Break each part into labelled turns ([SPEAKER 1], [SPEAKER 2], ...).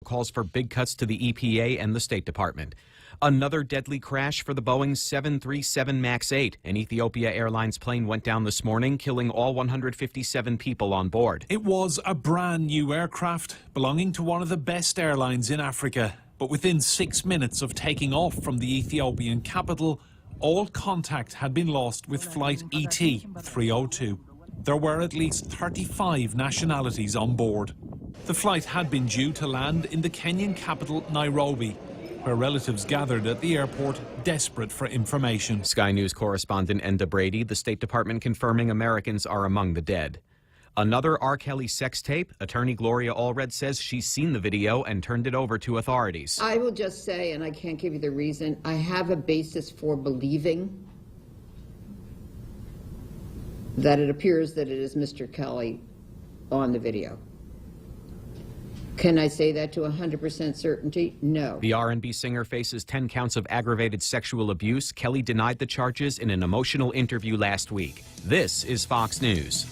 [SPEAKER 1] calls for big cuts to the EPA and the State Department. Another deadly crash for the Boeing 737 MAX 8. An Ethiopia Airlines plane went down this morning, killing all 157 people on board.
[SPEAKER 2] It was a brand new aircraft belonging to one of the best airlines in Africa. But within 6 minutes of taking off from the Ethiopian capital, all contact had been lost with flight ET 302. There were at least 35 nationalities on board. The flight had been due to land in the Kenyan capital, Nairobi, where relatives gathered at the airport desperate for information.
[SPEAKER 1] Sky News correspondent Enda Brady, the State Department confirming Americans are among the dead. Another R. Kelly sex tape. Attorney Gloria Allred says she's seen the video and turned it over to authorities.
[SPEAKER 3] I will just say, and I can't give you the reason, I have a basis for believing that it appears that it is Mr. Kelly on the video. Can I say that to 100% certainty? No.
[SPEAKER 1] The R&B singer faces 10 counts of aggravated sexual abuse. Kelly denied the charges in an emotional interview last week. This is Fox News.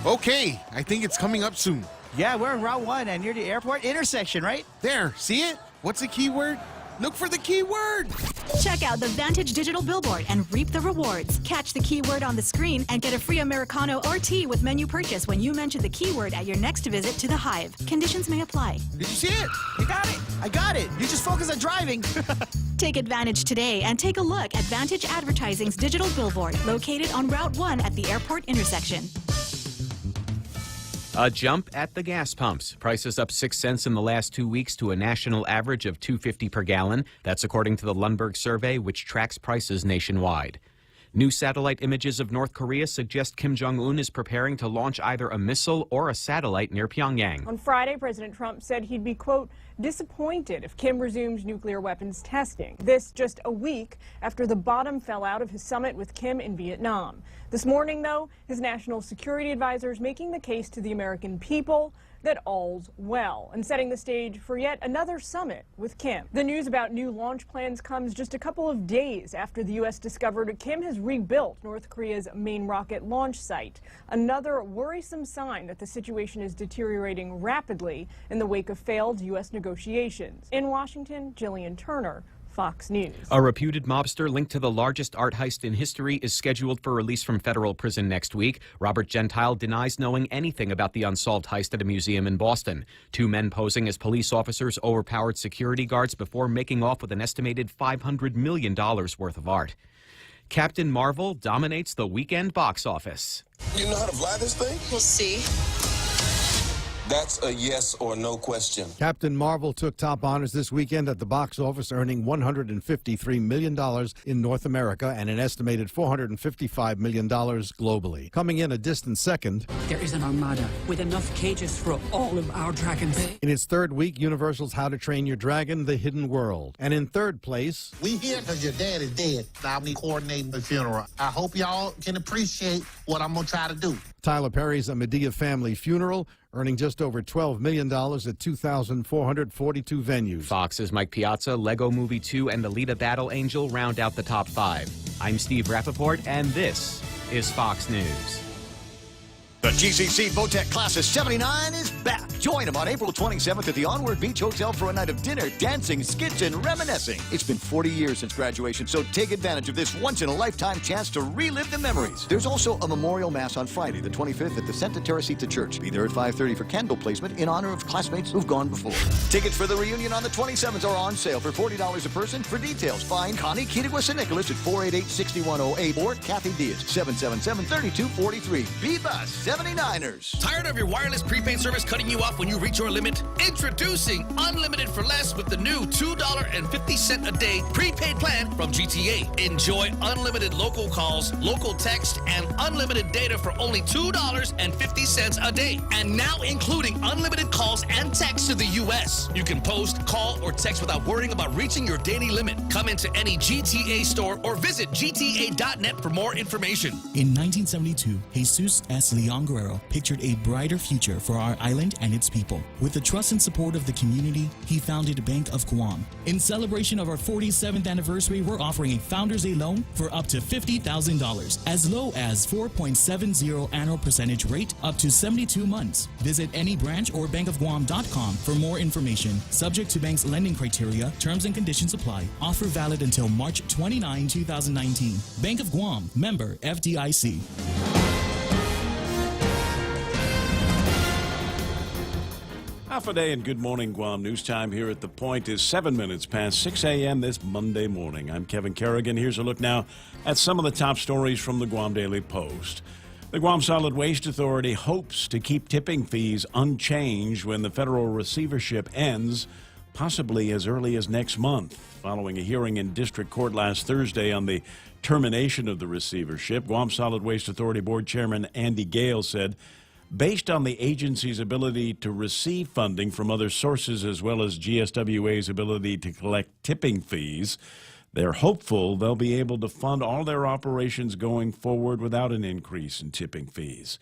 [SPEAKER 4] Okay, I think it's coming up soon.
[SPEAKER 5] Yeah, we're in Route 1 and near the airport intersection, right?
[SPEAKER 4] There, see it? What's the keyword? Look for the keyword.
[SPEAKER 6] Check out the Vantage digital billboard and reap the rewards. Catch the keyword on the screen and get a free Americano or tea with menu purchase when you mention the keyword at your next visit to the Hive. Conditions may apply.
[SPEAKER 4] Did you see it?
[SPEAKER 5] You got it. I got it. You just focus on driving.
[SPEAKER 6] Take advantage today and take a look at Vantage Advertising's digital billboard located on Route 1 at the airport intersection.
[SPEAKER 1] A jump at the gas pumps. Prices up 6 cents in the last 2 weeks to a national average of $2.50 per gallon. That's according to the Lundberg survey, which tracks prices nationwide. New satellite images of North Korea suggest Kim Jong-un is preparing to launch either a missile or a satellite near Pyongyang.
[SPEAKER 7] On Friday, President Trump said he'd be, quote, disappointed if Kim resumes nuclear weapons testing. This just a week after the bottom fell out of his summit with Kim in Vietnam. This morning, though, his national security advisor is making the case to the American people that all's well and setting the stage for yet another summit with Kim. The news about new launch plans comes just a couple of days after the U.S. discovered Kim has rebuilt North Korea's main rocket launch site. Another worrisome sign that the situation is deteriorating rapidly in the wake of failed U.S. negotiations. In Washington, Jillian Turner, Fox News.
[SPEAKER 1] A reputed mobster linked to the largest art heist in history is scheduled for release from federal prison next week. Robert Gentile denies knowing anything about the unsolved heist at a museum in Boston. Two men posing as police officers overpowered security guards before making off with an estimated $500 million worth of art. Captain Marvel dominates the weekend box office.
[SPEAKER 8] You know how to fly this thing?
[SPEAKER 9] We'll see.
[SPEAKER 8] That's a yes or no question.
[SPEAKER 10] Captain Marvel took top honors this weekend at the box office, earning $153 million in North America and an estimated $455 million globally. Coming in a distant second,
[SPEAKER 9] There is an armada with enough cages for all of our dragons.
[SPEAKER 10] in its third week, Universal's How to Train Your Dragon, The Hidden World. And in third place,
[SPEAKER 11] We here because your dad is dead. I'll be coordinating the funeral. I hope y'all can appreciate what I'm going to try to do.
[SPEAKER 10] Tyler Perry's A Medea Family Funeral, earning just over $12 million at 2,442 venues.
[SPEAKER 1] Fox's Mike Piazza, Lego Movie 2, and Alita Battle Angel round out the top 5. I'm Steve Rappaport, and this is Fox News.
[SPEAKER 12] The GCC Votech Class of 79 is back. Join them on April 27th at the Onward Beach Hotel for a night of dinner, dancing, skits, and reminiscing. It's been 40 years since graduation, so take advantage of this once-in-a-lifetime chance to relive the memories. There's also a memorial mass on Friday, the 25th, at the Santa Teresita Church. Be there at 5:30 for candle placement in honor of classmates who've gone before. Tickets for the reunion on the 27th are on sale for $40 a person. For details, find Connie Kittigwas and Nicholas at 488-6108 or Kathy Diaz, 777-3243. Viva 79ers.
[SPEAKER 13] Tired of your wireless prepaid service cutting you off when you reach your limit? Introducing Unlimited for Less with the new $2.50 a day prepaid plan from GTA. Enjoy unlimited local calls, local text, and unlimited data for only $2.50 a day. And now including unlimited calls and texts to the U.S. You can post, call, or text without worrying about reaching your daily limit. Come into any GTA store or visit GTA.net for more information.
[SPEAKER 14] In 1972, Jesus S. Leon Guerrero pictured a brighter future for our island and its people. With the trust and support of the community, he founded Bank of Guam. In celebration of our 47th anniversary, we're offering a Founders Day loan for up to $50,000, as low as 4.70 annual percentage rate up to 72 months. Visit any branch or bankofguam.com for more information. Subject to bank's lending criteria, terms and conditions apply. Offer valid until March 29, 2019. Bank of Guam, member FDIC.
[SPEAKER 15] Half a day and good morning, Guam. News time here at The Point is 7 minutes past 6 a.m. this Monday morning. I'm Kevin Kerrigan. Here's a look now at some of the top stories from the Guam Daily Post. The Guam Solid Waste Authority hopes to keep tipping fees unchanged when the federal receivership ends, possibly as early as next month. Following a hearing in district court last Thursday on the termination of the receivership, Guam Solid Waste Authority Board Chairman Andy Gale said, based on the agency's ability to receive funding from other sources as well as GSWA's ability to collect tipping fees, they're hopeful they'll be able to fund all their operations going forward without an increase in tipping fees.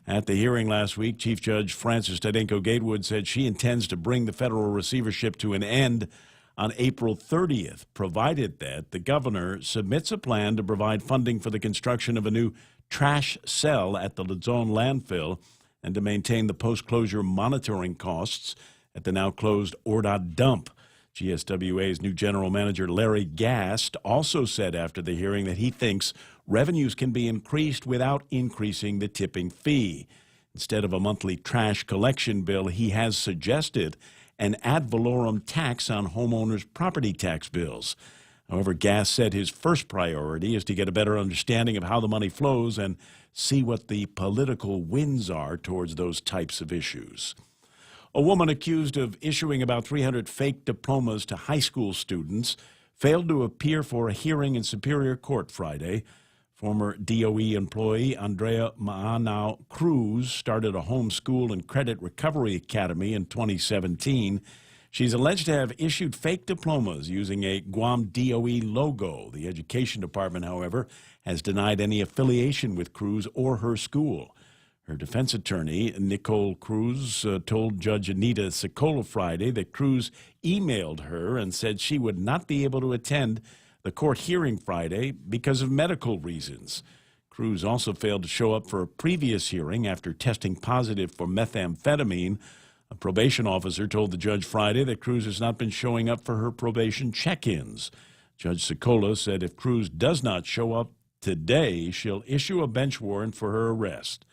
[SPEAKER 15] At the hearing last week, Chief Judge Frances Tadenko Gatewood said she intends to bring the federal receivership to an end on April 30th, provided that the governor submits a plan to provide funding for the construction of a new trash cell at the Luzon landfill and to maintain the post-closure monitoring costs at the now-closed Ordad dump. GSWA's new general manager, Larry Gast, also said after the hearing that he thinks revenues can be increased without increasing the tipping fee. Instead of a monthly trash collection bill, he has suggested an ad valorem tax on homeowners' property tax bills. However, Gast said his first priority is to get a better understanding of how the money flows and see what the political winds are towards those types of issues. A woman accused of issuing about 300 fake diplomas to high school students failed to appear for a hearing in Superior Court Friday. Former DOE employee Andrea Maanao Cruz started a homeschool and credit recovery academy in 2017. She's alleged to have issued fake diplomas using a Guam DOE logo. The Education Department, however, has denied any affiliation with Cruz or her school. Her defense attorney, Nicole Cruz, told Judge Anita Sicola Friday that Cruz emailed her and said she would not be able to attend the court hearing Friday because of medical reasons. Cruz also failed to show up for a previous hearing after testing positive for methamphetamine. A probation officer told the judge Friday that Cruz has not been showing up for her probation check-ins. Judge Sicola said if Cruz does not show up today, she'll issue a bench warrant for her arrest.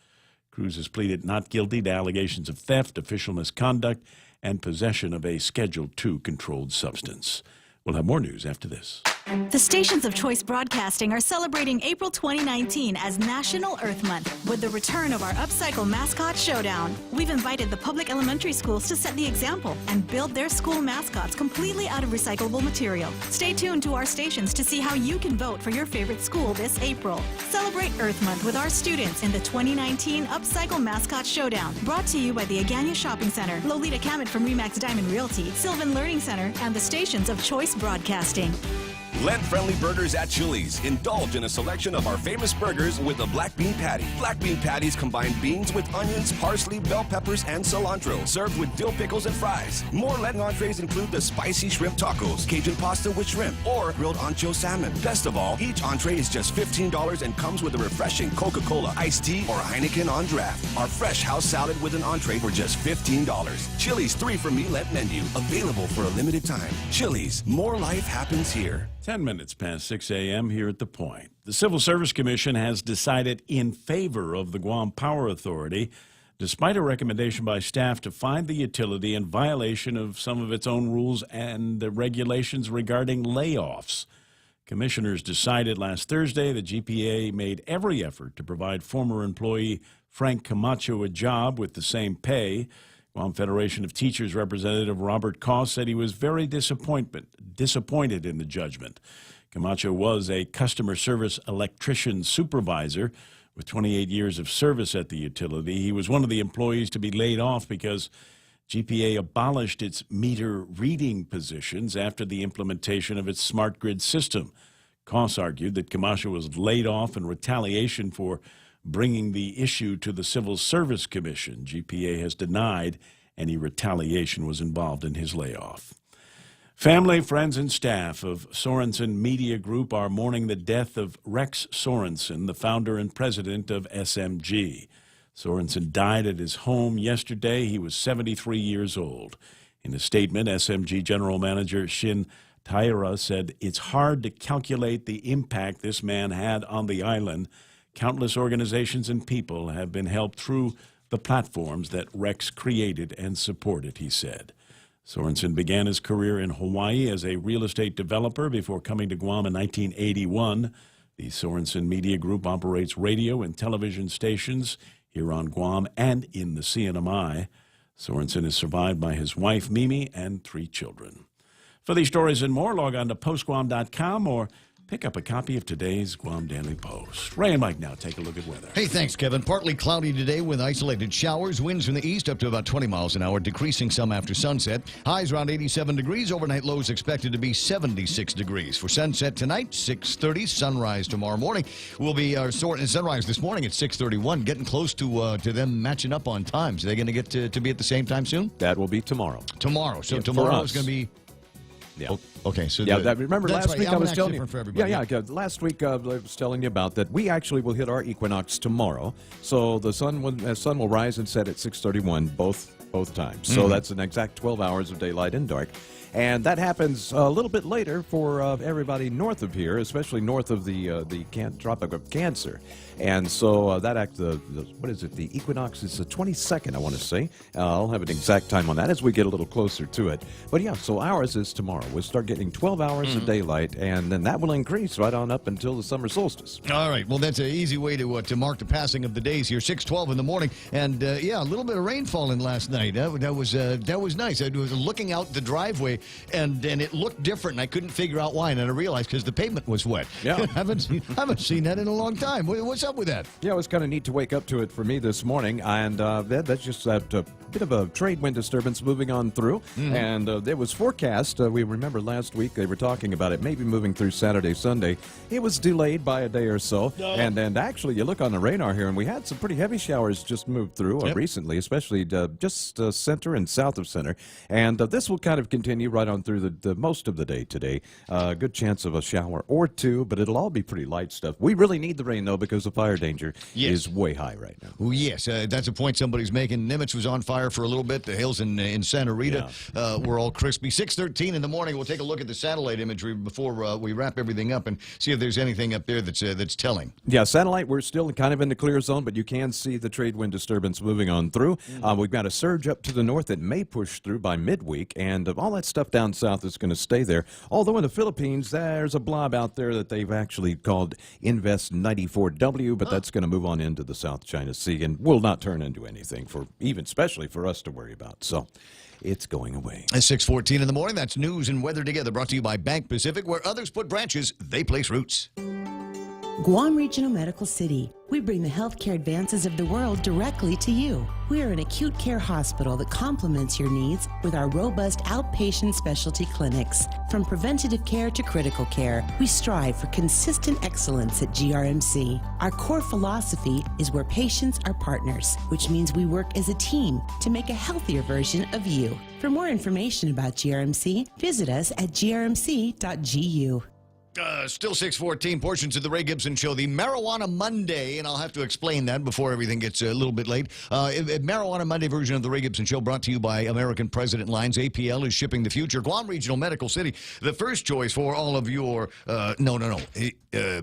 [SPEAKER 15] Cruz has pleaded not guilty to allegations of theft, official misconduct, and possession of a Schedule II controlled substance. We'll have more news after this.
[SPEAKER 6] The stations of Choice Broadcasting are celebrating April 2019 as National Earth Month with the return of our Upcycle Mascot Showdown. We've invited the public elementary schools to set the example and build their school mascots completely out of recyclable material. Stay tuned to our stations to see how you can vote for your favorite school this April. Celebrate Earth Month with our students in the 2019 Upcycle Mascot Showdown, brought to you by the Agana Shopping Center, Lolita Kamet from Remax Diamond Realty, Sylvan Learning Center, and the stations of Choice Broadcasting.
[SPEAKER 16] Lead-friendly burgers at Chili's. Indulge in a selection of our famous burgers with a black bean patty. Black bean patties combine beans with onions, parsley, bell peppers, and cilantro. Served with dill pickles and fries. More lead entrees include the spicy shrimp tacos, Cajun pasta with shrimp, or grilled ancho salmon. Best of all, each entree is just $15 and comes with a refreshing Coca-Cola, iced tea, or Heineken on draft. Our fresh house salad with an entree for just $15. Chili's 3 for Me Lent menu. Available for a limited time. Chili's. More life happens here.
[SPEAKER 15] 10 minutes past 6 a.m. here at The Point. The Civil Service Commission has decided in favor of the Guam Power Authority, despite a recommendation by staff to find the utility in violation of some of its own rules and the regulations regarding layoffs. Commissioners decided last Thursday the GPA made every effort to provide former employee Frank Camacho a job with the same pay. Guam Federation of Teachers Representative Robert Koss said he was very disappointed in the judgment. Camacho was a customer service electrician supervisor with 28 years of service at the utility. He was one of the employees to be laid off because GPA abolished its meter reading positions after the implementation of its smart grid system. Koss argued that Camacho was laid off in retaliation for bringing the issue to the Civil Service Commission. GPA has denied any retaliation was involved in his layoff. Family, friends, and staff of Sorensen Media Group are mourning the death of Rex Sorensen, the founder and president of SMG. Sorensen died at his home yesterday. He was 73 years old. In a statement, SMG General Manager Shin Taira said, "It's hard to calculate the impact this man had on the island. Countless organizations and people have been helped through the platforms that Rex created and supported," he said. Sorensen began his career in Hawaii as a real estate developer before coming to Guam in 1981. The Sorensen Media Group operates radio and television stations here on Guam and in the CNMI. Sorensen is survived by his wife, Mimi, and 3 children. For these stories and more, log on to postguam.com or pick up a copy of today's Guam Daily Post. Ray and Mike now take a look at weather.
[SPEAKER 12] Hey, thanks, Kevin. Partly cloudy today with isolated showers. Winds from the east up to about 20 miles an hour, decreasing some after sunset. Highs around 87 degrees. Overnight lows expected to be 76 degrees. For sunset tonight, 6:30. Sunrise tomorrow morning will be sunrise this morning at 6:31. Getting close to them matching up on times. Are they going to get to be at the same time soon?
[SPEAKER 17] That will be tomorrow.
[SPEAKER 12] Tomorrow. So tomorrow is going to be...
[SPEAKER 17] Yeah.
[SPEAKER 12] Okay. So
[SPEAKER 17] remember last week I was telling you.
[SPEAKER 12] For everybody.
[SPEAKER 17] Last week I was telling you about that. We actually will hit our equinox tomorrow. So the sun will rise and set at 6:31 both times. So that's an exact 12 hours of daylight and dark. And that happens a little bit later for everybody north of here, especially north of the Tropic of Cancer. And so the equinox is the 22nd, I want to say. I'll have an exact time on that as we get a little closer to it. But yeah, so ours is tomorrow. We'll start getting 12 hours of daylight, and then that will increase right on up until the summer solstice.
[SPEAKER 12] All right. Well, that's an easy way to mark the passing of the days here. 6:12 in the morning, and a little bit of rain falling last night. That was nice. I was looking out the driveway, and it looked different, and I couldn't figure out why. And then I realized because the pavement was wet.
[SPEAKER 17] Yeah,
[SPEAKER 12] haven't seen that in a long time. What's up with that?
[SPEAKER 17] Yeah, it was kind of neat to wake up to it for me this morning, and that's just that bit of a trade wind disturbance moving on through. And it was forecast. We remember last week they were talking about it maybe moving through Saturday, Sunday. It was delayed by a day or so. And then actually, you look on the radar here, and we had some pretty heavy showers just moved through recently, especially just center and south of center. And this will kind of continue right on through the most of the day today. Good chance of a shower or two, but it'll all be pretty light stuff. We really need the rain, though, because the fire danger is way high right now.
[SPEAKER 12] Well, yes, that's a point somebody's making. Nimitz was on fire for a little bit. The hills in Santa Rita were all crispy. 6:13 in the morning. We'll take a look at the satellite imagery before we wrap everything up and see if there's anything up there that's telling.
[SPEAKER 17] Yeah, satellite, we're still kind of in the clear zone, but you can see the trade wind disturbance moving on through. We've got a surge up to the north that may push through by midweek, and all that stuff down south is going to stay there. Although in the Philippines, there's a blob out there that they've actually called Invest 94W, but that's going to move on into the South China Sea and will not turn into anything especially for us to worry about. So it's going away.
[SPEAKER 12] At 6:14 in the morning, that's News and Weather Together, brought to you by Bank Pacific. Where others put branches, they place roots.
[SPEAKER 18] Guam Regional Medical City. We bring the healthcare advances of the world directly to you. We are an acute care hospital that complements your needs with our robust outpatient specialty clinics. From preventative care to critical care, we strive for consistent excellence at GRMC. Our core philosophy is where patients are partners, which means we work as a team to make a healthier version of you. For more information about GRMC, visit us at grmc.gu.
[SPEAKER 12] Still 6:14, portions of the Ray Gibson Show, the Marijuana Monday, and I'll have to explain that before everything gets a little bit late. Marijuana Monday version of the Ray Gibson Show, brought to you by American President Lines. APL is shipping the future. Guam Regional Medical City, the first choice for all of your,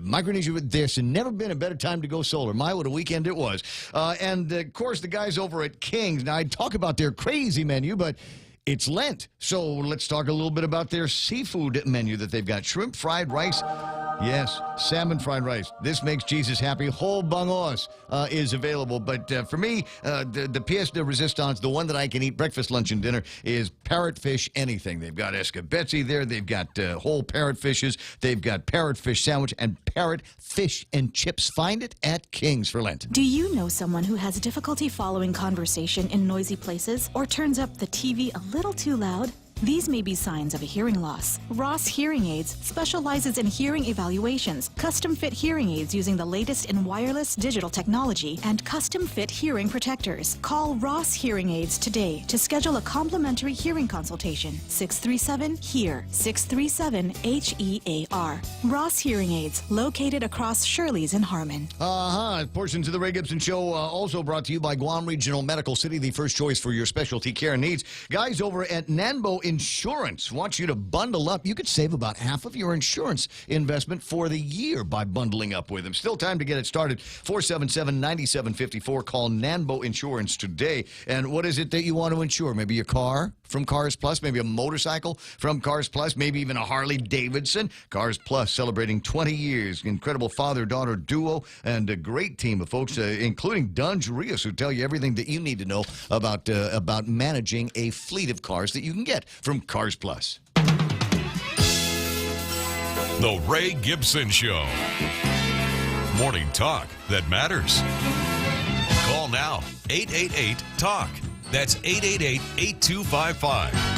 [SPEAKER 12] Micronesia, there's never been a better time to go solar. My, what a weekend it was. And, of course, the guys over at King's. Now, I talk about their crazy menu, but It's Lent, so let's talk a little bit about their seafood menu that they've got. Shrimp fried rice. Yes, salmon fried rice. This makes Jesus happy. Whole bangos is available. But for me, the pièce de résistance, the one that I can eat breakfast, lunch, and dinner, is parrotfish anything. They've got escabeche there. They've got whole parrotfishes. They've got parrotfish sandwich and parrotfish and chips. Find it at King's for Lent.
[SPEAKER 6] Do you know someone who has difficulty following conversation in noisy places or turns up the TV a little too loud? These may be signs of a hearing loss. Ross Hearing Aids specializes in hearing evaluations, custom-fit hearing aids using the latest in wireless digital technology, and custom-fit hearing protectors. Call Ross Hearing Aids today to schedule a complimentary hearing consultation. 637-HEAR, 637-HEAR. Ross Hearing Aids, located across Shirley's in Harmon.
[SPEAKER 12] Portions of the Ray Gibson Show also brought to you by Guam Regional Medical City, the first choice for your specialty care needs. Guys over at Nanbo Insurance want you to bundle up. You could save about half of your insurance investment for the year by bundling up with them. Still time to get it started. 477-9754. Call Nanbo Insurance today. And what is it that you want to insure? Maybe your car from Cars Plus, maybe a motorcycle from Cars Plus, maybe even a Harley Davidson. Cars Plus celebrating 20 years. Incredible father-daughter duo and a great team of folks, including Don Jurias, who tell you everything that you need to know about managing a fleet of cars that you can get from Cars Plus.
[SPEAKER 19] The Ray Gibson Show. Morning talk that matters. Call now, 888-TALK. That's 888-8255.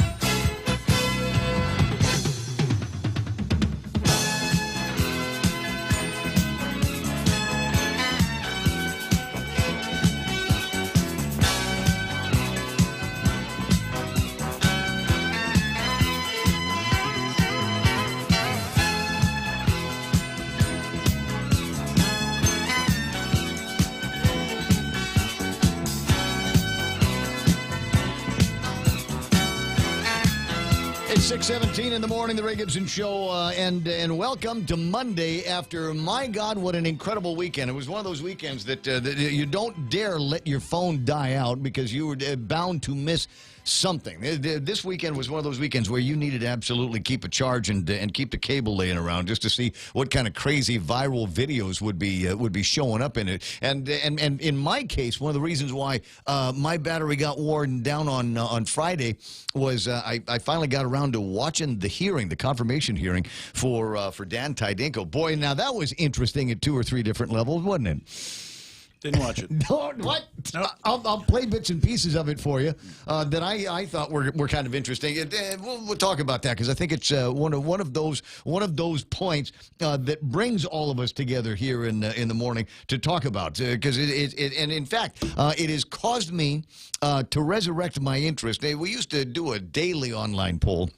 [SPEAKER 12] It's 6:17 in the morning, the Ray Gibson Show, and welcome to Monday after, my God, what an incredible weekend. It was one of those weekends that you don't dare let your phone die out because you were bound to miss something. This weekend was one of those weekends where you needed to absolutely keep a charge and keep the cable laying around just to see what kind of crazy viral videos would be showing up in it. And in my case, one of the reasons why my battery got worn down on Friday was I finally got around to watching the confirmation hearing for Dan Tydinko. Boy, now that was interesting at 2 or 3 different levels, wasn't it?
[SPEAKER 15] Didn't watch it.
[SPEAKER 12] What? Nope. I'll play bits and pieces of it for you that I thought were kind of interesting. We'll talk about that because I think it's one of those points that brings all of us together here in the morning to talk about. Because and in fact it has caused me to resurrect my interest. We used to do a daily online poll.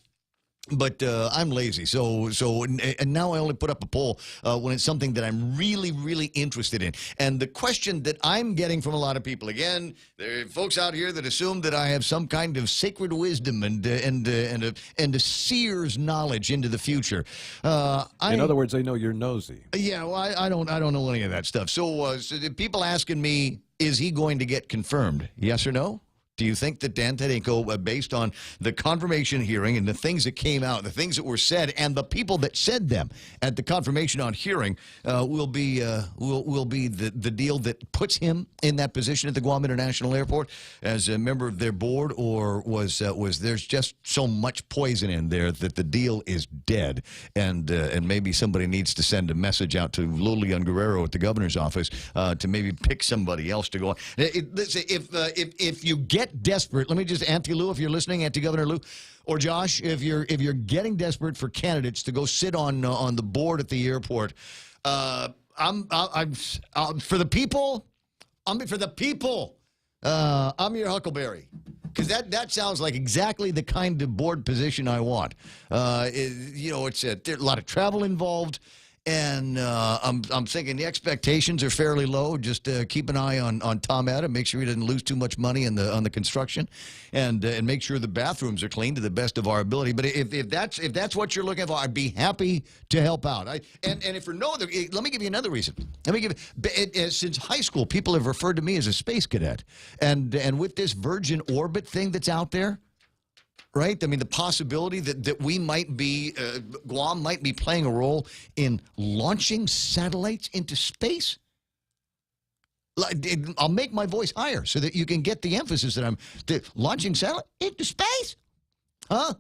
[SPEAKER 12] But I'm lazy, so and now I only put up a poll when it's something that I'm really, really interested in. And the question that I'm getting from a lot of people, again, there are folks out here that assume that I have some kind of sacred wisdom and a seer's knowledge into the future.
[SPEAKER 17] In other words, they know you're nosy.
[SPEAKER 12] Yeah, well, I don't know any of that stuff. So the people asking me, is he going to get confirmed? Yes or no? Do you think that Dan Tydinko, based on the confirmation hearing and the things that came out, the things that were said, and the people that said them at the confirmation on hearing, will be the deal that puts him in that position at the Guam International Airport as a member of their board, or was there's just so much poison in there that the deal is dead, and maybe somebody needs to send a message out to Lilian Guerrero at the governor's office to maybe pick somebody else to go on. If you get desperate, let me just, Auntie Lou, if you're listening, Auntie Governor Lou, or Josh, if you're getting desperate for candidates to go sit on the board at the airport, I'm for the people. I'm for the people. I'm your Huckleberry. Because that sounds like exactly the kind of board position I want. There's a lot of travel involved. And I'm thinking the expectations are fairly low. Just keep an eye on Tom Adam. Make sure he doesn't lose too much money on the construction, and make sure the bathrooms are clean to the best of our ability. But if that's what you're looking for, I'd be happy to help out. And if for no other, let me give you another reason. Since high school, people have referred to me as a space cadet, and with this Virgin Orbit thing that's out there. right? I mean, the possibility that we might be, Guam might be playing a role in launching satellites into space. I'll make my voice higher so that you can get the emphasis that I'm launching satellite into space. Huh?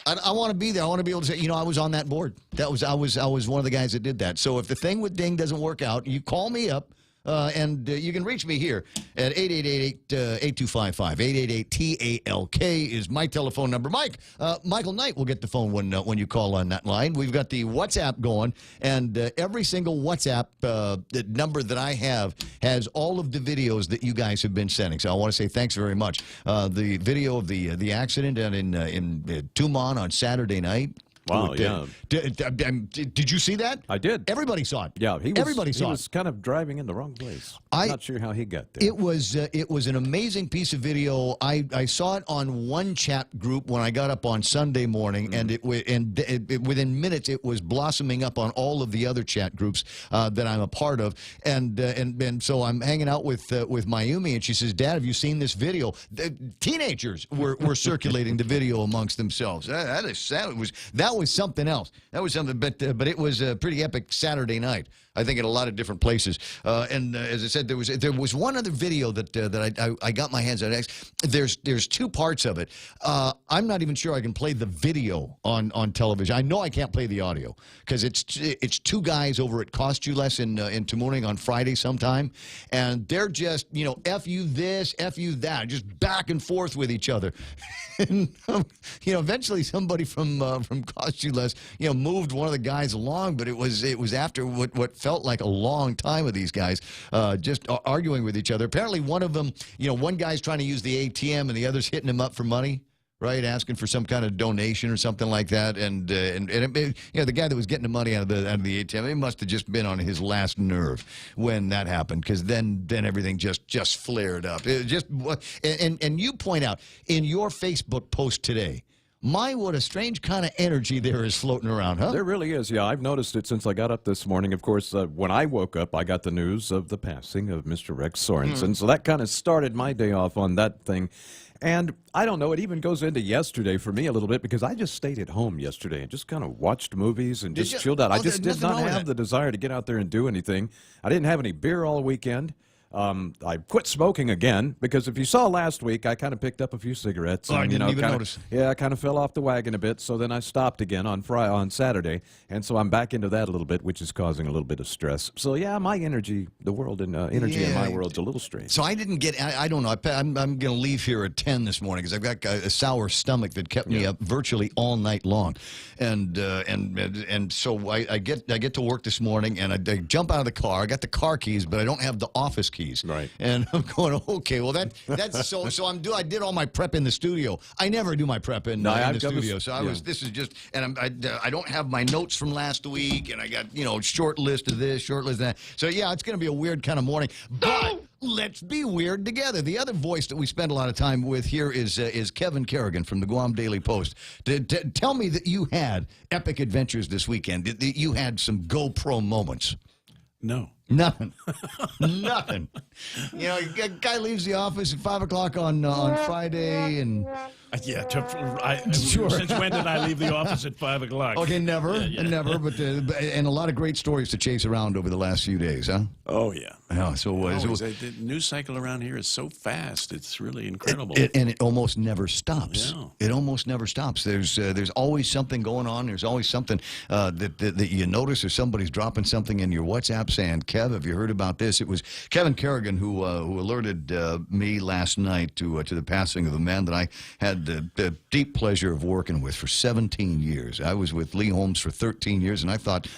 [SPEAKER 12] I want to be there. I want to be able to say, I was on that board. I was one of the guys that did that. So if the thing with Ding doesn't work out, you call me up. And you can reach me here at 888-8255. 888-TALK is my telephone number. Michael Knight will get the phone when you call on that line. We've got the WhatsApp going, and every single WhatsApp number that I have has all of the videos that you guys have been sending. So I want to say thanks very much. The video of the accident down in Tumon on Saturday night.
[SPEAKER 17] Wow, yeah.
[SPEAKER 12] Did you see that?
[SPEAKER 17] I did.
[SPEAKER 12] Everybody saw it.
[SPEAKER 17] Yeah,
[SPEAKER 12] everybody saw it.
[SPEAKER 17] He was kind of driving in the wrong place. I'm not sure how he got there.
[SPEAKER 12] It was an amazing piece of video. I saw it on one chat group when I got up on Sunday morning, and within minutes it was blossoming up on all of the other chat groups that I'm a part of. And so I'm hanging out with Mayumi, and she says, "Dad, have you seen this video?" Teenagers were circulating the video amongst themselves. That was something else. That was something, but it was a pretty epic Saturday night. I think in a lot of different places. And as I said, there was one other video that I got my hands on. There's two parts of it. I'm not even sure I can play the video on television. I know I can't play the audio because it's two guys over at Cost You Less in Tamuning on Friday sometime, and they're just F you this, F you that, just back and forth with each other. And eventually somebody from Cost You Less moved one of the guys along, but it was after what felt like a long time of these guys just arguing with each other. Apparently one of them, one guy's trying to use the ATM and the other's hitting him up for money, right, asking for some kind of donation or something like that. And the guy that was getting the money out of the ATM, he must have just been on his last nerve when that happened, because then everything just flared up. And you point out in your Facebook post today, what a strange kind of energy there is floating around, huh?
[SPEAKER 17] There really is, yeah. I've noticed it since I got up this morning. Of course, when I woke up, I got the news of the passing of Mr. Rex Sorensen. So that kind of started my day off on that thing. And I don't know, it even goes into yesterday for me a little bit, because I just stayed at home yesterday and just kind of watched movies and just chilled out. I just did not have the desire to get out there and do anything. I didn't have any beer all weekend. I quit smoking again, because if you saw last week, I kind of picked up a few cigarettes. And,
[SPEAKER 12] I didn't even notice.
[SPEAKER 17] Yeah, I kind of fell off the wagon a bit, so then I stopped again on Saturday, and so I'm back into that a little bit, which is causing a little bit of stress. So yeah, my energy, the world and energy in my world's a little strange.
[SPEAKER 12] So I didn't get, I don't know, I'm going to leave here at 10 this morning because I've got a sour stomach that kept me up virtually all night long. And so I get to work this morning, and I jump out of the car. I got the car keys, but I don't have the office keys.
[SPEAKER 17] Right.
[SPEAKER 12] And I'm going, okay, well that's so I did all my prep in the studio. I never do my prep in the studio. So this is just, and I don't have my notes from last week, and I got short list of this, short list of that. So yeah, it's going to be a weird kind of morning, but let's be weird together. The other voice that we spend a lot of time with here is Kevin Kerrigan from the Guam Daily Post. Tell me that you had epic adventures this weekend. That you had some GoPro moments.
[SPEAKER 15] No.
[SPEAKER 12] Nothing. Nothing. A guy leaves the office at 5 o'clock on Friday, and
[SPEAKER 15] sure. Since when did I leave the office at 5 o'clock?
[SPEAKER 12] Okay, never, never. But and a lot of great stories to chase around over the last few days, huh?
[SPEAKER 15] Oh yeah.
[SPEAKER 12] Yeah. So
[SPEAKER 15] the news cycle around here is so fast; it's really incredible.
[SPEAKER 12] And it almost never stops.
[SPEAKER 15] Yeah.
[SPEAKER 12] It almost never stops. There's always something going on. There's always something that you notice, or somebody's dropping something in your WhatsApp saying, "Kev, have you heard about this?" It was Kevin Kerrigan who alerted me last night to the passing of a man that I had the deep pleasure of working with for 17 years. I was with Lee Holmes for 13 years, and I thought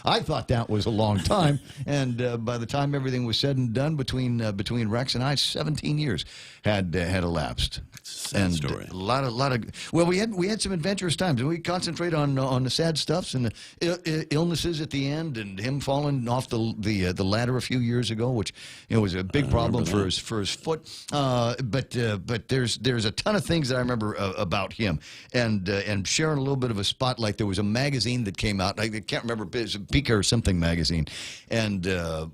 [SPEAKER 12] that was a long time. And by the time everything was said and done between Rex and I, 17 years had elapsed.
[SPEAKER 15] Sad story.
[SPEAKER 12] A lot of well, we had some adventurous times, and we concentrate on the sad stuffs and the illnesses at the end, and him falling off the ladder matter a few years ago, which was a big problem for his foot. But there's a ton of things that I remember about him, and sharing a little bit of a spotlight. There was a magazine that came out. I can't remember, it was a Pika or something magazine, and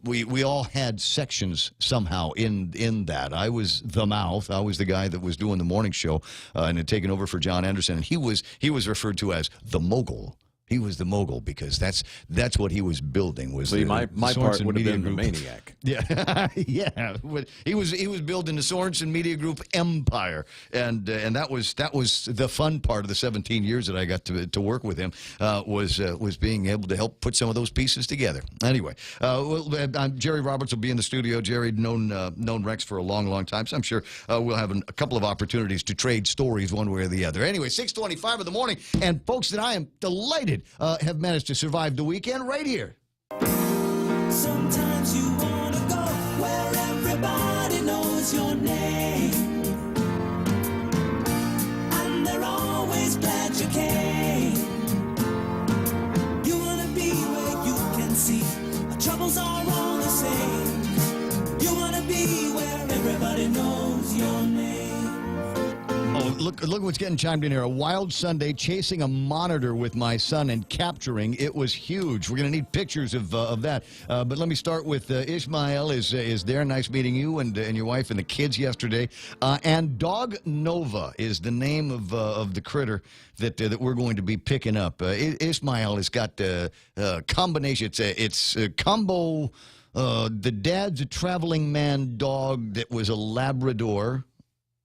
[SPEAKER 12] we all had sections somehow in that. I was the mouth. I was the guy that was doing the morning show and had taken over for John Anderson, and he was referred to as the mogul. He was the mogul because that's what he was building. Was
[SPEAKER 17] my part would have been the maniac.
[SPEAKER 12] Yeah, yeah. He was building the Sorensen Media Group empire, and that was the fun part of the 17 years that I got to work with him. Was being able to help put some of those pieces together. Anyway, Jerry Roberts will be in the studio. Jerry known Rex for a long time, so I'm sure we'll have a couple of opportunities to trade stories one way or the other. Anyway, 6:25 in the morning, and folks, that I am delighted have managed to survive the weekend right here.
[SPEAKER 20] Sometimes you want to go where everybody knows your name, and they're always glad you came. You want to be where you can see our troubles are all the same. You want to be where everybody knows your name.
[SPEAKER 12] Oh, look what's getting chimed in here. A wild Sunday chasing a monitor with my son and capturing. It was huge. We're going to need pictures of that. But let me start with Ishmael is there. Nice meeting you and your wife and the kids yesterday. And Dog Nova is the name of the critter that we're going to be picking up. Ishmael has got a combination. It's a combo. The dad's a traveling man dog that was a Labrador.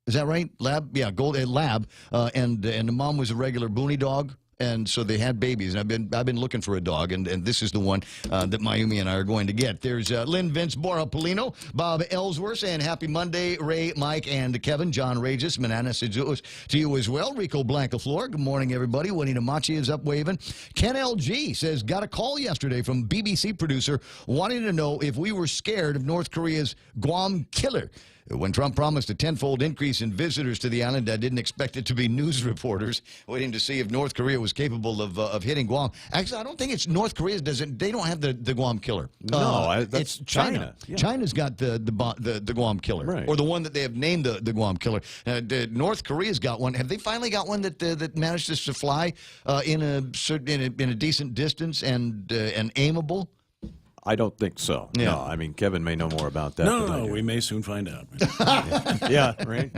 [SPEAKER 12] Is that right? Lab? Yeah, lab. And the mom was a regular Booney dog. And so they had babies, and I've been looking for a dog, and this is the one that Mayumi and I are going to get. There's Lynn, Vince, Bora, Polino, Bob Ellsworth saying happy Monday, Ray, Mike, and Kevin. John Regis, Manana to you as well. Rico Blancaflor, good morning, everybody. Juanita Machi is up waving. Ken LG says, got a call yesterday from BBC producer wanting to know if we were scared of North Korea's Guam killer. When Trump promised a tenfold increase in visitors to the island, I didn't expect it to be news reporters waiting to see if North Korea was capable of hitting Guam. Actually, I don't think it's North Korea. They don't have the Guam killer.
[SPEAKER 17] No, that's China.
[SPEAKER 12] Yeah. China's got the Guam killer,
[SPEAKER 17] right,
[SPEAKER 12] or the one that they have named the Guam killer. North Korea's got one. Have they finally got one that manages to fly in a decent distance and aimable?
[SPEAKER 17] I don't think so.
[SPEAKER 12] Yeah.
[SPEAKER 17] No, I mean, Kevin may know more about that.
[SPEAKER 15] No, we may soon find out.
[SPEAKER 17] Yeah, right?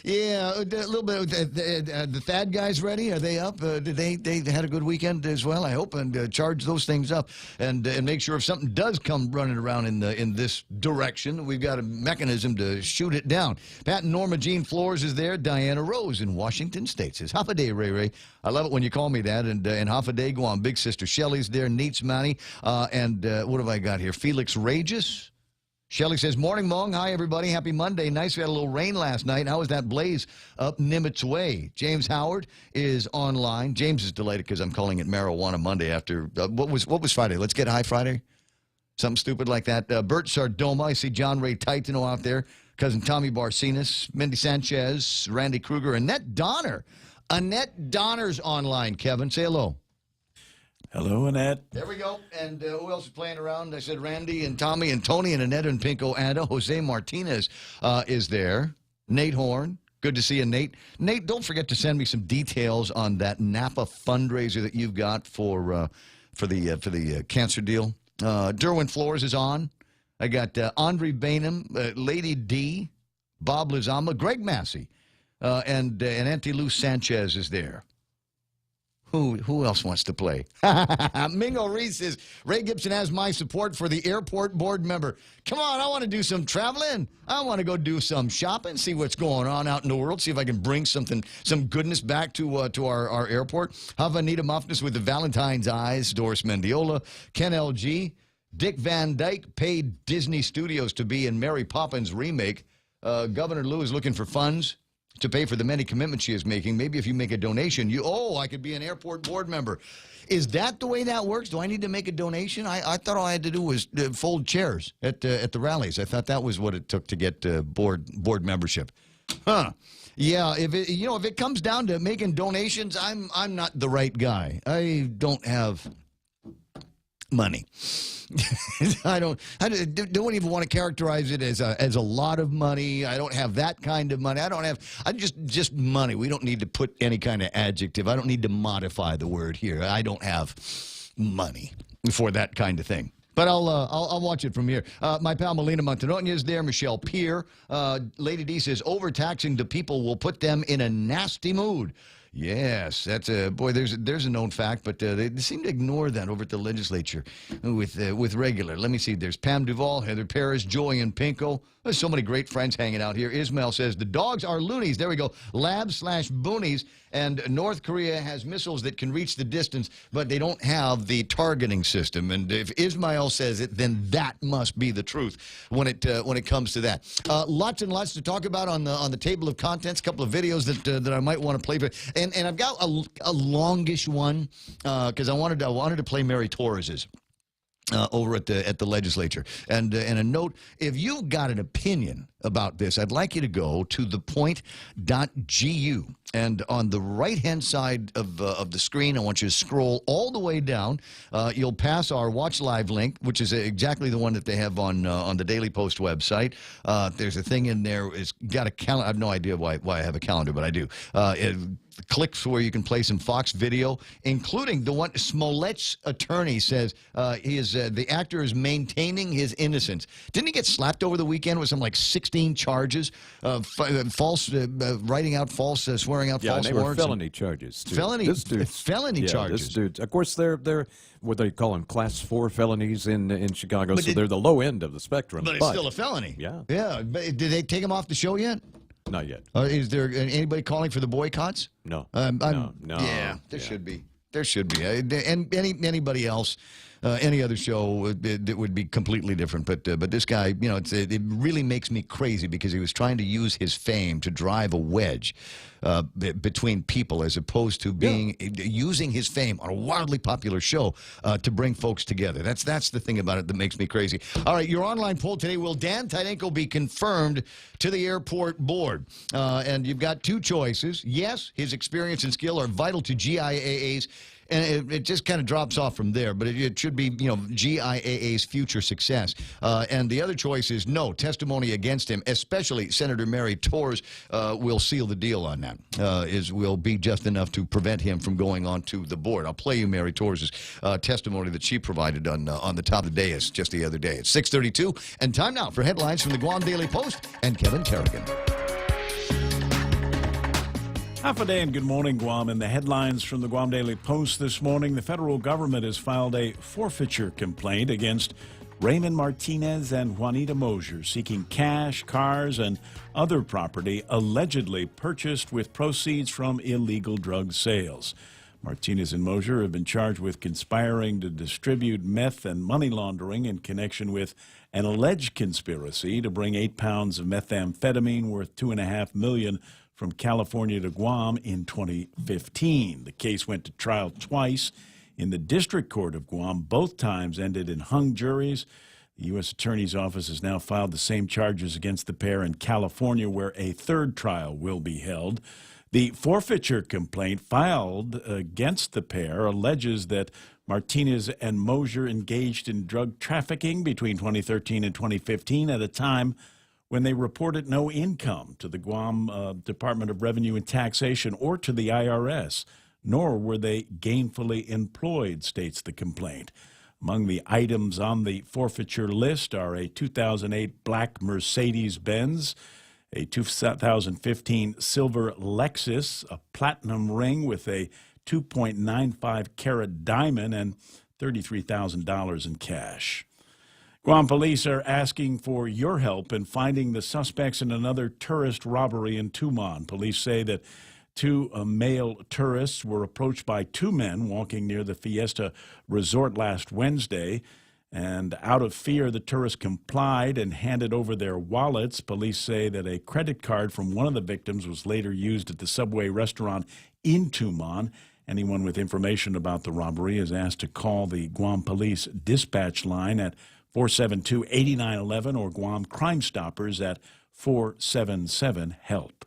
[SPEAKER 12] Yeah, a little bit. The Thad guys ready? Are they up? They had a good weekend as well, I hope, and charge those things up and make sure if something does come running around in this direction, we've got a mechanism to shoot it down. Pat and Norma Jean Flores is there. Diana Rose in Washington State says, half a day, Ray. I love it when you call me that. And half a day, Guam. Big sister Shelly's there. Neats Manny. And what have I got here? Felix Regis. Shelly says, morning, Mong. Hi, everybody. Happy Monday. Nice we had a little rain last night. How was that blaze up Nimitz Way? James Howard is online. James is delighted because I'm calling it Marijuana Monday after, what was Friday? Let's Get High Friday? Something stupid like that. Bert Sardoma. I see John Ray Titano out there. Cousin Tommy Barcinas. Mindy Sanchez. Randy Kruger. Annette Donner. Annette Donner's online, Kevin. Say hello.
[SPEAKER 15] Hello, Annette.
[SPEAKER 12] There we go. And who else is playing around? I said Randy and Tommy and Tony and Annette and Pinko Anna. Jose Martinez is there. Nate Horn. Good to see you, Nate. Nate, don't forget to send me some details on that Napa fundraiser that you've got for the cancer deal. Derwin Flores is on. I got Andre Bainham, Lady D, Bob Lizama, Greg Massey, and Auntie Lou Sanchez is there. Who else wants to play? Mingo Reese says, Ray Gibson has my support for the airport board member. Come on, I want to do some traveling. I want to go do some shopping, see what's going on out in the world, see if I can bring some goodness back to our airport. Havanita Muffness with the Valentine's Eyes, Doris Mendiola, Ken LG, Dick Van Dyke paid Disney Studios to be in Mary Poppins remake. Governor Lou is looking for funds to pay for the many commitments she is making. Maybe if you make a donation, I could be an airport board member. Is that the way that works? Do I need to make a donation? I thought all I had to do was fold chairs at the rallies. I thought that was what it took to get board membership. Huh. Yeah, if it comes down to making donations, I'm not the right guy. I don't have money. I don't even want to characterize it as a lot of money. I don't have that kind of money. I just money. We don't need to put any kind of adjective. I don't need to modify the word here. I don't have money for that kind of thing. But I'll watch it from here. My pal Melina Montaño is there. Michelle Peer. Lady D says, overtaxing the people will put them in a nasty mood. Yes, that's a boy. There's a known fact, but they seem to ignore that over at the legislature with regular. Let me see. There's Pam Duvall, Heather Paris, Joy and Pinko. There's so many great friends hanging out here. Ismail says the dogs are loonies. There we go. Labs/boonies. And North Korea has missiles that can reach the distance, but they don't have the targeting system. And if Ismail says it, then that must be the truth when it comes to that. Lots and lots to talk about on the table of contents. A couple of videos that I might want to play for. And I've got a longish one because I wanted to play Mary Torres's. Over at the legislature. And a note, if you've got an opinion about this, I'd like you to go to thepoint.gu. And on the right-hand side of the screen, I want you to scroll all the way down. You'll pass our Watch Live link, which is exactly the one that they have on the Daily Post website. There's a thing in there. It's got a calendar. I have no idea why I have a calendar, but I do. Clicks where you can play some Fox video, including the one Smollett's attorney says the actor is maintaining his innocence. Didn't he get slapped over the weekend with some like 16 charges of false writing out false, swearing out false
[SPEAKER 17] they were
[SPEAKER 12] warrants?
[SPEAKER 17] felony charges. Too.
[SPEAKER 12] Felony charges.
[SPEAKER 17] This dude, of course, they're what they call them, class 4 felonies in Chicago. So they're the low end of the spectrum.
[SPEAKER 12] But it's still a felony.
[SPEAKER 17] Yeah.
[SPEAKER 12] Yeah. But did they take him off the show yet?
[SPEAKER 17] Not yet.
[SPEAKER 12] Is there anybody calling for the boycotts?
[SPEAKER 17] No.
[SPEAKER 12] No.
[SPEAKER 17] Yeah,
[SPEAKER 12] there should be. There should be. And anybody else, any other show, it would be completely different. But this guy, it really makes me crazy because he was trying to use his fame to drive a wedge between people as opposed to using his fame on a wildly popular show to bring folks together. That's the thing about it that makes me crazy. All right, your online poll today, will Dan Tydenko be confirmed to the airport board? And you've got two choices. Yes, his experience and skill are vital to GIAA's, and it just kind of drops off from there, but it should be, GIAA's future success. And the other choice is no, testimony against him, especially Senator Mary Torres, will seal the deal on that, will be just enough to prevent him from going on to the board. I'll play you Mary Torres' testimony that she provided on the top of the dais just the other day. It's 6:32, and time now for headlines from the Guam Daily Post and Kevin Kerrigan.
[SPEAKER 15] Half a day and good morning, Guam. In the headlines from the Guam Daily Post this morning, the federal government has filed a forfeiture complaint against Raymond Martinez and Juanita Mosier, seeking cash, cars, and other property allegedly purchased with proceeds from illegal drug sales. Martinez and Mosier have been charged with conspiring to distribute meth and money laundering in connection with an alleged conspiracy to bring 8 pounds of methamphetamine worth $2.5 million from California to Guam in 2015. The case went to trial twice in the District Court of Guam. Both times ended in hung juries. The U.S. Attorney's Office has now filed the same charges against the pair in California, where a third trial will be held. The forfeiture complaint filed against the pair alleges that Martinez and Mosier engaged in drug trafficking between 2013 and 2015 at a time when they reported no income to the Guam Department of Revenue and Taxation or to the IRS, nor were they gainfully employed, states the complaint. Among the items on the forfeiture list are a 2008 black Mercedes-Benz, a 2015 silver Lexus, a platinum ring with a 2.95 carat diamond, and $33,000 in cash. Guam police are asking for your help in finding the suspects in another tourist robbery in Tumon. Police say that two male tourists were approached by two men walking near the Fiesta Resort last Wednesday. And out of fear, the tourists complied and handed over their wallets. Police say that a credit card from one of the victims was later used at the Subway restaurant in Tumon. Anyone with information about the robbery is asked to call the Guam Police dispatch line at 472-8911 or Guam Crime Stoppers at 477-HELP.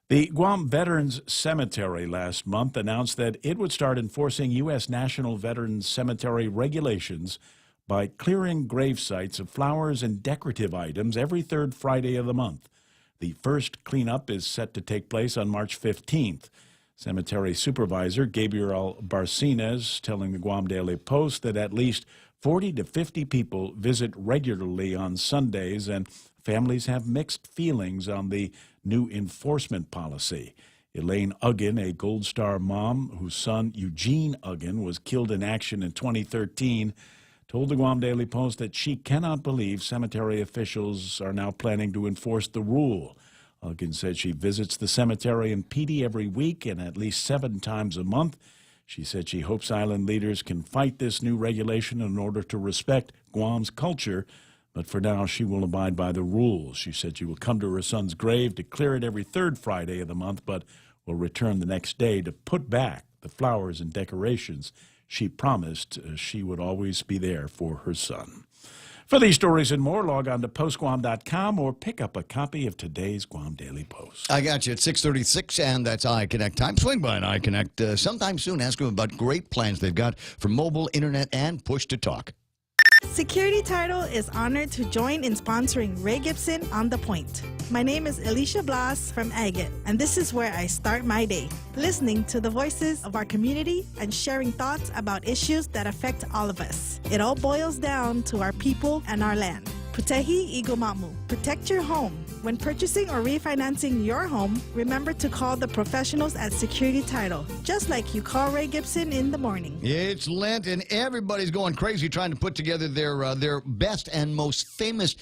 [SPEAKER 15] The Guam Veterans Cemetery last month announced that it would start enforcing U.S. National Veterans Cemetery regulations by clearing grave sites of flowers and decorative items every third Friday of the month. The first cleanup is set to take place on March 15th. Cemetery Supervisor Gabriel Barcines telling the Guam Daily Post that at least 40 to 50 people visit regularly on Sundays, and families have mixed feelings on the new enforcement policy. Elaine Uggan, a Gold Star mom whose son Eugene Uggan was killed in action in 2013, told the Guam Daily Post that she cannot believe cemetery officials are now planning to enforce the rule. Uggan said she visits the cemetery in Petey every week and at least 7 times a month. She said she hopes island leaders can fight this new regulation in order to respect Guam's culture, but for now she will abide by the rules. She said she will come to her son's grave to clear it every third Friday of the month, but will return the next day to put back the flowers and decorations. She promised she would always be there for her son. For these stories and more, log on to postguam.com or pick up a copy of today's Guam Daily Post.
[SPEAKER 12] I got you at 6:36, and that's iConnect time. Swing by an iConnect sometime soon. Ask them about great plans they've got for mobile, internet, and push-to-talk.
[SPEAKER 21] Security Title is honored to join in sponsoring Ray Gibson on The Point. My name is Alicia Blas from Agate, and this is where I start my day, listening to the voices of our community and sharing thoughts about issues that affect all of us. It all boils down to our people and our land. Putehi Igomamu. Protect your home. When purchasing or refinancing your home, remember to call the professionals at Security Title, just like you call Ray Gibson in the morning.
[SPEAKER 12] It's Lent, and everybody's going crazy trying to put together their best and most famous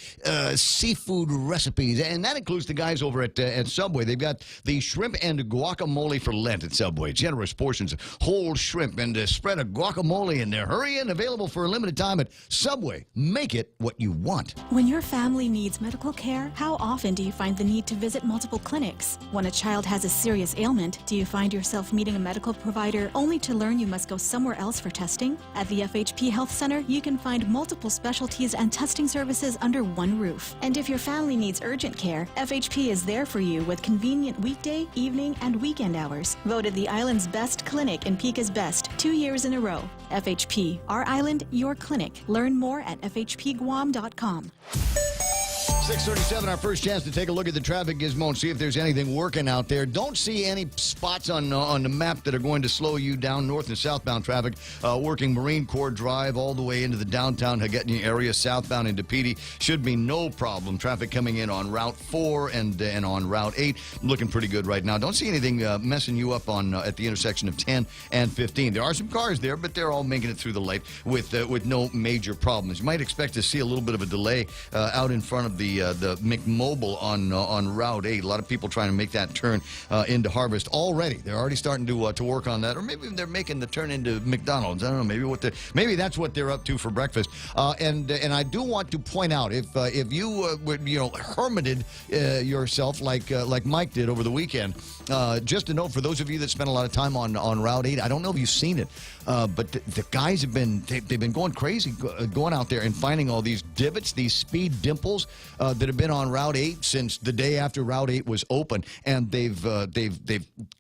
[SPEAKER 12] seafood recipes, and that includes the guys over at Subway. They've got the shrimp and guacamole for Lent at Subway. Generous portions of whole shrimp and a spread of guacamole in there. Hurry in, available for a limited time at Subway. Make it what you want.
[SPEAKER 6] When your family needs medical care, how often do you find the need to visit multiple clinics? When a child has a serious ailment, do you find yourself meeting a medical provider only to learn you must go somewhere else for testing? At the FHP Health Center, you can find multiple specialties and testing services under one roof. And if your family needs urgent care, FHP is there for you with convenient weekday, evening, and weekend hours. Voted the island's best clinic and Pika's best 2 years in a row. FHP, our island, your clinic. Learn more at fhpguam.com.
[SPEAKER 12] 6:37, our first chance to take a look at the traffic gizmo and see if there's anything working out there. Don't see any spots on the map that are going to slow you down. North and southbound traffic working Marine Corps Drive all the way into the downtown Hagetany area, southbound into Petey. Should be no problem. Traffic coming in on Route 4 and on Route 8. Looking pretty good right now. Don't see anything messing you up on at the intersection of 10 and 15. There are some cars there, but they're all making it through the light with no major problems. You might expect to see a little bit of a delay out in front of the McMobile on Route 8. A lot of people trying to make that turn into Harvest already. They're already starting to work on that, or maybe they're making the turn into McDonald's. I don't know. Maybe that's what they're up to for breakfast. And I do want to point out if you hermited yourself like Mike did over the weekend. Just a note for those of you that spent a lot of time on Route 8. I don't know if you've seen it, but the guys have been going crazy, going out there and finding all these divots, these speed dimples that have been on Route 8 since the day after Route 8 was open, and they've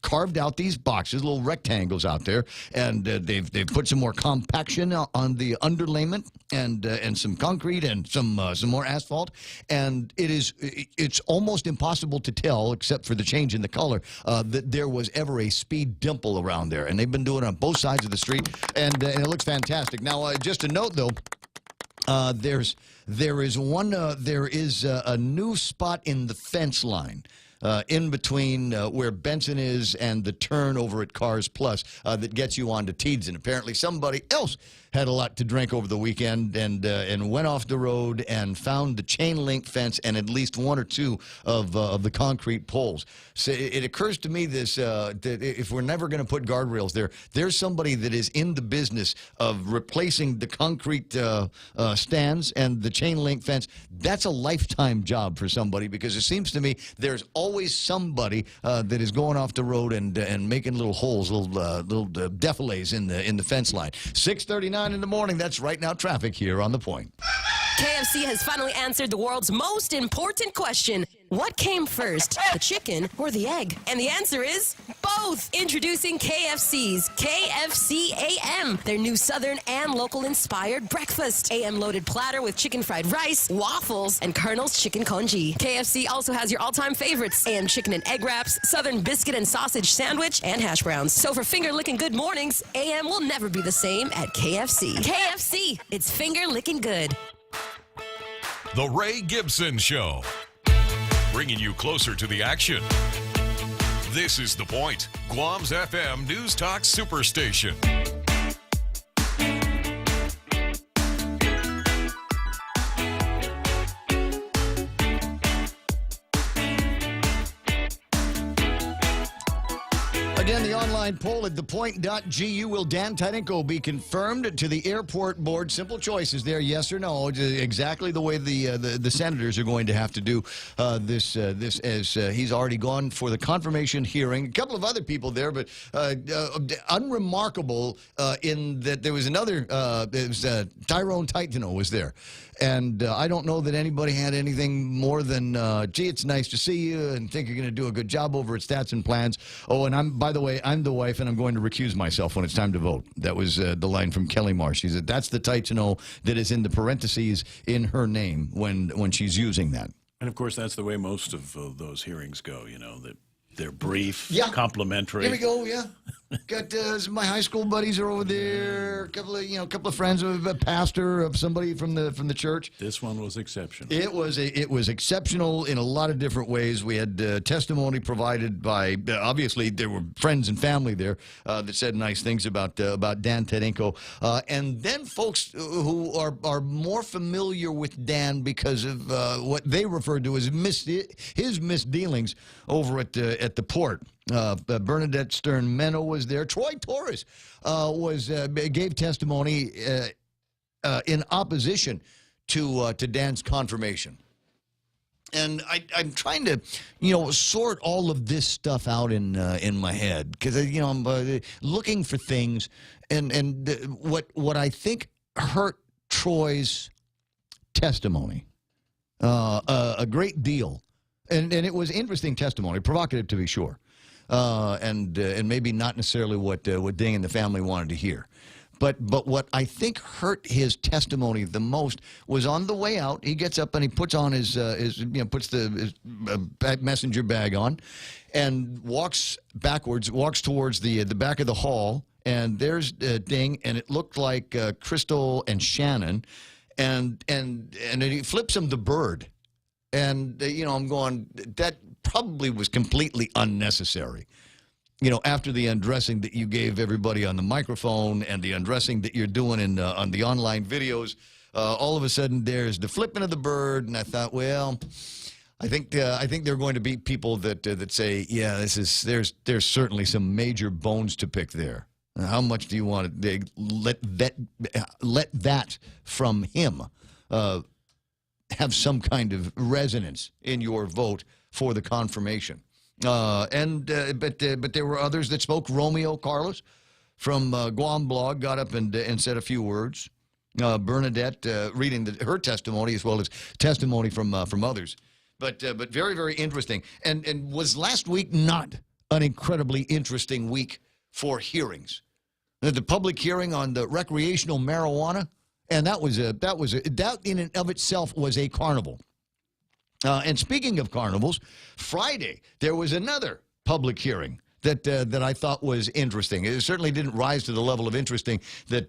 [SPEAKER 12] carved out these boxes, little rectangles out there, and they've put some more compaction on the underlayment and some concrete and some more asphalt, and it's almost impossible to tell, except for the change in the color, that there was ever a speed dimple around there, and they've been doing it on both sides of the street, and it looks fantastic. Now, just a note though. There is a new spot in the fence line in between where Benson is and the turn over at Cars Plus that gets you onto Teeds. And apparently somebody else had a lot to drink over the weekend and went off the road and found the chain link fence and at least one or two of the concrete poles. So it occurs to me that if we're never going to put guardrails there, there's somebody that is in the business of replacing the concrete stands and the chain link fence. That's a lifetime job for somebody, because it seems to me there's always somebody that is going off the road and making little holes, little defilés in the fence line. 6:39 in the morning. That's right now traffic here on The Point.
[SPEAKER 22] KFC has finally answered the world's most important question.
[SPEAKER 2] What came first, the chicken or the egg? And the answer is both. Introducing KFC's KFC AM, their new Southern and local inspired breakfast. AM loaded platter with chicken fried rice, waffles, and Colonel's chicken congee. KFC also has your all-time favorites: AM chicken and egg wraps, Southern biscuit and sausage sandwich, and hash browns. So for finger-licking good mornings, AM will never be the same at KFC. KFC, it's finger-licking good.
[SPEAKER 19] The Ray Gibson Show, bringing you closer to the action. This is The Point, Guam's FM News Talk Superstation.
[SPEAKER 12] Again, the online poll at thepoint.gu. Will Dan Tynenko be confirmed to the airport board? Simple choices there, yes or no. Exactly the way the senators are going to have to do this as he's already gone for the confirmation hearing. A couple of other people there, but unremarkable in that there was another, Tyrone Titano was there. And I don't know that anybody had anything more than, gee, it's nice to see you and think you're going to do a good job over at Stats and Plans. Oh, and by the way, I'm the wife and I'm going to recuse myself when it's time to vote. That was the line from Kelly Marsh. She said, that's the Titano that is in the parentheses in her name when she's using that.
[SPEAKER 15] And, of course, that's the way most of those hearings go, you know, that they're brief,
[SPEAKER 12] yeah,
[SPEAKER 15] complimentary.
[SPEAKER 12] Here we go, yeah. Got my high school buddies are over there. A couple of friends of a pastor, of somebody from the church.
[SPEAKER 15] This one was exceptional.
[SPEAKER 12] It was exceptional in a lot of different ways. We had testimony provided by obviously there were friends and family there that said nice things about Dan Tynenko, and then folks who are more familiar with Dan because of what they referred to as his misdealings over at the port. Bernadette Stern-Meno was there. Troy Torres gave testimony in opposition to Dan's confirmation. And I'm trying to, sort all of this stuff out in my head because I'm looking for things, and what I think hurt Troy's testimony a great deal, and it was interesting testimony, provocative to be sure. And maybe not necessarily what Ding and the family wanted to hear. But what I think hurt his testimony the most was on the way out. He gets up and he puts on his messenger bag on, and walks towards the back of the hall. And there's Ding, and it looked like Crystal and Shannon, and he flips him the bird. And, I'm going, that probably was completely unnecessary. After the undressing that you gave everybody on the microphone and the undressing that you're doing on the online videos, all of a sudden there's the flipping of the bird. And I thought, well, I think there are going to be people that say, yeah, there's certainly some major bones to pick there. How much do you want to let that from him have some kind of resonance in your vote for the confirmation? But there were others that spoke. Romeo Carlos from Guam Blog got up and said a few words. Bernadette reading her testimony as well as testimony from others. But very, very interesting. And was last week not an incredibly interesting week for hearings? The public hearing on the recreational marijuana. And that in and of itself was a carnival. And speaking of carnivals, Friday there was another public hearing that I thought was interesting. It certainly didn't rise to the level of interesting that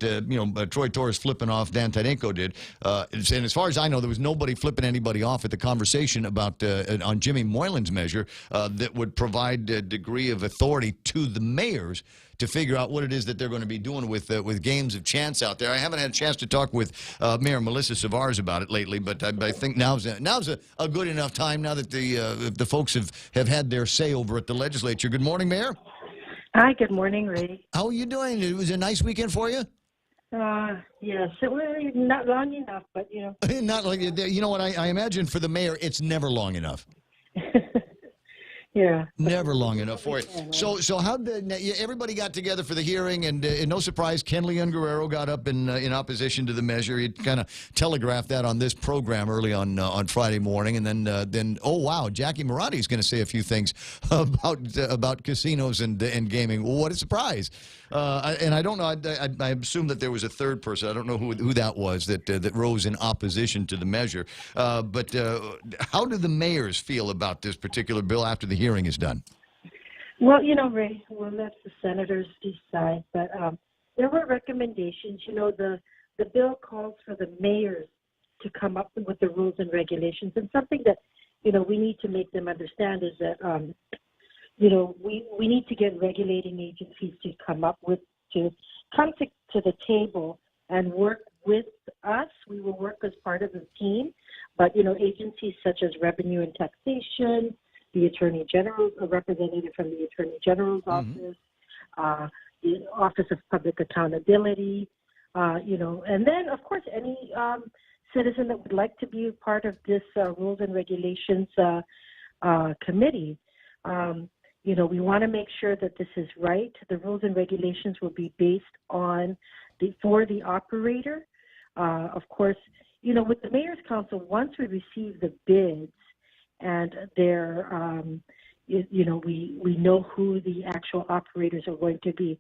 [SPEAKER 12] Troy Torres flipping off Dan Tynenko did. And as far as I know, there was nobody flipping anybody off at the conversation about on Jimmy Moylan's measure that would provide a degree of authority to the mayors to figure out what it is that they're going to be doing with games of chance out there. I haven't had a chance to talk with Mayor Melissa Savars about it lately, but I think now's a good enough time now that the folks have had their say over at the legislature. Good morning, Mayor.
[SPEAKER 22] Hi, good morning, Ray.
[SPEAKER 12] How are you doing? It was a nice weekend for you?
[SPEAKER 22] Yes, it was not long enough, but
[SPEAKER 12] Not like, you know what, I imagine for the mayor, it's never long enough.
[SPEAKER 22] Yeah.
[SPEAKER 12] Never long enough for it. So how did everybody got together for the hearing, and no surprise, Ken Leon Guerrero got up in opposition to the measure. He kind of telegraphed that on this program early on Friday morning, and then oh wow, Jackie Marotti is going to say a few things about casinos and gaming. What a surprise! And I don't know. I assume that there was a third person. I don't know who that was that rose in opposition to the measure. But how do the mayors feel about this particular bill after the hearing is done?
[SPEAKER 22] Well, Ray, we'll let the senators decide. But there were recommendations. The bill calls for the mayors to come up with the rules and regulations. And something that, we need to make them understand is that, we need to get regulating agencies to come to the table and work with us. We will work as part of the team. But, agencies such as Revenue and Taxation, the Attorney General, a representative from the Attorney General's office, the Office of Public Accountability, and then, of course, any citizen that would like to be a part of this Rules and Regulations committee. We want to make sure that this is right. The rules and regulations will be based on for the operator. Of course, with the Mayor's Council, once we receive the bids and we know who the actual operators are going to be,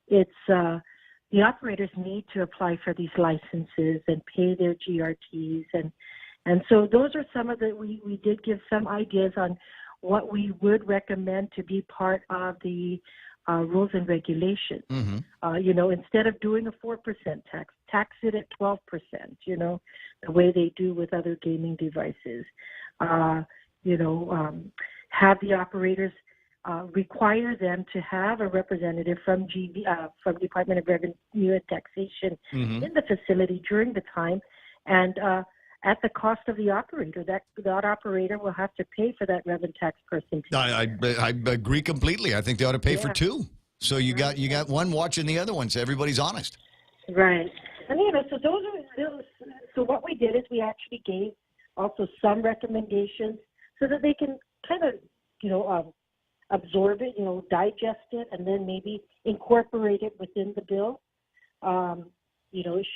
[SPEAKER 22] it's the operators need to apply for these licenses and pay their GRTs. And so those are some of we did give some ideas on what we would recommend to be part of the rules and regulations. Instead of doing a 4% tax it at 12%, the way they do with other gaming devices. Have the operators require them to have a representative from Department of Revenue and Taxation in the facility during the time, and at the cost of the operator. That operator will have to pay for that revenue tax person.
[SPEAKER 12] I agree completely. I think they ought to pay for two. So you got one watching the other one, so everybody's honest.
[SPEAKER 22] Right. And so what we did is we actually gave also some recommendations so that they can kind of absorb it, digest it, and then maybe incorporate it within the bill.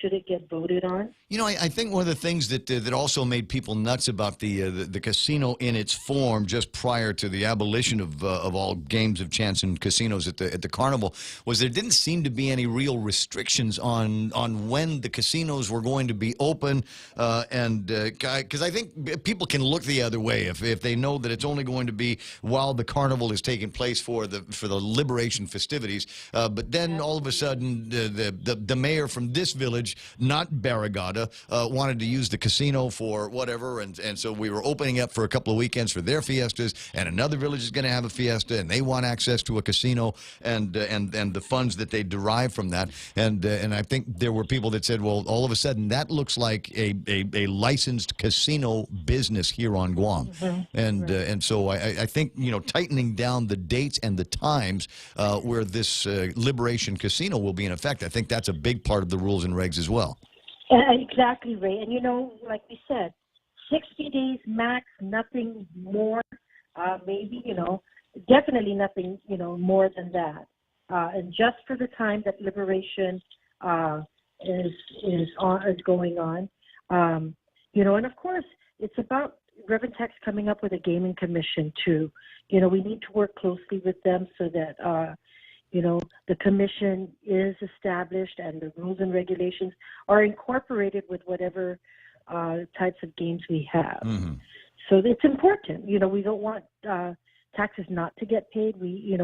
[SPEAKER 22] Should it get voted on?
[SPEAKER 12] I think one of the things that also made people nuts about the casino in its form just prior to the abolition of all games of chance and casinos at the carnival was there didn't seem to be any real restrictions on when the casinos were going to be open, and because I think people can look the other way if they know that it's only going to be while the carnival is taking place for the liberation festivities, but then all of a sudden the mayor from this village, not Barragata, wanted to use the casino for whatever, and so we were opening up for a couple of weekends for their fiestas, and another village is going to have a fiesta, and they want access to a casino and the funds that they derive from that, and I think there were people that said, well, all of a sudden that looks like a licensed casino business here on Guam, and so I think tightening down the dates and the times where this Liberation Casino will be in effect, I think that's a big part of the rules and regs as well.
[SPEAKER 22] Exactly, Ray. And like we said, 60 days max, nothing more. Maybe definitely nothing more than that. And just for the time that Liberation is going on, and of course it's about Revenue Tax coming up with a gaming commission too. We need to work closely with them so that the commission is established and the rules and regulations are incorporated with whatever types of games we have. So it's important. We don't want taxes not to get paid. We,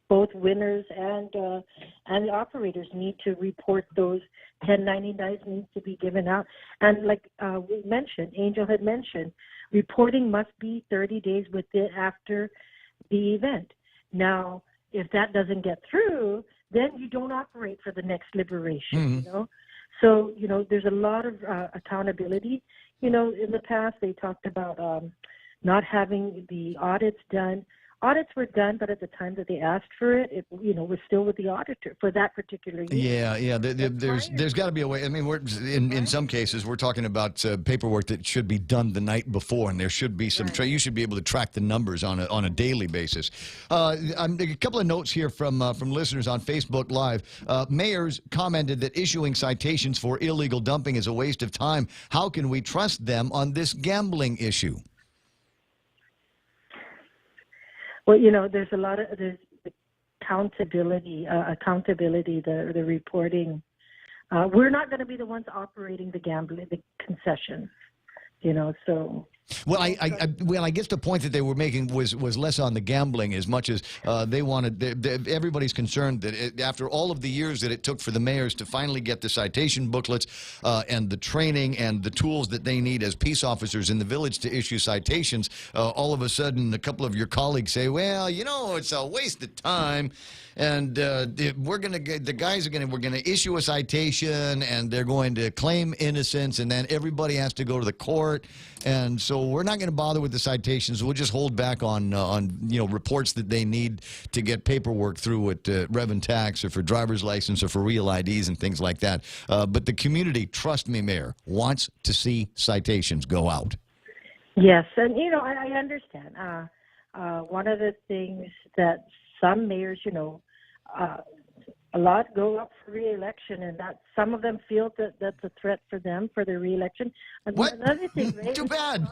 [SPEAKER 22] both winners and the operators need to report those 1099s need to be given out. And like we mentioned, Angel had mentioned, reporting must be 30 days after the event. Now, if that doesn't get through, then you don't operate for the next Liberation, So, there's a lot of accountability. In the past, they talked about not having the audits done audits were done, but at the time that they asked for it, was still with the auditor for that particular year.
[SPEAKER 12] Yeah. There's got to be a way. I mean, we're in some cases we're talking about paperwork that should be done the night before, and there should be some. You should be able to track the numbers on a daily basis. A couple of notes here from listeners on Facebook Live. Mayors commented that issuing citations for illegal dumping is a waste of time. How can we trust them on this gambling issue?
[SPEAKER 22] Well, there's a lot of accountability, the reporting. We're not going to be the ones operating the concessions, so.
[SPEAKER 12] Well, I guess the point that they were making was less on the gambling as much as they wanted. Everybody's concerned that after all of the years that it took for the mayors to finally get the citation booklets and the training and the tools that they need as peace officers in the village to issue citations, all of a sudden a couple of your colleagues say, well, it's a waste of time. And we're going to issue a citation, and they're going to claim innocence, and then everybody has to go to the court. And so we're not going to bother with the citations. We'll just hold back on reports that they need to get paperwork through at Rev and Tax or for driver's license or for real IDs and things like that. But the community, trust me, Mayor, wants to see citations go out.
[SPEAKER 22] Yes, and I understand. One of the things that some mayors, a lot go up for re-election, and that some of them feel that that's a threat for them for their re-election. And
[SPEAKER 12] what?
[SPEAKER 22] Another thing, Ray,
[SPEAKER 12] too bad.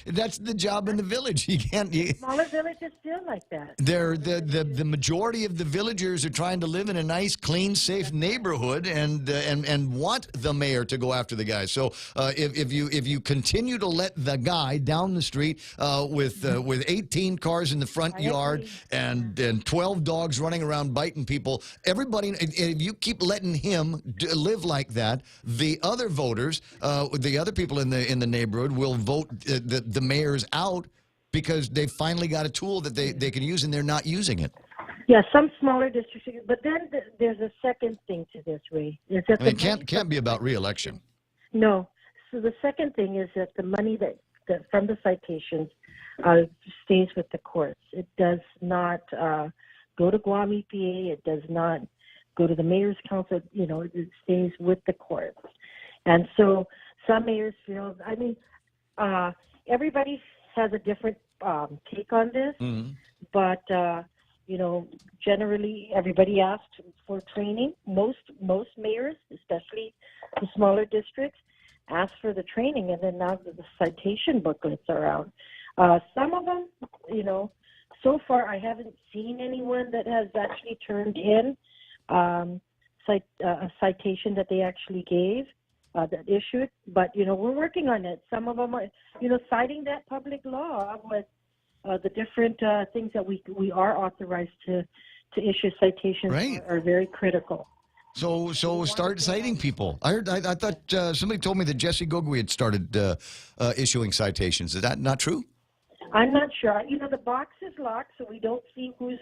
[SPEAKER 12] That's the job in the village. You can't.
[SPEAKER 22] Smaller villages feel like that.
[SPEAKER 12] The majority of the villagers are trying to live in a nice, clean, safe neighborhood, and want the mayor to go after the guy. So if you continue to let the guy down the street with 18 cars in the front yard and 12 dogs running around biting people. Everybody, if you keep letting him live like that, the other voters, the other people in the neighborhood will vote the mayors out because they finally got a tool that they can use, and they're not using it.
[SPEAKER 22] Yeah, some smaller districts, but then there's a second thing to this, Ray. Is that
[SPEAKER 12] it can't be about re-election.
[SPEAKER 22] No. So the second thing is that the money that from the citations stays with the courts. It does not go to Guam EPA. It does not go to the mayor's council. It stays with the courts. And so some mayors feel, everybody has a different take on this, but, generally everybody asked for training. Most mayors, especially the smaller districts, ask for the training, and then now the citation booklets are out. Some of them, so far, I haven't seen anyone that has actually turned in a citation that they actually gave, that issued. But, we're working on it. Some of them are, citing that public law with the different things that we are authorized to issue citations are very critical.
[SPEAKER 12] So start citing people. I thought somebody told me that Jesse Gogui had started issuing citations. Is that not true?
[SPEAKER 22] I'm not sure. The box is locked, so we don't see who's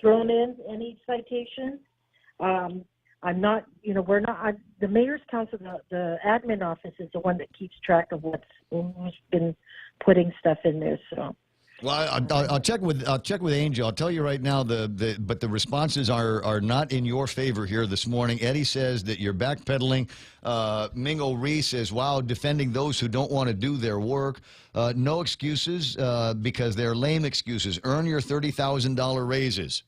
[SPEAKER 22] thrown in any citations. I'm not. We're not. The mayor's council, the admin office, is the one that keeps track of who's been putting stuff in there. So.
[SPEAKER 12] Well, I'll check with Angel. I'll tell you right now, but the responses are not in your favor here this morning. Eddie says that you're backpedaling. Mingo Ree says, "Wow, defending those who don't want to do their work. No excuses because they're lame excuses. Earn your $30,000 raises."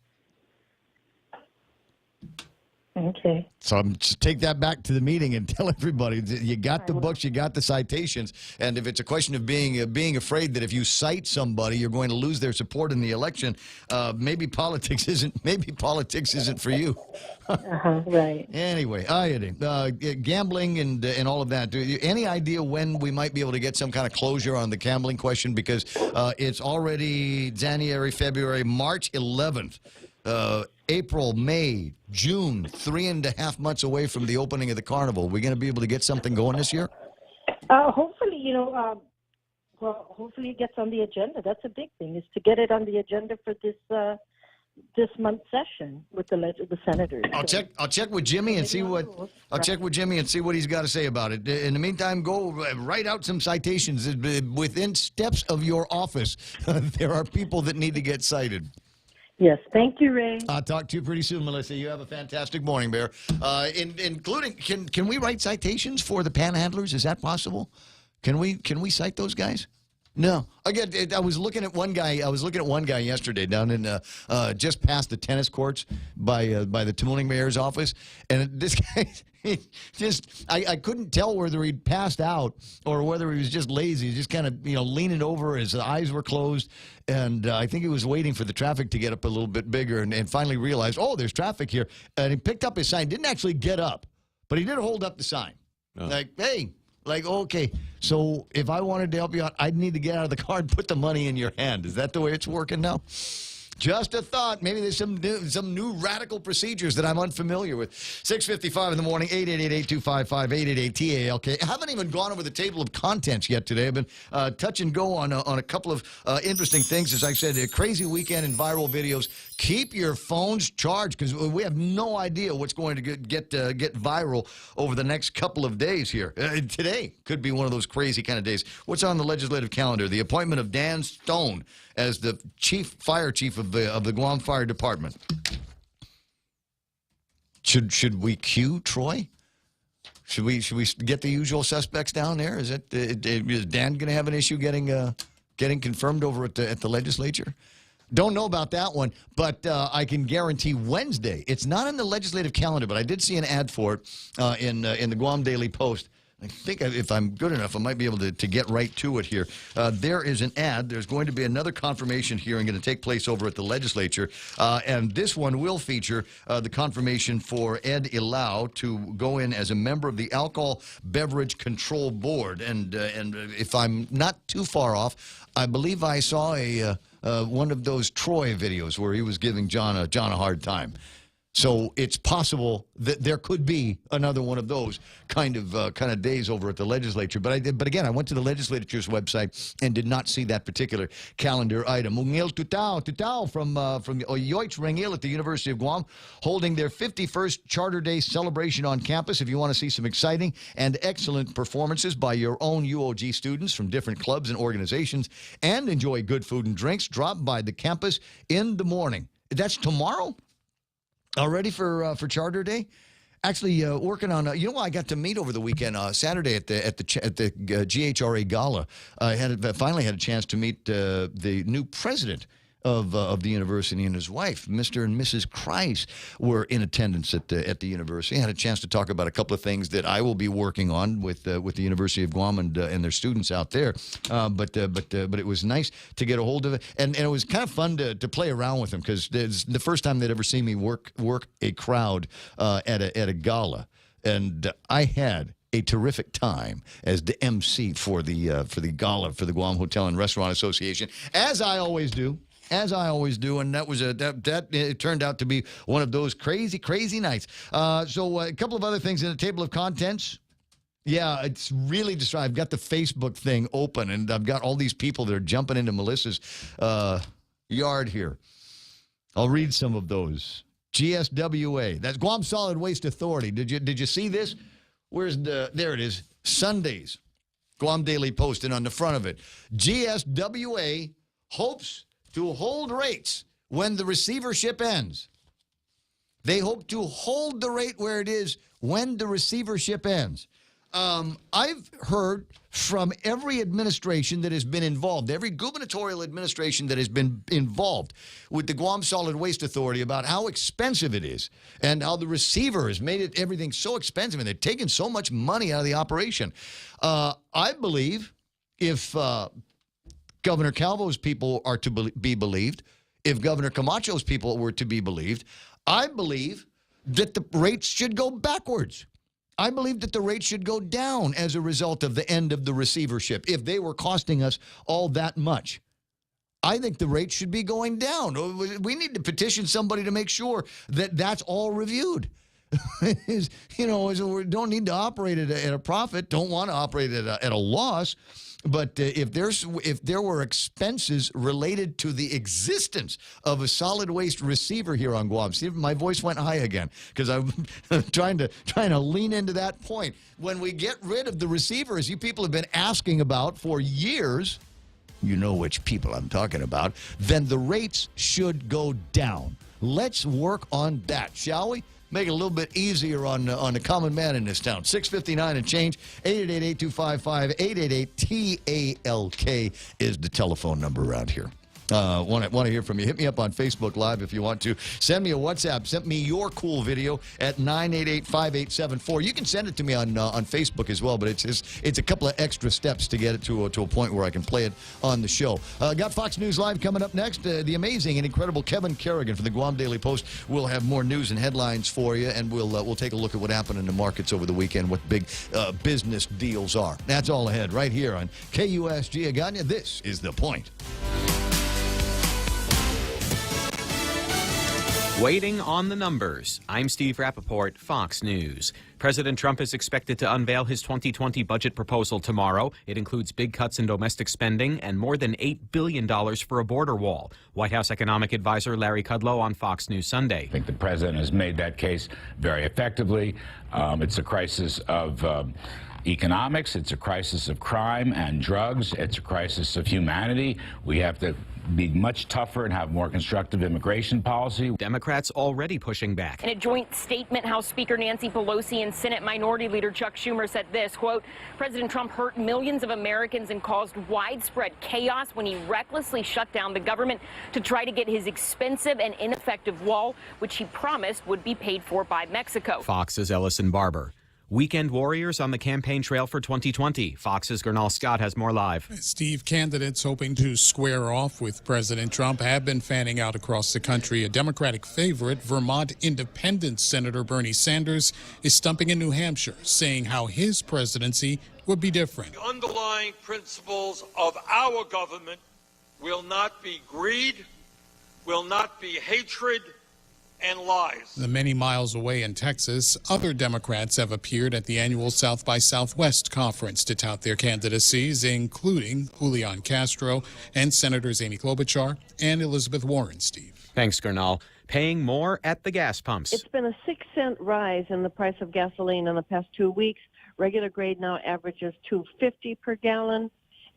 [SPEAKER 22] Okay.
[SPEAKER 12] So just take that back to the meeting and tell everybody that you got the books, you got the citations, and if it's a question of being afraid that if you cite somebody, you're going to lose their support in the election, maybe politics isn't for you.
[SPEAKER 22] Right.
[SPEAKER 12] Anyway, gambling and all of that. Any idea when we might be able to get some kind of closure on the gambling question? Because it's already January, February, March 11th. April, May, June, 3.5 months away from the opening of the carnival. Are we going to be able to get something going this year?
[SPEAKER 22] Hopefully, hopefully it gets on the agenda. That's a big thing, is to get it on the agenda for this this month's session with the senators.
[SPEAKER 12] I'll check with Jimmy and see what he's got to say about it. In the meantime, go write out some citations within steps of your office. There are people that need to get cited.
[SPEAKER 22] Yes, thank you, Ray.
[SPEAKER 12] I'll talk to you pretty soon, Melissa. You have a fantastic morning, Bear. Including, can we write citations for the panhandlers? Is that possible? Can we cite those guys? No. Again, I was looking at one guy. Yesterday down in just past the tennis courts by the Tamuning mayor's office, and this guy. I couldn't tell whether he'd passed out or whether he was just lazy. He's just kind of leaning over. His eyes were closed, and I think he was waiting for the traffic to get up a little bit bigger, and finally realized, oh, there's traffic here. And he picked up his sign. Didn't actually get up, but he did hold up the sign. Oh. Like, hey. Like, okay, so if I wanted to help you out, I'd need to get out of the car and put the money in your hand. Is that the way it's working now? Just a thought. Maybe there's some new radical procedures that I'm unfamiliar with. 6:55 in the morning, 888-825-5888-TALK. I haven't even gone over the table of contents yet today. I've been touch and go on a couple of interesting things. As I said, a crazy weekend in viral videos. Keep your phones charged because we have no idea what's going to get viral over the next couple of days here. Today could be one of those crazy kind of days. What's on the legislative calendar? The appointment of Dan Stone as the fire chief of the Guam Fire Department. Should we cue Troy? Should we get the usual suspects down there? Is Dan going to have an issue getting confirmed over at the legislature? Don't know about that one, but I can guarantee Wednesday. It's not in the legislative calendar, but I did see an ad for it in the Guam Daily Post. I think if I'm good enough, I might be able to get right to it here. There is an ad. There's going to be another confirmation hearing going to take place over at the legislature, and this one will feature the confirmation for Ed Ilau to go in as a member of the Alcohol Beverage Control Board. And if I'm not too far off, I believe I saw one of those Troy videos where he was giving John a hard time. So it's possible that there could be another one of those kind of days over at the legislature. But again, I went to the legislature's website and did not see that particular calendar item. Mungil Tutao from Yoich Rengil at the University of Guam, holding their 51st Charter Day celebration on campus. If you want to see some exciting and excellent performances by your own UOG students from different clubs and organizations, and enjoy good food and drinks, drop by the campus in the morning. That's tomorrow. Already for Charter Day? Actually, working on you know what I got to meet over the weekend, Saturday at the GHRA Gala. I finally had a chance to meet the new president of the university and his wife, Mr. and Mrs. Kreis, were in attendance at the university. I had a chance to talk about a couple of things that I will be working on with the University of Guam and their students out there. But it was nice to get a hold of it, and it was kind of fun to play around with them because it's the first time they'd ever seen me work a crowd at a gala, and I had a terrific time as the MC for the gala for the Guam Hotel and Restaurant Association, as I always do. And that was it turned out to be one of those crazy nights. So a couple of other things in the table of contents. Yeah, it's really just I've got the Facebook thing open, and I've got all these people that are jumping into Melissa's yard here. I'll read some of those. GSWA, that's Guam Solid Waste Authority. Did you see this? There it is. Sundays, Guam Daily Post, and on the front of it, GSWA hopes to hold rates when the receivership ends. They hope to hold the rate where it is when the receivership ends. I've heard from every administration that has been involved, every gubernatorial administration that has been involved with the Guam Solid Waste Authority about how expensive it is and how the receiver has made everything so expensive and they've taken so much money out of the operation. I believe if Governor Calvo's people are to be believed, if Governor Camacho's people were to be believed, I believe that the rates should go backwards. I believe that the rates should go down as a result of the end of the receivership. If they were costing us all that much, I think the rates should be going down. We need to petition somebody to make sure that that's all reviewed. We don't need to operate at a profit, don't want to operate at a loss. But if there were expenses related to the existence of a solid waste receiver here on Guam, see, my voice went high again because I'm trying to lean into that point. When we get rid of the receivers you people have been asking about for years, you know which people I'm talking about, then the rates should go down. Let's work on that, shall we? Make it a little bit easier on the common man in this town. 659 and change. 888-8255-888-TALK is the telephone number around here. Want to hear from you. Hit me up on Facebook Live if you want to. Send me a WhatsApp. Send me your cool video at 988-5874. You can send it to me on Facebook as well, but it's a couple of extra steps to get it to a point where I can play it on the show. Got Fox News Live coming up next. The amazing and incredible Kevin Kerrigan from the Guam Daily Post will have more news and headlines for you, and we'll take a look at what happened in the markets over the weekend, what big business deals are. That's all ahead right here on KUSG Agana. This is The Point.
[SPEAKER 1] Waiting on the numbers. I'm Steve Rappaport, Fox News. President Trump is expected to unveil his 2020 budget proposal tomorrow. It includes big cuts in domestic spending and more than $8 billion for a border wall. White House economic advisor Larry Kudlow on Fox News Sunday.
[SPEAKER 3] I think the president has made that case very effectively. It's a crisis of economics. It's a crisis of crime and drugs. It's a crisis of humanity. We have to be much tougher and have more constructive immigration policy.
[SPEAKER 1] Democrats already pushing back.
[SPEAKER 4] In a joint statement, House Speaker Nancy Pelosi and Senate Minority Leader Chuck Schumer said this, quote, President Trump hurt millions of Americans and caused widespread chaos when he recklessly shut down the government to try to get his expensive and ineffective wall, which he promised would be paid for by Mexico.
[SPEAKER 1] Fox's Ellison Barber. Weekend warriors on the campaign trail for 2020. Fox's Gernal Scott has more live.
[SPEAKER 23] Steve, candidates hoping to square off with President Trump have been fanning out across the country. A Democratic favorite, Vermont Independent Senator Bernie Sanders, is stumping in New Hampshire, saying how his presidency would be different.
[SPEAKER 24] The underlying principles of our government will not be greed, will not be hatred, and lies.
[SPEAKER 23] The many miles away in Texas, other Democrats have appeared at the annual South by Southwest conference to tout their candidacies, including Julian Castro and Senators Amy Klobuchar and Elizabeth Warren, Steve.
[SPEAKER 1] Thanks, Gernal. Paying more at the gas pumps.
[SPEAKER 25] It's been a 6-cent rise in the price of gasoline in the past 2 weeks. Regular grade now averages $2.50 per gallon.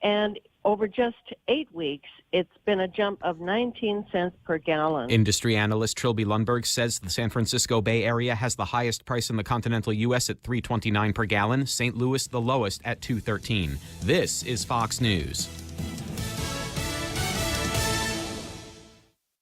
[SPEAKER 25] And over just 8 weeks, it's been a jump of 19 cents per gallon.
[SPEAKER 1] Industry analyst Trilby Lundberg says the San Francisco Bay Area has the highest price in the continental U.S. at $3.29 per gallon. St. Louis the lowest at $2.13. This is Fox News.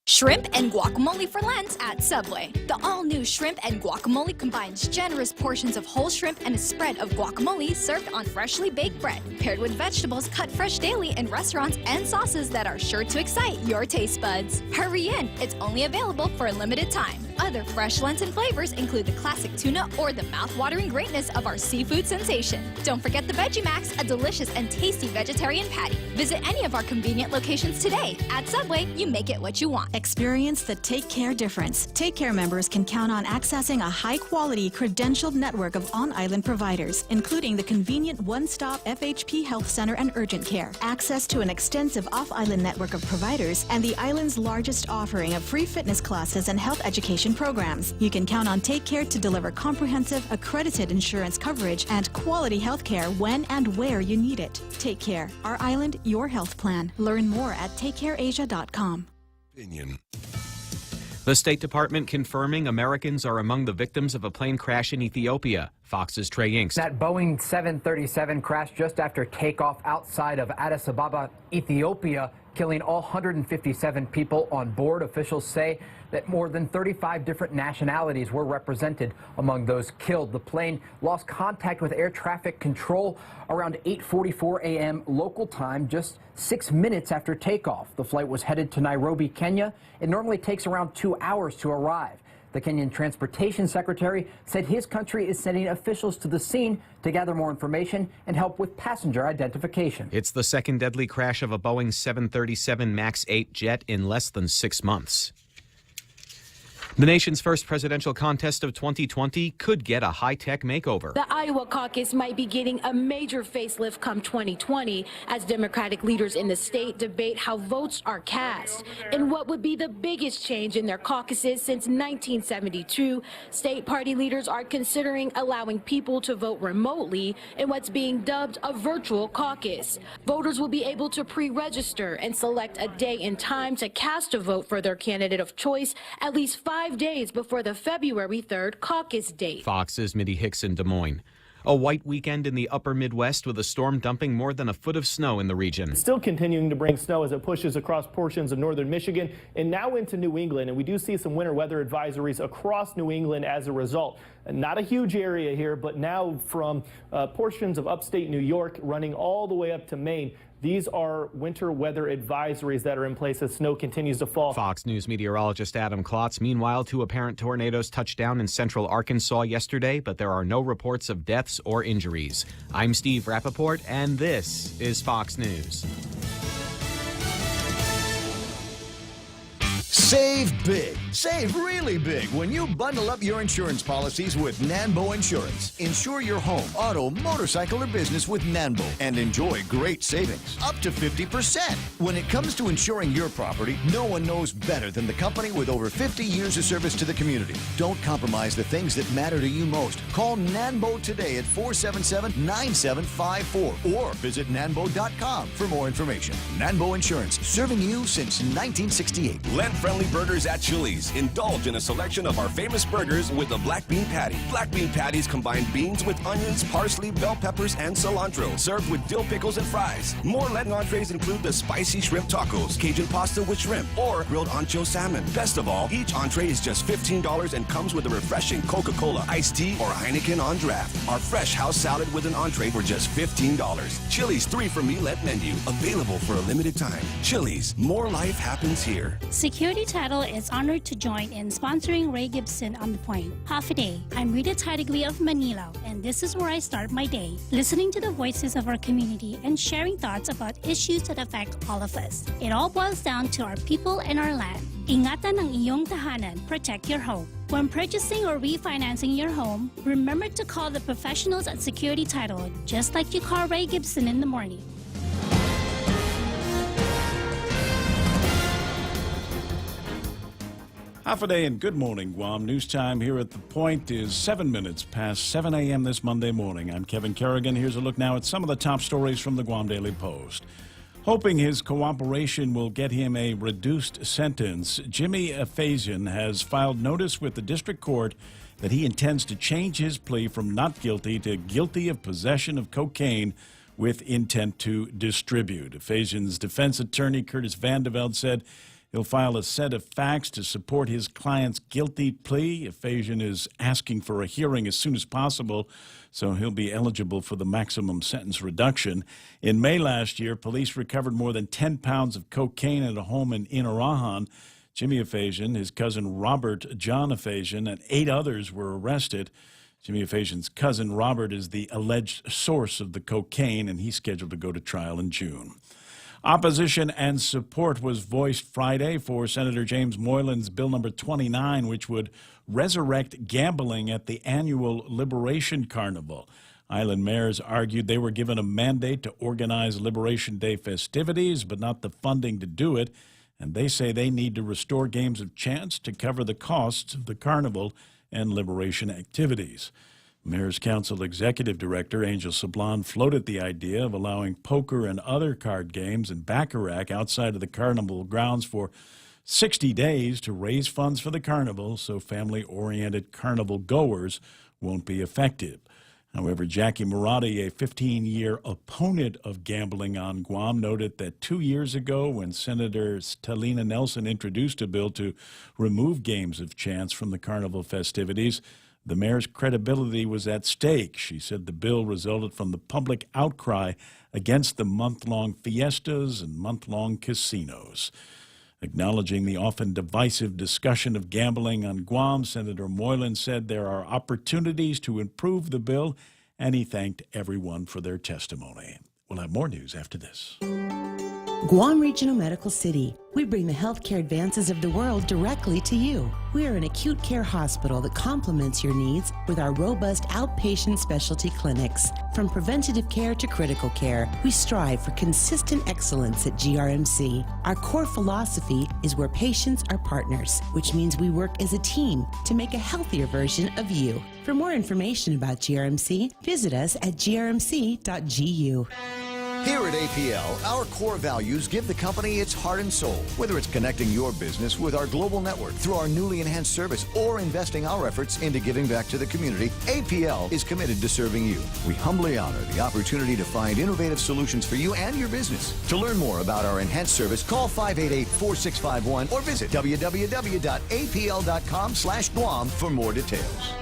[SPEAKER 26] Shrimp and guacamole for Lent at Subway. The all-new shrimp and guacamole combines generous portions of whole shrimp and a spread of guacamole served on freshly baked bread, paired with vegetables cut fresh daily in restaurants and sauces that are sure to excite your taste buds. Hurry in, it's only available for a limited time. Other fresh Lenten flavors include the classic tuna or the mouth-watering greatness of our seafood sensation. Don't forget the Veggie Max, a delicious and tasty vegetarian patty. Visit any of our convenient locations today. At Subway, you make it what you want.
[SPEAKER 6] Experience the Take Care difference. Take Care members can count on accessing a high-quality, credentialed network of on-island providers, including the convenient one-stop FHP Health Center and Urgent Care, access to an extensive off-island network of providers, and the island's largest offering of free fitness classes and health education programs. You can count on Take Care to deliver comprehensive, accredited insurance coverage and quality health care when and where you need it. Take Care. Our island, your health plan. Learn more at takecareasia.com.
[SPEAKER 1] The State Department confirming Americans are among the victims of a plane crash in Ethiopia. Fox's Trey Inks.
[SPEAKER 27] That Boeing 737 crashed just after takeoff outside of Addis Ababa, Ethiopia, killing all 157 people on board. Officials say that more than 35 different nationalities were represented among those killed. The plane lost contact with air traffic control around 8:44 a.m. local time, just 6 minutes after takeoff. The flight was headed to Nairobi, Kenya. It normally takes around 2 hours to arrive. The Kenyan Transportation Secretary said his country is sending officials to the scene to gather more information and help with passenger identification.
[SPEAKER 1] It's the second deadly crash of a Boeing 737 MAX 8 jet in less than 6 months. The nation's first presidential contest of 2020 could get a high-tech makeover.
[SPEAKER 5] The Iowa caucus might be getting a major facelift come 2020 as Democratic leaders in the state debate how votes are cast. In what would be the biggest change in their caucuses since 1972, state party leaders are considering allowing people to vote remotely in what's being dubbed a virtual caucus. Voters will be able to pre-register and select a day and time to cast a vote for their candidate of choice at least 5 days before the February 3rd caucus date.
[SPEAKER 1] Fox's Mitty Hicks in Des Moines. A white weekend in the upper Midwest with a storm dumping more than a foot of snow in the region.
[SPEAKER 7] Still continuing to bring snow as it pushes across portions of northern Michigan and now into New England. And we do see some winter weather advisories across New England as a result. Not a huge area here, but now from portions of upstate New York running all the way up to Maine. These are winter weather advisories that are in place as snow continues to fall.
[SPEAKER 1] Fox News meteorologist Adam Klotz. Meanwhile, 2 apparent tornadoes touched down in central Arkansas yesterday, but there are no reports of deaths or injuries. I'm Steve Rappaport, and this is Fox News.
[SPEAKER 12] Save big. Save really big when you bundle up your insurance policies with Nanbo Insurance. Insure your home, auto, motorcycle, or business with Nanbo and enjoy great savings, up to 50%. When it comes to insuring your property, no one knows better than the company with over 50 years of service to the community. Don't compromise the things that matter to you most. Call Nanbo today at 477-9754 or visit nanbo.com for more information. Nanbo Insurance, serving you since 1968.
[SPEAKER 16] Lent-friendly burgers at Chili's. Indulge in a selection of our famous burgers with a black bean patty. Black bean patties combine beans with onions, parsley, bell peppers, and cilantro. Served with dill pickles and fries. More Lenten entrees include the spicy shrimp tacos, Cajun pasta with shrimp, or grilled ancho salmon. Best of all, each entree is just $15 and comes with a refreshing Coca-Cola, iced tea, or Heineken on draft. Our fresh house salad with an entree for just $15. Chili's 3 for Me Lent menu. Available for a limited time. Chili's. More life happens here.
[SPEAKER 8] Security Title is honored to join in sponsoring Ray Gibson on The Point. Half a day. I'm Rita Tidigli of Manila, and this is where I start my day, listening to the voices of our community and sharing thoughts about issues that affect all of us. It all boils down to our people and our land. Ingatan ang iyong tahanan. Protect your home. When purchasing or refinancing your home, remember to call the professionals at Security Title, just like you call Ray Gibson in the morning.
[SPEAKER 15] Half a day and good morning, Guam. News time here at The Point is 7 minutes past 7 a.m. this Monday morning. I'm Kevin Kerrigan. Here's a look now at some of the top stories from the Guam Daily Post. Hoping his cooperation will get him a reduced sentence, Jimmy Afasian has filed notice with the district court that he intends to change his plea from not guilty to guilty of possession of cocaine with intent to distribute. Afasian's defense attorney, Curtis Vandeveld, said he'll file a set of facts to support his client's guilty plea. Afasian is asking for a hearing as soon as possible, so he'll be eligible for the maximum sentence reduction. In May last year, police recovered more than 10 pounds of cocaine at a home in Inarahan. Jimmy Afasian, his cousin Robert John Afasian, and 8 others were arrested. Jimmy Afasian's cousin Robert is the alleged source of the cocaine, and he's scheduled to go to trial in June. Opposition and support was voiced Friday for Senator James Moylan's Bill number 29, which would resurrect gambling at the annual Liberation Carnival. Island mayors argued they were given a mandate to organize Liberation Day festivities, but not the funding to do it, and they say they need to restore games of chance to cover the costs of the carnival and liberation activities. Mayor's Council Executive Director Angel Sablan floated the idea of allowing poker and other card games and baccarat outside of the carnival grounds for 60 days to raise funds for the carnival so family-oriented carnival goers won't be affected. However, Jackie Marati, a 15-year opponent of gambling on Guam, noted that 2 years ago when Senator Talina Nelson introduced a bill to remove games of chance from the carnival festivities, the mayor's credibility was at stake. She said the bill resulted from the public outcry against the month-long fiestas and month-long casinos. Acknowledging the often divisive discussion of gambling on Guam, Senator Moylan said there are opportunities to improve the bill, and he thanked everyone for their testimony. We'll have more news after this.
[SPEAKER 9] Guam Regional Medical City. We bring the healthcare advances of the world directly to you. We are an acute care hospital that complements your needs with our robust outpatient specialty clinics. From preventative care to critical care, we strive for consistent excellence at GRMC. Our core philosophy is where patients are partners, which means we work as a team to make a healthier version of you. For more information about GRMC, visit us at grmc.gu.
[SPEAKER 12] Here at APL, our core values give the company its heart and soul. Whether it's connecting your business with our global network through our newly enhanced service or investing our efforts into giving back to the community, APL is committed to serving you. We humbly honor the opportunity to find innovative solutions for you and your business. To learn more about our enhanced service, call 588-4651 or visit www.apl.com/Guam for more details.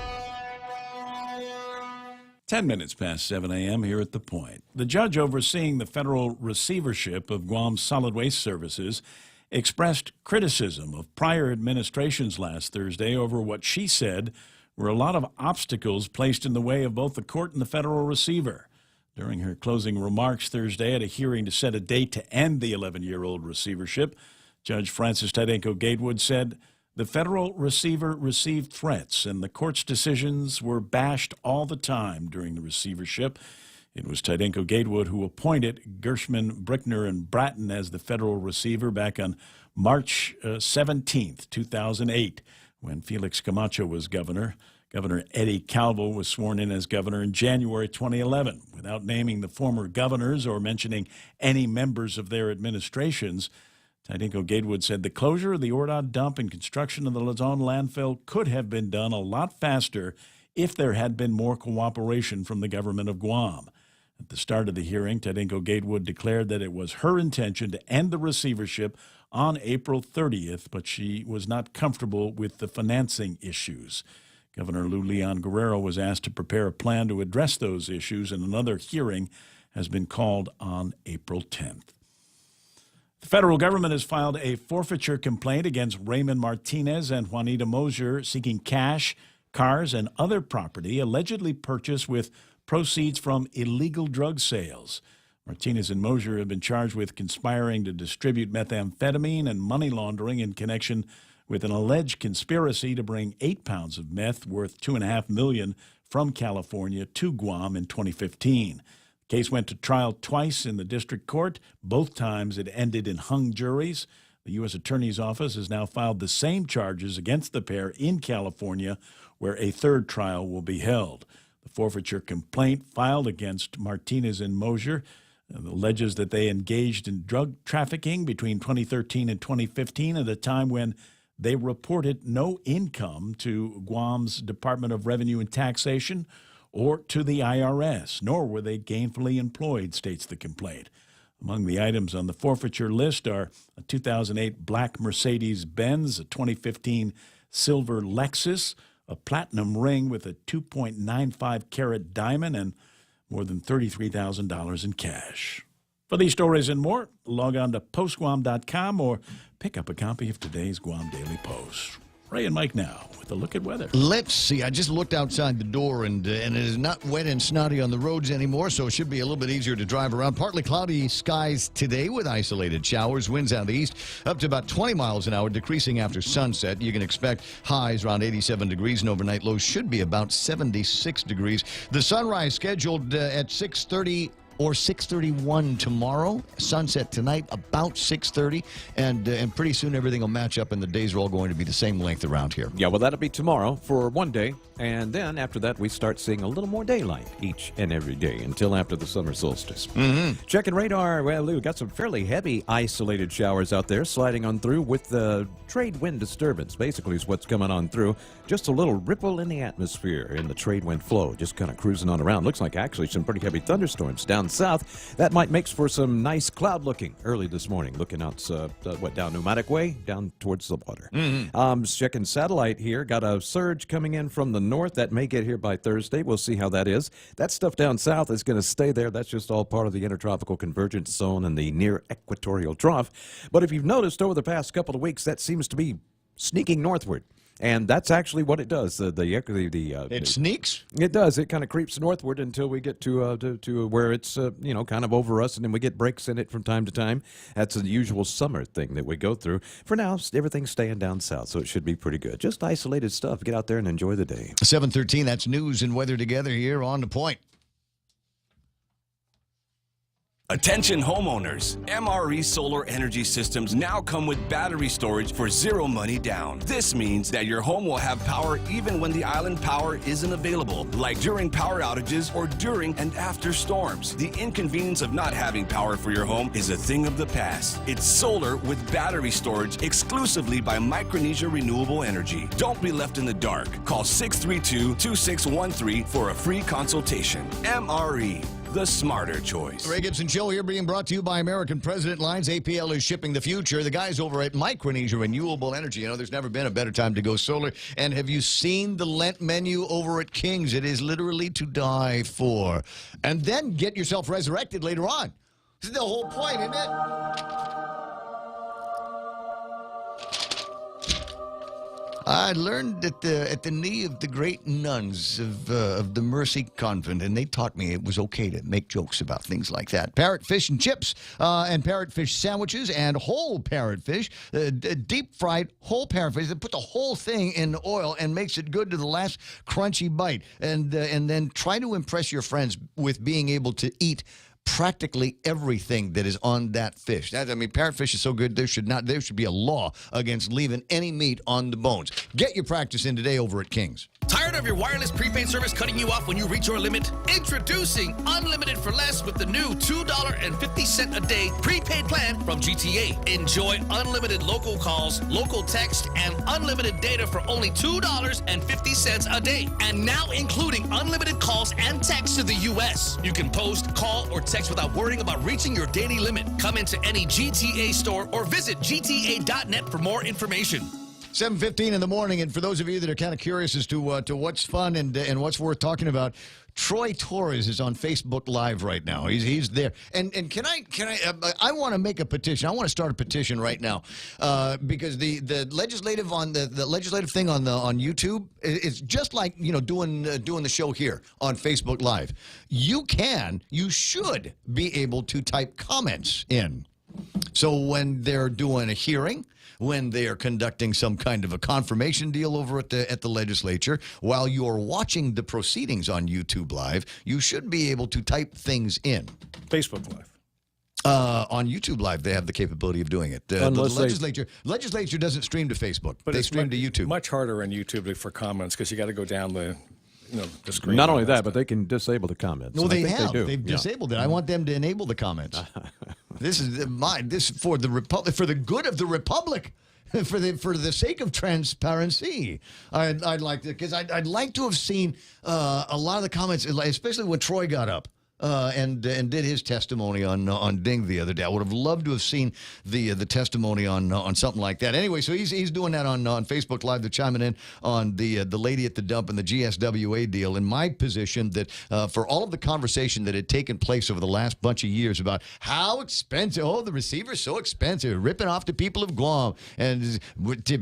[SPEAKER 15] 10 minutes past 7 a.m. here at The Point. The judge overseeing the federal receivership of Guam's solid waste services expressed criticism of prior administrations last Thursday over what she said were a lot of obstacles placed in the way of both the court and the federal receiver. During her closing remarks Thursday at a hearing to set a date to end the 11-year-old receivership, Judge Francis Tydenko Gatewood said, "The federal receiver received threats, and the court's decisions were bashed all the time during the receivership." It was Tydenko Gatewood who appointed Gershman, Brickner, and Bratton as the federal receiver back on March 17th, 2008, when Felix Camacho was governor. Governor Eddie Calvo was sworn in as governor in January 2011. Without naming the former governors or mentioning any members of their administrations, Tydenko Gatewood said the closure of the Ordad dump and construction of the Luzon landfill could have been done a lot faster if there had been more cooperation from the government of Guam. At the start of the hearing, Tydenko Gatewood declared that it was her intention to end the receivership on April 30th, but she was not comfortable with the financing issues. Governor Lou Leon Guerrero was asked to prepare a plan to address those issues, and another hearing has been called on April 10th. The federal government has filed a forfeiture complaint against Raymond Martinez and Juanita Mosier, seeking cash, cars, and other property allegedly purchased with proceeds from illegal drug sales. Martinez and Mosier have been charged with conspiring to distribute methamphetamine and money laundering in connection with an alleged conspiracy to bring 8 pounds of meth worth $2.5 million from California to Guam in 2015. The case went to trial twice in the district court. Both times it ended in hung juries. The U.S. Attorney's Office has now filed the same charges against the pair in California, where a third trial will be held. The forfeiture complaint filed against Martinez and Mosier alleges that they engaged in drug trafficking between 2013 and 2015 at a time when they reported no income to Guam's Department of Revenue and Taxation or to the IRS, nor were they gainfully employed, states the complaint. Among the items on the forfeiture list are a 2008 black Mercedes-Benz, a 2015 silver Lexus, a platinum ring with a 2.95-carat diamond, and more than $33,000 in cash. For these stories and more, log on to postguam.com or pick up a copy of today's Guam Daily Post. Ray and Mike now with a look at weather.
[SPEAKER 12] Let's see. I just looked outside the door, and it is not wet and snotty on the roads anymore, so it should be a little bit easier to drive around. Partly cloudy skies today with isolated showers. Winds out of the east up to about 20 miles an hour, decreasing after sunset. You can expect highs around 87 degrees, and overnight lows should be about 76 degrees. The sunrise scheduled at 6:30 or 6:31 tomorrow. Sunset tonight about 6:30, and pretty soon everything will match up, and the days are all going to be the same length around here.
[SPEAKER 17] Yeah, well, that'll be tomorrow for one day, and then after that we start seeing a little more daylight each and every day until after the summer solstice. Checking radar, well, we've got some fairly heavy isolated showers out there sliding on through with the trade wind disturbance, basically is what's coming on through. Just a little ripple in the atmosphere in the trade wind flow, just kind of cruising on around. Looks like actually some pretty heavy thunderstorms down south. That might make for some nice cloud looking early this morning, looking out, down Pneumatic Way, down towards the water. Checking satellite here, got a surge coming in from the north that may get here by Thursday. We'll see how that is. That stuff down south is going to stay there. That's just all part of the intertropical convergence zone and the near equatorial trough. But if you've noticed over the past couple of weeks, that seems to be sneaking northward. And that's actually what it does.
[SPEAKER 12] It sneaks?
[SPEAKER 17] It does. It kind of creeps northward until we get to where it's, kind of over us, and then we get breaks in it from time to time. That's the usual summer thing that we go through. For now, everything's staying down south, so it should be pretty good. Just isolated stuff. Get out there and enjoy the day.
[SPEAKER 12] 7:13, that's news and weather together here on The Point.
[SPEAKER 16] Attention homeowners, MRE solar energy systems now come with battery storage for zero money down. This means that your home will have power even when the island power isn't available, like during power outages or during and after storms. The inconvenience of not having power for your home is a thing of the past. It's solar with battery storage exclusively by Micronesia Renewable Energy. Don't be left in the dark. Call 632-2613 for a free consultation. MRE. The smarter choice.
[SPEAKER 12] Ray Gibson Show here being brought to you by American President Lines. APL is shipping the future. The guys over at Micronesia Renewable Energy, there's never been a better time to go solar. And have you seen the Lent menu over at King's? It is literally to die for. And then get yourself resurrected later on. This is the whole point, isn't it? I learned at the knee of the great nuns of the Mercy Convent, and they taught me it was okay to make jokes about things like that. Parrotfish and chips, and parrotfish sandwiches, and whole parrotfish, deep-fried whole parrotfish. They put the whole thing in oil and makes it good to the last crunchy bite, and then try to impress your friends with being able to eat practically everything that is on that fish. Parrotfish is so good, there should be a law against leaving any meat on the bones. Get your practice in today over at King's.
[SPEAKER 10] Tired of your wireless prepaid service cutting you off when you reach your limit? Introducing Unlimited for Less with the new $2.50 a day prepaid plan from GTA. Enjoy unlimited local calls, local text, and unlimited data for only $2.50 a day. And now including unlimited calls and texts to the U.S. You can post, call, or text without worrying about reaching your daily limit. Come into any GTA store or visit gta.net for more information.
[SPEAKER 12] 7:15 in the morning, and for those of you that are kind of curious as to what's fun and what's worth talking about, Troy Torres is on Facebook Live right now. He's there, and can I want to make a petition. I want to start a petition right now because the legislative on the legislative thing on YouTube, it's just like doing the show here on Facebook Live. You should be able to type comments in. So when they're doing a hearing, when they are conducting some kind of a confirmation deal over at the legislature, while you're watching the proceedings on YouTube Live, you should be able to type things in.
[SPEAKER 11] Facebook Live.
[SPEAKER 12] On YouTube Live, they have the capability of doing it. The legislature doesn't stream to Facebook, but they stream to YouTube.
[SPEAKER 11] Much harder on YouTube for comments because you got to go down the screen.
[SPEAKER 17] Not only that, but they can disable the comments.
[SPEAKER 12] No,
[SPEAKER 17] they have.
[SPEAKER 12] They've disabled it. I want them to enable the comments. This is for the Republic, for the good of the Republic, for the sake of transparency. I'd like to, because I'd like to have seen a lot of the comments, especially when Troy got up and did his testimony on Ding the other day. I would have loved to have seen the testimony on something like that. Anyway, so he's doing that on Facebook Live. They're chiming in on the lady at the dump and the GSWA deal. In my position, that for all of the conversation that had taken place over the last bunch of years about how expensive, the receiver's so expensive, ripping off the people of Guam and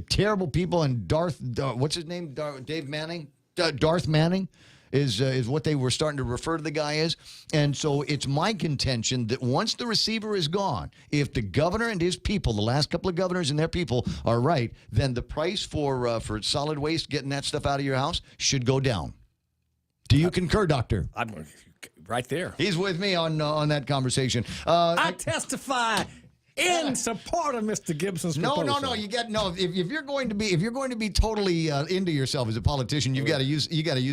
[SPEAKER 12] terrible people, and what's his name, Dave Manning, Darth Manning. Is what they were starting to refer to the guy as. And so it's my contention that once the receiver is gone, if the governor and his people, the last couple of governors and their people, are right, then the price for solid waste, getting that stuff out of your house, should go down. Do you concur, Doctor?
[SPEAKER 11] I'm right there.
[SPEAKER 12] He's with me on that conversation.
[SPEAKER 11] I testify in support of Mr. Gibson's proposal.
[SPEAKER 12] No. If you're going to be totally into yourself as a politician, you got to use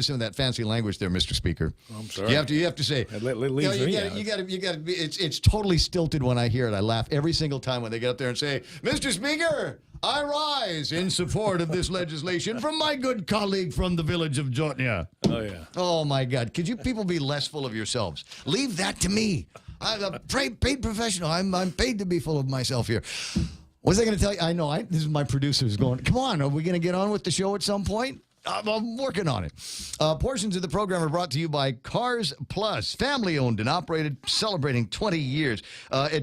[SPEAKER 12] some of that fancy language there, Mr. Speaker.
[SPEAKER 11] I'm sorry.
[SPEAKER 12] You have to say. You got to be. It's totally stilted when I hear it. I laugh every single time when they get up there and say, "Mr. Speaker, I rise in support of this legislation from my good colleague from the village of Jotnia."
[SPEAKER 11] Oh yeah.
[SPEAKER 12] Oh my God! Could you people be less full of yourselves? Leave that to me. I'm a paid professional. I'm paid to be full of myself here. What was I going to tell you? I know. This is my producer who's going, come on, are we going to get on with the show at some point? I'm working on it. Portions of the program are brought to you by Cars Plus, family-owned and operated, celebrating 20 years.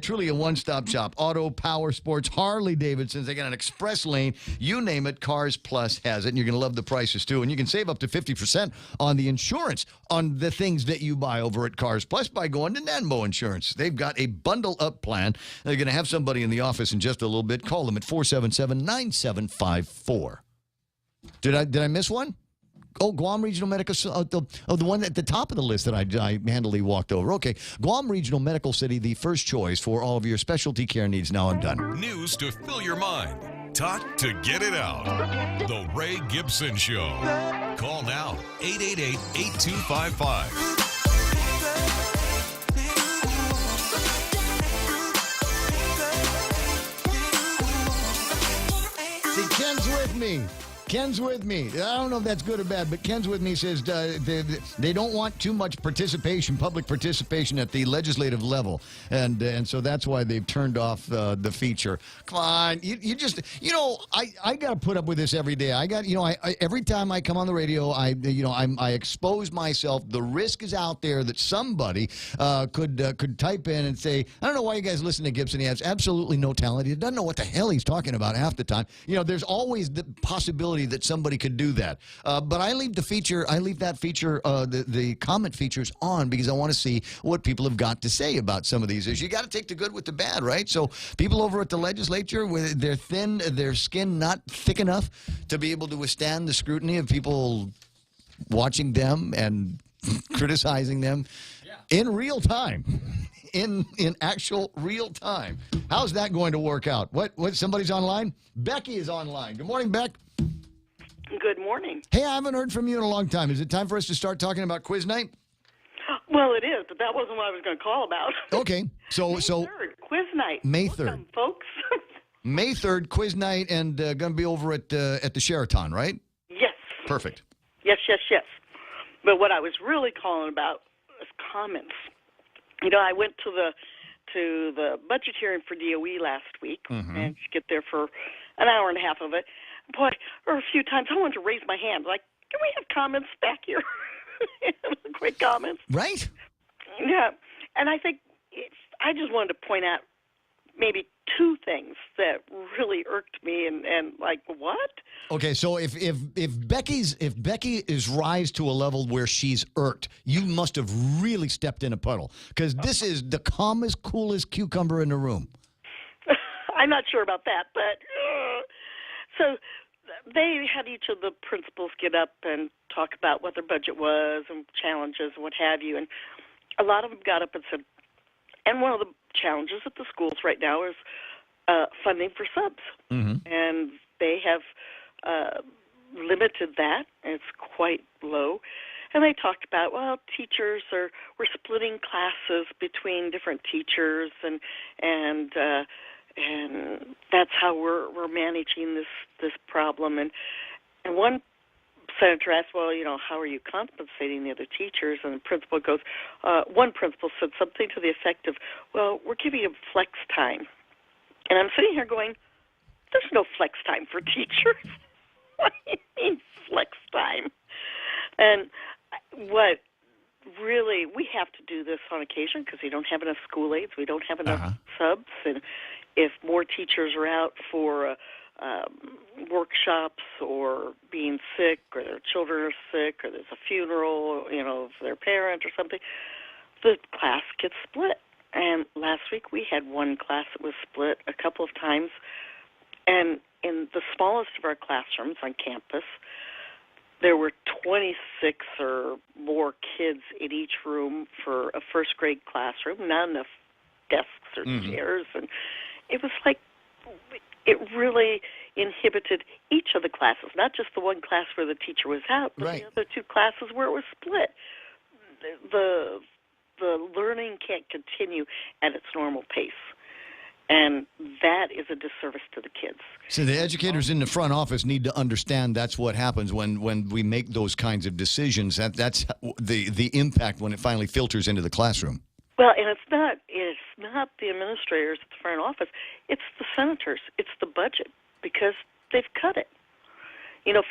[SPEAKER 12] Truly a one-stop shop. Auto, power, sports, Harley-Davidsons. They got an express lane. You name it, Cars Plus has it, and you're going to love the prices, too. And you can save up to 50% on the insurance on the things that you buy over at Cars Plus by going to Nanmo Insurance. They've got a bundle-up plan. They're going to have somebody in the office in just a little bit. Call them at 477-9754. Did I miss one? Oh, Guam Regional Medical, the one at the top of the list that I handily walked over. Okay, Guam Regional Medical City, the first choice for all of your specialty care needs. Now I'm done.
[SPEAKER 2] News to fill your mind. Talk to get it out. The Ray Gibson Show. Call now, 888-8255.
[SPEAKER 12] See, Ken's with me. Ken's with me. I don't know if that's good or bad, but Ken's with me. Says they don't want too much participation, public participation at the legislative level, and so that's why they've turned off the feature. Come on, you just I got to put up with this every day. I every time I come on the radio, I expose myself. The risk is out there that somebody could type in and say, I don't know why you guys listen to Gibson. He has absolutely no talent. He doesn't know what the hell he's talking about half the time. There's always the possibility that somebody could do that. But I leave that feature, the comment features on because I want to see what people have got to say about some of these issues. You got to take the good with the bad, right? So people over at the legislature, they're thin, their skin not thick enough to be able to withstand the scrutiny of people watching them and criticizing them in real time. In actual real time. How's that going to work out? What somebody's online? Becky is online. Good morning, Beck.
[SPEAKER 13] Good morning.
[SPEAKER 12] Hey, I haven't heard from you in a long time. Is it time for us to start talking about quiz night?
[SPEAKER 13] Well, it is, but that wasn't what I was going to call about.
[SPEAKER 12] Okay. So
[SPEAKER 13] May 3rd, quiz night.
[SPEAKER 12] May 3rd.
[SPEAKER 13] Welcome, folks.
[SPEAKER 12] May 3rd, quiz night, and going to be over at the Sheraton, right?
[SPEAKER 13] Yes.
[SPEAKER 12] Perfect.
[SPEAKER 13] Yes. But what I was really calling about is comments. I went to the budget hearing for DOE last week and get there for an hour and a half of it. Boy, or a few times I wanted to raise my hand, like, can we have comments back here? Quick comments.
[SPEAKER 12] Right.
[SPEAKER 13] Yeah, and I think I just wanted to point out maybe two things that really irked me and like, what?
[SPEAKER 12] Okay, so if Becky is rise to a level where she's irked, you must have really stepped in a puddle because this is the calmest, coolest cucumber in the room.
[SPEAKER 13] I'm not sure about that, but so they had each of the principals get up and talk about what their budget was and challenges and what have you, and a lot of them got up and said, and one of the challenges at the schools right now is funding for subs, and they have limited that. It's quite low. And they talked about, well, teachers we're splitting classes between different teachers, and that's how we're managing this problem. And one senator asked, well, how are you compensating the other teachers? And the principal goes, one principal said something to the effect of, well, we're giving them flex time. And I'm sitting here going, there's no flex time for teachers. What do you mean flex time? And what really, we have to do this on occasion because we don't have enough school aides, we don't have enough subs, and if more teachers are out for workshops or being sick or their children are sick or there's a funeral, of their parent or something, the class gets split. And last week we had one class that was split a couple of times, and in the smallest of our classrooms on campus, there were 26 or more kids in each room for a first grade classroom, not enough desks or chairs, and it was like it really inhibited each of the classes, not just the one class where the teacher was out, but the other two classes where it was split. The learning can't continue at its normal pace. And that is a disservice to the kids.
[SPEAKER 12] So the educators in the front office need to understand that's what happens when we make those kinds of decisions. That's the impact when it finally filters into the classroom.
[SPEAKER 13] Well, and it's not the administrators at the front office. It's the senators. It's the budget because they've cut it.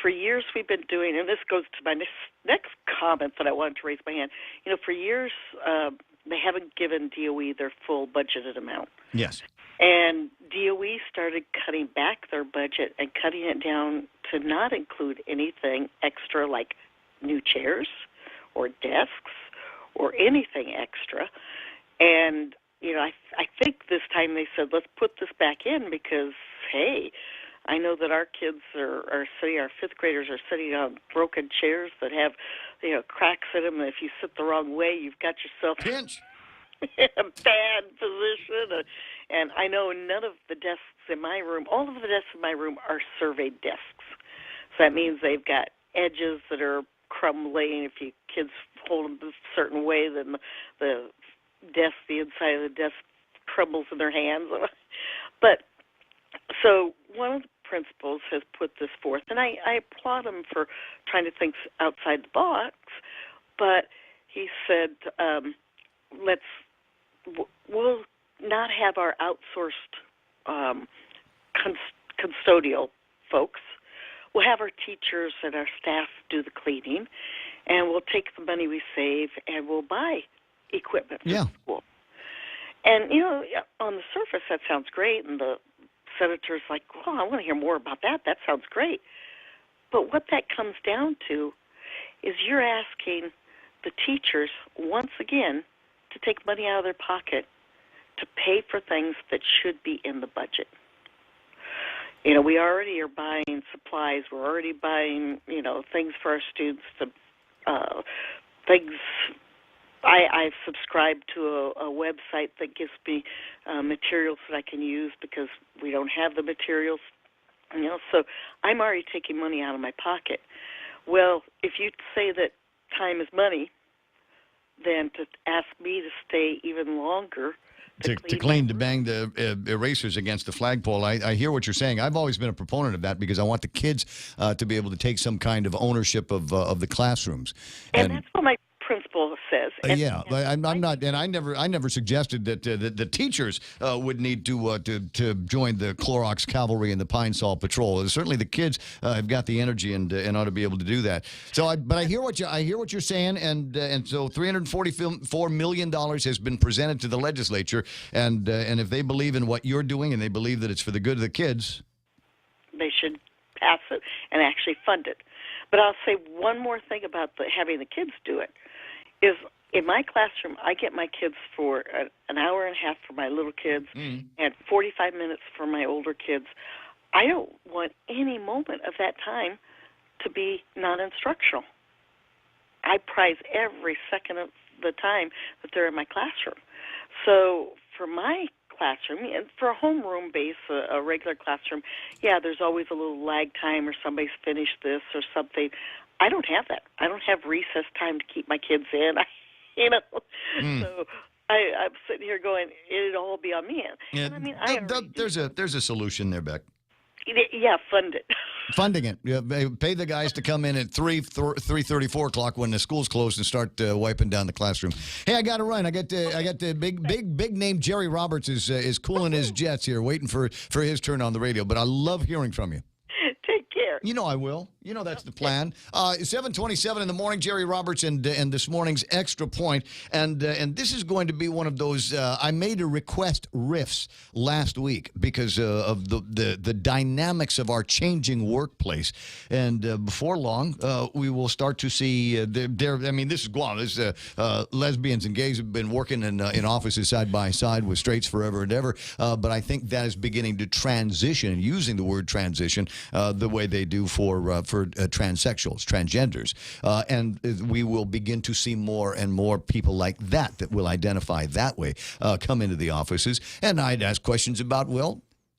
[SPEAKER 13] For years we've been doing, and this goes to my next comment that I wanted to raise my hand. For years they haven't given DOE their full budgeted amount.
[SPEAKER 12] Yes.
[SPEAKER 13] And DOE started cutting back their budget and cutting it down to not include anything extra like new chairs or desks or anything extra. And, I think this time they said, let's put this back in because, hey, I know that our kids are sitting, our fifth graders are sitting on broken chairs that have, cracks in them. And if you sit the wrong way, you've got yourself
[SPEAKER 12] pinch.
[SPEAKER 13] In a bad position. And I know none of the desks in my room, all of the desks in my room are surveyed desks. So that means they've got edges that are crumbling. If you kids hold them a certain way, then the inside of the desk crumbles in their hands. But so one of the principals has put this forth, and I applaud him for trying to think outside the box, but he said, we'll not have our outsourced custodial folks. We'll have our teachers and our staff do the cleaning, and we'll take the money we save and we'll buy equipment for the school. And, on the surface, that sounds great, and the senator's like, well, I want to hear more about that. That sounds great. But what that comes down to is you're asking the teachers, once again, to take money out of their pocket to pay for things that should be in the budget. We already are buying supplies. We're already buying, things for our students, things. I've subscribed to a website that gives me materials that I can use because we don't have the materials. So I'm already taking money out of my pocket. Well, if you say that time is money, then to ask me to stay even longer
[SPEAKER 12] to claim to bang the erasers against the flagpole. I hear what you're saying. I've always been a proponent of that because I want the kids to be able to take some kind of ownership of the classrooms.
[SPEAKER 13] And that's what my principal says.
[SPEAKER 12] I'm not, and I never suggested that the teachers would need to join the Clorox Cavalry and the Pine Sol Patrol. Certainly, the kids have got the energy and ought to be able to do that. So, but I hear what you're saying, and so $344 million has been presented to the legislature, and if they believe in what you're doing and they believe that it's for the good of the kids,
[SPEAKER 13] they should pass it and actually fund it. But I'll say one more thing about having the kids do it. Is in my classroom, I get my kids for an hour and a half for my little kids and 45 minutes for my older kids. I don't want any moment of that time to be non-instructional. I prize every second of the time that they're in my classroom. So for my classroom, and for a homeroom base, a regular classroom, there's always a little lag time or somebody's finished this or something. I don't have that. I don't have recess time to keep my kids in. So I'm sitting here going, it'd all be on me. And I mean,
[SPEAKER 12] there's a solution there, Beck.
[SPEAKER 13] Yeah, fund it.
[SPEAKER 12] Funding it. Pay the guys to come in at 3:30, 4 o'clock when the school's closed and start wiping down the classroom. Hey, I got to run. I got the big name Jerry Roberts is cooling his jets here, waiting for his turn on the radio. But I love hearing from you.
[SPEAKER 13] Take care.
[SPEAKER 12] I will. That's the plan. 7:27 in the morning, Jerry Roberts and this morning's Extra Point. And this is going to be one of those, I made a request riffs last week because of the dynamics of our changing workplace. And before long, we will start to see, this is Guam. This lesbians and gays have been working in offices side by side with straights forever and ever. But I think that is beginning to transition, using the word transition, the way they do for transsexuals, transgenders. And we will begin to see more and more people like that will identify that way come into the offices. And I'd ask questions about,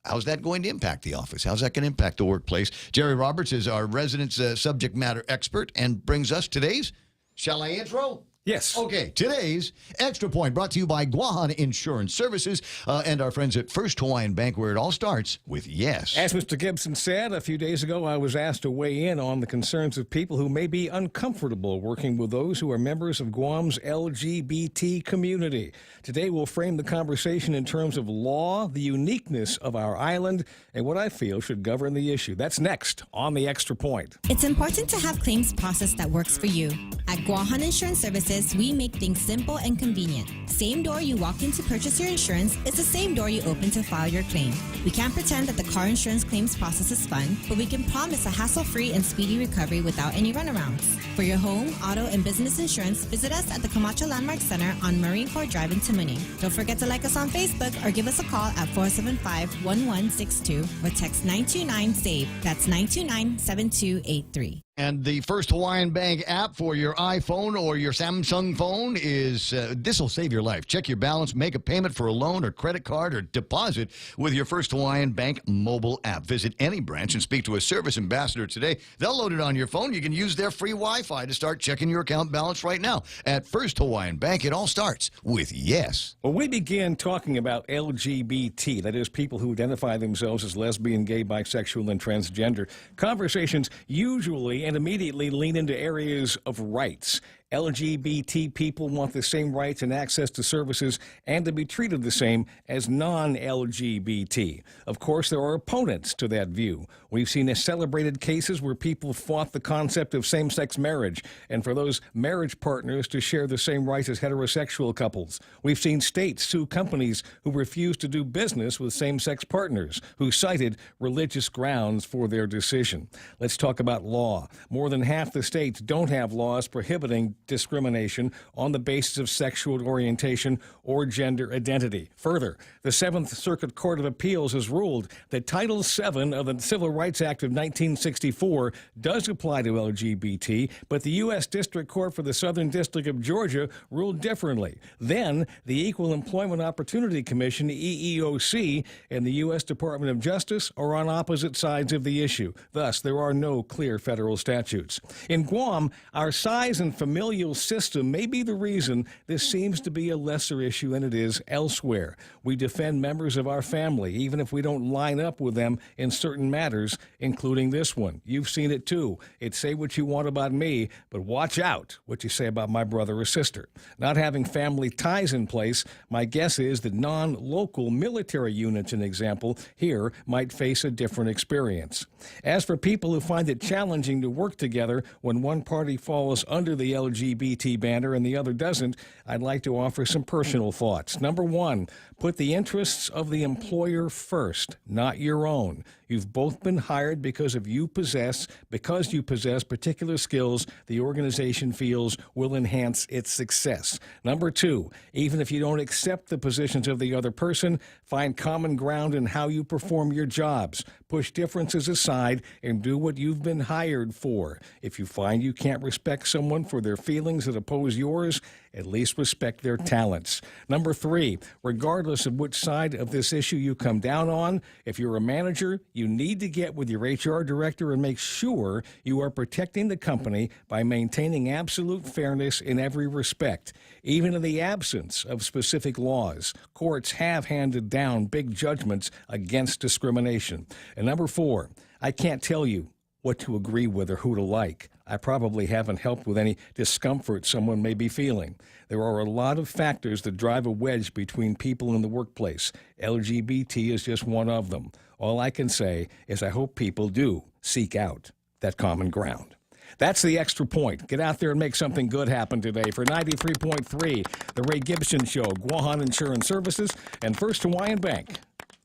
[SPEAKER 12] how's that going to impact the office? How's that going to impact the workplace? Jerry Roberts is our resident subject matter expert and brings us today's, shall I intro?
[SPEAKER 11] Yes.
[SPEAKER 12] Okay, today's Extra Point brought to you by Guam Insurance Services and our friends at First Hawaiian Bank, where it all starts with yes.
[SPEAKER 11] As Mr. Gibson said a few days ago, I was asked to weigh in on the concerns of people who may be uncomfortable working with those who are members of Guam's LGBT community. Today, we'll frame the conversation in terms of law, the uniqueness of our island, and what I feel should govern the issue. That's next on the Extra Point.
[SPEAKER 3] It's important to have claims process that works for you. At Guahan Insurance Services, we make things simple and convenient. Same door you walk in to purchase your insurance is the same door you open to file your claim. We can't pretend that the car insurance claims process is fun, but we can promise a hassle-free and speedy recovery without any runarounds. For your home, auto, and business insurance, visit us at the Camacho Landmark Center on Marine Corps Drive in Tamuning. Don't forget to like us on Facebook or give us a call at 475-1162 or text 929-SAVE. That's 929-7283.
[SPEAKER 12] And the First Hawaiian Bank app for your iPhone or your Samsung phone is, this will save your life. Check your balance, make a payment for a loan or credit card or deposit with your First Hawaiian Bank mobile app. Visit any branch and speak to a service ambassador today. They'll load it on your phone. You can use their free Wi-Fi to start checking your account balance right now. At First Hawaiian Bank, it all starts with yes.
[SPEAKER 11] When we begin talking about LGBT, that is, people who identify themselves as lesbian, gay, bisexual, and transgender, conversations usually and immediately lean into areas of rights. LGBT people want the same rights and access to services and to be treated the same as non-LGBT. Of course, there are opponents to that view. We've seen celebrated cases where people fought the concept of same-sex marriage and for those marriage partners to share the same rights as heterosexual couples. We've seen states sue companies who refuse to do business with same-sex partners, who cited religious grounds for their decision. Let's talk about law. More than half the states don't have laws prohibiting discrimination on the basis of sexual orientation or gender identity. Further, the Seventh Circuit Court of Appeals has ruled that Title VII of the Civil Rights Act of 1964 does apply to LGBT, but the U.S. District Court for the Southern District of Georgia ruled differently. Then, the Equal Employment Opportunity Commission, EEOC, and the U.S. Department of Justice are on opposite sides of the issue. Thus, there are no clear federal statutes. In Guam, our size and familial system may be the reason this seems to be a lesser issue than it is elsewhere. We defend members of our family, even if we don't line up with them in certain matters, including this one. You've seen it too. It's say what you want about me, but watch out what you say about my brother or sister. Not having family ties in place, my guess is that non-local military units, an example, here might face a different experience. As for people who find it challenging to work together when one party falls under the LGBT banner and the other doesn't, I'd like to offer some personal thoughts. Number one, put the interests of the employer first, not your own. You've both been hired because you possess particular skills the organization feels will enhance its success. Number two, even if you don't accept the positions of the other person, find common ground in how you perform your jobs. Push differences aside and do what you've been hired for. If you find you can't respect someone for their feelings that oppose yours, at least respect their talents. Number three, regardless of which side of this issue you come down on, if you're a manager, you need to get with your HR director and make sure you are protecting the company by maintaining absolute fairness in every respect. Even in the absence of specific laws, courts have handed down big judgments against discrimination. And number four, I can't tell you what to agree with or who to like. I probably haven't helped with any discomfort someone may be feeling. There are a lot of factors that drive a wedge between people in the workplace. LGBT is just one of them. All I can say is I hope people do seek out that common ground. That's the Extra Point. Get out there and make something good happen today. For 93.3, The Ray Gibson Show, Guahan Insurance Services, and First Hawaiian Bank,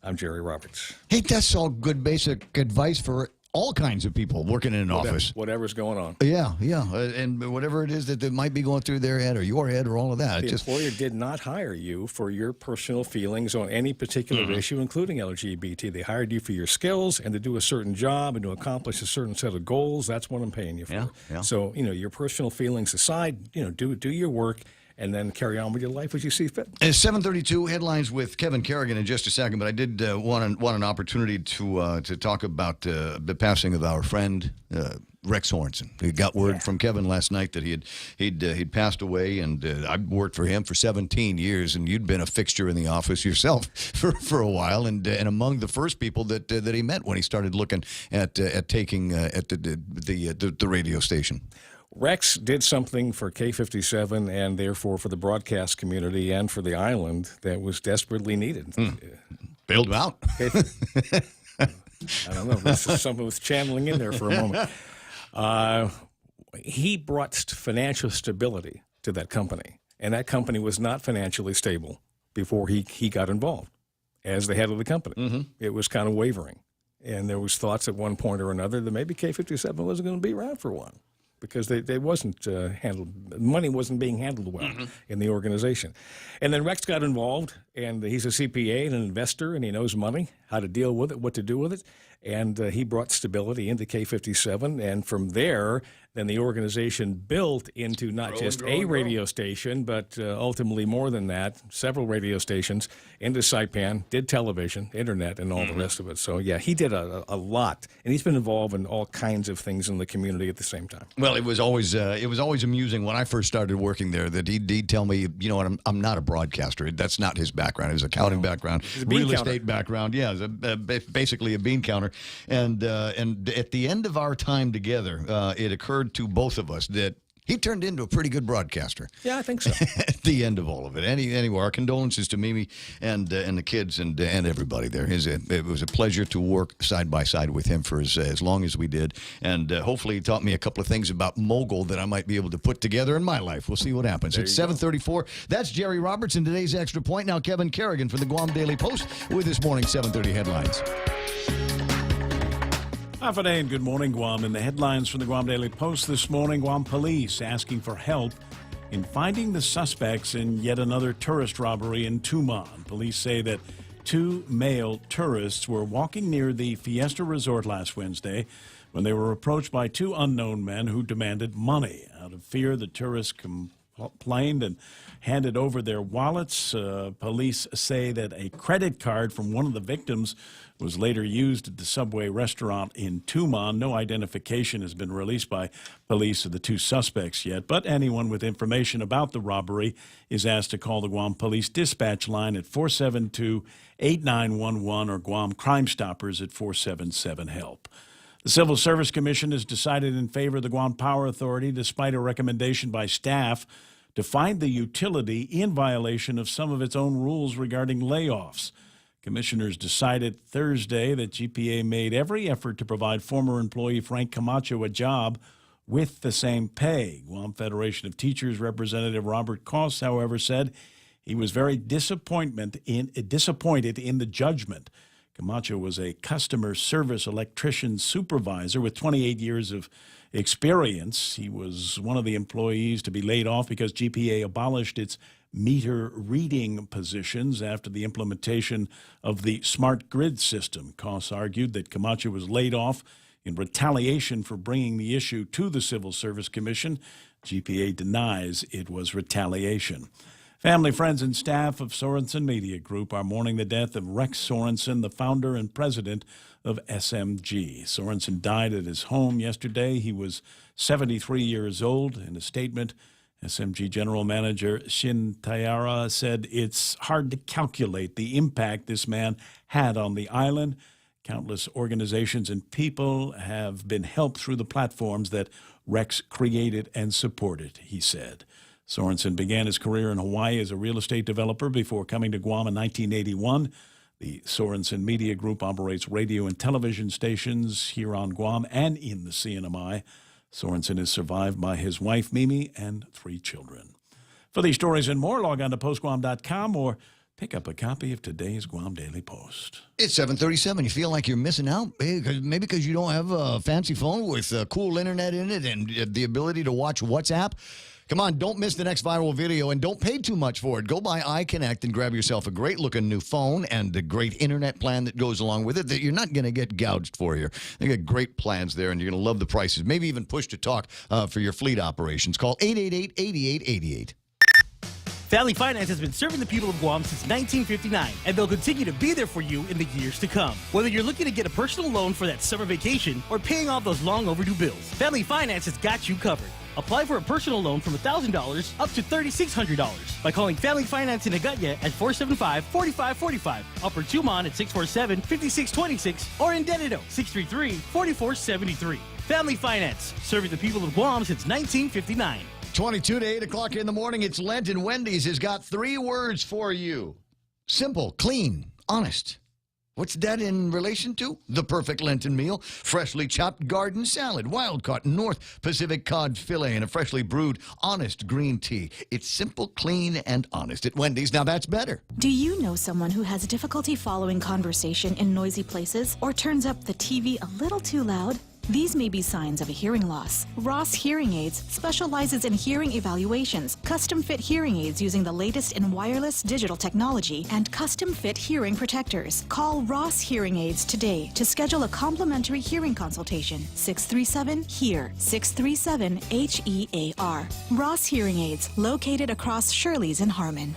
[SPEAKER 11] I'm Jerry Roberts.
[SPEAKER 12] Hey, that's all good basic advice for all kinds of people working in an office.
[SPEAKER 11] Whatever's going on.
[SPEAKER 12] Yeah. And whatever it is that might be going through their head or your head or all of that.
[SPEAKER 11] The employer did not hire you for your personal feelings on any particular issue, including LGBT. They hired you for your skills and to do a certain job and to accomplish a certain set of goals. That's what I'm paying you for.
[SPEAKER 12] Yeah.
[SPEAKER 11] So, your personal feelings aside, do your work and then carry on with your life as you see fit.
[SPEAKER 12] 7:32 headlines with Kevin Kerrigan in just a second, but I did want an opportunity to talk about the passing of our friend Rex Sorensen. We got word from Kevin last night that he'd passed away, and I've worked for him for 17 years, and you'd been a fixture in the office yourself for a while, and among the first people that he met when he started looking at taking at the radio station.
[SPEAKER 11] Rex did something for K57 and therefore for the broadcast community and for the island that was desperately needed.
[SPEAKER 12] Bailed him out.
[SPEAKER 11] I don't know. This is something was channeling in there for a moment. He brought financial stability to that company, and that company was not financially stable before he got involved as the head of the company. It was kind of wavering, and there was thoughts at one point or another that maybe K57 wasn't going to be around for a while because they wasn't handled. Money wasn't being handled well in the organization. And then Rex got involved, and he's a CPA and an investor, and he knows money, how to deal with it, what to do with it. And he brought stability into K57, and from there, then the organization built into not just a radio station, but ultimately more than that, several radio stations, into Saipan, did television, internet, and all the rest of it. So, yeah, he did a lot, and he's been involved in all kinds of things in the community at the same time.
[SPEAKER 12] Well, it was always amusing when I first started working there that he'd tell me, you know what, I'm not a broadcaster. That's not his background. His accounting background, real estate background. Yeah, basically a bean counter. And at the end of our time together, it occurred to both of us that he turned into a pretty good broadcaster.
[SPEAKER 11] Yeah, I think so.
[SPEAKER 12] At the end of all of it. Anyway, our condolences to Mimi and the kids and everybody there. It was a pleasure to work side by side with him for as long as we did. And hopefully he taught me a couple of things about mogul that I might be able to put together in my life. We'll see what happens. It's 7:34. That's Jerry Roberts in today's Extra Point. Now Kevin Kerrigan for the Guam Daily Post with this morning's 7:30 headlines.
[SPEAKER 15] Half a day and good morning, Guam. In the headlines from the Guam Daily Post this morning, Guam police asking for help in finding the suspects in yet another tourist robbery in Tumon. Police say that 2 male tourists were walking near the Fiesta Resort last Wednesday when they were approached by 2 unknown men who demanded money. Out of fear, the tourists complained and handed over their wallets. Police say that a credit card from one of the victims was later used at the Subway restaurant in Tumon. No identification has been released by police of the 2 suspects yet, but anyone with information about the robbery is asked to call the Guam Police Dispatch line at 472-8911 or Guam Crime Stoppers at 477-HELP. The Civil Service Commission has decided in favor of the Guam Power Authority despite a recommendation by staff to find the utility in violation of some of its own rules regarding layoffs. Commissioners decided Thursday that GPA made every effort to provide former employee Frank Camacho a job with the same pay. Guam Federation of Teachers Representative Robert Koss, however, said he was very disappointed in the judgment. Camacho was a customer service electrician supervisor with 28 years of experience. He was one of the employees to be laid off because GPA abolished its meter reading positions after the implementation of the smart grid system. Koss argued that Camacho was laid off in retaliation for bringing the issue to the Civil Service Commission. GPA denies it was retaliation. Family, friends, and staff of Sorensen Media Group are mourning the death of Rex Sorensen, the founder and president of SMG. Sorensen died at his home yesterday. He was 73 years old. In a statement, SMG General Manager Shin Tayara said it's hard to calculate the impact this man had on the island. Countless organizations and people have been helped through the platforms that Rex created and supported, he said. Sorensen began his career in Hawaii as a real estate developer before coming to Guam in 1981. The Sorensen Media Group operates radio and television stations here on Guam and in the CNMI. Sorensen is survived by his wife, Mimi, and 3 children. For these stories and more, log on to postguam.com or pick up a copy of today's Guam Daily Post.
[SPEAKER 12] It's 7:37. You feel like you're missing out? Maybe because you don't have a fancy phone with cool internet in it and the ability to watch WhatsApp. Come on, don't miss the next viral video and don't pay too much for it. Go by iConnect and grab yourself a great-looking new phone and a great internet plan that goes along with it that you're not going to get gouged for here. They got great plans there, and you're going to love the prices. Maybe even push to talk for your fleet operations. Call 888-8888.
[SPEAKER 4] Family Finance has been serving the people of Guam since 1959, and they'll continue to be there for you in the years to come. Whether you're looking to get a personal loan for that summer vacation or paying off those long overdue bills, Family Finance has got you covered. Apply for a personal loan from $1,000 up to $3,600 by calling Family Finance in Agutya at 475-4545, Upper Tumon at 647-5626, or in Dededo, 633-4473. Family Finance, serving the people of Guam since 1959.
[SPEAKER 12] 22 to 8 o'clock in the morning. It's Lent, and Wendy's has got 3 words for you. Simple, clean, honest. What's that in relation to? The perfect Lenten meal, freshly chopped garden salad, wild-caught North Pacific cod fillet, and a freshly brewed, honest green tea. It's simple, clean, and honest at Wendy's. Now that's better.
[SPEAKER 6] Do you know someone who has difficulty following conversation in noisy places or turns up the TV a little too loud? These may be signs of a hearing loss. Ross Hearing Aids specializes in hearing evaluations, custom-fit hearing aids using the latest in wireless digital technology, and custom-fit hearing protectors. Call Ross Hearing Aids today to schedule a complimentary hearing consultation. 637-HEAR, 637-HEAR. Ross Hearing Aids, located across Shirley's in Harmon.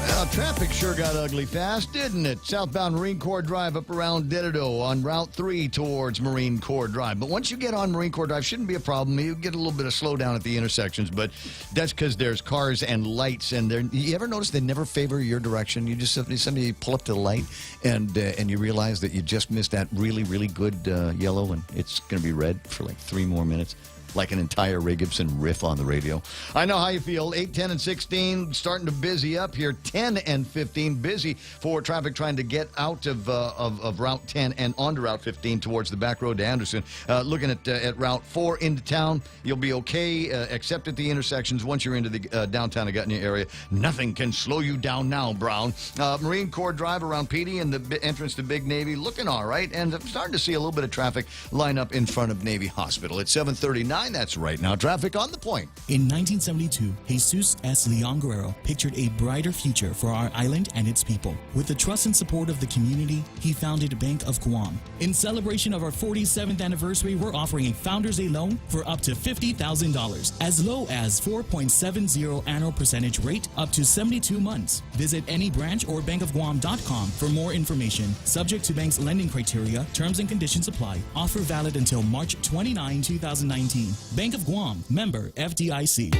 [SPEAKER 12] Well, traffic sure got ugly fast, didn't it? Southbound Marine Corps Drive up around Dededo on Route 3 towards Marine Corps Drive. But once you get on Marine Corps Drive, shouldn't be a problem. You get a little bit of slowdown at the intersections, but that's because there's cars and lights. And you ever notice they never favor your direction? You just somebody pull up to the light, and you realize that you just missed that really, really good yellow, and it's going to be red for like 3 more minutes. Like an entire Ray Gibson riff on the radio. I know how you feel. 8, 10, and 16 starting to busy up here. 10 and 15 busy for traffic trying to get out of Route 10 and onto Route 15 towards the back road to Anderson. Looking at Route 4 into town, you'll be okay, except at the intersections. Once you're into the downtown Agutya area, nothing can slow you down now, Brown. Marine Corps Drive around Petey and the entrance to Big Navy looking all right, and I'm starting to see a little bit of traffic line up in front of Navy Hospital. It's 7:39. That's right now. Traffic on the point.
[SPEAKER 14] In 1972, Jesus S. Leon Guerrero pictured a brighter future for our island and its people. With the trust and support of the community, he founded Bank of Guam. In celebration of our 47th anniversary, we're offering a Founders Day loan for up to $50,000, as low as 4.70 annual percentage rate, up to 72 months. Visit any branch or bankofguam.com for more information. Subject to bank's lending criteria, terms and conditions apply. Offer valid until March 29, 2019. Bank of Guam, member FDIC.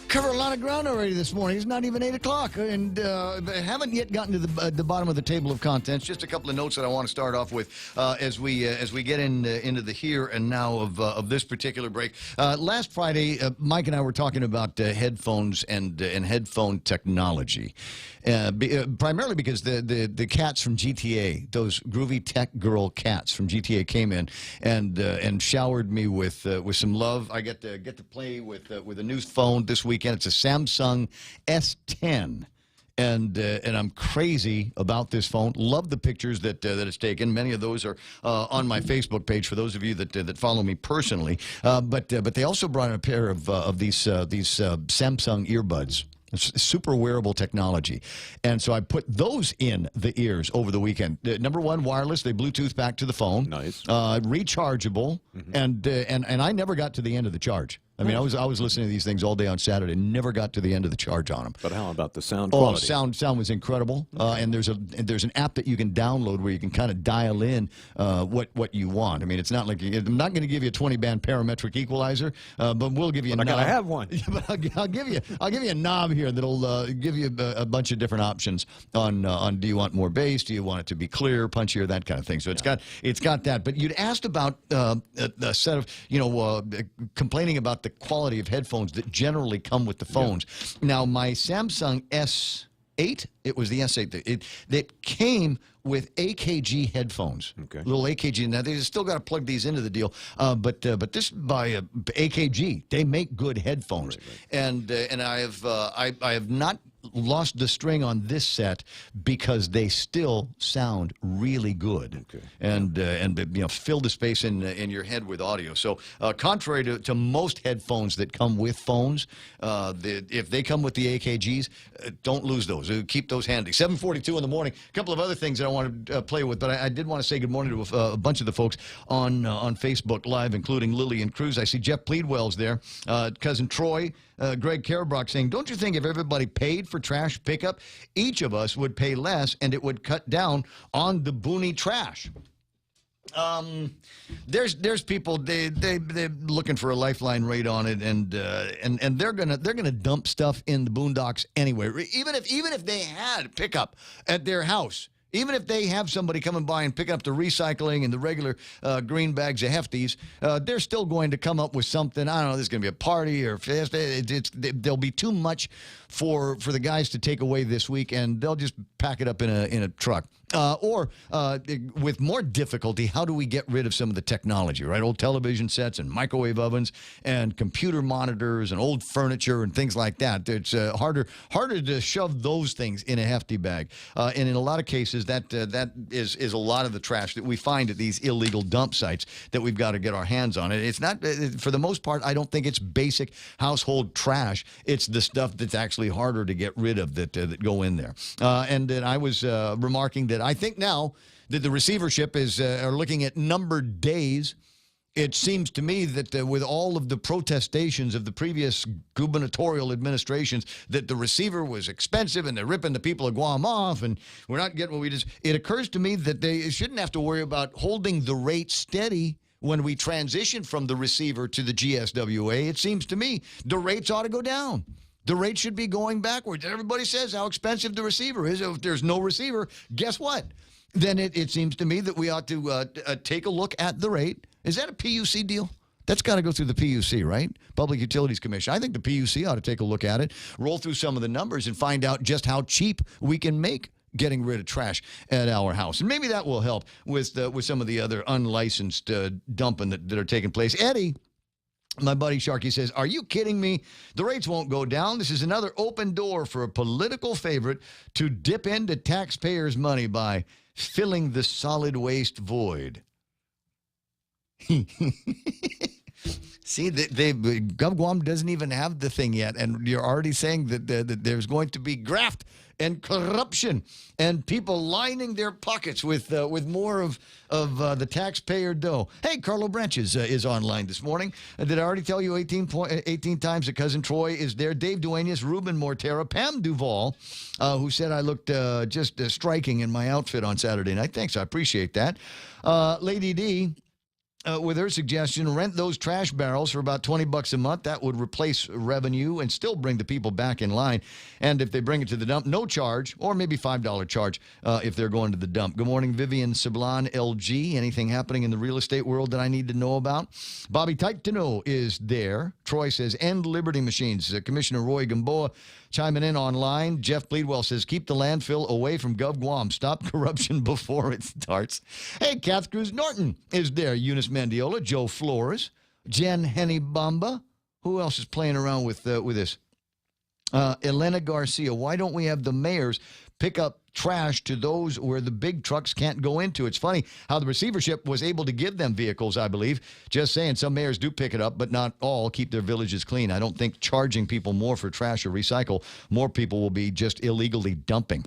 [SPEAKER 12] Cover a lot of ground already this morning. It's not even 8 o'clock, and haven't yet gotten to the bottom of the table of contents. Just a couple of notes that I want to start off with as we get into the here and now of this particular break. Last Friday, Mike and I were talking about headphones and headphone technology, primarily because the cats from GTA, those groovy tech girl cats from GTA, came in and showered me with some love. I get to play with a new phone this weekend. It's a Samsung S10. And I'm crazy about this phone. Love the pictures that it's taken. Many of those are on my Facebook page for those of you that follow me personally. But they also brought in a pair of these Samsung earbuds. It's super wearable technology. And so I put those in the ears over the weekend. Number one, wireless. They Bluetooth back to the phone. Nice. Rechargeable. Mm-hmm. And I never got to the end of the charge. I mean, I was listening to these things all day on Saturday. Never got to the end of the charge on them.
[SPEAKER 17] But how about the sound quality?
[SPEAKER 12] Sound was incredible. And there's an app that you can download where you can kind of dial in what you want. I mean, it's not like I'm not going to give you a 20-band parametric equalizer, but we'll give you a knob.
[SPEAKER 17] I gotta have one.
[SPEAKER 12] But I'll give you a knob here that'll give you a bunch of different options on do you want more bass? Do you want it to be clear, punchier, that kind of thing. So it's got that. But you'd asked about a set of complaining about the quality of headphones that generally come with the phones. Yeah. Now, my Samsung S8, it was the S8 that came with AKG headphones. Okay. Little AKG. Now, they still got to plug these into the deal, but this by AKG. They make good headphones, right. And I have not lost the string on this set because they still sound really good, and fill the space in your head with audio. So contrary to most headphones that come with phones, if they come with the AKGs, don't lose those. Keep those handy. 7:42 in the morning. A couple of other things that I want to play with, but I did want to say good morning to a bunch of the folks on Facebook Live, including Lillian Cruz. I see Jeff Pleadwell's there, cousin Troy. Greg Karabrock saying, don't you think if everybody paid for trash pickup, each of us would pay less and it would cut down on the boony trash? There's people they're looking for a lifeline rate on it, and they're gonna dump stuff in the boondocks anyway. Even if they had pickup at their house. Even if they have somebody coming by and picking up the recycling and the regular green bags of Hefties, they're still going to come up with something. I don't know, there's going to be a party or there'll be too much for the guys to take away this week, and they'll just pack it up in a truck. Or with more difficulty, how do we get rid of some of the technology, right? Old television sets and microwave ovens and computer monitors and old furniture and things like that. It's harder to shove those things in a hefty bag. And in a lot of cases, that is a lot of the trash that we find at these illegal dump sites that we've got to get our hands on. It's not, for the most part, I don't think it's basic household trash. It's the stuff that's actually harder to get rid of that go in there. And then I was remarking that I think now that the receivership are looking at numbered days. It seems to me that with all of the protestations of the previous gubernatorial administrations that the receiver was expensive and they're ripping the people of Guam off and we're not getting what we just, it occurs to me that they shouldn't have to worry about holding the rate steady when we transition from the receiver to the GSWA. It seems to me the rates ought to go down. The rate should be going backwards. Everybody says how expensive the receiver is. If there's no receiver, guess what? Then it seems to me that we ought to take a look at the rate. Is that a PUC deal? That's got to go through the PUC, right? Public Utilities Commission. I think the PUC ought to take a look at it, roll through some of the numbers, and find out just how cheap we can make getting rid of trash at our house. And maybe that will help with some of the other unlicensed dumping that are taking place. Eddie, my buddy Sharky, says, are you kidding me? The rates won't go down. This is another open door for a political favorite to dip into taxpayers' money by filling the solid waste void. See, Gov Guam doesn't even have the thing yet, and you're already saying that there's going to be graft and corruption and people lining their pockets with more of the taxpayer dough. Hey, Carlo Branches is online this morning. Did I already tell you 18 times that Cousin Troy is there? Dave Duenas, Ruben Mortera, Pam Duvall, who said I looked just striking in my outfit on Saturday night. Thanks, I appreciate that. Lady D, with her suggestion, rent those trash barrels for about $20 a month. That would replace revenue and still bring the people back in line. And if they bring it to the dump, no charge, or maybe $5 charge if they're going to the dump. Good morning, Vivian Sablan, LG. Anything happening in the real estate world that I need to know about? Bobby Taitano is there. Troy says, end Liberty Machines. Commissioner Roy Gamboa chiming in online. Jeff Pleadwell says, keep the landfill away from Gov Guam. Stop corruption before it starts. Hey, Kath Cruz Norton is there. Eunice Mandiola, Joe Flores, Jen Henny Bamba. Who else is playing around with this? Elena Garcia. Why don't we have the mayors pick up trash to those where the big trucks can't go into? It's funny how the receivership was able to give them vehicles, I believe. Just saying, some mayors do pick it up, but not all keep their villages clean. I don't think charging people more for trash or recycle, more people will be just illegally dumping.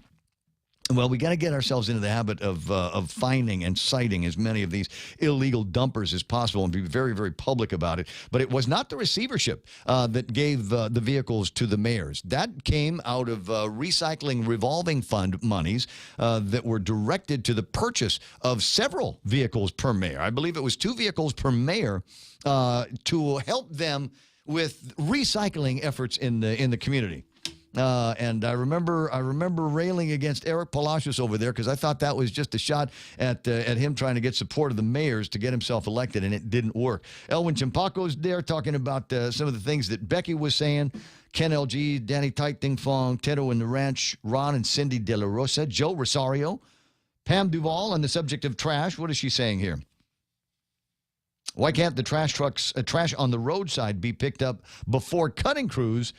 [SPEAKER 12] Well, we got to get ourselves into the habit of finding and citing as many of these illegal dumpers as possible and be very, very public about it. But it was not the receivership that gave the vehicles to the mayors. That came out of recycling revolving fund monies that were directed to the purchase of several vehicles per mayor. I believe it was 2 vehicles per mayor to help them with recycling efforts in the community. And I remember railing against Eric Palacios over there because I thought that was just a shot at him trying to get support of the mayors to get himself elected, and it didn't work. Elwin Chimpaco's there talking about some of the things that Becky was saying. Ken LG, Danny Taiting Fong, Tedo and the Ranch, Ron and Cindy De La Rosa, Joe Rosario, Pam Duvall on the subject of trash. What is she saying here? Why can't the trash trucks, trash on the roadside be picked up before cutting crews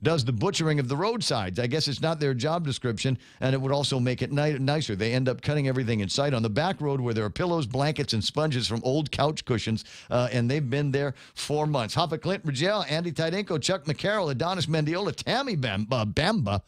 [SPEAKER 12] does the butchering of the roadsides. I guess it's not their job description, and it would also make it nicer. They end up cutting everything in sight on the back road where there are pillows, blankets, and sponges from old couch cushions, and they've been there 4 months. Hoffa Clint, Rigel, Andy Tydenko, Chuck McCarroll, Adonis Mendiola, Tammy Bamba.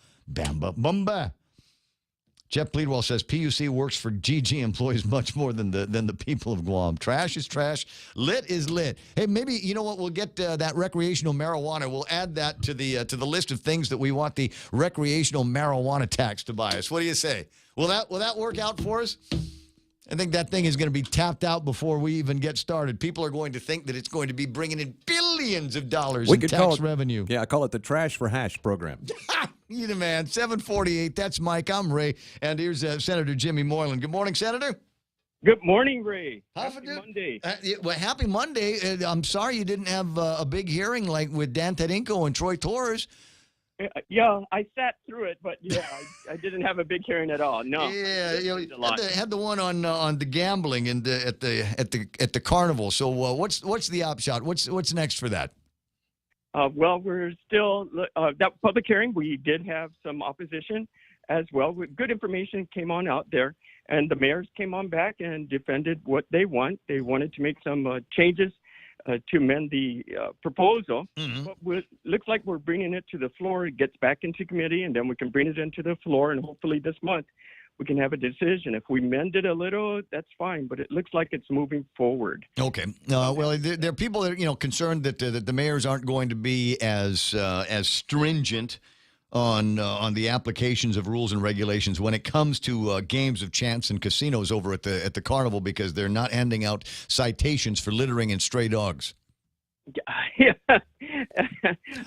[SPEAKER 12] Jeff Pleadwell says PUC works for GG employees much more than the people of Guam. Trash is trash. Lit is lit. Hey, maybe, you know what, we'll get that recreational marijuana. We'll add that to the list of things that we want the recreational marijuana tax to buy us. What do you say? Will that work out for us? I think that thing is going to be tapped out before we even get started. People are going to think that it's going to be bringing in billions of dollars in tax revenue.
[SPEAKER 17] Yeah, I call it the Trash for Hash program.
[SPEAKER 12] You the man. 748. That's Mike. I'm Ray. And here's Senator Jimmy Moylan. Good morning, Senator.
[SPEAKER 18] Good morning, Ray.
[SPEAKER 12] Happy
[SPEAKER 18] Monday.
[SPEAKER 12] Well, happy Monday. I'm sorry you didn't have a big hearing like with Dan Tedinko and Troy Torres.
[SPEAKER 18] Yeah, I sat through it, but yeah, I didn't have a big hearing at all. No.
[SPEAKER 12] Yeah, had the one on the gambling and at the carnival. So what's the upshot? What's next for that?
[SPEAKER 18] Well, we're still that public hearing. We did have some opposition as well. Good information came on out there, and the mayors came on back and defended what they want. They wanted to make some changes to amend the proposal. But looks like we're bringing it to the floor. It gets back into committee, and then we can bring it into the floor, and hopefully this month we can have a decision. If we mend it a little, that's fine, but it looks like it's moving forward.
[SPEAKER 12] Okay. Well, there are people that are concerned that the mayors aren't going to be as stringent on the applications of rules and regulations when it comes to games of chance and casinos over at the carnival, because they're not handing out citations for littering and stray dogs.
[SPEAKER 18] Yeah.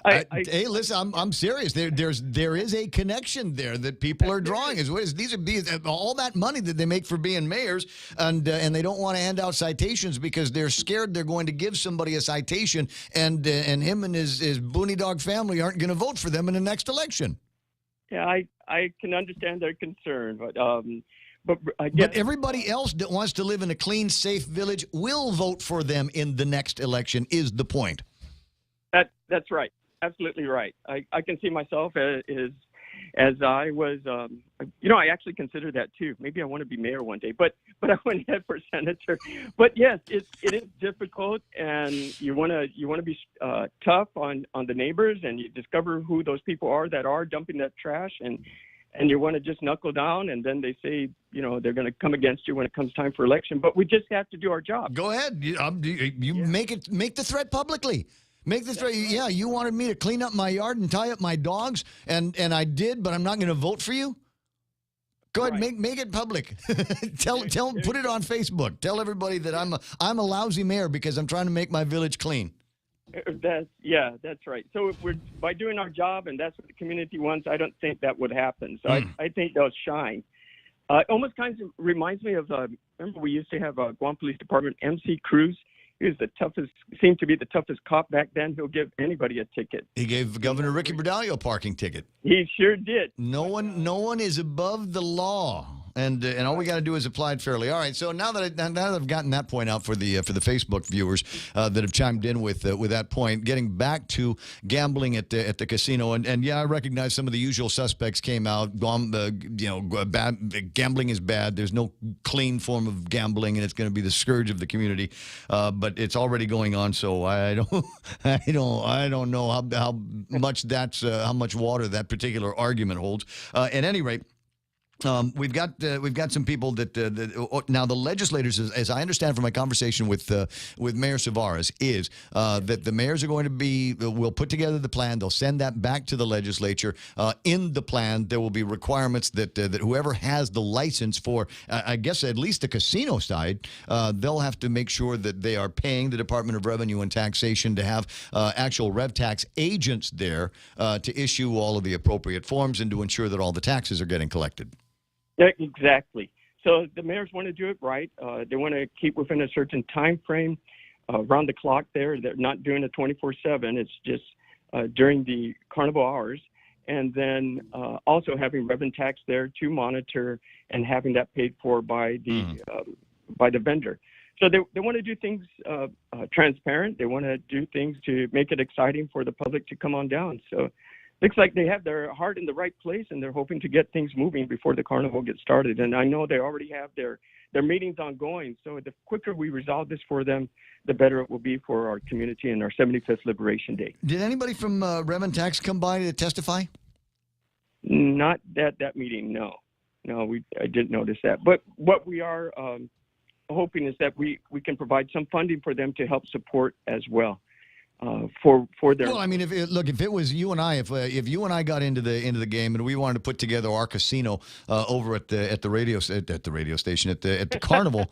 [SPEAKER 12] Hey, listen, I'm serious. There is a connection there that people are drawing. These are all that money that they make for being mayors, and they don't want to hand out citations because they're scared they're going to give somebody a citation, and him and his Booney Dog family aren't going to vote for them in the next election.
[SPEAKER 18] Yeah, I can understand their concern, but
[SPEAKER 12] everybody else that wants to live in a clean, safe village will vote for them in the next election, is the point.
[SPEAKER 18] That's right. Absolutely right. I can see myself as I was, I actually considered that too. Maybe I want to be mayor one day, but I went ahead for senator. But yes, it is difficult, and you want to be tough on the neighbors, and you discover who those people are that are dumping that trash, and you want to just knuckle down, and then they say, they're going to come against you when it comes time for election. But we just have to do our job.
[SPEAKER 12] Go ahead. You make the threat publicly. Make the threat. Yeah, you wanted me to clean up my yard and tie up my dogs, and I did, but I'm not going to vote for you. Go ahead, make it public. Tell, put it on Facebook. Tell everybody that I'm a lousy mayor because I'm trying to make my village clean.
[SPEAKER 18] That's right. So if by doing our job, and that's what the community wants, I don't think that would happen. So I think they'll shine. Almost kind of reminds me of, remember we used to have a Guam Police Department, MC Cruz. He was seemed to be the toughest cop back then. He'll give anybody a ticket.
[SPEAKER 12] He gave Governor Ricky Bradalio a parking ticket.
[SPEAKER 18] He sure did.
[SPEAKER 12] No one is above the law. And all we got to do is apply it fairly. All right. So now that I've gotten that point out for the Facebook viewers that have chimed in with that point, getting back to gambling at the casino, and yeah, I recognize some of the usual suspects came out. Gambling is bad. There's no clean form of gambling, and it's going to be the scourge of the community. But it's already going on. So I don't know how much how much water that particular argument holds. At any rate. We've got some people that now the legislators, as I understand from my conversation with Mayor Savares, is that the mayors are going to will put together the plan. They'll send that back to the legislature. In the plan, there will be requirements that whoever has the license for, I guess at least the casino side, they'll have to make sure that they are paying the Department of Revenue and Taxation to have actual rev tax agents there to issue all of the appropriate forms and to ensure that all the taxes are getting collected.
[SPEAKER 18] Yeah, exactly. So the mayors want to do it right. They want to keep within a certain time frame, around the clock there. They're not doing it 24/7. It's just during the carnival hours. And then also having revenue tax there to monitor and having that paid for by the vendor. So they want to do things transparent. They want to do things to make it exciting for the public to come on down. So looks like they have their heart in the right place, and they're hoping to get things moving before the carnival gets started. And I know they already have their meetings ongoing. So the quicker we resolve this for them, the better it will be for our community and our 75th Liberation Day.
[SPEAKER 12] Did anybody from Rev Tax come by to testify?
[SPEAKER 18] Not at that meeting, no. No, I didn't notice that. But what we are hoping is that we can provide some funding for them to help support as well. For their.
[SPEAKER 12] Well, I mean, if it was you and I, if you and I got into the game and we wanted to put together our casino over at the radio station at the carnival.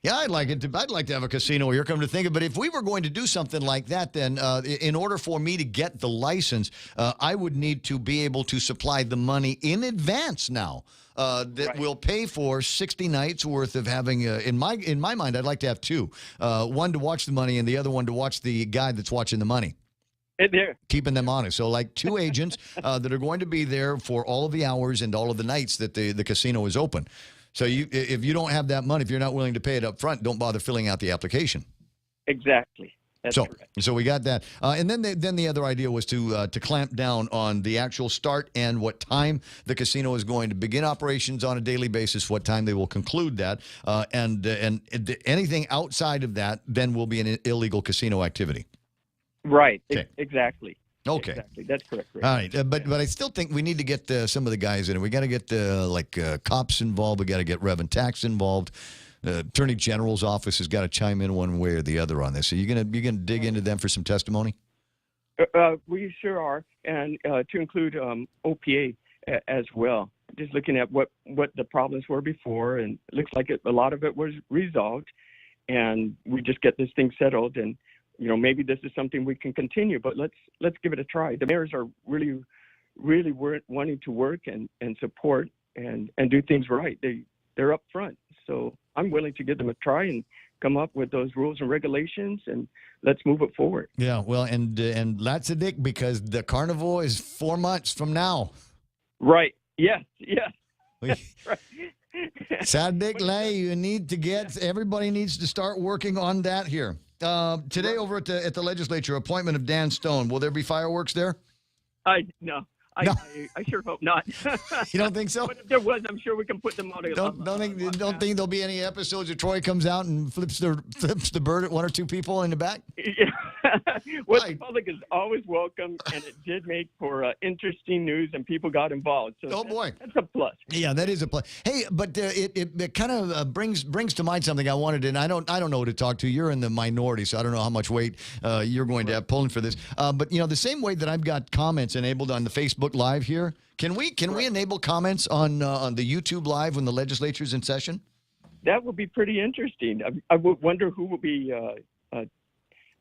[SPEAKER 12] Yeah, I'd like to have a casino here, come to think of it. But if we were going to do something like that, then in order for me to get the license, I would need to be able to supply the money in advance now that will pay for 60 nights worth of having, in my mind, I'd like to have two. One to watch the money and the other one to watch the guy that's watching the money. Keeping them honest. So like two agents that are going to be there for all of the hours and all of the nights that the casino is open. So if you don't have that money, if you're not willing to pay it up front, don't bother filling out the application.
[SPEAKER 18] Exactly. That's correct.
[SPEAKER 12] So we got that. And then the other idea was to clamp down on the actual start and what time the casino is going to begin operations on a daily basis, what time they will conclude that. And anything outside of that then will be an illegal casino activity.
[SPEAKER 18] Right.
[SPEAKER 12] Okay.
[SPEAKER 18] Exactly.
[SPEAKER 12] Okay.
[SPEAKER 18] Exactly. That's correct.
[SPEAKER 12] All right. But I still think we need to get some of the guys in it. We got to get cops involved. We got to get Rev Tax involved. Attorney General's office has got to chime in one way or the other on this. So you're gonna dig into them for some testimony?
[SPEAKER 18] We sure are, and to include OPA as well. Just looking at what the problems were before, and it looks like a lot of it was resolved, and we just get this thing settled. And maybe this is something we can continue, but let's give it a try. The mayors are really wanting to work and support and do things right. They're up front, so I'm willing to give them a try and come up with those rules and regulations, and let's move it forward.
[SPEAKER 12] Yeah, well, and lots of dick, because the carnival is 4 months from now.
[SPEAKER 18] Right. Yes. That's right.
[SPEAKER 12] Saturday, you need to everybody needs to start working on that here. Today over at the legislature, appointment of Dan Stone. Will there be fireworks there?
[SPEAKER 18] No. I sure hope not.
[SPEAKER 12] You don't think so?
[SPEAKER 18] But if there was, I'm sure we can put them on.
[SPEAKER 12] Don't think there'll be any episodes where Troy comes out and flips the bird at one or two people in the back?
[SPEAKER 18] Yeah. Well, the public is always welcome, and it did make for interesting news, and people got involved. So that's a plus.
[SPEAKER 12] Yeah, that is a plus. Hey, but it kind of brings to mind something I wanted, and I don't know who to talk to. You're in the minority, so I don't know how much weight you're going to have pulling for this. But the same way that I've got comments enabled on the Facebook Live here, can we enable comments on the YouTube Live when the legislature's in session?
[SPEAKER 18] That would be pretty interesting. I would wonder who will be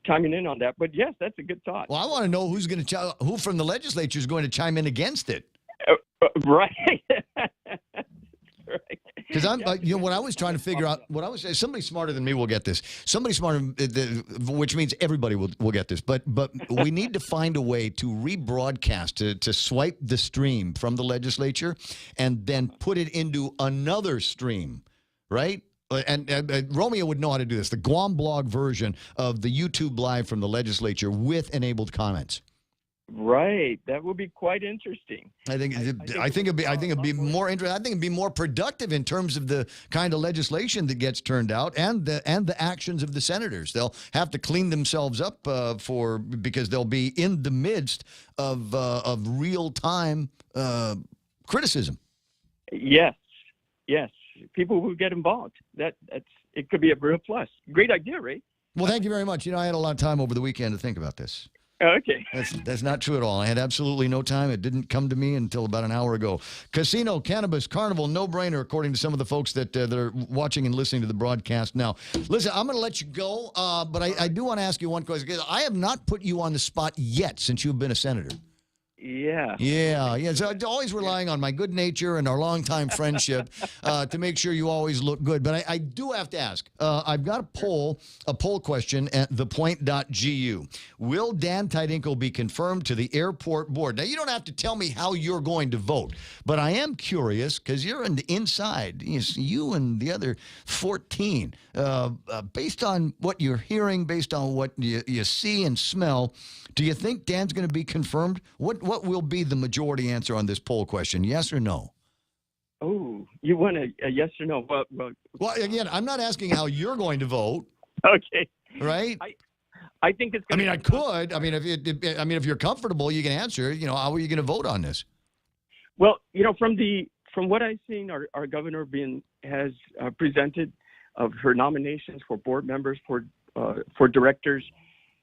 [SPEAKER 18] chiming in on that. But yes, that's a good thought.
[SPEAKER 12] Well, I want to know who from the legislature is going to chime in against it.
[SPEAKER 18] Right.
[SPEAKER 12] Because what I was trying to figure out, somebody smarter than me will get this. Somebody smarter, which means everybody will get this. But we need to find a way to rebroadcast, to swipe the stream from the legislature and then put it into another stream, right? And Romeo would know how to do this. The Guam blog version of the YouTube Live from the legislature with enabled comments.
[SPEAKER 18] Right, that would be quite interesting.
[SPEAKER 12] I think it'd be more interesting. I think it'd be more productive in terms of the kind of legislation that gets turned out and the actions of the senators. They'll have to clean themselves up because they'll be in the midst of real time criticism.
[SPEAKER 18] Yes. People who get involved. It could be a real plus. Great idea, Ray.
[SPEAKER 12] Well, thank you very much. I had a lot of time over the weekend to think about this.
[SPEAKER 18] Okay.
[SPEAKER 12] That's not true at all. I had absolutely no time. It didn't come to me until about an hour ago. Casino, cannabis, carnival, no-brainer, according to some of the folks that are watching and listening to the broadcast now. Listen, I'm going to let you go, but I do want to ask you one question. I have not put you on the spot yet since you've been a senator.
[SPEAKER 18] Yeah.
[SPEAKER 12] So I'm always relying on my good nature and our longtime friendship to make sure you always look good. But I do have to ask. I've got a poll question at thepoint.gu. Will Dan Tydinkel be confirmed to the airport board? Now, you don't have to tell me how you're going to vote, but I am curious because you're in the inside. You and the other 14. Based on what you're hearing, based on what you see and smell, do you think Dan's going to be confirmed? What will be the majority answer on this poll question? Yes or no?
[SPEAKER 18] Oh, you want a yes or no?
[SPEAKER 12] Well, again, I'm not asking how you're going to vote.
[SPEAKER 18] Okay.
[SPEAKER 12] Right?
[SPEAKER 18] I think it's going to
[SPEAKER 12] I could. I mean, if you're comfortable, you can answer. How are you going to vote on this?
[SPEAKER 18] Well, from what I've seen, our governor has presented of her nominations for board members, for directors.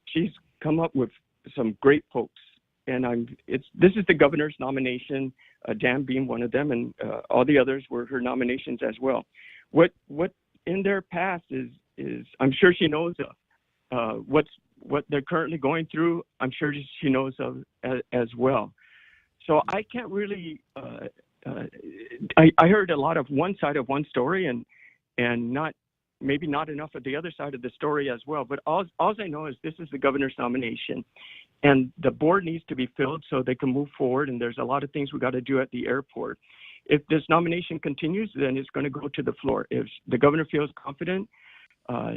[SPEAKER 18] She's come up with some great folks, and this is the governor's nomination. Dan being one of them, and all the others were her nominations as well. What in their past is I'm sure she knows of what they're currently going through. I'm sure she knows of as well. So I can't really. I heard a lot of one side of one story, and maybe not enough of the other side of the story as well. But all I know is this is the governor's nomination, and the board needs to be filled so they can move forward. And there's a lot of things we got to do at the airport. If this nomination continues, then it's going to go to the floor. If the governor feels confident,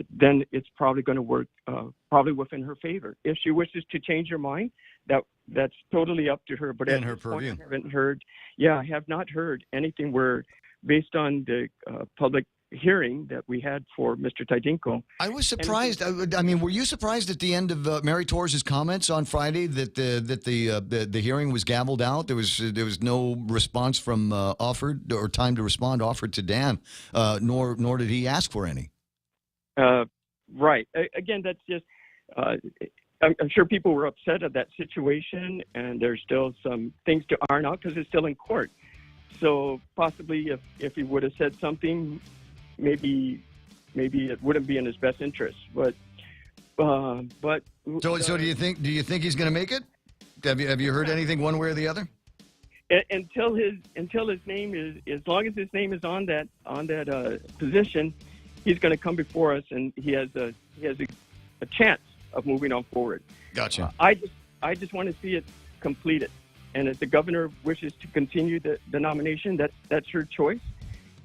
[SPEAKER 18] then it's probably going to work probably within her favor. If she wishes to change her mind, that's totally up to her. But at this point, I have not heard anything where, based on the public hearing that we had for Mr. Tydinko.
[SPEAKER 12] I was surprised. I mean, were you surprised at the end of Mary Torres' comments on Friday that the hearing was gavelled out? There was no response from offered or time to respond offered to Dan, nor did he ask for any.
[SPEAKER 18] Right. Again, that's just. I'm sure people were upset at that situation, and there's still some things to iron out because it's still in court. So possibly, if he would have said something, maybe it wouldn't be in his best interest. But
[SPEAKER 12] so do you think he's going to make it? Have you heard anything one way or the other?
[SPEAKER 18] Until his name is, as long as his name is on that position, he's going to come before us, and he has a chance of moving on forward.
[SPEAKER 12] Gotcha.
[SPEAKER 18] I just want to see it completed, and if the governor wishes to continue the nomination, that's her choice.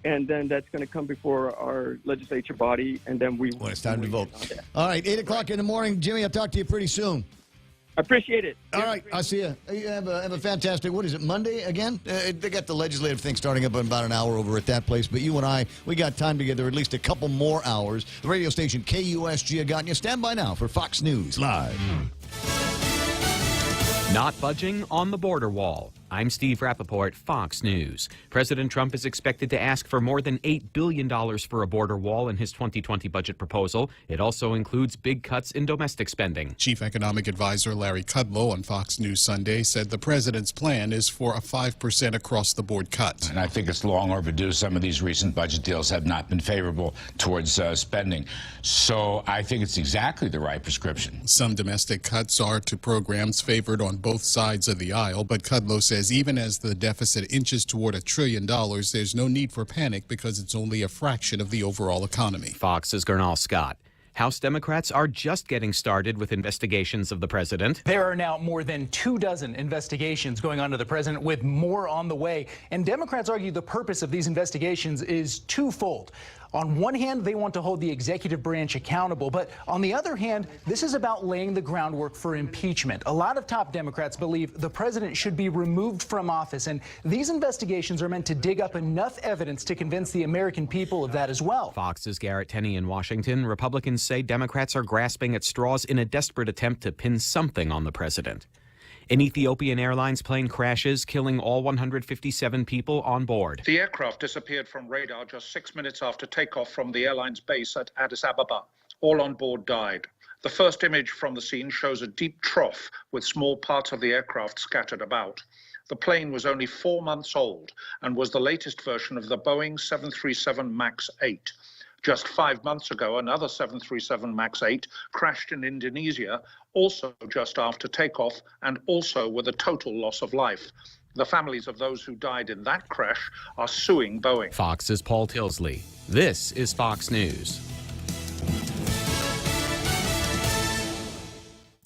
[SPEAKER 18] And then that's going to come before our legislature body, and then when
[SPEAKER 12] it's time to vote. All right, 8 o'clock in the morning. Jimmy, I'll talk to you pretty soon.
[SPEAKER 18] I appreciate it.
[SPEAKER 12] All right, I'll see you. You have a fantastic, what is it, Monday again? They got the legislative thing starting up in about an hour over at that place, but you and I, we got time together at least a couple more hours. The radio station KUSG got you. Stand by now for Fox News Live.
[SPEAKER 1] Not budging on the border wall. I'm Steve Rappaport, Fox News. President Trump is expected to ask for more than $8 billion for a border wall in his 2020 budget proposal. It also includes big cuts in domestic spending.
[SPEAKER 19] Chief Economic Advisor Larry Kudlow on Fox News Sunday said the president's plan is for a 5% across-the-board cut.
[SPEAKER 20] And I think it's long overdue. Some of these recent budget deals have not been favorable towards spending. So I think it's exactly the right prescription.
[SPEAKER 19] Some domestic cuts are to programs favored on both sides of the aisle, but Kudlow says even as the deficit inches toward $1 trillion, there's no need for panic because it's only a fraction of the overall economy.
[SPEAKER 1] Fox's Gernal Scott. House Democrats are just getting started with investigations of the president.
[SPEAKER 21] There are now more than 24 investigations going on to the president, with more on the way. And Democrats argue the purpose of these investigations is twofold. On one hand, they want to hold the executive branch accountable, but on the other hand, this is about laying the groundwork for impeachment. A lot of top Democrats believe the president should be removed from office, and these investigations are meant to dig up enough evidence to convince the American people of that as well.
[SPEAKER 1] Fox's Garrett Tenney in Washington. Republicans say Democrats are grasping at straws in a desperate attempt to pin something on the president. An Ethiopian Airlines plane crashes, killing all 157 people on board.
[SPEAKER 22] The aircraft disappeared from radar just 6 minutes after takeoff from the airline's base at Addis Ababa. All on board died. The first image from the scene shows a deep trough with small parts of the aircraft scattered about. The plane was only 4 months old and was the latest version of the Boeing 737 MAX 8. Just 5 months ago, another 737 MAX 8 crashed in Indonesia, also just after takeoff, and also with a total loss of life. The families of those who died in that crash are suing Boeing.
[SPEAKER 1] Fox's Paul Tilsley. This is Fox News.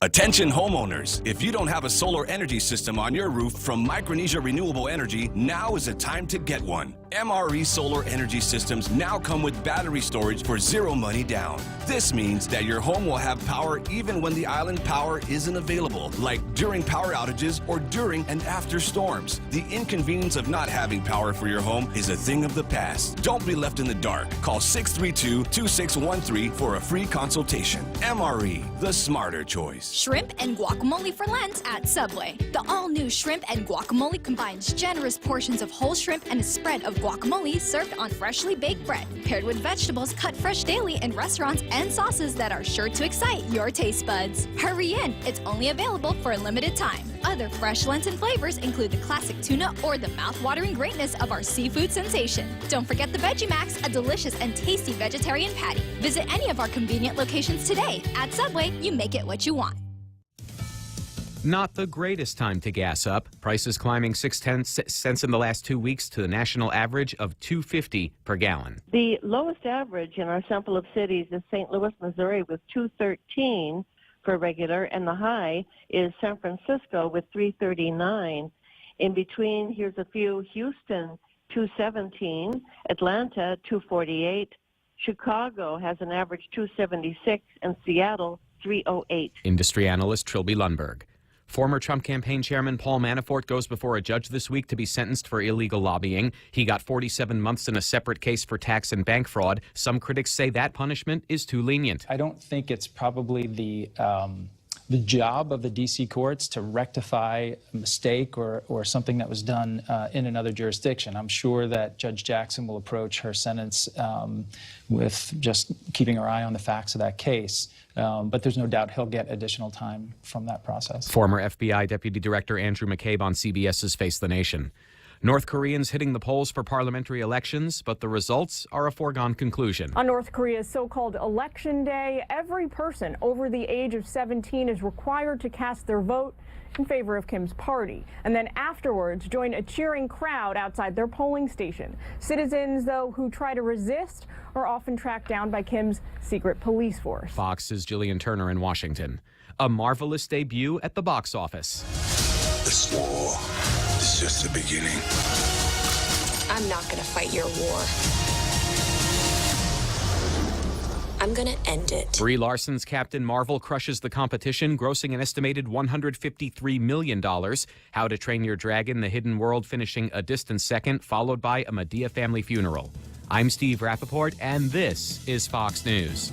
[SPEAKER 16] Attention homeowners, if you don't have a solar energy system on your roof from Micronesia Renewable Energy, now is the time to get one. MRE solar energy systems now come with battery storage for zero money down. This means that your home will have power even when the island power isn't available, like during power outages or during and after storms. The inconvenience of not having power for your home is a thing of the past. Don't be left in the dark. Call 632-2613 for a free consultation. MRE, the smarter choice.
[SPEAKER 5] Shrimp and guacamole for Lent at Subway. The all-new shrimp and guacamole combines generous portions of whole shrimp and a spread of guacamole served on freshly baked bread, paired with vegetables cut fresh daily in restaurants and sauces that are sure to excite your taste buds. Hurry in, it's only available for a limited time. Other fresh Lenten flavors include the classic tuna or the mouth-watering greatness of our seafood sensation. Don't forget the Veggie Max, a delicious and tasty vegetarian patty. Visit any of our convenient locations today. At Subway, you make it what you want.
[SPEAKER 1] Not the greatest time to gas up. Prices climbing 6 cents in the last 2 weeks to the national average of $2.50 per gallon.
[SPEAKER 7] The lowest average in our sample of cities is St. Louis, Missouri with $2.13 for regular, and the high is San Francisco with $3.39. In between, here's a few: Houston, $2.17, Atlanta, $2.48, Chicago has an average $2.76, and Seattle, $3.08.
[SPEAKER 1] Industry analyst Trilby Lundberg. Former Trump campaign chairman Paul Manafort goes before a judge this week to be sentenced for illegal lobbying. He got 47 months in a separate case for tax and bank fraud. Some critics say that punishment is too lenient.
[SPEAKER 23] I don't think it's probably the job of the D.C. courts to rectify a mistake or something that was done in another jurisdiction. I'm sure that Judge Jackson will approach her sentence with just keeping her eye on the facts of that case. But there's no doubt he'll get additional time from that process.
[SPEAKER 1] Former FBI Deputy Director Andrew McCabe on CBS's Face the Nation. North Koreans hitting the polls for parliamentary elections, but the results are a foregone conclusion.
[SPEAKER 24] On North Korea's so-called Election Day, every person over the age of 17 is required to cast their vote in favor of Kim's party, and then afterwards join a cheering crowd outside their polling station. Citizens, though, who try to resist are often tracked down by Kim's secret police force.
[SPEAKER 1] Fox's Jillian Turner in Washington. A marvelous debut at the box office.
[SPEAKER 25] This war is just the beginning.
[SPEAKER 26] I'm not going to fight your war. I'm going to end it.
[SPEAKER 1] Brie Larson's Captain Marvel crushes the competition, grossing an estimated $153 million. How to Train Your Dragon, The Hidden World finishing a distant second, followed by a Medea family funeral. I'm Steve Rappaport, and this is Fox News.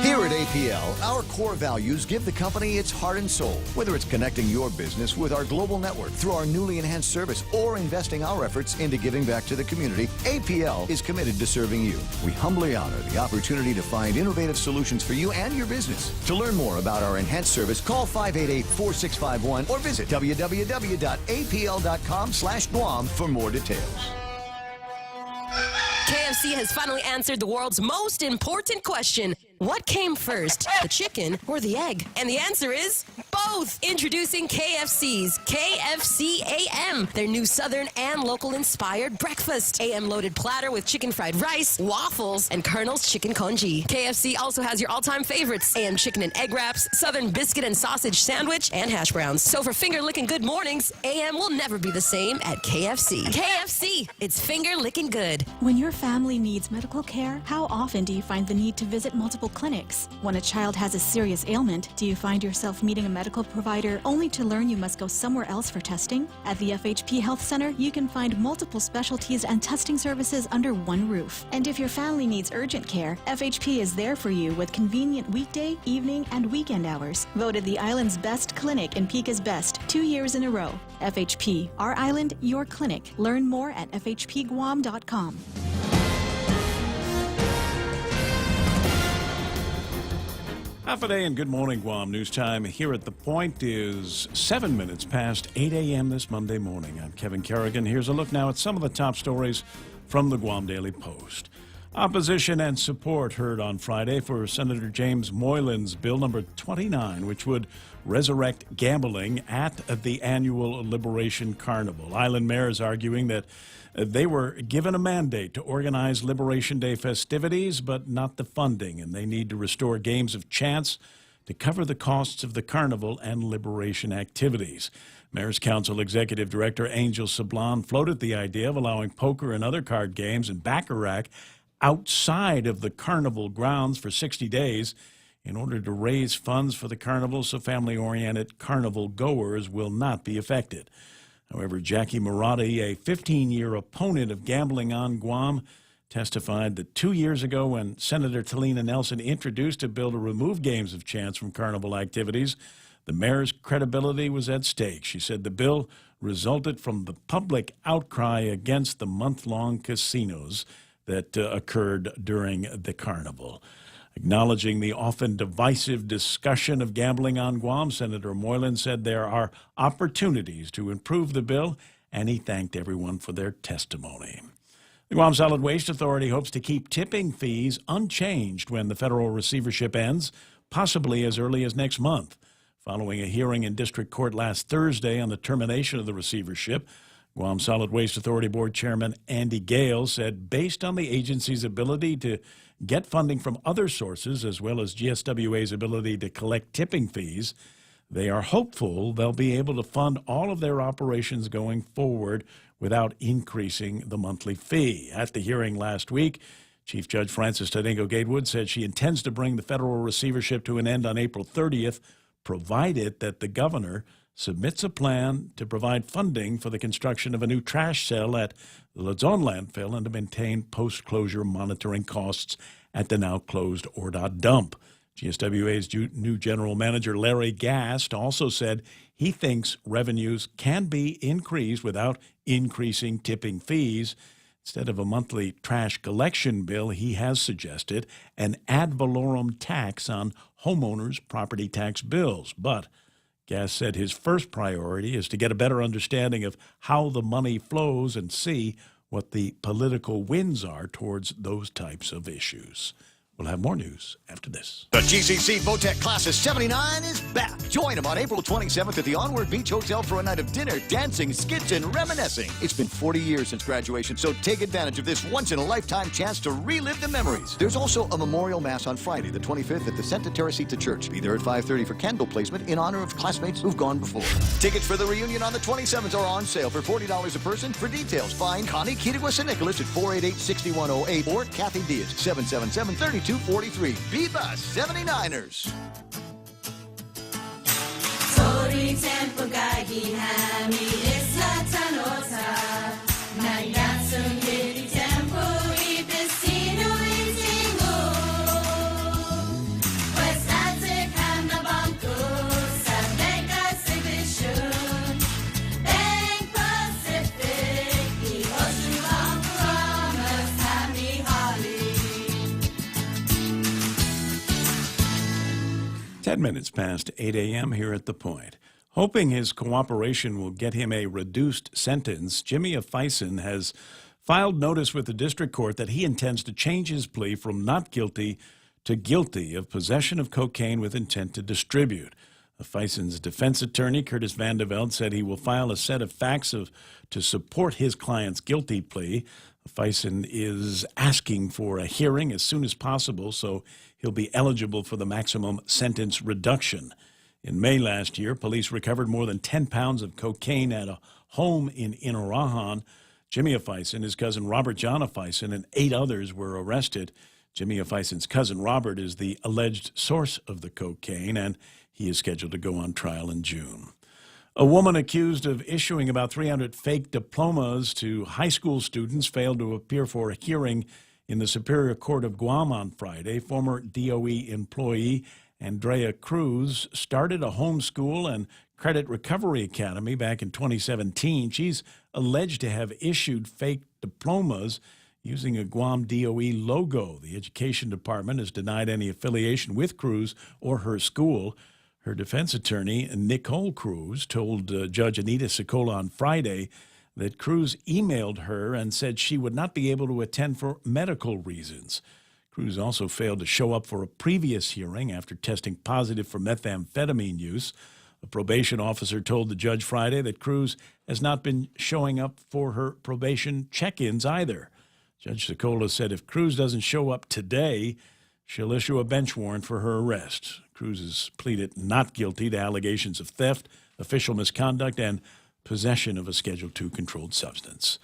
[SPEAKER 12] Here at APL, our core values give the company its heart and soul. Whether it's connecting your business with our global network through our newly enhanced service or investing our efforts into giving back to the community, APL is committed to serving you. We humbly honor the opportunity to find innovative solutions for you and your business. To learn more about our enhanced service, call 588-4651 or visit www.apl.com/Guam for more details.
[SPEAKER 27] KFC has finally answered the world's most important question. What came first, the chicken or the egg? And the answer is both. Introducing KFC's KFC AM, their new Southern and local-inspired breakfast. AM-loaded platter with chicken fried rice, waffles, and Colonel's chicken congee. KFC also has your all-time favorites, AM chicken and egg wraps, Southern biscuit and sausage sandwich, and hash browns. So for finger-licking good mornings, AM will never be the same at KFC. KFC, it's finger-licking good.
[SPEAKER 6] When your family needs medical care, how often do you find the need to visit multiple clinics? When a child has a serious ailment, do you find yourself meeting a medical provider only to learn you must go somewhere else for testing? At the FHP Health Center, you can find multiple specialties and testing services under one roof. And if your family needs urgent care, FHP is there for you with convenient weekday, evening, and weekend hours. Voted the island's best clinic in Pika's Best 2 years in a row. FHP, our island, your clinic. Learn more at fhpguam.com.
[SPEAKER 15] Half a day and good morning, Guam. News time here at The Point is 7 minutes past 8 a.m. this Monday morning. I'm Kevin Kerrigan. Here's a look now at some of the top stories from the Guam Daily Post. Opposition and support heard on Friday for Senator James Moylan's Bill number 29, which would resurrect gambling at the annual Liberation Carnival. Island mayors arguing that they were given a mandate to organize Liberation Day festivities, but not the funding, and they need to restore games of chance to cover the costs of the carnival and liberation activities. Mayor's Council Executive Director Angel Sablon floated the idea of allowing poker and other card games and baccarat outside of the carnival grounds for 60 days in order to raise funds for the carnival so family-oriented carnival goers will not be affected. However, Jackie Marotti, a 15-year opponent of gambling on Guam, testified that 2 years ago when Senator Talina Nelson introduced a bill to remove games of chance from carnival activities, the mayor's credibility was at stake. She said the bill resulted from the public outcry against the month-long casinos that occurred during the carnival. Acknowledging the often divisive discussion of gambling on Guam, Senator Moylan said there are opportunities to improve the bill, and he thanked everyone for their testimony. The Guam Solid Waste Authority hopes to keep tipping fees unchanged when the federal receivership ends, possibly as early as next month. Following a hearing in district court last Thursday on the termination of the receivership, Guam Solid Waste Authority Board Chairman Andy Gale said based on the agency's ability to get funding from other sources, as well as GSWA's ability to collect tipping fees, they are hopeful they'll be able to fund all of their operations going forward without increasing the monthly fee. At the hearing last week, Chief Judge Frances Tadengo Gatewood said she intends to bring the federal receivership to an end on April 30th, provided that the governor submits a plan to provide funding for the construction of a new trash cell at the Luzon landfill and to maintain post-closure monitoring costs at the now-closed ORDOT dump. GSWA's new general manager, Larry Gast, also said he thinks revenues can be increased without increasing tipping fees. Instead of a monthly trash collection bill, he has suggested an ad valorem tax on homeowners' property tax bills. But Gast said his first priority is to get a better understanding of how the money flows and see what the political winds are towards those types of issues. We'll have more news after this.
[SPEAKER 12] The GCC VOTEC Class of 79 is back. Join them on April 27th at the Onward Beach Hotel for a night of dinner, dancing, skits, and reminiscing. It's been 40 years since graduation, so take advantage of this once-in-a-lifetime chance to relive the memories. There's also a memorial mass on Friday, the 25th, at the Santa Teresita Church. Be there at 5:30 for candle placement in honor of classmates who've gone before. Tickets for the reunion on the 27th are on sale for $40 a person. For details, find Connie Kittigwas and Nicholas at 488-6108 or Kathy Diaz, 777-3243. Viva 79ers!
[SPEAKER 15] Minutes past 8 a.m. here at The Point. Hoping his cooperation will get him a reduced sentence, Jimmy Afison has filed notice with the district court that he intends to change his plea from not guilty to guilty of possession of cocaine with intent to distribute. Afison's defense attorney, Curtis Vandeveld, said he will file a set of facts to support his client's guilty plea. Afison is asking for a hearing as soon as possible, so he'll be eligible for the maximum sentence reduction. In May last year, police recovered more than 10 pounds of cocaine at a home in Inarajan. Jimmy Afison, his cousin Robert John Afison, and 8 others were arrested. Jimmy Afison's cousin Robert is the alleged source of the cocaine, and he is scheduled to go on trial in June. A woman accused of issuing about 300 fake diplomas to high school students failed to appear for a hearing in the Superior Court of Guam on Friday. Former DOE employee Andrea Cruz started a homeschool and credit recovery academy back in 2017. She's alleged to have issued fake diplomas using a Guam DOE logo. The Education Department has denied any affiliation with Cruz or her school. Her defense attorney, Nicole Cruz, told Judge Anita Sicola on Friday that Cruz emailed her and said she would not be able to attend for medical reasons. Cruz also failed to show up for a previous hearing after testing positive for methamphetamine use. A probation officer told the judge Friday that Cruz has not been showing up for her probation check-ins either. Judge Sicola said if Cruz doesn't show up today, she'll issue a bench warrant for her arrest. Cruz has pleaded not guilty to allegations of theft, official misconduct, and possession of a Schedule II controlled substance.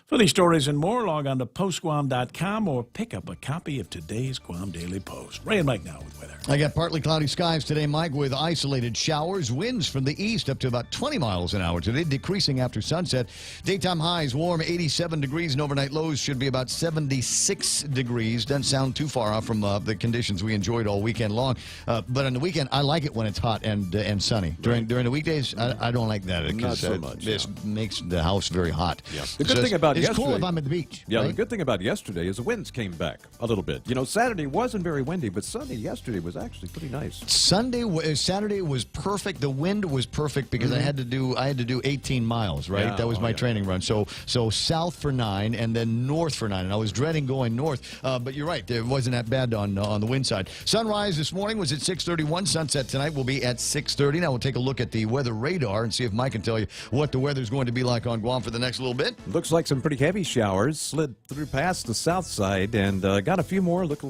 [SPEAKER 15] For these stories and more, log on to postguam.com or pick up a copy of today's Guam Daily Post. Ray and Mike now with weather.
[SPEAKER 12] I got partly cloudy skies today, Mike, with isolated showers. Winds from the east up to about 20 miles an hour today, decreasing after sunset. Daytime highs warm 87 degrees, and overnight lows should be about 76 degrees. Doesn't sound too far off from the conditions we enjoyed all weekend long. But on the weekend, I like it when it's hot and sunny. During the weekdays, I don't like that.
[SPEAKER 17] Not so much.
[SPEAKER 12] This makes the house very hot.
[SPEAKER 17] Yeah. The good thing about
[SPEAKER 12] it's
[SPEAKER 17] yesterday,
[SPEAKER 12] cool if I'm at the beach.
[SPEAKER 17] Yeah,
[SPEAKER 12] right?
[SPEAKER 17] the good thing about yesterday is the winds came back a little bit. You know, Saturday wasn't very windy, but Sunday yesterday was actually pretty nice.
[SPEAKER 12] Saturday was perfect. The wind was perfect because I had to do 18 miles, right?
[SPEAKER 17] Yeah,
[SPEAKER 12] that was my training run. So south for 9 and then north for 9. And I was dreading going north, but you're right. It wasn't that bad on the wind side. Sunrise this morning was at 6:31. Sunset tonight will be at 6:30. Now we'll take a look at the weather radar and see if Mike can tell you what the weather's going to be like on Guam for the next little bit.
[SPEAKER 17] Looks like some pretty heavy showers slid through past the south side and got a few more. Looks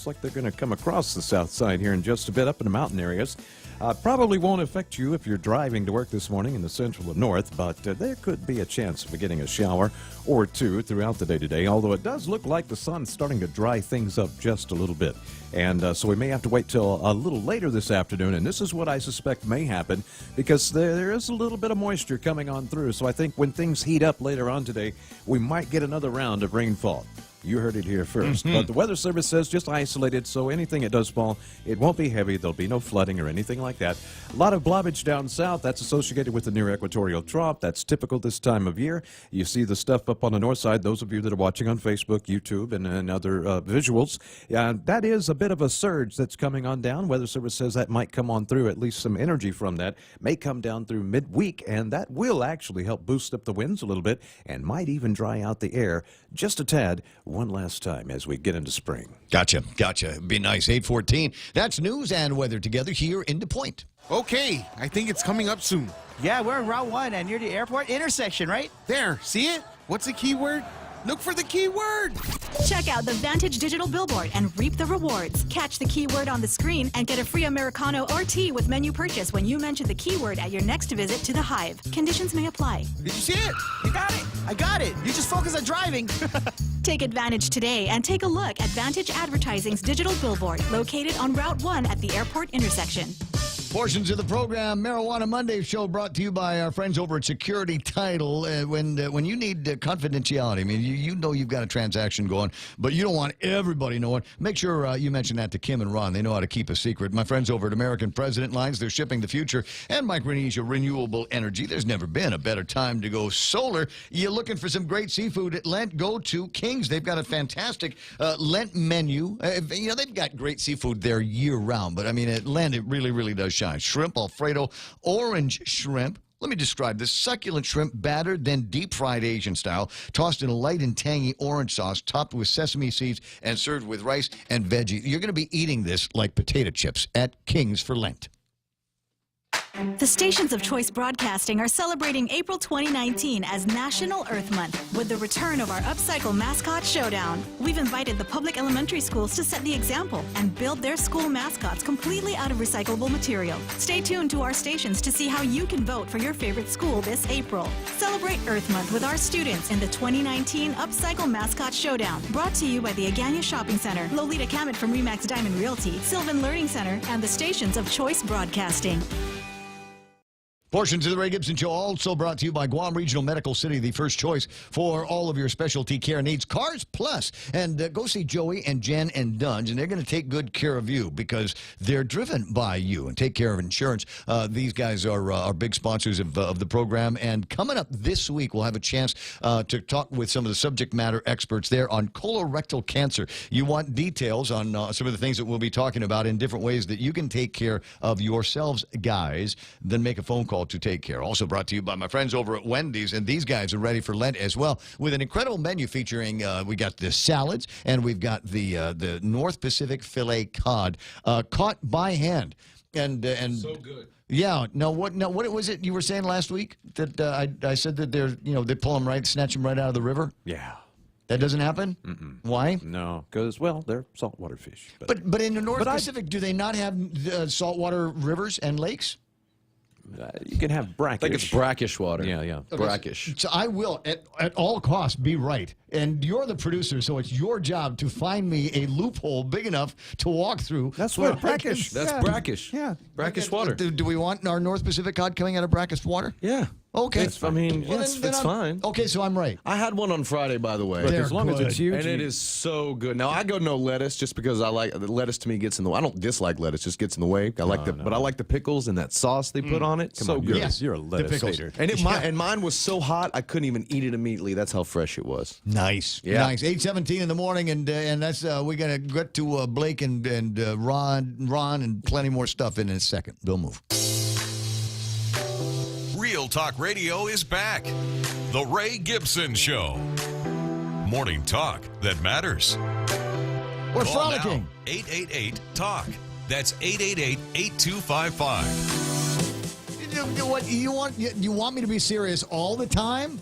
[SPEAKER 17] like they're going to come across the south side here in just a bit up in the mountain areas. Probably won't affect you if you're driving to work this morning in the central and north, but there could be a chance of getting a shower or two throughout the day today, although it does look like the sun's starting to dry things up just a little bit. And so we may have to wait till a little later this afternoon, and this is what I suspect may happen because there is a little bit of moisture coming on through. So I think when things heat up later on today, we might get another round of rainfall. You heard it here first. But the Weather Service says just isolated, so anything that does fall, it won't be heavy. There'll be no flooding or anything like that. A lot of blobbage down south. That's associated with the near equatorial trough. That's typical this time of year. You see the stuff up on the north side, those of you that are watching on Facebook, YouTube, and other visuals. That is a bit of a surge that's coming on down. Weather Service says that might come on through, at least some energy from that may come down through midweek, and that will actually help boost up the winds a little bit and might even dry out the air just a tad one last time as we get into spring.
[SPEAKER 12] Gotcha. Be nice. 8:14. That's news and weather together here in Des Pointe.
[SPEAKER 2] Okay, I think it's coming up soon.
[SPEAKER 3] Yeah, we're on Route 1 and near the airport intersection, right?
[SPEAKER 2] There, see it? What's the keyword? Look for the keyword.
[SPEAKER 6] Check out the Vantage digital billboard and reap the rewards. Catch the keyword on the screen and get a free Americano or tea with menu purchase when you mention the keyword at your next visit to the Hive. Conditions may apply.
[SPEAKER 2] Did you see it?
[SPEAKER 3] You got it. I got it. You just focus on driving.
[SPEAKER 6] Take advantage today and take a look at Vantage Advertising's digital billboard located on Route 1 at the airport intersection.
[SPEAKER 12] Portions of the program Marijuana Monday show brought to you by our friends over at Security Title. When you need confidentiality, I mean, you know you've got a transaction going, but you don't want everybody knowing. Make sure you mention that to Kim and Ron. They know how to keep a secret. My friends over at American President Lines, they're shipping the future. And Micronesia Renewable Energy. There's never been a better time to go solar. You're looking for some great seafood at Lent, go to King's. They've got a fantastic Lent menu. They've got great seafood there year-round, but I mean, at Lent, it really, really does shine. Shrimp Alfredo, orange shrimp. Let me describe this. Succulent shrimp, battered, then deep-fried Asian style, tossed in a light and tangy orange sauce, topped with sesame seeds, and served with rice and veggie. You're going to be eating this like potato chips at King's for Lent.
[SPEAKER 6] The stations of Choice Broadcasting are celebrating April 2019 as National Earth Month with the return of our Upcycle Mascot Showdown. We've invited the public elementary schools to set the example and build their school mascots completely out of recyclable material. Stay tuned to our stations to see how you can vote for your favorite school this April. Celebrate Earth Month with our students in the 2019 Upcycle Mascot Showdown, brought to you by the Agana Shopping Center, Lolita Kamet from Remax Diamond Realty, Sylvan Learning Center, and the stations of Choice Broadcasting.
[SPEAKER 12] Portions of the Ray Gibson Show also brought to you by Guam Regional Medical City, the first choice for all of your specialty care needs. Cars Plus. And go see Joey and Jen and Dunge, and they're going to take good care of you because they're driven by you and take care of insurance. These guys are big sponsors of the program. And coming up this week, we'll have a chance to talk with some of the subject matter experts there on colorectal cancer. You want details on some of the things that we'll be talking about in different ways that you can take care of yourselves, guys, then make a phone call to take care. Also brought to you by my friends over at Wendy's, and these guys are ready for Lent as well with an incredible menu featuring we got the salads and we've got the North Pacific filet cod caught by hand and
[SPEAKER 2] so good.
[SPEAKER 12] Yeah. Now what was it you were saying last week that I said that they pull them right, snatch them right out of the river?
[SPEAKER 17] Yeah.
[SPEAKER 12] That doesn't happen? Why?
[SPEAKER 17] No, because, well, they're saltwater fish.
[SPEAKER 12] But in the North Pacific, do they not have saltwater rivers and lakes?
[SPEAKER 17] You can have brackish.
[SPEAKER 4] I think it's brackish water.
[SPEAKER 17] Yeah.
[SPEAKER 8] Okay,
[SPEAKER 4] Brackish.
[SPEAKER 8] So I will, at all costs, be right. And you're the producer, so it's your job to find me a loophole big enough to walk through.
[SPEAKER 17] That's
[SPEAKER 8] where
[SPEAKER 17] what
[SPEAKER 8] I
[SPEAKER 17] brackish.
[SPEAKER 8] can-
[SPEAKER 4] That's
[SPEAKER 8] yeah.
[SPEAKER 4] brackish.
[SPEAKER 8] Yeah.
[SPEAKER 4] Brackish water.
[SPEAKER 8] Do we want our North Pacific cod coming out of brackish water?
[SPEAKER 4] Yeah.
[SPEAKER 8] Okay.
[SPEAKER 4] I mean,
[SPEAKER 8] Well,
[SPEAKER 4] yes,
[SPEAKER 8] then
[SPEAKER 4] it's
[SPEAKER 8] I'm-
[SPEAKER 4] fine.
[SPEAKER 8] Okay, so I'm right.
[SPEAKER 4] I had one on Friday, by the way.
[SPEAKER 8] But as long as it's huge,
[SPEAKER 4] and it is so good. Now I go no lettuce just because I like the lettuce. To me, gets in the way. I don't dislike lettuce; just gets in the way. I like but I like the pickles and that sauce they put on it.
[SPEAKER 17] Come
[SPEAKER 4] so
[SPEAKER 17] on,
[SPEAKER 4] good.
[SPEAKER 17] you're a lettuce
[SPEAKER 8] pickles.
[SPEAKER 17] hater.
[SPEAKER 4] And mine was so hot I couldn't even eat it immediately. That's how fresh it was.
[SPEAKER 8] Nice.
[SPEAKER 4] Yeah.
[SPEAKER 8] Nice. 8:17 in the morning, and that's we're gonna get to Blake and Ron and plenty more stuff in a second. Don't move.
[SPEAKER 9] Real Talk Radio is back. The Ray Gibson Show. Morning talk that matters.
[SPEAKER 8] We're
[SPEAKER 9] Call now,
[SPEAKER 8] frolicking.
[SPEAKER 9] 888-TALK. That's 888-8255.
[SPEAKER 8] You want me to be serious all the time?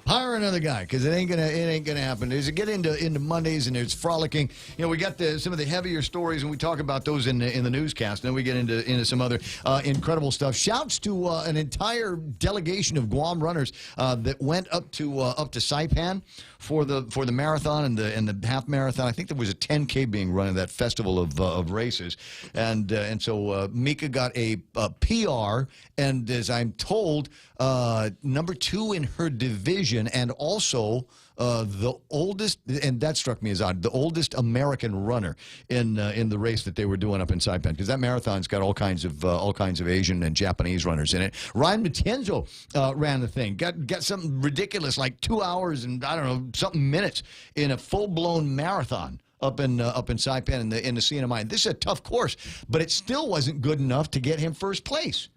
[SPEAKER 8] Hire another guy, because it ain't gonna happen. As you get into Mondays and there's frolicking, we got some of the heavier stories, and we talk about those in the newscast. And then we get into some other incredible stuff. Shouts to an entire delegation of Guam runners that went up to Saipan for the marathon and the half marathon. I think there was a 10K being run at that festival of races, and so Mika got a PR, and as I'm told, number 2 in her division, and also the oldest, and that struck me as odd, the oldest American runner in the race that they were doing up in Saipan, because that marathon's got all kinds of Asian and Japanese runners in it. Ryan Matienzo ran the thing, got something ridiculous like 2 hours and I don't know something minutes in a full-blown marathon up in Saipan in the CNMI. This is a tough course, but it still wasn't good enough to get him first place,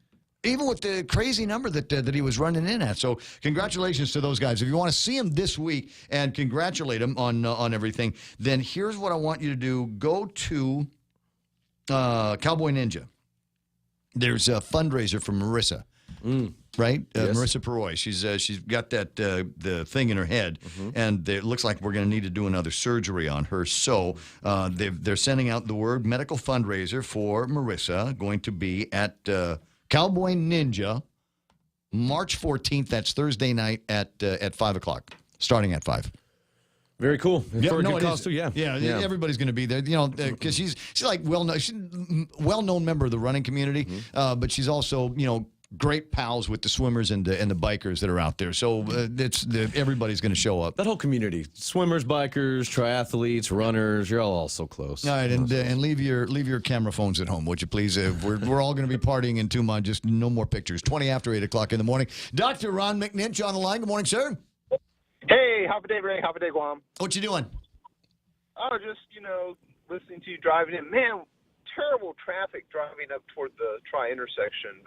[SPEAKER 8] even with the crazy number that he was running in at. So congratulations to those guys. If you want to see him this week and congratulate him on everything, then here's what I want you to do. Go to Cowboy Ninja. There's a fundraiser for Marissa. Right?
[SPEAKER 4] Yes.
[SPEAKER 8] Marissa Peroy. She's got that the thing in her head, and it looks like we're going to need to do another surgery on her. So they're sending out the word medical fundraiser for Marissa, going to be at Cowboy Ninja, March 14th. That's Thursday night at 5 o'clock, starting at 5.
[SPEAKER 4] Very cool. For a good
[SPEAKER 8] it
[SPEAKER 4] cause
[SPEAKER 8] is.
[SPEAKER 4] too. Yeah.
[SPEAKER 8] Yeah. Everybody's going to be there, because she's like she's a well-known member of the running community, but she's also great pals with the swimmers and the bikers that are out there. So everybody's going to show up.
[SPEAKER 4] That whole community: swimmers, bikers, triathletes, runners. You're all so close.
[SPEAKER 8] All right, and leave your camera phones at home, would you please? We're all going to be partying in 2 months. Just no more pictures. 20 after 8 o'clock in the morning. Dr. Ron McNinch on the line. Good morning, sir.
[SPEAKER 10] Hey, happy day, Ray. Happy day, Guam.
[SPEAKER 8] What you doing?
[SPEAKER 10] Oh, just listening to you driving in. Man, terrible traffic driving up toward the intersection.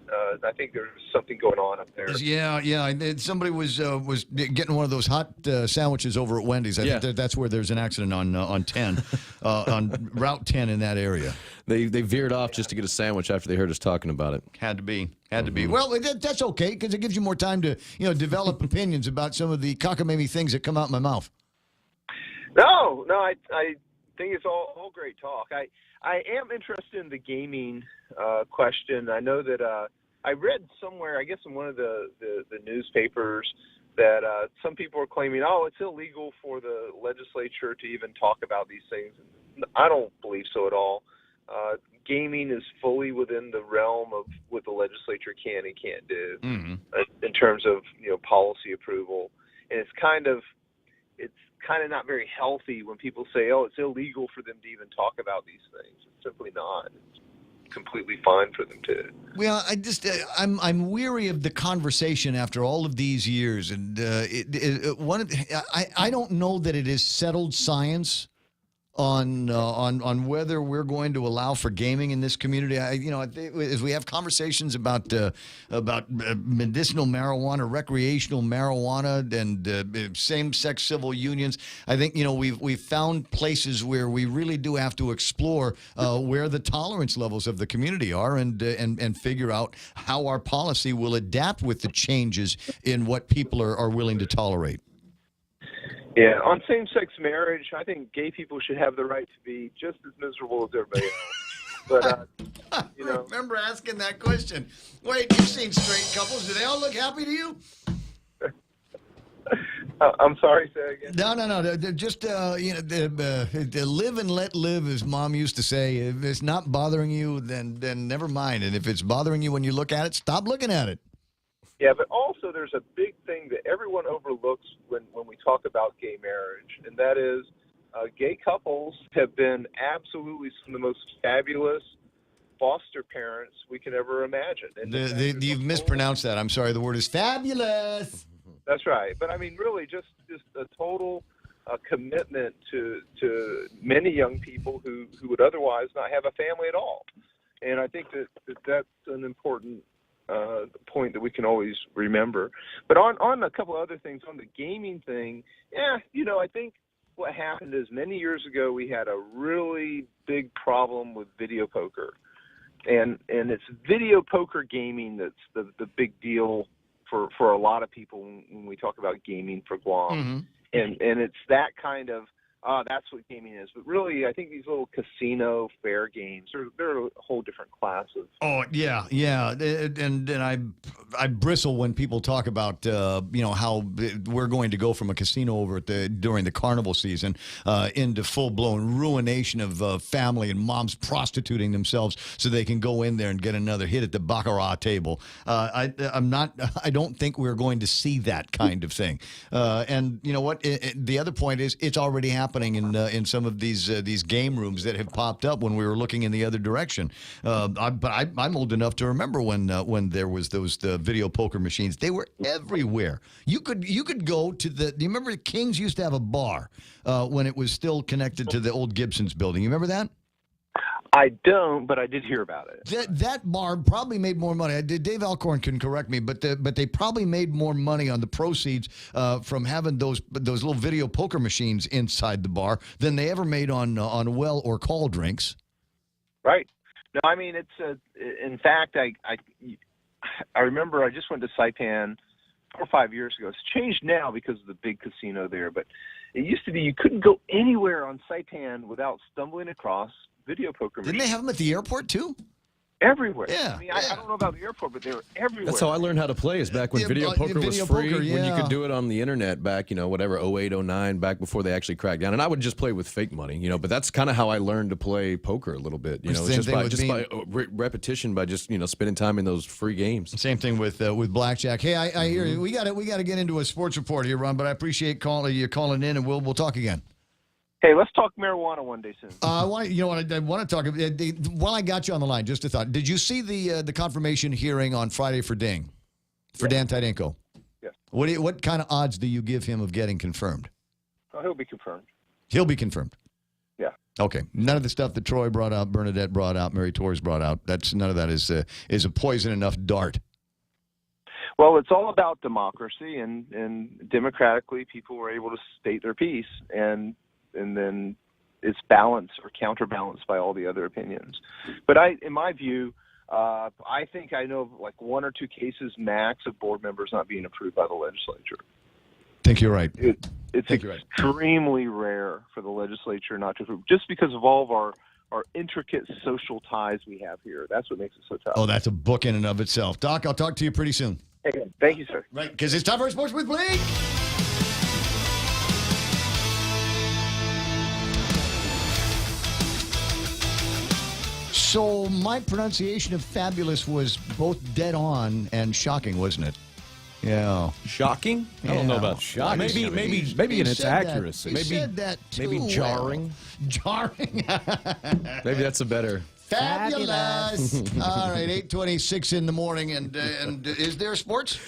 [SPEAKER 10] I think there's something going on up there.
[SPEAKER 8] Yeah. Somebody was getting one of those hot sandwiches over at Wendy's. I think that's where there's an accident on 10, on Route 10 in that area.
[SPEAKER 4] They veered off just to get a sandwich after they heard us talking about it.
[SPEAKER 8] Had to be. Well, that's okay, because it gives you more time to develop opinions about some of the cockamamie things that come out my mouth.
[SPEAKER 10] No, I think it's all great talk. I am interested in the gaming question. I know that I read somewhere, I guess in one of the newspapers, that some people are claiming, it's illegal for the legislature to even talk about these things. I don't believe so at all. Gaming is fully within the realm of what the legislature can and can't do in terms of policy approval, and it's kind of not very healthy when people say, it's illegal for them to even talk about these things. It's simply not. It's completely fine for them to.
[SPEAKER 8] Well, I'm weary of the conversation after all of these years, and I don't know that it is settled science on whether we're going to allow for gaming in this community. As we have conversations about medicinal marijuana, recreational marijuana, and same-sex civil unions, I think we've found places where we really do have to explore where the tolerance levels of the community are, and figure out how our policy will adapt with the changes in what people are willing to tolerate.
[SPEAKER 10] Yeah, on same-sex marriage, I think gay people should have the right to be just as miserable as everybody else. But
[SPEAKER 8] remember asking that question. Wait, you've seen straight couples. Do they all look happy to you?
[SPEAKER 10] I'm sorry, say again.
[SPEAKER 8] No. They're just, live and let live, as Mom used to say. If it's not bothering you, then never mind. And if it's bothering you when you look at it, stop looking at it.
[SPEAKER 10] Yeah, but also there's a big thing that everyone overlooks when we talk about gay marriage, and that is gay couples have been absolutely some of the most fabulous foster parents we can ever imagine. And
[SPEAKER 8] You've mispronounced that. I'm sorry. The word is fabulous.
[SPEAKER 10] That's right. But I mean, really, just a total commitment to many young people who would otherwise not have a family at all. And I think that's an important point that we can always remember. But on a couple other things, on the gaming thing, I think what happened is many years ago we had a really big problem with video poker. And it's video poker gaming that's the big deal for a lot of people when we talk about gaming for Guam. And it's that kind of, that's what gaming is. But really, I think these little casino fair games, they're a whole different class of.
[SPEAKER 8] Oh, yeah. And I bristle when people talk about, how we're going to go from a casino over during the carnival season into full-blown ruination of family and moms prostituting themselves so they can go in there and get another hit at the baccarat table. I don't think we're going to see that kind of thing. And you know what? The other point is it's already happening in some of these game rooms that have popped up when we were looking in the other direction. But I'm old enough to remember when there was those video poker machines. They were everywhere. You could go to do you remember the Kings used to have a bar when it was still connected to the old Gibson's building? You remember that?
[SPEAKER 10] I don't, but I did hear about it.
[SPEAKER 8] That bar probably made more money. Dave Alcorn can correct me, but they probably made more money on the proceeds from having those little video poker machines inside the bar than they ever made on well or call drinks.
[SPEAKER 10] Right. No, I mean in fact, I remember I just went to Saipan 4 or 5 years ago. It's changed now because of the big casino there, but it used to be you couldn't go anywhere on Saipan without stumbling across video poker machines.
[SPEAKER 8] Didn't they have them at the airport too?
[SPEAKER 10] Everywhere.
[SPEAKER 8] Yeah.
[SPEAKER 10] I mean, I don't know about the airport, but they were everywhere.
[SPEAKER 4] That's how I learned how to play, is back when video poker was free, when you could do it on the internet back, 08, 09, back before they actually cracked down. And I would just play with fake money, but that's kind of how I learned to play poker a little bit. It's just by repetition, by just, spending time in those free games.
[SPEAKER 8] Same thing with blackjack. Hey, I hear you. We got to get into a sports report here, Ron, but I appreciate you calling in, and we'll talk again.
[SPEAKER 10] Hey, let's talk marijuana one day soon.
[SPEAKER 8] I want to talk. While I got you on the line, just a thought. Did you see the confirmation hearing on Friday for Dan Tydenko?
[SPEAKER 10] Yes.
[SPEAKER 8] What kind of odds do you give him of getting confirmed?
[SPEAKER 10] Oh, he'll be confirmed.
[SPEAKER 8] He'll be confirmed.
[SPEAKER 10] Yeah.
[SPEAKER 8] Okay. None of the stuff that Troy brought out, Bernadette brought out, Mary Torres brought out. None of that is a poison enough dart.
[SPEAKER 10] Well, it's all about democracy, and democratically, people were able to state their piece, and then it's balanced or counterbalanced by all the other opinions. But in my view, I think I know of like 1 or 2 cases max of board members not being approved by the legislature.
[SPEAKER 8] I think you're right.
[SPEAKER 10] It's extremely rare for the legislature not to approve, just because of all of our intricate social ties we have here. That's what makes it so tough.
[SPEAKER 8] Oh, that's a book in and of itself. Doc, I'll talk to you pretty soon.
[SPEAKER 10] Hey, thank you, sir.
[SPEAKER 8] Right, because it's time for Sports with Blake. So my pronunciation of fabulous was both dead on and shocking, wasn't it? Yeah.
[SPEAKER 4] Shocking? I don't know about shocking. Maybe in its accuracy. Maybe jarring.
[SPEAKER 8] Jarring.
[SPEAKER 4] Maybe that's a better.
[SPEAKER 8] Fabulous. All right, 8:26 in the morning, and is there sports?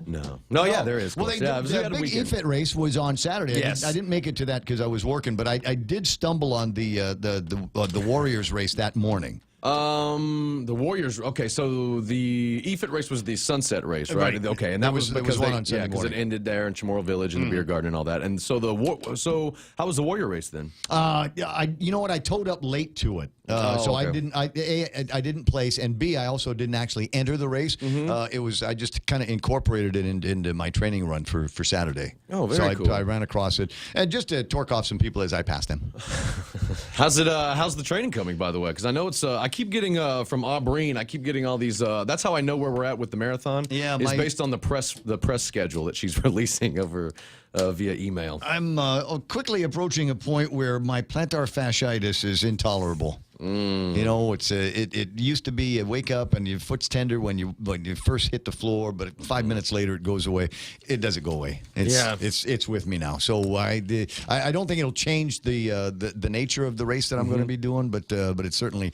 [SPEAKER 4] No, yeah, there is.
[SPEAKER 8] Well, the big EFIT race was on Saturday.
[SPEAKER 4] Yes.
[SPEAKER 8] I didn't make it to that because I was working, but I did stumble on the Warriors race that morning.
[SPEAKER 4] The Warriors. Okay, so the EFIT race was the sunset race, right? Okay, and that was because it ended there in Chamorro Village and the beer garden and all that. And so how was the Warrior race then?
[SPEAKER 8] You know what? I towed up late to it. So
[SPEAKER 4] okay.
[SPEAKER 8] I didn't place, and B, I also didn't actually enter the race. I just kind of incorporated it into my training run for Saturday.
[SPEAKER 4] Oh, very cool.
[SPEAKER 8] I ran across it, and just to torque off some people as I passed them.
[SPEAKER 4] How's the training coming, by the way? Because I know it's. I keep getting from Aubreen. I keep getting all these. That's how I know where we're at with the marathon.
[SPEAKER 8] Yeah,
[SPEAKER 4] it's based on the press schedule that she's releasing over via email.
[SPEAKER 8] I'm quickly approaching a point where my plantar fasciitis is intolerable. You know, it used to be you wake up and your foot's tender when you first hit the floor, but 5 minutes later it goes away. It doesn't go away. It's with me now. So I don't think it'll change the nature of the race that I'm going to be doing, but it's certainly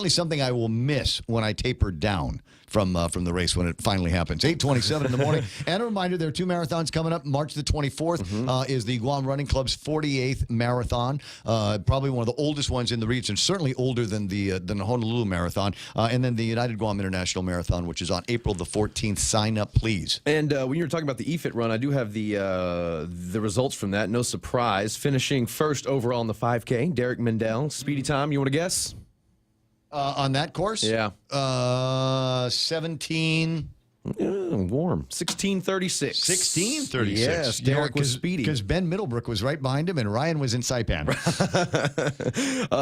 [SPEAKER 8] something I will miss when I taper down from the race when it finally happens. 8:27 in the morning. And a reminder, there are 2 marathons coming up. March the 24th is the Guam Running Club's 48th marathon. Probably one of the oldest ones in the region, certainly older than the Honolulu Marathon. And then the United Guam International Marathon, which is on April the 14th. Sign up, please.
[SPEAKER 4] And when you were talking about the EFIT run, I do have the results from that. No surprise. Finishing first overall in the 5K, Derek Mendel. Speedy time, you want to guess?
[SPEAKER 8] On that course?
[SPEAKER 4] Yeah.
[SPEAKER 8] 17.
[SPEAKER 4] Warm. 16:36.
[SPEAKER 8] 16:36.
[SPEAKER 4] Yes, Derek was speedy.
[SPEAKER 8] Because Ben Middlebrook was right behind him, and Ryan was in Saipan.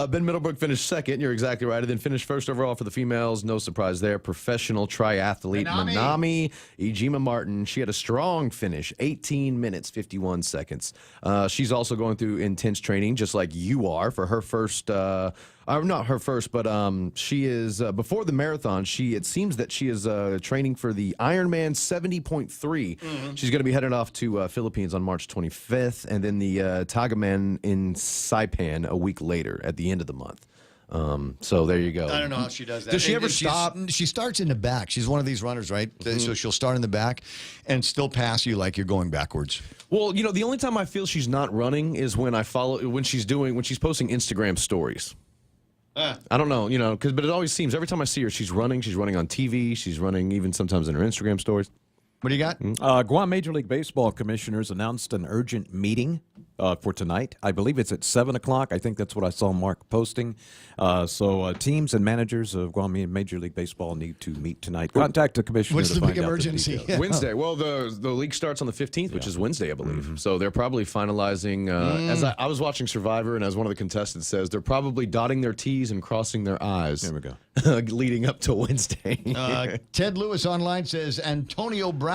[SPEAKER 4] Ben Middlebrook finished second. You're exactly right. And then finished first overall for the females. No surprise there. Professional triathlete Manami Ijima Martin. She had a strong finish. 18 minutes, 51 seconds. She's also going through intense training, just like you are, for her first... not her first, but she is before the marathon. It seems that she is training for the Ironman 70.3. She's going to be headed off to Philippines on March 25th, and then the Tagaman in Saipan a week later at the end of the month. So there you go.
[SPEAKER 8] I don't know how she does that.
[SPEAKER 4] Does she ever stop?
[SPEAKER 8] She starts in the back. She's one of these runners, right? So she'll start in the back and still pass you like you're going backwards.
[SPEAKER 4] Well, you know, the only time I feel she's not running is when when she's posting Instagram stories. I don't know, but it always seems every time I see her, she's running on TV, she's running even sometimes in her Instagram stories.
[SPEAKER 8] What do you got?
[SPEAKER 17] Guam Major League Baseball commissioners announced an urgent meeting for tonight. I believe it's at 7 o'clock. I think that's what I saw Mark posting. So teams and managers of Guam Major League Baseball need to meet tonight. Contact the commissioner.
[SPEAKER 8] What's
[SPEAKER 17] to
[SPEAKER 8] the
[SPEAKER 17] find
[SPEAKER 8] big
[SPEAKER 17] out
[SPEAKER 8] emergency?
[SPEAKER 17] the details.
[SPEAKER 4] Wednesday. Well, the league starts on the 15th, which is Wednesday, I believe. So they're probably finalizing. As I was watching Survivor, and as one of the contestants says, they're probably dotting their T's and crossing their I's.
[SPEAKER 17] There we go.
[SPEAKER 4] Leading up to Wednesday.
[SPEAKER 8] Ted Lewis online says Antonio Brown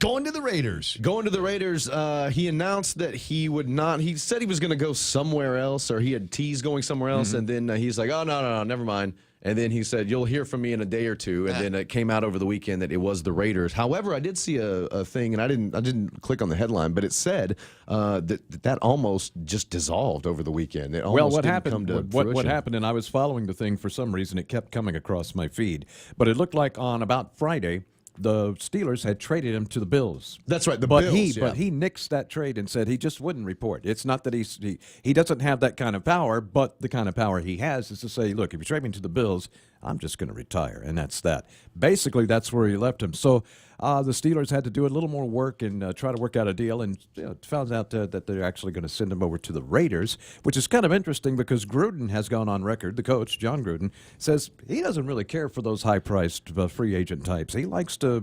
[SPEAKER 8] going to the Raiders.
[SPEAKER 4] Going to the Raiders. He announced that he would not. He said he was going to go somewhere else, or he had teased going somewhere else, and then he's like, "Oh no, never mind." And then he said, "You'll hear from me in a day or two." And then it came out over the weekend that it was the Raiders. However, I did see a thing, and I didn't click on the headline, but it said that almost just dissolved over the weekend. It almost
[SPEAKER 17] what
[SPEAKER 4] didn't
[SPEAKER 17] happened?
[SPEAKER 4] come to
[SPEAKER 17] What
[SPEAKER 4] fruition.
[SPEAKER 17] happened? And I was following the thing for some reason. It kept coming across my feed, but it looked like on about Friday, the Steelers had traded him to the Bills.
[SPEAKER 4] That's right,
[SPEAKER 17] But
[SPEAKER 4] Bills.
[SPEAKER 17] he nixed that trade and said he just wouldn't report. It's not that he doesn't have that kind of power, but the kind of power he has is to say, look, if you trade me to the Bills, I'm just going to retire, and that's that. Basically, that's where he left him. So the Steelers had to do a little more work and try to work out a deal, and found out that they're actually going to send him over to the Raiders, which is kind of interesting because Gruden has gone on record, the coach, John Gruden, says he doesn't really care for those high-priced free agent types. He likes to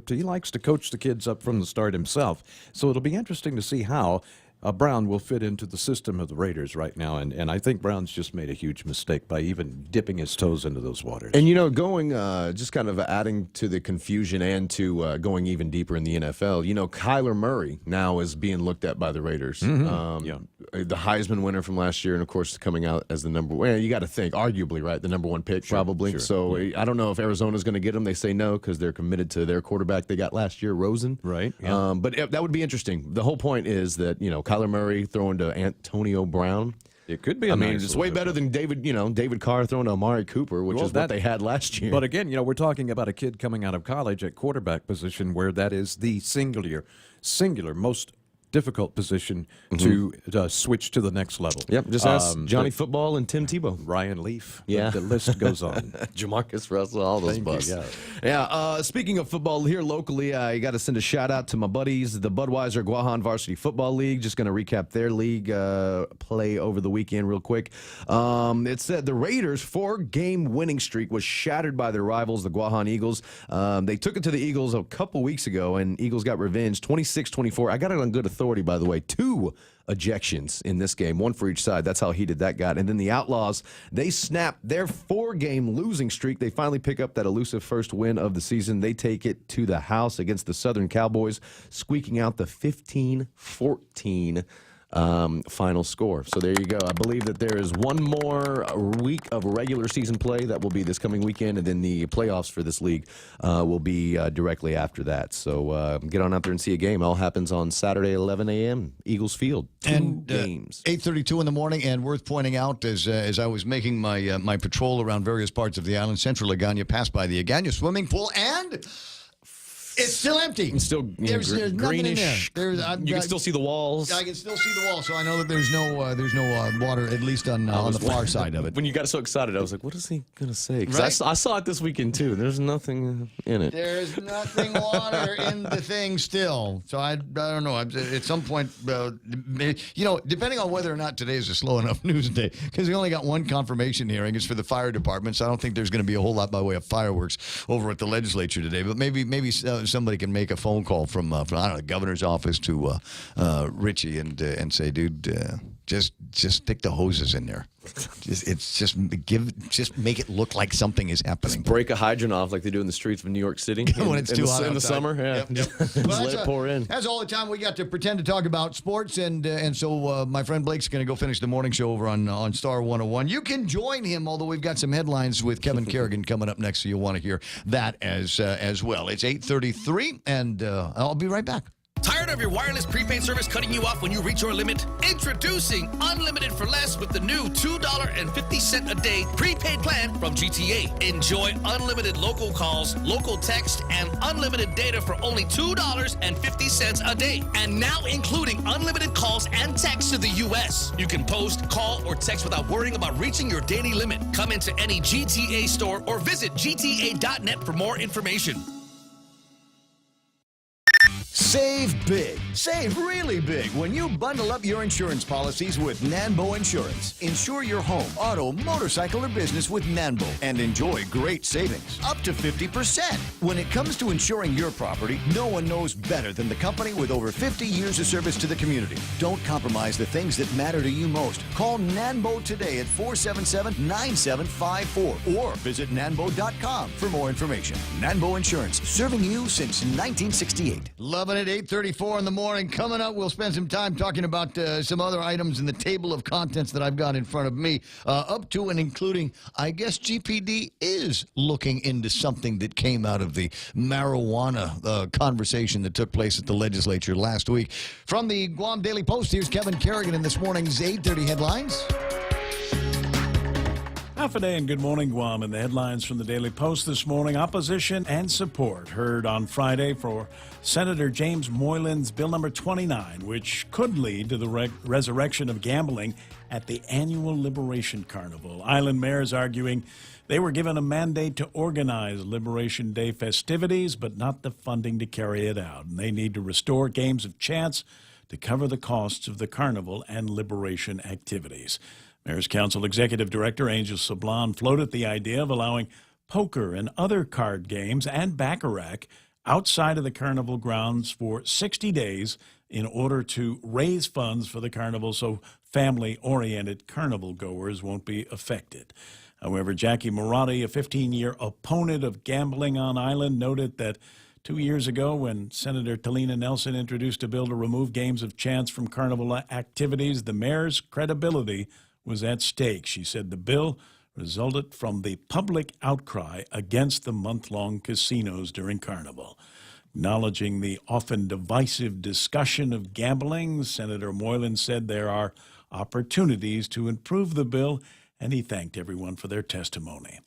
[SPEAKER 17] coach the kids up from the start himself. So it'll be interesting to see how Brown will fit into the system of the Raiders right now, and I think Brown's just made a huge mistake by even dipping his toes into those waters.
[SPEAKER 4] And, going, just kind of adding to the confusion and to going even deeper in the NFL, Kyler Murray now is being looked at by the Raiders. The Heisman winner from last year, and, of course, coming out as the number one. You got to think, arguably, right, the number one pick, probably.
[SPEAKER 17] Sure.
[SPEAKER 4] So I don't know if Arizona's going to get him. They say no because they're committed to their quarterback they got last year, Rosen.
[SPEAKER 17] Right. Yeah.
[SPEAKER 4] But that would be interesting. The whole point is that, Kyler Murray throwing to Antonio Brown.
[SPEAKER 17] It could be.
[SPEAKER 4] It's way better than David Carr throwing to Amari Cooper, which is what they had last year.
[SPEAKER 17] But again, we're talking about a kid coming out of college at quarterback position where that is the singular most difficult position to switch to the next level.
[SPEAKER 4] Yep, just ask Johnny Football and Tim Tebow.
[SPEAKER 17] Ryan Leaf.
[SPEAKER 4] Yeah.
[SPEAKER 17] The list goes on.
[SPEAKER 4] Jamarcus Russell, all those busts. Yeah, speaking of football here locally, I got to send a shout-out to my buddies, the Budweiser Guahan Varsity Football League. Just going to recap their league play over the weekend real quick. It said the Raiders' 4-game winning streak was shattered by their rivals, the Guahan Eagles. They took it to the Eagles a couple weeks ago, and Eagles got revenge, 26-24. I got it on good authority, by the way. 2 ejections in this game, 1 for each side. That's how heated that got. And then the Outlaws, they snapped their 4-game losing streak. They finally pick up that elusive first win of the season. They take it to the house against the Southern Cowboys, squeaking out the 15-14 final score. So there you go. I believe that there is one more week of regular season play that will be this coming weekend, and then the playoffs for this league will be directly after that. So get on out there and see a game. It all happens on Saturday, 11 a.m., Eagles Field. 2 games.
[SPEAKER 8] 8:32 in the morning, and worth pointing out, as I was making my my patrol around various parts of the island, Central Agana, passed by the Agana swimming pool, and it's still empty.
[SPEAKER 4] It's still
[SPEAKER 8] there's nothing in there.
[SPEAKER 4] You can still see the walls.
[SPEAKER 8] I can still see the wall, so I know that there's no water, at least on the far side of it.
[SPEAKER 4] When you got so excited, I was like, what is he going to say? Because I saw it this weekend, too. There's nothing in it.
[SPEAKER 8] There's nothing water in the thing still. So I don't know. At some point, depending on whether or not today is a slow enough news day, because we only got one confirmation hearing. It's for the fire department, so I don't think there's going to be a whole lot by way of fireworks over at the legislature today. But maybe somebody can make a phone call from I don't know, the governor's office to Richie and say, dude, just stick the hoses in there. Just make it look like something is happening.
[SPEAKER 4] Just break a hydrant off like they do in the streets of New York City
[SPEAKER 8] when it's too hot
[SPEAKER 4] in the summer. Yeah,
[SPEAKER 8] Yep.
[SPEAKER 4] just let it pour in.
[SPEAKER 8] That's all the time we got to pretend to talk about sports, and so my friend Blake's going to go finish the morning show over on Star 101. You can join him, although we've got some headlines with Kevin Kerrigan coming up next, so you'll want to hear that as well. It's 8:33, and I'll be right back.
[SPEAKER 11] Tired of your wireless prepaid service cutting you off when you reach your limit? Introducing Unlimited for Less with the new $2.50 a day prepaid plan from GTA. Enjoy unlimited local calls, local text, and unlimited data for only $2.50 a day. And now including unlimited calls and texts to the U.S. You can post, call, or text without worrying about reaching your daily limit. Come into any GTA store or visit gta.net for more information.
[SPEAKER 12] Save big. Save really big when you bundle up your insurance policies with Nanbo Insurance. Insure your home, auto, motorcycle, or business with Nanbo and enjoy great savings, up to 50%. When it comes to insuring your property, no one knows better than the company with over 50 years of service to the community. Don't compromise the things that matter to you most. Call Nanbo today at 477-9754 or visit nanbo.com for more information. Nanbo Insurance, serving you since 1968.
[SPEAKER 8] Loving it, 8:34 in the morning. Coming up, we'll spend some time talking about some other items in the table of contents that I've got in front of me, up to and including, I guess GPD is looking into something that came out of the marijuana conversation that took place at the legislature last week. From the Guam Daily Post, here's Kevin Kerrigan in this morning's 8:30 headlines.
[SPEAKER 15] Half a day and good morning, Guam. And the headlines from the Daily Post this morning: opposition and support heard on Friday for Senator James Moylan's Bill number 29, which could lead to the resurrection of gambling at the annual Liberation Carnival. Island mayors arguing they were given a mandate to organize Liberation Day festivities, but not the funding to carry it out. And they need to restore games of chance to cover the costs of the carnival and liberation activities. Mayor's Council Executive Director Angel Sablan floated the idea of allowing poker and other card games and baccarat outside of the carnival grounds for 60 days in order to raise funds for the carnival so family-oriented carnival goers won't be affected. However, Jackie Moratti, a 15-year opponent of gambling on island, noted that 2 years ago, when Senator Talina Nelson introduced a bill to remove games of chance from carnival activities, the mayor's credibility was at stake. She said the bill resulted from the public outcry against the month-long casinos during Carnival. Acknowledging the often divisive discussion of gambling, Senator Moylan said there are opportunities to improve the bill, and he thanked everyone for their testimony.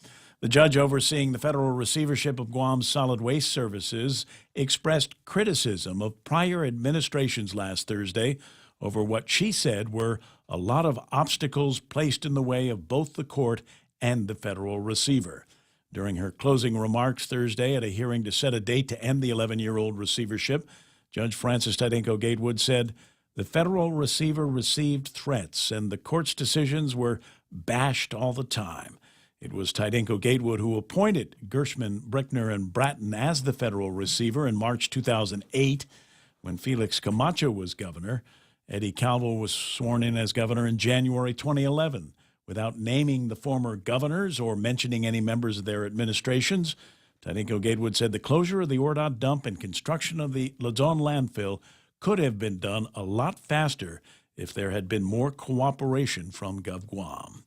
[SPEAKER 15] The judge overseeing the federal receivership of Guam's solid waste services expressed criticism of prior administrations last Thursday over what she said were a lot of obstacles placed in the way of both the court and the federal receiver. During her closing remarks Thursday at a hearing to set a date to end the 11-year-old receivership, Judge Francis Tydenko Gatewood said the federal receiver received threats and the court's decisions were bashed all the time. It was Tydenko Gatewood who appointed Gershman, Brickner, and Bratton as the federal receiver in March 2008 when Felix Camacho was governor. Eddie Calvo was sworn in as governor in January 2011. Without naming the former governors or mentioning any members of their administrations, Tydenko Gatewood said the closure of the Ordot dump and construction of the Luzon landfill could have been done a lot faster if there had been more cooperation from GovGuam.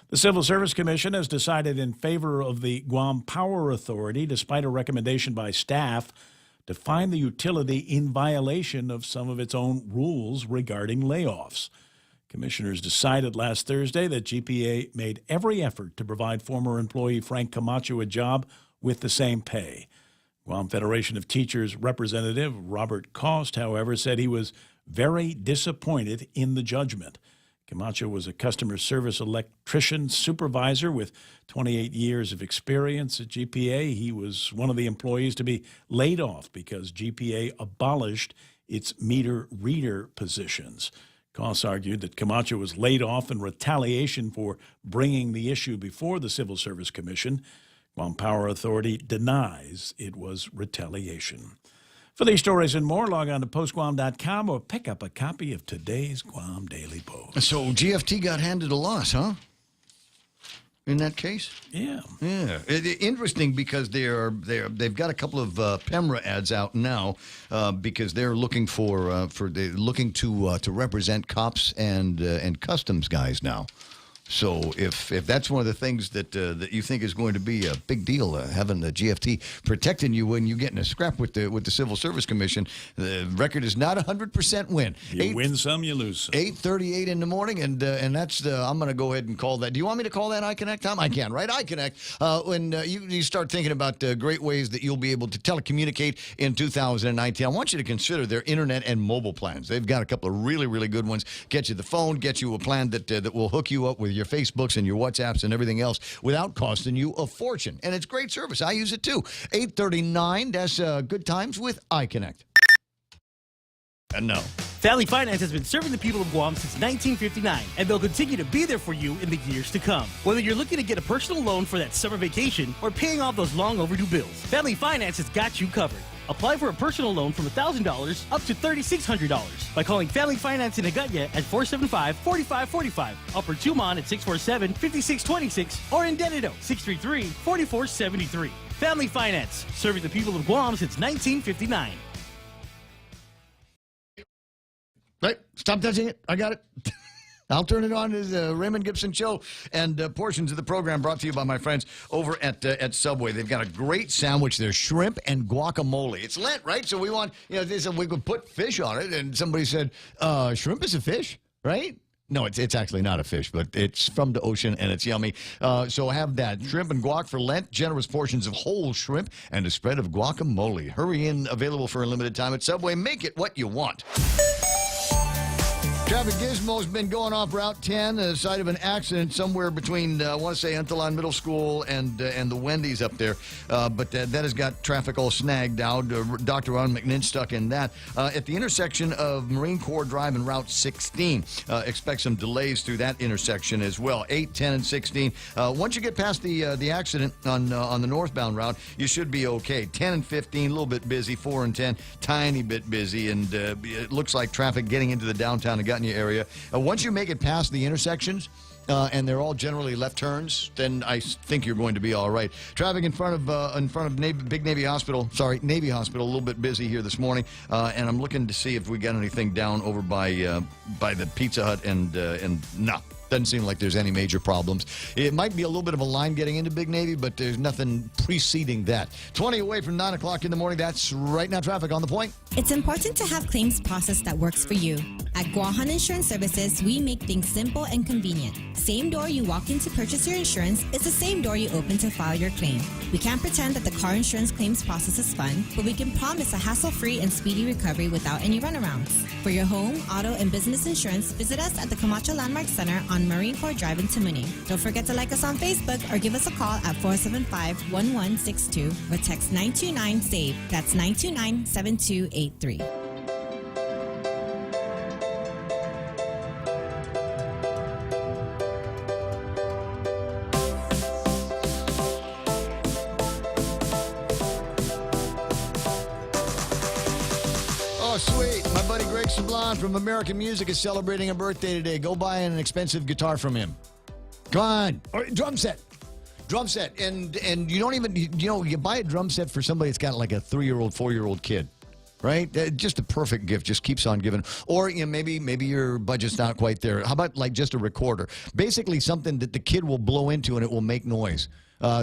[SPEAKER 15] The Civil Service Commission has decided in favor of the Guam Power Authority, despite a recommendation by staff to find the utility in violation of some of its own rules regarding layoffs. Commissioners decided last Thursday that GPA made every effort to provide former employee Frank Camacho a job with the same pay. Guam Federation of Teachers Representative Robert Cost, however, said he was very disappointed in the judgment. Camacho was a customer service electrician supervisor with 28 years of experience at GPA. He was one of the employees to be laid off because GPA abolished its meter reader positions. Coss argued that Camacho was laid off in retaliation for bringing the issue before the Civil Service Commission. Guam Power Authority denies it was retaliation. For these stories and more, log on to postguam.com or pick up a copy of today's Guam Daily Post.
[SPEAKER 8] So GFT got handed a loss, huh? In that case?
[SPEAKER 15] Yeah.
[SPEAKER 8] Yeah. Interesting because they've got a couple of PEMRA ads out now because they're looking to represent cops and customs guys now. So if that's one of the things that you think is going to be a big deal, having the GFT protecting you when you get in a scrap with the Civil Service Commission, the record is not 100% win.
[SPEAKER 15] You win some, you lose some.
[SPEAKER 8] 8:38 in the morning, and that's I'm going to go ahead and call that. Do you want me to call that iConnect, Tom? I can, right? iConnect. When you start thinking about great ways that you'll be able to telecommunicate in 2019, I want you to consider their internet and mobile plans. They've got a couple of really, really good ones. Get you the phone, get you a plan that will hook you up with your Facebooks and your WhatsApps and everything else without costing you a fortune. And it's great service. I use it too. 8:39, that's good times with iConnect. And no.
[SPEAKER 13] Family Finance has been serving the people of Guam since 1959, and they'll continue to be there for you in the years to come. Whether you're looking to get a personal loan for that summer vacation or paying off those long overdue bills, Family Finance has got you covered. Apply for a personal loan from $1,000 up to $3,600 by calling Family Finance in Agutya at 475-4545, Upper Tumon at 647-5626, or in Dededo, 633-4473. Family Finance, serving the people of Guam since 1959.
[SPEAKER 8] Right, stop touching it. I got it. I'll turn it on as Raymond Gibson Show, and portions of the program brought to you by my friends over at Subway. They've got a great sandwich there, shrimp and guacamole. It's Lent, right? So we want, they said we could put fish on it, and somebody said, shrimp is a fish, right? No, it's actually not a fish, but it's from the ocean, and it's yummy. So have that. Shrimp and guac for Lent, generous portions of whole shrimp, and a spread of guacamole. Hurry in, available for a limited time at Subway. Make it what you want. Traffic gizmo's been going off Route 10, the site of an accident somewhere between, I want to say, Antillon Middle School and the Wendy's up there. But that has got traffic all snagged out. Dr. Ron McNinn stuck in that. At the intersection of Marine Corps Drive and Route 16, expect some delays through that intersection as well. 8, 10, and 16. Once you get past the accident on the northbound route, you should be okay. 10 and 15, a little bit busy. 4 and 10, tiny bit busy. And it looks like traffic getting into the downtown and area. Once you make it past the intersections, and they're all generally left turns, then I think you're going to be all right. Traffic in front of Navy Hospital, a little bit busy here this morning, and I'm looking to see if we got anything down over by the Pizza Hut and no. Doesn't seem like there's any major problems. It might be a little bit of a line getting into Big Navy, but there's nothing preceding that. 20 away from 9 o'clock in the morning. That's right now traffic on the point.
[SPEAKER 14] It's important to have claims process that works for you. At Guahan Insurance Services, we make things simple and convenient. Same door you walk in to purchase your insurance is the same door you open to file your claim. We can't pretend that the car insurance claims process is fun, but we can promise a hassle-free and speedy recovery without any runarounds. For your home, auto, and business insurance, visit us at the Camacho Landmark Center on Marine Corps Drive in Tamuning. Don't forget to like us on Facebook or give us a call at 475-1162 or text 929-SAVE. That's 929-7283.
[SPEAKER 8] Oh, sweet. My buddy Greg Sablon from American Music is celebrating a birthday today. Go buy an expensive guitar from him. Come on. Or drum set. Drum set. And you don't even, you buy a drum set for somebody that's got like a 3-year-old, 4-year-old kid. Right? Just a perfect gift. Just keeps on giving. Or maybe your budget's not quite there. How about like just a recorder? Basically something that the kid will blow into and it will make noise.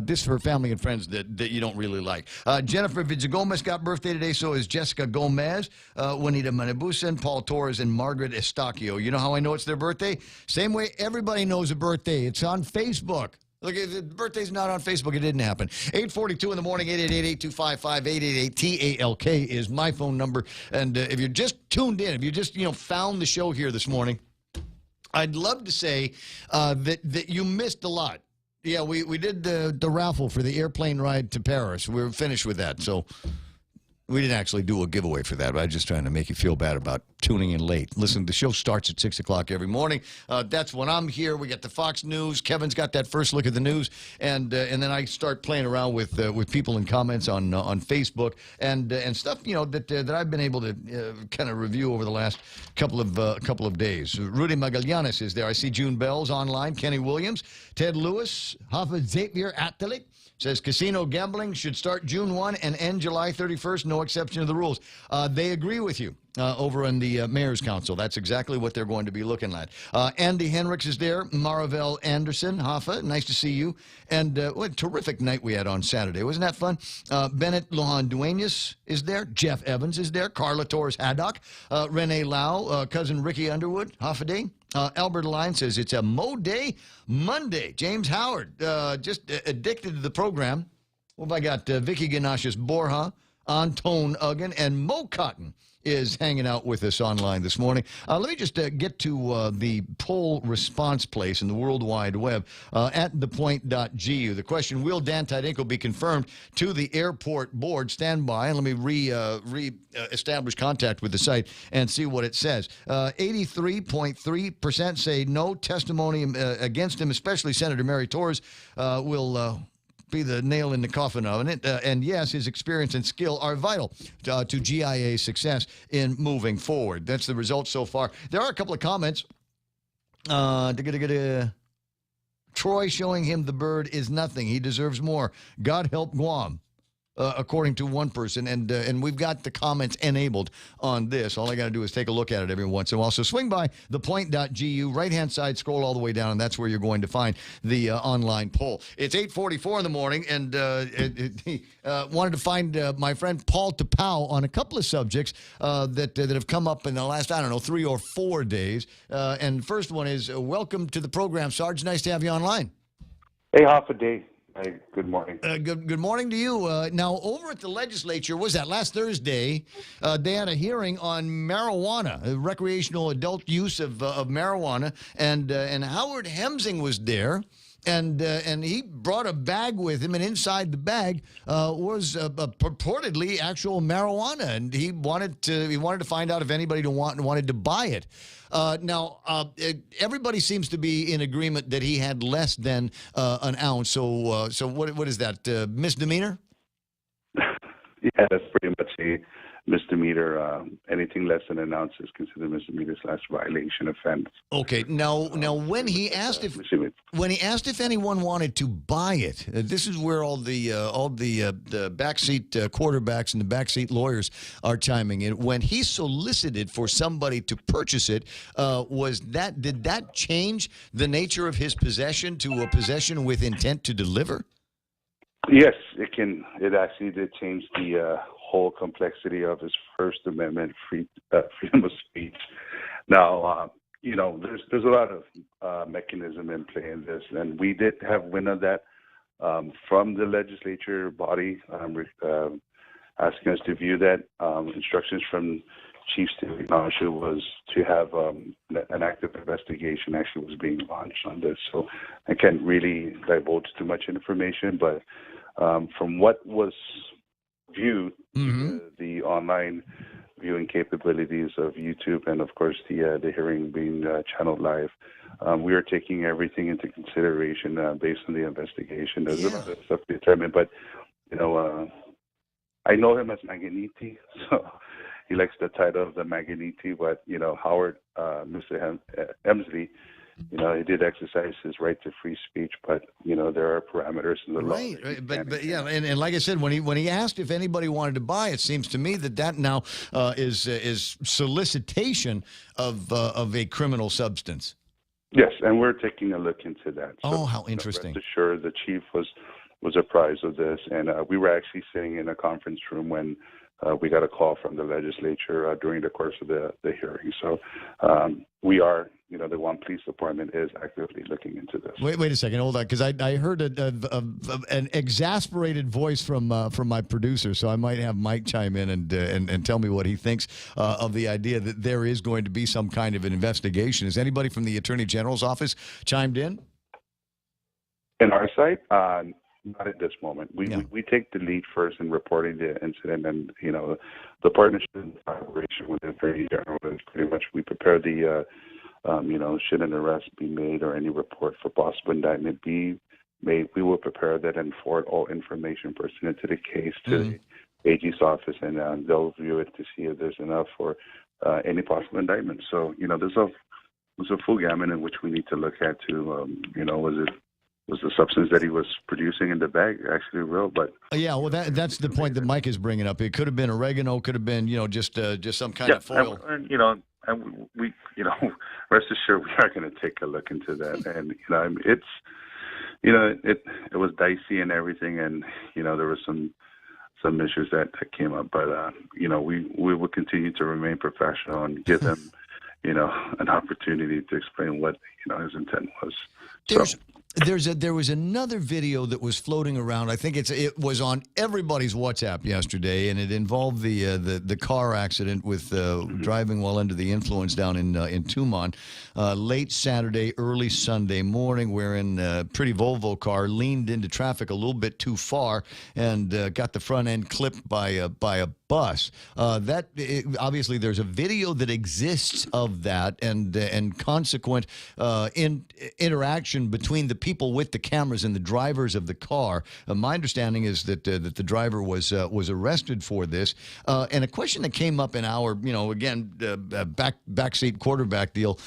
[SPEAKER 8] This for family and friends that you don't really like. Jennifer Villagomez got birthday today, so is Jessica Gomez, Juanita Manabusan, Paul Torres, and Margaret Estacchio. You know how I know it's their birthday? Same way everybody knows a birthday. It's on Facebook. Look, if the birthday's not on Facebook, it didn't happen. 8:42 in the morning, 888-8255-888-TALK is my phone number. And if you're just tuned in, if you just, found the show here this morning, I'd love to say that you missed a lot. Yeah, we did the raffle for the airplane ride to Paris. We were finished with that, so we didn't actually do a giveaway for that, but I was just trying to make you feel bad about tuning in late. Listen, the show starts at 6 o'clock every morning. That's when I'm here. We got the Fox News. Kevin's got that first look at the news, and then I start playing around with people and comments on Facebook and stuff that I've been able to kind of review over the last couple of days. Rudy Magallanes is there. I see June Bell's online. Kenny Williams, Ted Lewis, Hafa Xavier Atalik. Says casino gambling should start June 1 and end July 31st, no exception to the rules. They agree with you over in the Mayor's Council. That's exactly what they're going to be looking at. Andy Henricks is there. Maravel Anderson, Hafa, nice to see you. And what a terrific night we had on Saturday. Wasn't that fun? Bennett Lohan Duenas is there. Jeff Evans is there. Carla Torres Haddock. Renee Lau, cousin Ricky Underwood, Hafa Day. Albert Line says it's a Mo Day Monday. James Howard, just addicted to the program. What have I got? Vicky Ganashis Borja, Antone Uggan, and Mo Cotton is hanging out with us online this morning. Let me just get to the poll response place in the World Wide Web at thepoint.gu. The question, will Dan Tydenko be confirmed to the airport board? Stand by, and let me re-establish contact with the site and see what it says. 83.3% say no. Testimony against him, especially Senator Mary Torres, will be the nail in the coffin of it. And yes, his experience and skill are vital to GIA's success in moving forward. That's the result so far. There are a couple of comments. Troy showing him the bird is nothing. He deserves more. God help Guam. According to one person, and we've got the comments enabled on this. All I got to do is take a look at it every once in a while. So swing by thepoint.gu, right-hand side, scroll all the way down, and that's where you're going to find the online poll. It's 8:44 in the morning, and wanted to find my friend Paul Tapau on a couple of subjects that have come up in the last, 3 or 4 days. And the first one is, welcome to the program, Sarge. Nice to have you online.
[SPEAKER 16] Hey, half a day. Hey, good morning.
[SPEAKER 8] Good morning to you. Now, over at the legislature, was that last Thursday, they had a hearing on marijuana, recreational adult use of marijuana, and Howard Hemsing was there. And he brought a bag with him, and inside the bag was purportedly actual marijuana, and he wanted to find out if anybody wanted to buy it. Now, everybody seems to be in agreement that he had less than an ounce. So what is that, misdemeanor?
[SPEAKER 16] Yeah, that's pretty much misdemeanor. Anything less than an ounce is considered misdemeanor/violation offense.
[SPEAKER 8] Okay. Now when he asked if anyone wanted to buy it, this is where all the backseat quarterbacks and the backseat lawyers are chiming in. When he solicited for somebody to purchase it, did that change the nature of his possession to a possession with intent to deliver?
[SPEAKER 16] Yes, it can. It actually did change the whole complexity of his First Amendment freedom of speech. Now, there's a lot of mechanism in play in this, and we did have wind of that from the legislature body asking us to view that. Instructions from Chief State Marshal was to have an active investigation actually was being launched on this. So I can't really divulge too much information, but from what was viewed, the online viewing capabilities of YouTube and, of course, the hearing being channeled live, we are taking everything into consideration based on the investigation. There's a lot of stuff to determine, but, I know him as Maganiti, so he likes the title of the Maganiti, but, Howard, Mr. Emsley, he did exercise his right to free speech, but, there are parameters in the law.
[SPEAKER 8] Right. But yeah, and like I said, when he asked if anybody wanted to buy, it seems to me that now is solicitation of a criminal substance.
[SPEAKER 16] Yes, and we're taking a look into that.
[SPEAKER 8] So, how interesting.
[SPEAKER 16] Rest assured, the chief was apprised of this, and we were actually sitting in a conference room when we got a call from the legislature during the course of the hearing. So we are, the Guam Police Department is actively looking into this.
[SPEAKER 8] Wait a second, hold on, because I heard an exasperated voice from my producer, so I might have Mike chime in and tell me what he thinks of the idea that there is going to be some kind of an investigation. Has anybody from the Attorney General's office chimed in?
[SPEAKER 16] In our side, not at this moment. We take the lead first in reporting the incident, and the partnership and collaboration with the Attorney General is pretty much we prepare the should an arrest be made or any report for possible indictment be made, we will prepare that and forward all information pertinent to the case to the AG's office, and they'll view it to see if there's enough for any possible indictment. So there's a full gamut in which we need to look at to was the substance that he was producing in the bag actually real? But
[SPEAKER 8] yeah, well, that's the point that Mike is bringing up. It could have been oregano, could have been just some kind of foil.
[SPEAKER 16] And we rest assured we are going to take a look into that. And it was dicey and everything, and there was some issues that came up. But we will continue to remain professional and give him an opportunity to explain what his intent was.
[SPEAKER 8] There was another video that was floating around. I think it was on everybody's WhatsApp yesterday, and it involved the car accident with driving while under the influence down in Tumon, late Saturday, early Sunday morning, wherein a pretty Volvo car leaned into traffic a little bit too far and got the front end clipped by a bus. Obviously there's a video that exists of that and consequent interaction between the people with the cameras and the drivers of the car. My understanding is that the driver was arrested for this. And a question that came up in our backseat quarterback deal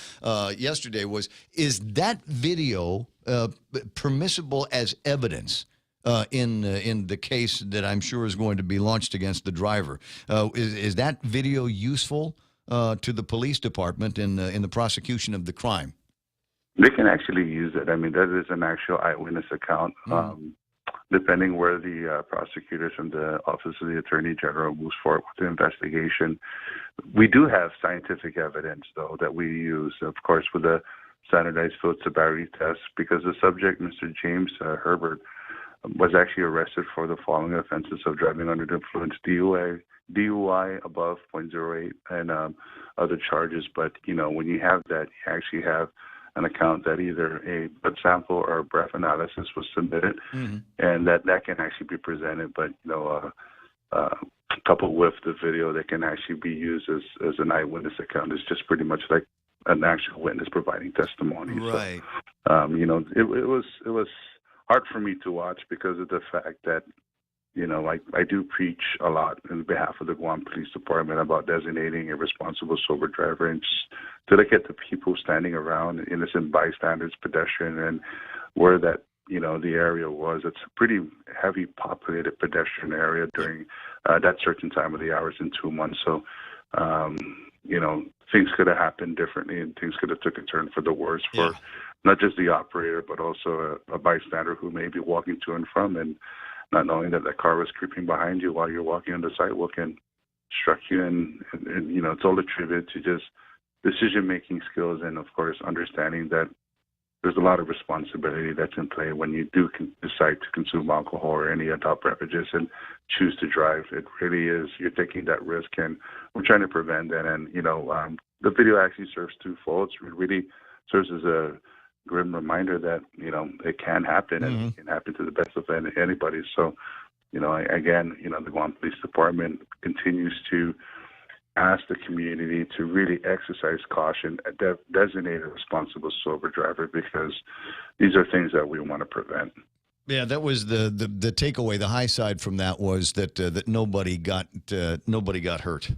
[SPEAKER 8] yesterday was: is that video permissible as evidence in the case that I'm sure is going to be launched against the driver? Is that video useful to the police department in the prosecution of the crime?
[SPEAKER 16] They can actually use it. I mean, that is an actual eyewitness account. Depending where the prosecutors from the Office of the Attorney General moves forward with the investigation. We do have scientific evidence, though, that we use, of course, with the standardized field sobriety test, because the subject, Mr. James Herbert, was actually arrested for the following offenses of driving under the influence, DUI above 0.08, and other charges. But, when you have that, you actually have an account that either a blood sample or a breath analysis was submitted, and that can actually be presented. But, coupled with the video that can actually be used as an eyewitness account, is just pretty much like an actual witness providing testimony.
[SPEAKER 8] Right.
[SPEAKER 16] So, it was hard for me to watch because of the fact that, I do preach a lot on behalf of the Guam Police Department about designating a responsible sober driver, and just to look at the people standing around, innocent bystanders, pedestrian, and where that, the area was. It's a pretty heavy populated pedestrian area during that certain time of the hours in 2 months. So, things could have happened differently, and things could have took a turn for the worse for not just the operator, but also a bystander who may be walking to and from, and not knowing that car was creeping behind you while you're walking on the sidewalk and struck you. And it's all attributed to just decision-making skills, and, of course, understanding that there's a lot of responsibility that's in play when you do decide to consume alcohol or any adult beverages and choose to drive. It really is, you're taking that risk, and we're trying to prevent that. And, the video actually serves twofold. It really serves as a grim reminder that, it can happen, and it can happen to the best of anybody. So, the Guam Police Department continues to ask the community to really exercise caution, designate a responsible sober driver, because these are things that we want to prevent.
[SPEAKER 8] Yeah, that was the takeaway. The high side from that was that nobody got hurt.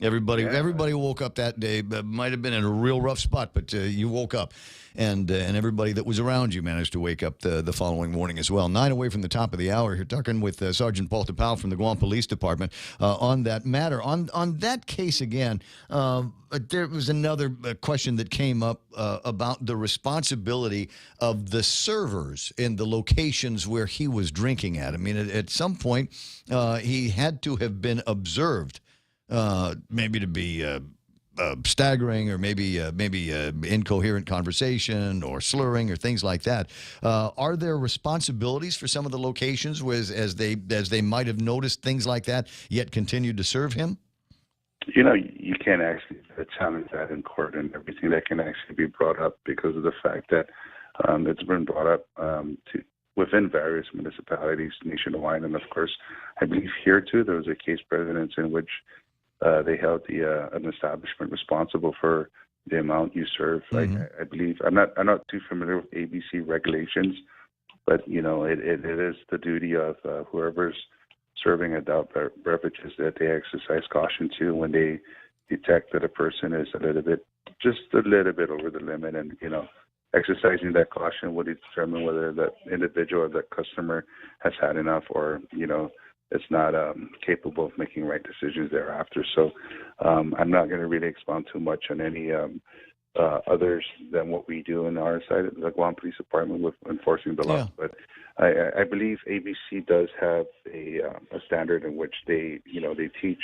[SPEAKER 8] Everybody woke up that day. Might have been in a real rough spot, but you woke up, and everybody that was around you managed to wake up the following morning as well. 9 away from the top of the hour. Here talking with Sergeant Paul Tapau from the Guam Police Department on that matter. On that case again, there was another question that came up about the responsibility of the servers in the locations where he was drinking at. I mean, at some point, he had to have been observed. Maybe to be staggering, or maybe incoherent conversation, or slurring, or things like that. Are there responsibilities for some of the locations where, as they might have noticed things like that, yet continued to serve him?
[SPEAKER 16] You can't actually challenge that in court, and everything that can actually be brought up, because of the fact that it's been brought up within various municipalities nationwide. And of course, I believe here too, there was a case precedence in which they held an establishment responsible for the amount you serve. I believe I'm not too familiar with ABC regulations, but it is the duty of whoever's serving adult beverages that they exercise caution to when they detect that a person is just a little bit over the limit, and exercising that caution will determine whether that individual or that customer has had enough, or it's not capable of making right decisions thereafter. So I'm not going to really expound too much on any others than what we do on our side at the Guam Police Department with enforcing the law. But I believe ABC does have a standard in which they teach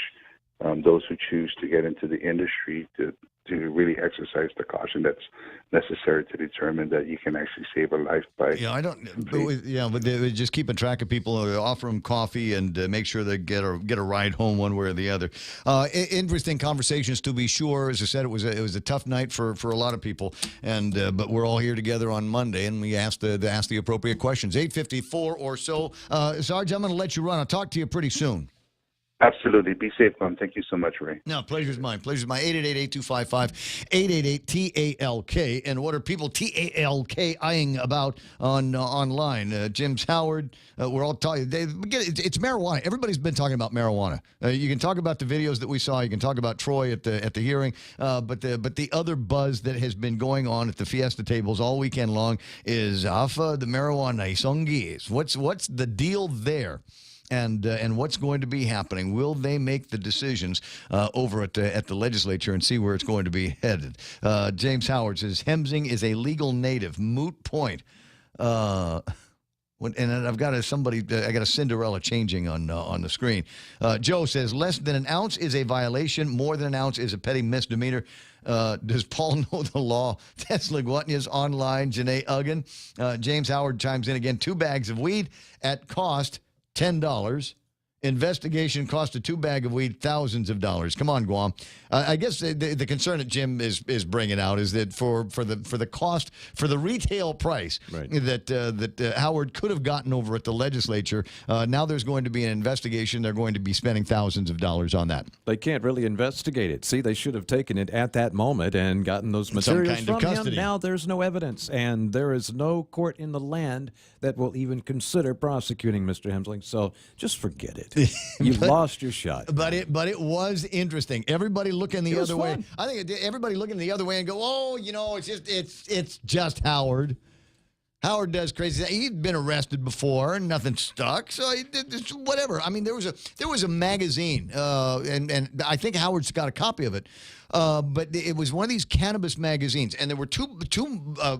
[SPEAKER 16] those who choose to get into the industry to really exercise the caution that's necessary to determine that you can actually save a life by.
[SPEAKER 8] But they're just keeping track of people, offer them coffee, and make sure they get a ride home one way or the other. Interesting conversations, to be sure. As I said, it was a tough night for a lot of people, and but we're all here together on Monday, and we asked the appropriate questions. 8:54 or so, Sarge, I'm going to let you run. I'll talk to you pretty soon.
[SPEAKER 16] Absolutely. Be safe, Guam. Thank you so much, Ray.
[SPEAKER 8] No, pleasure's mine. 888-8255-888-TALK. And what are people TALK-ing about online? Jim Howard, we're all talking. It's marijuana. Everybody's been talking about marijuana. You can talk about the videos that we saw. You can talk about Troy at the hearing. But the other buzz that has been going on at the Fiesta tables all weekend long is AFA, the marijuana. What's the deal there? And what's going to be happening? Will they make the decisions over at the legislature and see where it's going to be headed? James Howard says Hemsing is a legal native. Moot point. And I've got a Cinderella changing on the screen. Joe says less than an ounce is a violation. More than an ounce is a petty misdemeanor. Does Paul know the law? Tesla Guatnia's online. Janae Uggan. James Howard chimes in again. 2 bags of weed at cost $10. Investigation cost a 2-bag of weed thousands of dollars. Come on, Guam. I guess the concern that Jim is bringing out is that for the cost, for the retail price that Howard could have gotten over at the legislature, now there's going to be an investigation. They're going to be spending thousands of dollars on that.
[SPEAKER 17] They can't really investigate it. See, they should have taken it at that moment and gotten those materials from him. Now there's no evidence, and there is no court in the land that will even consider prosecuting Mr. Hemsling. So just forget it. You lost your shot.
[SPEAKER 8] But it was interesting. Everybody looking the other way. I think everybody looking the other way and go, oh, you know, it's just Howard. Howard does crazy things. He'd been arrested before and nothing stuck, so he did whatever. I mean, there was a magazine, and I think Howard's got a copy of it. But it was one of these cannabis magazines, and there were two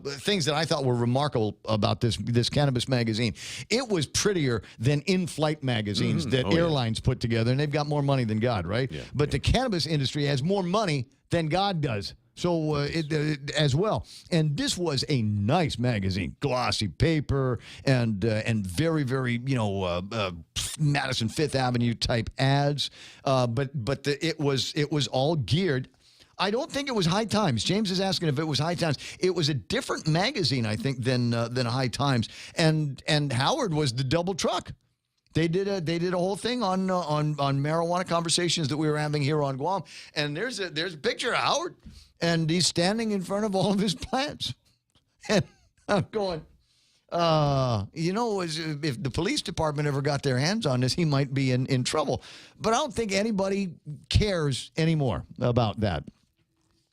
[SPEAKER 8] things that I thought were remarkable about this cannabis magazine. It was prettier than in-flight magazines that airlines put together, and they've got more money than God, right? Yeah, but the cannabis industry has more money than God does. So as well, and this was a nice magazine, glossy paper, and very, very, Madison Fifth Avenue type ads. But it was all geared. I don't think it was High Times. James is asking if it was High Times. It was a different magazine, I think, than High Times. And Howard was the double truck. They did a whole thing on marijuana conversations that we were having here on Guam. And there's a picture of Howard. And he's standing in front of all of his plants. And I'm going, if the police department ever got their hands on this, he might be in trouble. But I don't think anybody cares anymore about that.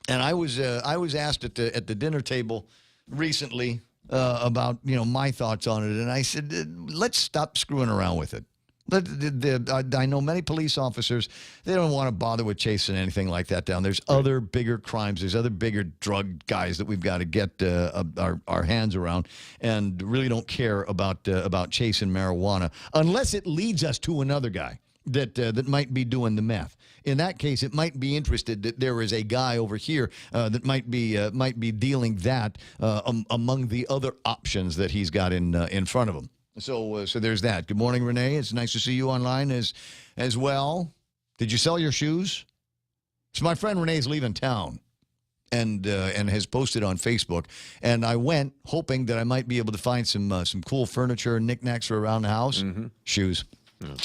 [SPEAKER 8] And I was asked at the dinner table recently about my thoughts on it, and I said, let's stop screwing around with it. I know many police officers, they don't want to bother with chasing anything like that down. There's other bigger crimes. There's other bigger drug guys that we've got to get our hands around, and really don't care about chasing marijuana unless it leads us to another guy that might be doing the meth. In that case, it might be interested that there is a guy over here that might be dealing that among the other options that he's got in front of him. So there's that. Good morning, Renee. It's nice to see you online as well. Did you sell your shoes? So my friend Renee's leaving town and has posted on Facebook. And I went hoping that I might be able to find some cool furniture and knickknacks for around the house. Mm-hmm. Shoes. Yeah.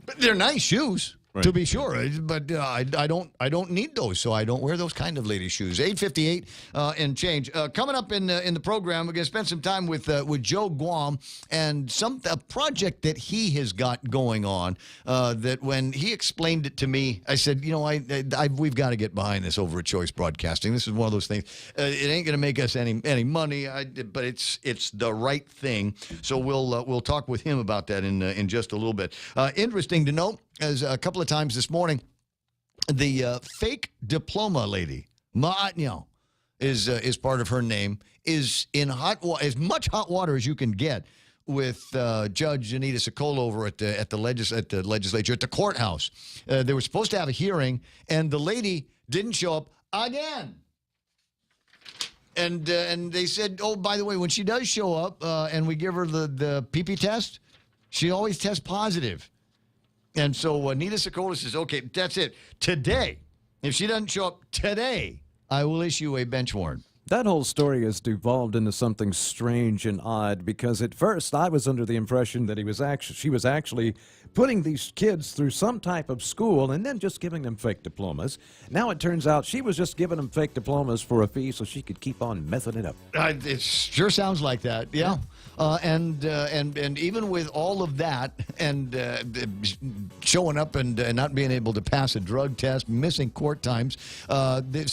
[SPEAKER 8] But they're nice shoes. Right. To be sure, but I don't need those, so I don't wear those kind of lady shoes. 8:58 and change. Coming up in the program, we're going to spend some time with Joe Guam and a project that he has got going on. That when he explained it to me, I said, we've got to get behind this over at Choice Broadcasting. This is one of those things. It ain't going to make us any money, but it's the right thing. So we'll talk with him about that in just a little bit. Interesting to note, as a couple of times this morning, the fake diploma lady, Ma'atnyo, is part of her name, is in as much hot water as you can get with Judge Anita Sokol over at the legislature, at the courthouse. They were supposed to have a hearing, and the lady didn't show up again. And they said, oh, by the way, when she does show up and we give her the PP test, she always tests positive. And so Anita Sokol says, okay, that's it. Today, if she doesn't show up today, I will issue a bench warrant.
[SPEAKER 17] That whole story has devolved into something strange and odd, because at first I was under the impression that she was actually putting these kids through some type of school and then just giving them fake diplomas. Now it turns out she was just giving them fake diplomas for a fee so she could keep on messing it up.
[SPEAKER 8] It sure sounds like that, yeah. And even with all of that and showing up and not being able to pass a drug test, missing court times, they're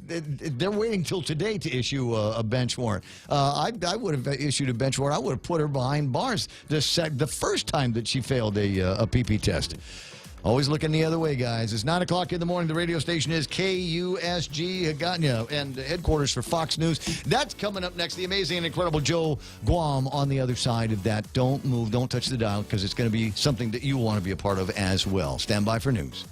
[SPEAKER 8] they're waiting till today to issue a bench warrant. I would have issued a bench warrant. I would have put her behind bars the first time that she failed a PP test. Always looking the other way, guys. It's 9 o'clock in the morning. The radio station is KUSG Hagåtña, and headquarters for Fox News. That's coming up next. The amazing and incredible Joe Guam on the other side of that. Don't move. Don't touch the dial, because it's going to be something that you want to be a part of as well. Stand by for news.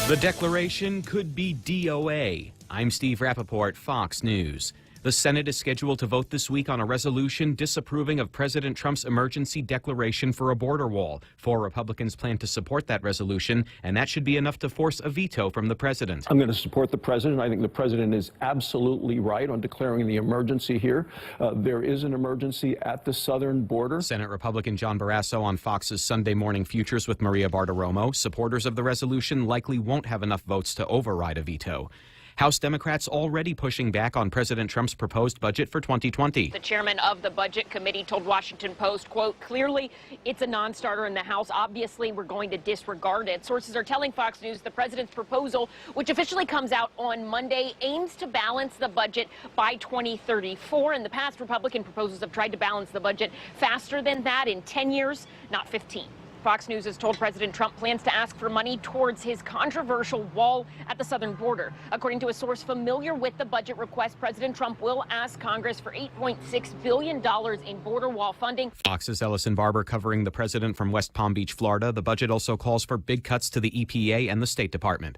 [SPEAKER 1] The declaration could be DOA. I'm Steve Rappaport, Fox News. The Senate is scheduled to vote this week on a resolution disapproving of President Trump's emergency declaration for a border wall. 4 Republicans plan to support that resolution, and that should be enough to force a veto from the president.
[SPEAKER 5] I'm going to support the president. I think the president is absolutely right on declaring the emergency here. There is an emergency at the southern border.
[SPEAKER 1] Senate Republican John Barrasso on Fox's Sunday Morning Futures with Maria Bartiromo. Supporters of the resolution likely won't have enough votes to override a veto. House Democrats already pushing back on President Trump's proposed budget for 2020.
[SPEAKER 7] The chairman of the Budget Committee told Washington Post, quote, clearly it's a non-starter in the House. Obviously, we're going to disregard it. Sources are telling Fox News the president's proposal, which officially comes out on Monday, aims to balance the budget by 2034. In the past, Republican proposals have tried to balance the budget faster than that in 10 years, not 15. Fox News has told President Trump plans to ask for money towards his controversial wall at the southern border. According to a source familiar with the budget request, President Trump will ask Congress for $8.6 billion in border wall funding.
[SPEAKER 1] Fox's Ellison Barber covering the president from West Palm Beach, Florida. The budget also calls for big cuts to the EPA and the State Department.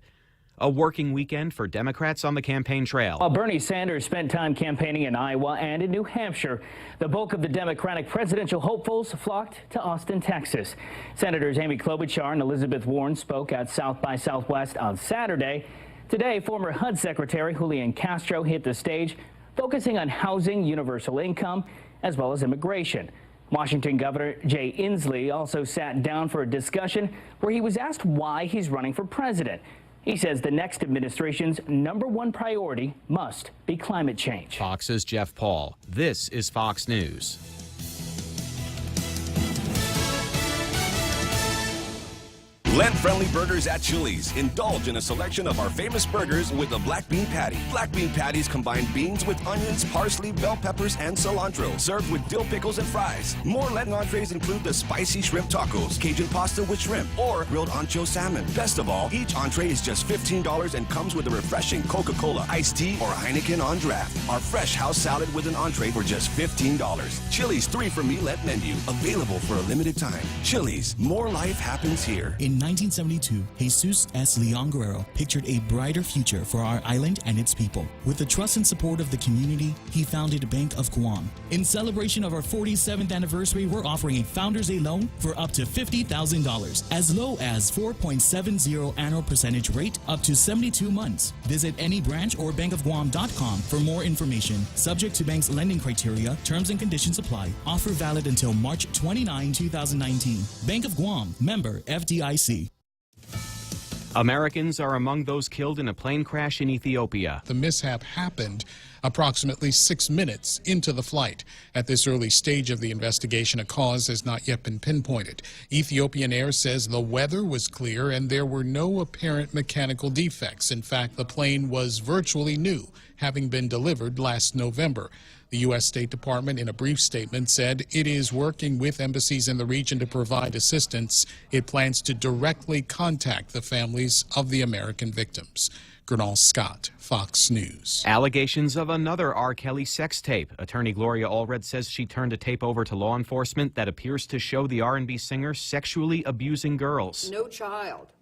[SPEAKER 1] A working weekend for Democrats on the campaign trail.
[SPEAKER 18] While Bernie Sanders spent time campaigning in Iowa and in New Hampshire, the bulk of the Democratic presidential hopefuls flocked to Austin, Texas. Senators Amy Klobuchar and Elizabeth Warren spoke at South by Southwest on Saturday. Today, former HUD Secretary Julian Castro hit the stage, focusing on housing, universal income, as well as immigration. Washington Governor Jay Inslee also sat down for a discussion where he was asked why he's running for president. He says the next administration's #1 priority must be climate change.
[SPEAKER 1] Fox's Jeff Paul. This is Fox News.
[SPEAKER 19] Lent-friendly burgers at Chili's. Indulge in a selection of our famous burgers with a black bean patty. Black bean patties combine beans with onions, parsley, bell peppers, and cilantro. Served with dill pickles and fries. More Lenten entrees include the spicy shrimp tacos, Cajun pasta with shrimp, or grilled ancho salmon. Best of all, each entree is just $15 and comes with a refreshing Coca-Cola, iced tea, or Heineken on draft. Our fresh house salad with an entree for just $15. Chili's 3 for Me Lent menu. Available for a limited time. Chili's. More life happens here.
[SPEAKER 20] In 1972, Jesus S. Leon Guerrero pictured a brighter future for our island and its people. With the trust and support of the community, he founded Bank of Guam. In celebration of our 47th anniversary, we're offering a Founders Day loan for up to $50,000, as low as 4.70 annual percentage rate, up to 72 months. Visit any branch or bankofguam.com for more information. Subject to bank's lending criteria, terms and conditions apply. Offer valid until March 29, 2019. Bank of Guam, member FDIC.
[SPEAKER 1] Americans are among those killed in a plane crash in Ethiopia.
[SPEAKER 21] The mishap happened approximately 6 minutes into the flight. At this early stage of the investigation, a cause has not yet been pinpointed. Ethiopian Air says the weather was clear and there were no apparent mechanical defects. In fact, the plane was virtually new, having been delivered last November. The U.S. State Department, in a brief statement, said it is working with embassies in the region to provide assistance. It plans to directly contact the families of the American victims. Gernal Scott, Fox News.
[SPEAKER 1] Allegations of another R. Kelly sex tape. Attorney Gloria Allred says she turned a tape over to law enforcement that appears to show the R&B singer sexually abusing girls.
[SPEAKER 22] No child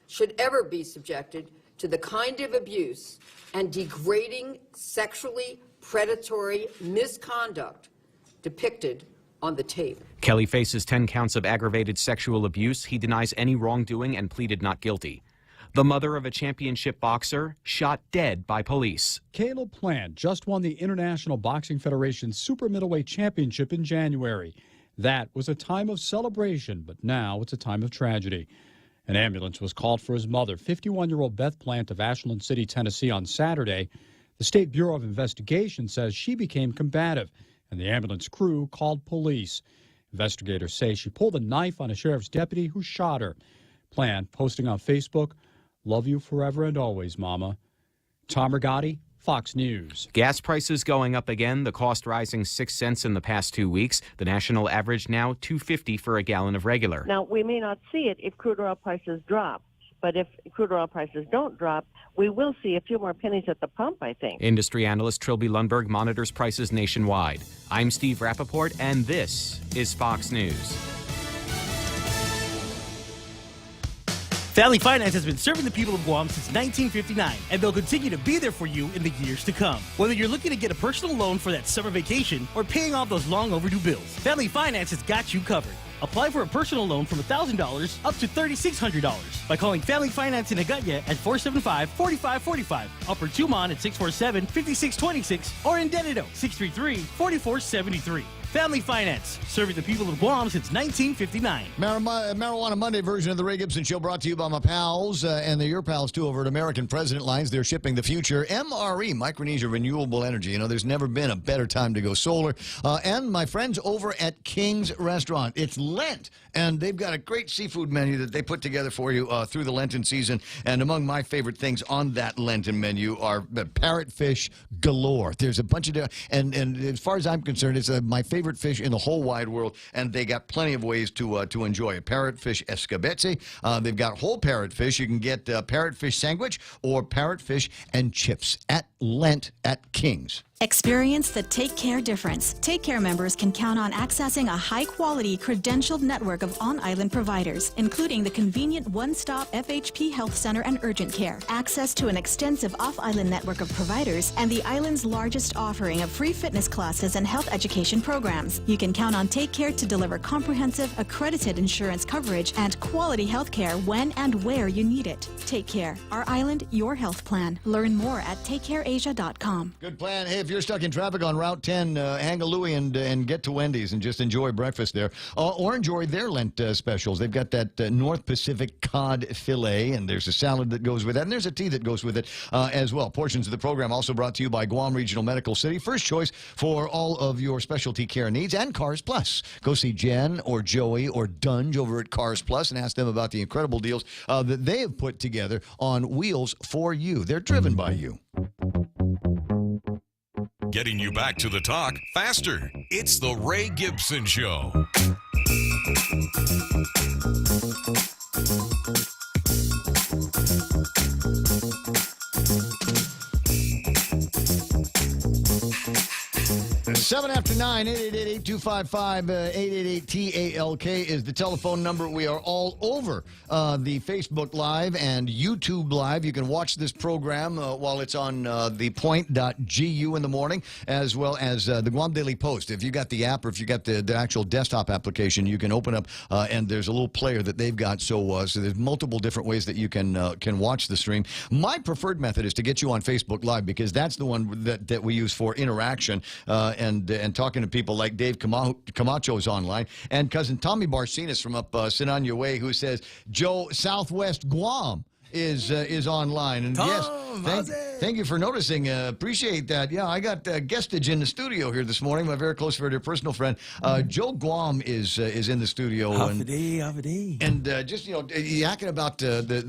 [SPEAKER 22] should ever be subjected to the kind of abuse and degrading sexually predatory misconduct depicted on the tape.
[SPEAKER 1] Kelly faces 10 counts of aggravated sexual abuse. He denies any wrongdoing and pleaded not guilty. The mother of a championship boxer shot dead by police.
[SPEAKER 28] Caleb Plant just won the International Boxing Federation Super Middleweight Championship in January. That was a time of celebration, but now it's a time of tragedy. An ambulance was called for his mother, 51-year-old Beth Plant of Ashland City, Tennessee, on Saturday. The State Bureau of Investigation says she became combative, and the ambulance crew called police. Investigators say she pulled a knife on a sheriff's deputy who shot her. Plant posting on Facebook, "Love you forever and always, Mama." Tom Rigotti, Fox News.
[SPEAKER 1] Gas prices going up again, the cost rising 6 cents in the past 2 weeks. The national average now $2.50 for a gallon of regular.
[SPEAKER 29] Now, we may not see it if crude oil prices drop, but if crude oil prices don't drop, we will see a few more pennies at the pump, I think.
[SPEAKER 1] Industry analyst Trilby Lundberg monitors prices nationwide. I'm Steve Rappaport, and this is Fox News.
[SPEAKER 13] Family Finance has been serving the people of Guam since 1959, and they'll continue to be there for you in the years to come. Whether you're looking to get a personal loan for that summer vacation or paying off those long overdue bills, Family Finance has got you covered. Apply for a personal loan from $1,000 up to $3,600 by calling Family Finance in Agutya at 475-4545, Upper Tumon at 647-5626, or in Dededo, 633-4473. Family Finance, serving the people of Guam since 1959.
[SPEAKER 8] Marijuana Monday version of the Ray Gibson Show brought to you by my pals, and they're your pals too over at American President Lines. They're shipping the future. MRE, Micronesia Renewable Energy. You know, there's never been a better time to go solar. And my friends over at King's Restaurant. It's Lent, and they've got a great seafood menu that they put together for you through the Lenten season. And among my favorite things on that Lenten menu are parrotfish galore. There's a bunch of different, and as far as I'm concerned, it's my favorite fish in the whole wide world, and they got plenty of ways to enjoy it. Parrotfish escabeche. They've got whole parrotfish. You can get parrotfish sandwich or parrotfish and chips at Lent at King's.
[SPEAKER 2] Experience the Take Care difference. Take Care members can count on accessing a high-quality, credentialed network of on-island providers, including the convenient one-stop FHP Health Center and Urgent Care, access to an extensive off-island network of providers, and the island's largest offering of free fitness classes and health education programs. You can count on Take Care to deliver comprehensive, accredited insurance coverage and quality health care when and where you need it. Take Care. Our island, your health plan. Learn more at takecareasia.com.
[SPEAKER 8] Good plan. Hey, if you're stuck in traffic on Route 10, hang a Louie and get to Wendy's and just enjoy breakfast there. Or enjoy their Lent specials. They've got that North Pacific cod fillet, and there's a salad that goes with that, and there's a tea that goes with it as well. Portions of the program also brought to you by Guam Regional Medical City, first choice for all of your specialty care needs, and Cars Plus. Go see Jen or Joey or Dunge over at Cars Plus and ask them about the incredible deals that they have put together on wheels for you. They're driven by you.
[SPEAKER 3] Getting you back to the talk faster. It's the Ray Gibson Show.
[SPEAKER 8] Seven after 9, 888-8255-888-TALK is the telephone number. We are all over the Facebook Live and YouTube Live. You can watch this program while it's on thepoint.gu in the morning, as well as the Guam Daily Post. If you got the app or if you got the actual desktop application, you can open up and there's a little player that they've got. So there's multiple different ways that you can watch the stream. My preferred method is to get you on Facebook Live because that's the one that we use for interaction and talking to people like Dave Camacho's online, and cousin Tommy Barcinas from up Sinanya Way, who says Joe Southwest Guam is online. And yes, thank you for noticing. Appreciate that. Yeah, I got guestage in the studio here this morning. My very close, very personal friend Joe Guam is in the studio.
[SPEAKER 6] Half a day.
[SPEAKER 8] And just yakking about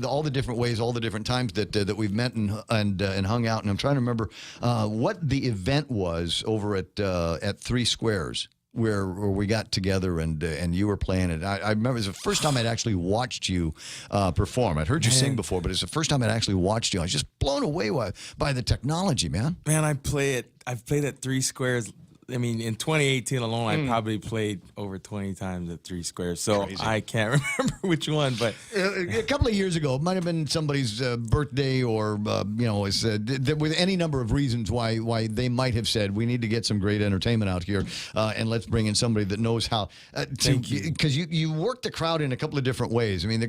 [SPEAKER 8] all the different ways, all the different times that we've met and hung out. And I'm trying to remember what the event was over at Three Squares, where we got together and you were playing it. I remember it was the first time I'd actually watched you perform. I'd heard you sing before, but it's the first time I'd actually watched you. I was just blown away by the technology, man.
[SPEAKER 6] Man, I've played at Three Squares. I mean, in 2018 alone, I probably played over 20 times at Three Squares. So crazy. I can't remember which one, but
[SPEAKER 8] a couple of years ago, it might have been somebody's birthday, or with any number of reasons why they might have said we need to get some great entertainment out here, and let's bring in somebody that knows how to. Because you work the crowd in a couple of different ways. I mean,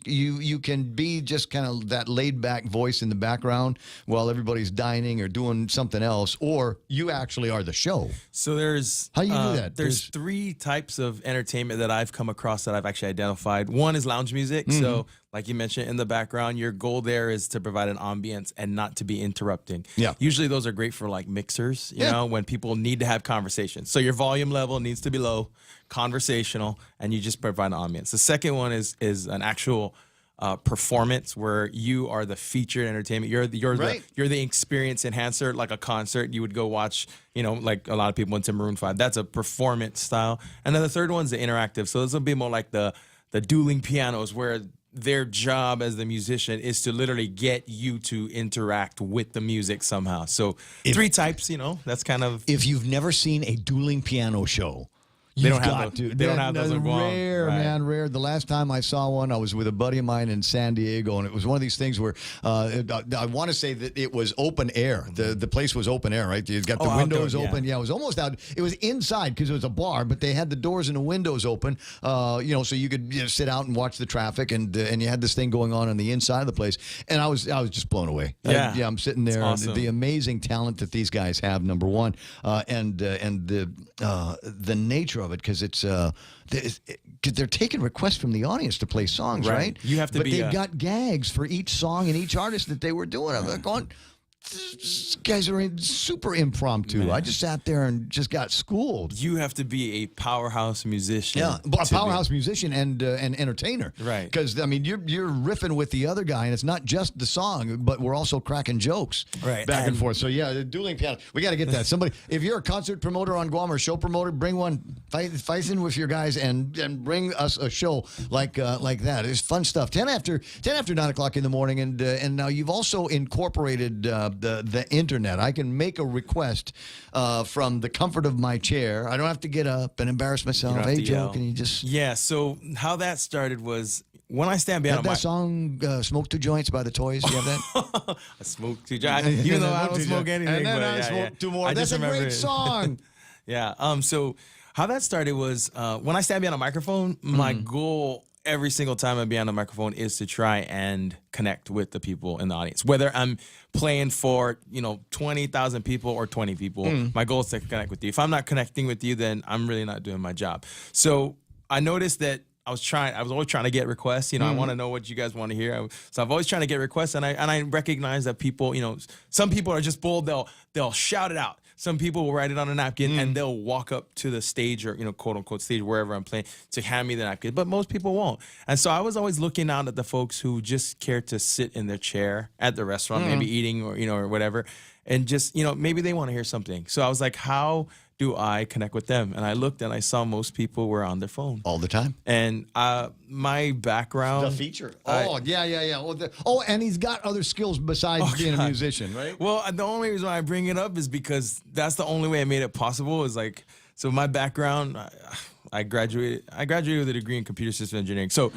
[SPEAKER 8] you can be just kind of that laid back voice in the background while everybody's dining or doing something else, or you actually are the show.
[SPEAKER 6] So there's
[SPEAKER 8] how you do that.
[SPEAKER 6] There's three types of entertainment that I've come across that I've actually identified. One is lounge music. So like you mentioned in the background, your goal there is to provide an ambience and not to be interrupting.
[SPEAKER 8] Yeah.
[SPEAKER 6] Usually those are great for like mixers, you know, when people need to have conversations. So your volume level needs to be low, conversational, and you just provide an ambience. The second one is an actual performance where you are the featured entertainment. You're the experience enhancer, like a concert you would go watch. Like a lot of people went to Maroon 5. That's a performance style. And then the third one's the interactive. So this will be more like the dueling pianos, where their job as the musician is to literally get you to interact with the music somehow. So three types. That's kind of.
[SPEAKER 8] If you've never seen a dueling piano show,
[SPEAKER 6] They don't have those. They don't have those in Guam.
[SPEAKER 8] Rare,
[SPEAKER 6] Right.
[SPEAKER 8] man, rare. The last time I saw one, I was with a buddy of mine in San Diego, and it was one of these things where I want to say that it was open air. The place was open air, right? You got the windows
[SPEAKER 6] outdoor,
[SPEAKER 8] open. Yeah, it was almost out. It was inside because it was a bar, but they had the doors and the windows open. So you could sit out and watch the traffic, and you had this thing going on the inside of the place, and I was just blown away.
[SPEAKER 6] Yeah,
[SPEAKER 8] I'm sitting there.
[SPEAKER 6] awesome.
[SPEAKER 8] The amazing talent that these guys have, number one, and the nature of it, because it's they're taking requests from the audience to play songs, right?
[SPEAKER 6] You have to
[SPEAKER 8] but
[SPEAKER 6] be.
[SPEAKER 8] they've got gags for each song and each artist that they were doing. I'm like going, these guys are super impromptu.
[SPEAKER 6] Man.
[SPEAKER 8] I just sat there and just got schooled.
[SPEAKER 6] You have to be a powerhouse musician.
[SPEAKER 8] Yeah, a powerhouse musician and entertainer.
[SPEAKER 6] Right.
[SPEAKER 8] Because, I mean, you're riffing with the other guy, and it's not just the song, but we're also cracking jokes back and forth. So, yeah, the dueling piano. We got to get that. Somebody, if you're a concert promoter on Guam or show promoter, bring one. Fight in with your guys and bring us a show like that. It's fun stuff. 10 after 9 o'clock in the morning, and now you've also incorporated the internet. I can make a request from the comfort of my chair. I don't have to get up and embarrass myself. Hey, Joe, can you just...
[SPEAKER 6] Yeah, so how that started was when I stand behind
[SPEAKER 8] that song, Smoke Two Joints by the Toys. You have that?
[SPEAKER 6] I smoke two joints. Even though I don't smoke anything.
[SPEAKER 8] And then
[SPEAKER 6] but
[SPEAKER 8] I smoke two more. That's a great song.
[SPEAKER 6] Yeah. So how that started was when I stand behind a microphone, my goal every single time I'm behind a microphone is to try and connect with the people in the audience. Whether I'm playing for 20,000 people or 20 people, my goal is to connect with you. If I'm not connecting with you, then I'm really not doing my job. So I noticed that I was always trying to get requests. I want to know what you guys want to hear. So I've always trying to get requests, and I recognize that people, some people are just bold. They'll shout it out. Some people will write it on a napkin and they'll walk up to the stage or, quote unquote stage, wherever I'm playing, to hand me the napkin. But most people won't. And so I was always looking out at the folks who just care to sit in their chair at the restaurant, maybe eating or whatever. And just, maybe they want to hear something. So I was like, how do I connect with them? And I looked and I saw most people were on their phone.
[SPEAKER 8] All the time.
[SPEAKER 6] And my background...
[SPEAKER 8] The feature. Yeah. And he's got other skills besides being a musician, right?
[SPEAKER 6] Well, the only reason why I bring it up is because that's the only way I made it possible. Is like, so my background, I graduated with a degree in computer system engineering. So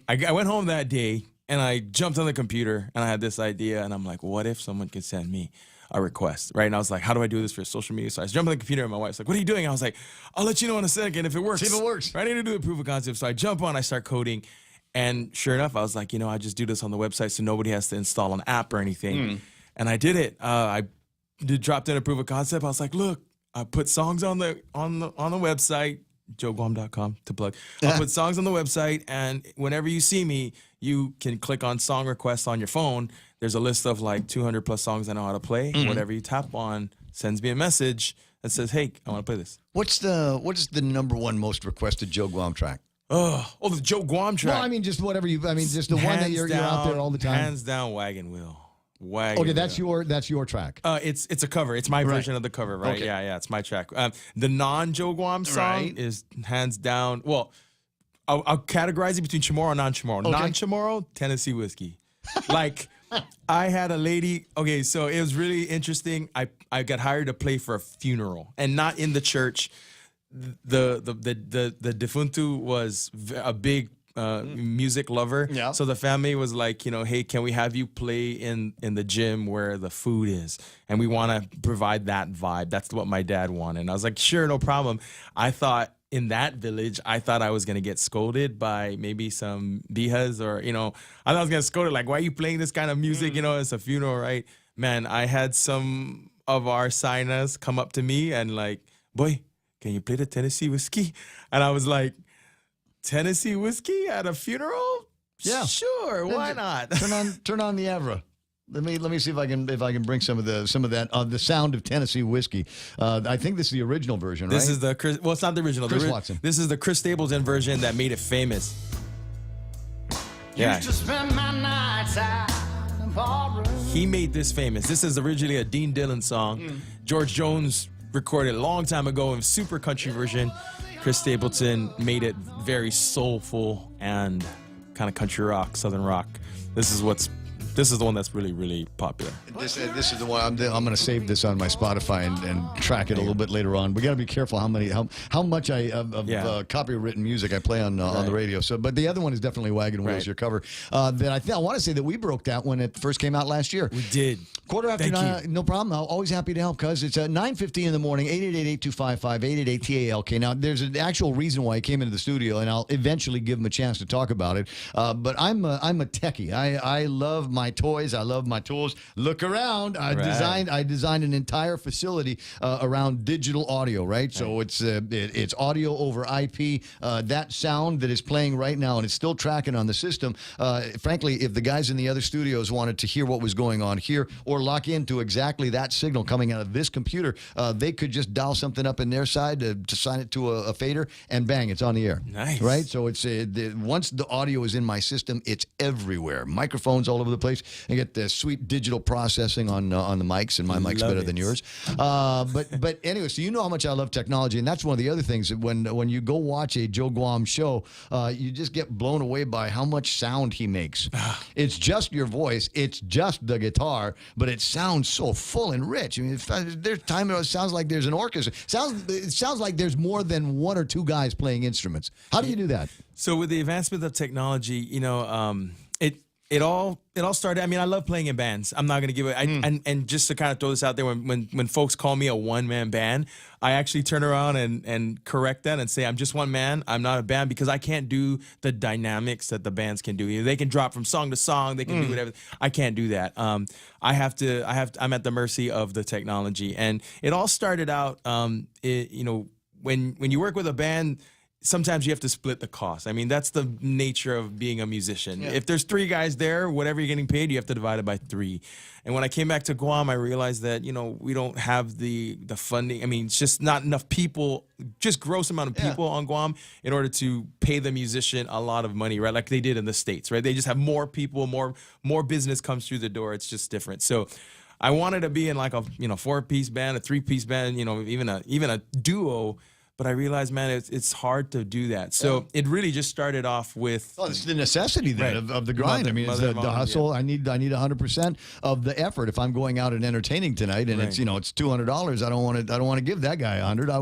[SPEAKER 6] I went home that day and I jumped on the computer and I had this idea and I'm like, what if someone could send me a request, right? And I was like, how do I do this for social media? So I jumped on the computer and my wife's like, what are you doing? I was like, I'll let you know in a second if it works.
[SPEAKER 8] See if it works.
[SPEAKER 6] I need to do a proof of concept. So I jump on, I start coding. And sure enough, I was like, I just do this on the website so nobody has to install an app or anything. And I did it. I dropped in a proof of concept. I was like, look, I put songs on the website, joeguam.com to plug. I'll put songs on the website, and whenever you see me, you can click on song requests on your phone. There's a list of like 200 plus songs I know how to play. Whatever you tap on sends me a message that says, hey, I want to play this.
[SPEAKER 8] What is the number one most requested Joe Guam track?
[SPEAKER 6] Oh, the Joe Guam track.
[SPEAKER 8] Well, I mean, just whatever just the one that you're out there all the time.
[SPEAKER 6] Hands down, Wagon Wheel.
[SPEAKER 8] Okay, that's your track.
[SPEAKER 6] It's a cover. It's my version of the cover, right? Okay. Yeah, it's my track. The non-Joe Guam song is hands down. Well, I'll categorize it between Chamorro and non-Chamorro. Okay. Non-Chamorro, Tennessee whiskey. Like, I had a lady. Okay, so it was really interesting. I got hired to play for a funeral, and not in the church. The defunto was a big music lover. Yeah. So the family was like, hey, can we have you play in the gym where the food is? And we want to provide that vibe. That's what my dad wanted. And I was like, sure, no problem. I thought in that village, I thought I was going to get scolded by maybe some bihas or, I thought I was going to scold it. Like, why are you playing this kind of music? It's a funeral, right? Man, I had some of our signers come up to me and like, boy, can you play the Tennessee whiskey? And I was like, Tennessee whiskey at a funeral?
[SPEAKER 8] Yeah,
[SPEAKER 6] sure. Why not?
[SPEAKER 8] Turn on the Avra. Let me see if I can bring some of that the sound of Tennessee whiskey. I think this is the original version, right?
[SPEAKER 6] This is it's not the original.
[SPEAKER 8] Chris Watson.
[SPEAKER 6] This is the Chris Stapleton version that made it famous. Yeah.
[SPEAKER 4] Used to spend my nights out in ballrooms.
[SPEAKER 6] He made this famous. This is originally a Dean Dillon song. George Jones recorded a long time ago in super country version. Chris Stapleton made it very soulful and kind of country rock, southern rock. This is what's this is the one that's really, really popular.
[SPEAKER 8] This is the one I'm going to save this on my Spotify and track it a little bit later on. We got to be careful how much of copywritten music I play on the radio. So, but the other one is definitely Wagon Wheels, your cover. That I want to say that we broke that when it first came out last year.
[SPEAKER 6] We did.
[SPEAKER 8] Quarter after 9, no problem. I'm always happy to help, cuz it's at 9:50 in the morning. 888-8255-888-TALK. Now, there's an actual reason why I came into the studio, and I'll eventually give him a chance to talk about it. But I'm a techie. I love my toys. I love my tools. Look around. I designed an entire facility around digital audio. Right. So it's audio over IP. That sound that is playing right now and it's still tracking on the system. Frankly, if the guys in the other studios wanted to hear what was going on here or lock into exactly that signal coming out of this computer, they could just dial something up in their side to sign it to a fader, and bang, it's on the air.
[SPEAKER 6] Nice.
[SPEAKER 8] Right? So it's once the audio is in my system, it's everywhere. Microphones all over the place. I get the sweet digital processing on the mics, and my mic's better than yours. But anyway, so you know how much I love technology, and that's one of the other things that when you go watch a Joe Guam show, you just get blown away by how much sound he makes. It's just your voice. It's just the guitar, but it sounds so full and rich. I mean, there's time it sounds like there's an orchestra. It sounds like there's more than one or two guys playing instruments. How do you do that?
[SPEAKER 6] So with the advancement of technology, it all started. I mean, I love playing in bands. I'm not gonna give it. And just to kind of throw this out there, when folks call me a one-man band, I actually turn around and correct that and say I'm just one man. I'm not a band, because I can't do the dynamics that the bands can do. They can drop from song to song. They can do whatever. I can't do that. I'm at the mercy of the technology, and it all started out. When you work with a band, sometimes you have to split the cost. I mean, that's the nature of being a musician. Yeah. If there's 3 guys there, whatever you're getting paid, you have to divide it by 3. And when I came back to Guam, I realized that, we don't have the funding. I mean, it's just not enough people, just gross amount of people on Guam in order to pay the musician a lot of money, right? Like they did in the States, right? They just have more people, more business comes through the door. It's just different. So I wanted to be in like a, 4-piece band, a 3-piece band, even a duo. But I realized, man, it's hard to do that. So it really just started off with... Oh,
[SPEAKER 8] it's the necessity then of the grind. It's the hustle. Yeah. I need 100% of the effort if I'm going out and entertaining tonight, and it's it's $200. I don't want to give that guy $100. I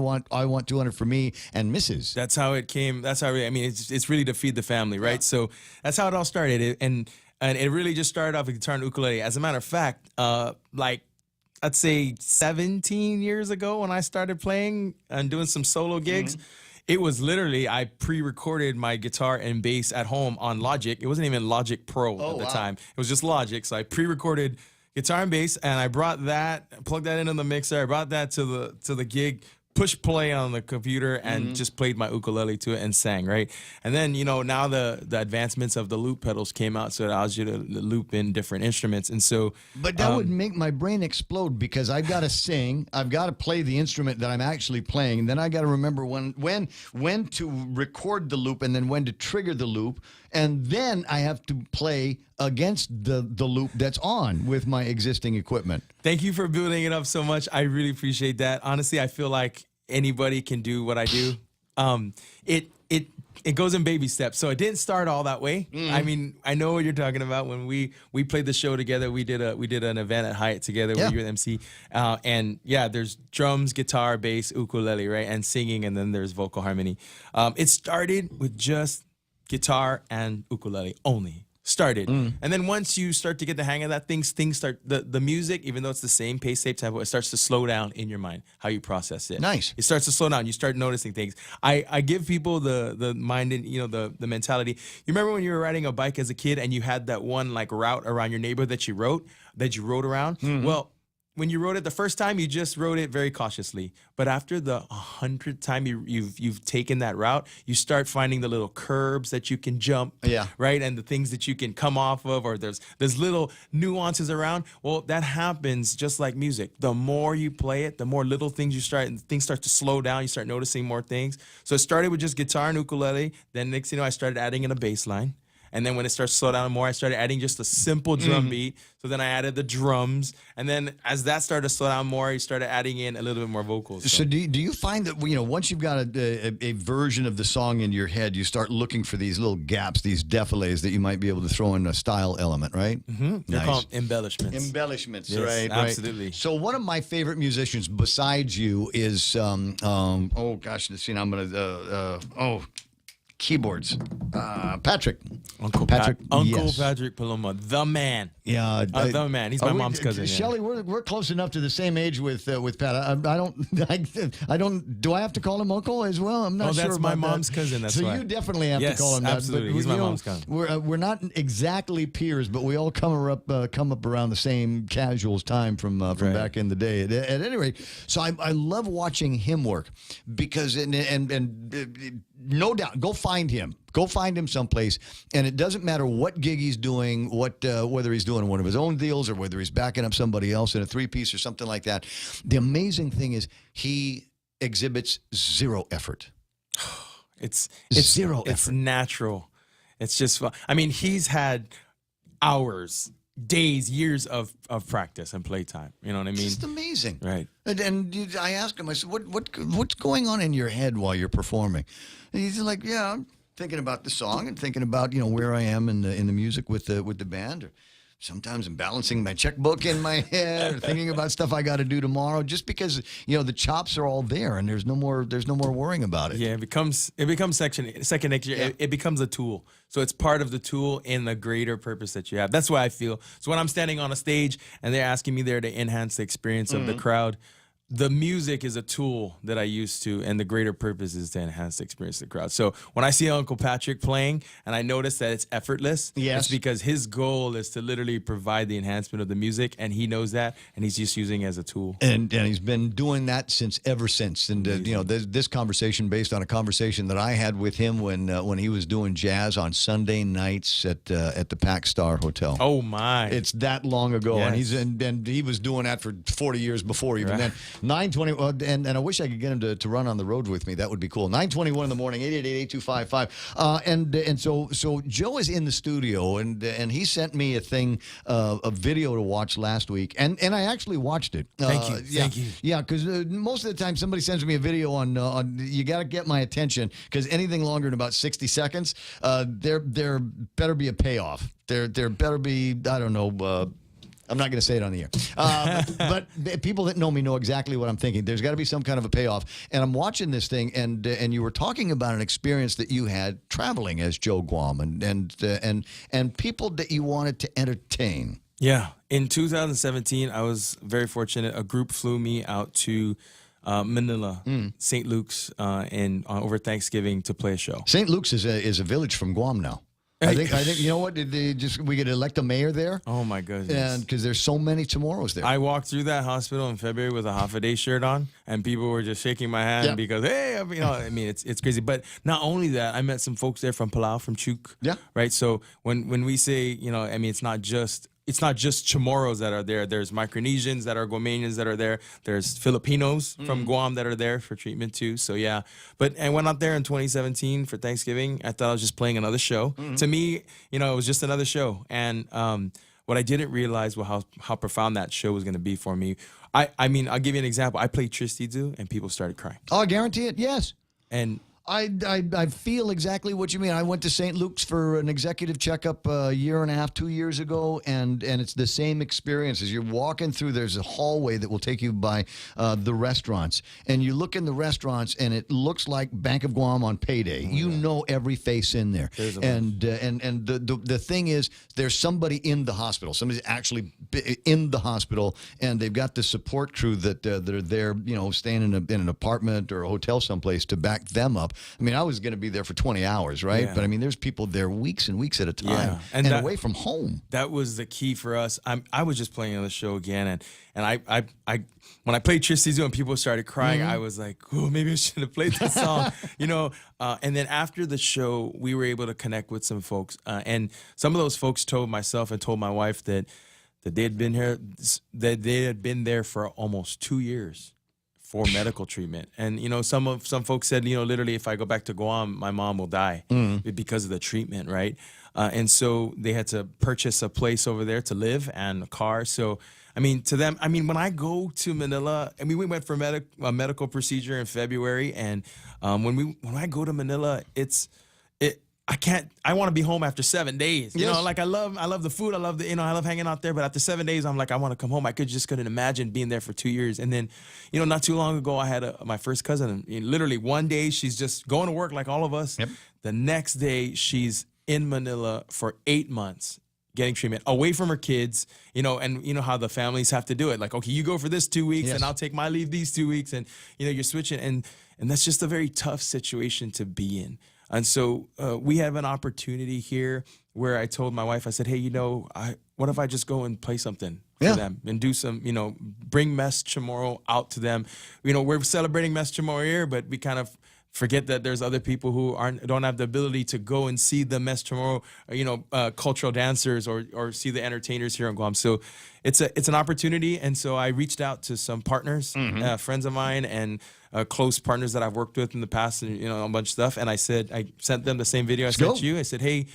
[SPEAKER 8] want $200 for me and Mrs.
[SPEAKER 6] That's how it came. That's how it's really to feed the family, right? Yeah. So that's how it all started. And it really just started off with guitar and ukulele. As a matter of fact, I'd say 17 years ago when I started playing and doing some solo gigs, it was literally, I pre-recorded my guitar and bass at home on Logic. It wasn't even Logic Pro at the time. It was just Logic. So I pre-recorded guitar and bass, and I plugged that into the mixer. I brought that to the gig, push play on the computer, and just played my ukulele to it and sang, right? And then, now the advancements of the loop pedals came out, so it allows you to loop in different instruments. And so...
[SPEAKER 8] But that would make my brain explode, because I've got to sing, I've got to play the instrument that I'm actually playing, and then I got to remember when to record the loop and then when to trigger the loop, and then I have to play against the loop that's on with my existing equipment.
[SPEAKER 6] Thank you for building it up so much. I really appreciate that. Honestly, I feel like anybody can do what I do. It goes in baby steps. So it didn't start all that way. I mean, I know what you're talking about. When we played the show together, we did an event at Hyatt together where you were the MC. And there's drums, guitar, bass, ukulele, right? And singing, and then there's vocal harmony. It started with just guitar and ukulele only. And then once you start to get the hang of that, things start, the music, even though it's the same pace, same tempo, it starts to slow down in your mind, how you process it.
[SPEAKER 8] Nice.
[SPEAKER 6] It starts to slow down. You start noticing things. I give people the mind and the mentality. You remember when you were riding a bike as a kid and you had that one like route around your neighborhood that you rode around? Well, when you rode it the first time, you just rode it very cautiously. But after the 100th time you've taken that route, you start finding the little curbs that you can jump, right? And the things that you can come off of, or there's little nuances around. Well, that happens just like music. The more you play it, the more little things things start to slow down. You start noticing more things. So it started with just guitar and ukulele. Then next I started adding in a bass line. And then when it starts to slow down more, I started adding just a simple drum beat. So then I added the drums. And then as that started to slow down more, I started adding in a little bit more vocals.
[SPEAKER 8] So do you find that, once you've got a version of the song in your head, you start looking for these little gaps, these defiles that you might be able to throw in a style element, right?
[SPEAKER 6] Mm-hmm. They're called embellishments.
[SPEAKER 8] Embellishments,
[SPEAKER 6] Yes,
[SPEAKER 8] right?
[SPEAKER 6] absolutely.
[SPEAKER 8] Right. So one of my favorite musicians besides you is, oh gosh, I'm going to, keyboards. Patrick.
[SPEAKER 6] Uncle
[SPEAKER 8] Patrick.
[SPEAKER 6] Uncle Patrick Paloma, the man.
[SPEAKER 8] Yeah,
[SPEAKER 6] the man. He's my mom's cousin.
[SPEAKER 8] Shelly, we're close enough to the same age with Pat. I don't. Do I have to call him Uncle as well? I'm not sure.
[SPEAKER 6] That's my mom's cousin. That's
[SPEAKER 8] so
[SPEAKER 6] why.
[SPEAKER 8] you definitely have to call him that.
[SPEAKER 6] Absolutely.
[SPEAKER 8] But
[SPEAKER 6] He's my mom's cousin.
[SPEAKER 8] We're not exactly peers, but we all come up around the same casuals time from back in the day. At any rate, so I love watching him work because and no doubt, go find him. Go find him someplace, and it doesn't matter what gig he's doing, whether he's doing one of his own deals or whether he's backing up somebody else in a three-piece or something like that. The amazing thing is he exhibits zero effort.
[SPEAKER 6] It's
[SPEAKER 8] zero effort.
[SPEAKER 6] It's natural. It's just fun. I mean, he's had hours, days, years of practice and playtime. You know what I mean?
[SPEAKER 8] It's amazing.
[SPEAKER 6] Right.
[SPEAKER 8] And I asked him, I said, what's going on in your head while you're performing? And he's like, yeah, I'm thinking about the song and thinking about, where I am in the music with the band. Or sometimes I'm balancing my checkbook in my head or thinking about stuff I got to do tomorrow, just because, the chops are all there and there's no more worrying about it.
[SPEAKER 6] Yeah, it becomes second nature.
[SPEAKER 8] Yeah.
[SPEAKER 6] It becomes a tool. So it's part of the tool in the greater purpose that you have. That's why I feel. So when I'm standing on a stage and they're asking me there to enhance the experience of the crowd, the music is a tool that I use to, and the greater purpose is to enhance the experience of the crowd. So when I see Uncle Patrick playing and I notice that it's effortless, it's because his goal is to literally provide the enhancement of the music, and he knows that, and he's just using it as a tool.
[SPEAKER 8] And he's been doing that ever since. And this conversation based on a conversation that I had with him when he was doing jazz on Sunday nights at the Pac Star Hotel.
[SPEAKER 6] Oh my!
[SPEAKER 8] It's that long ago,
[SPEAKER 6] Yes.
[SPEAKER 8] and he was doing that for 40 years before even then. 9:20, and I wish I could get him to run on the road with me. That would be cool. 9:21 in the morning, 888-8255. And so Joe is in the studio, and he sent me a video to watch last week, and I actually watched it.
[SPEAKER 6] Thank you. Thank you.
[SPEAKER 8] Yeah, because most of the time somebody sends me a video on you got to get my attention, because anything longer than about 60 seconds, there better be a payoff. There better be, I don't know. I'm not going to say it on the air. But the people that know me know exactly what I'm thinking. There's got to be some kind of a payoff. And I'm watching this thing, and you were talking about an experience that you had traveling as Joe Guam and people that you wanted to entertain.
[SPEAKER 6] Yeah. In 2017, I was very fortunate. A group flew me out to Manila, St. Luke's, over Thanksgiving to play a show.
[SPEAKER 8] St. Luke's is a village from Guam now. I think you know what? We could elect a mayor there?
[SPEAKER 6] Oh my goodness!
[SPEAKER 8] And because there's so many tomorrows there.
[SPEAKER 6] I walked through that hospital in February with a half-a-day shirt on, and people were just shaking my hand because it's crazy. But not only that, I met some folks there from Palau, from Chuk.
[SPEAKER 8] Yeah.
[SPEAKER 6] Right. So when we say it's not just Chamorros that are there. There's Micronesians that are Guamanians that are there. There's Filipinos from Guam that are there for treatment too. So yeah, but I went out there in 2017 for Thanksgiving. I thought I was just playing another show. To me, it was just another show. And what I didn't realize was how profound that show was going to be for me. I mean, I'll give you an example. I played Tristidu and people started crying.
[SPEAKER 8] Oh, I guarantee it. Yes.
[SPEAKER 6] And
[SPEAKER 8] I feel exactly what you mean. I went to St. Luke's for an executive checkup a year and a half, 2 years ago, and it's the same experience. As you're walking through, there's a hallway that will take you by the restaurants, and you look in the restaurants, and it looks like Bank of Guam on payday. You know every face in there, and the thing is, there's somebody in the hospital. Somebody's actually in the hospital, and they've got the support crew that are there, staying in an apartment or a hotel someplace to back them up. I mean, I was going to be there for 20 hours, right?
[SPEAKER 6] Yeah.
[SPEAKER 8] But I mean, there's people there weeks and weeks at a time, and away from home.
[SPEAKER 6] That was the key for us. I was just playing on the show again, and I when I played Tristizu and people started crying, I was like, oh, maybe I should have played this song, And then after the show, we were able to connect with some folks, and some of those folks told myself and told my wife that they had been here, that they had been there for almost 2 years. for medical treatment. And some folks said, literally, if I go back to Guam, my mom will die because of the treatment, right? And so they had to purchase a place over there to live and a car. So to them, when I go to Manila, we went for a medical procedure in February, and when I go to Manila, I want to be home after 7 days.
[SPEAKER 8] Yes.
[SPEAKER 6] I love the food. I love I love hanging out there. But after 7 days, I'm like, I want to come home. I couldn't imagine being there for 2 years. And then, not too long ago, I had my first cousin. And literally one day, she's just going to work like all of us.
[SPEAKER 8] Yep.
[SPEAKER 6] The next day, she's in Manila for 8 months getting treatment away from her kids, and how the families have to do it. Like, okay, you go for this 2 weeks,
[SPEAKER 8] Yes.
[SPEAKER 6] and I'll take my leave these 2 weeks, and you're switching, and that's just a very tough situation to be in. And so we have an opportunity here where I told my wife, I said, hey, what if I just go and play something for them and do some, bring Mes Chamorro out to them. We're celebrating Mes Chamorro here, but we kind of forget that there's other people who don't have the ability to go and see the Mes Chamorro, cultural dancers or see the entertainers here in Guam. So it's an opportunity. And so I reached out to some partners, friends of mine, and close partners that I've worked with in the past, and a bunch of stuff. And I sent them the same video I sent you. I said, hey,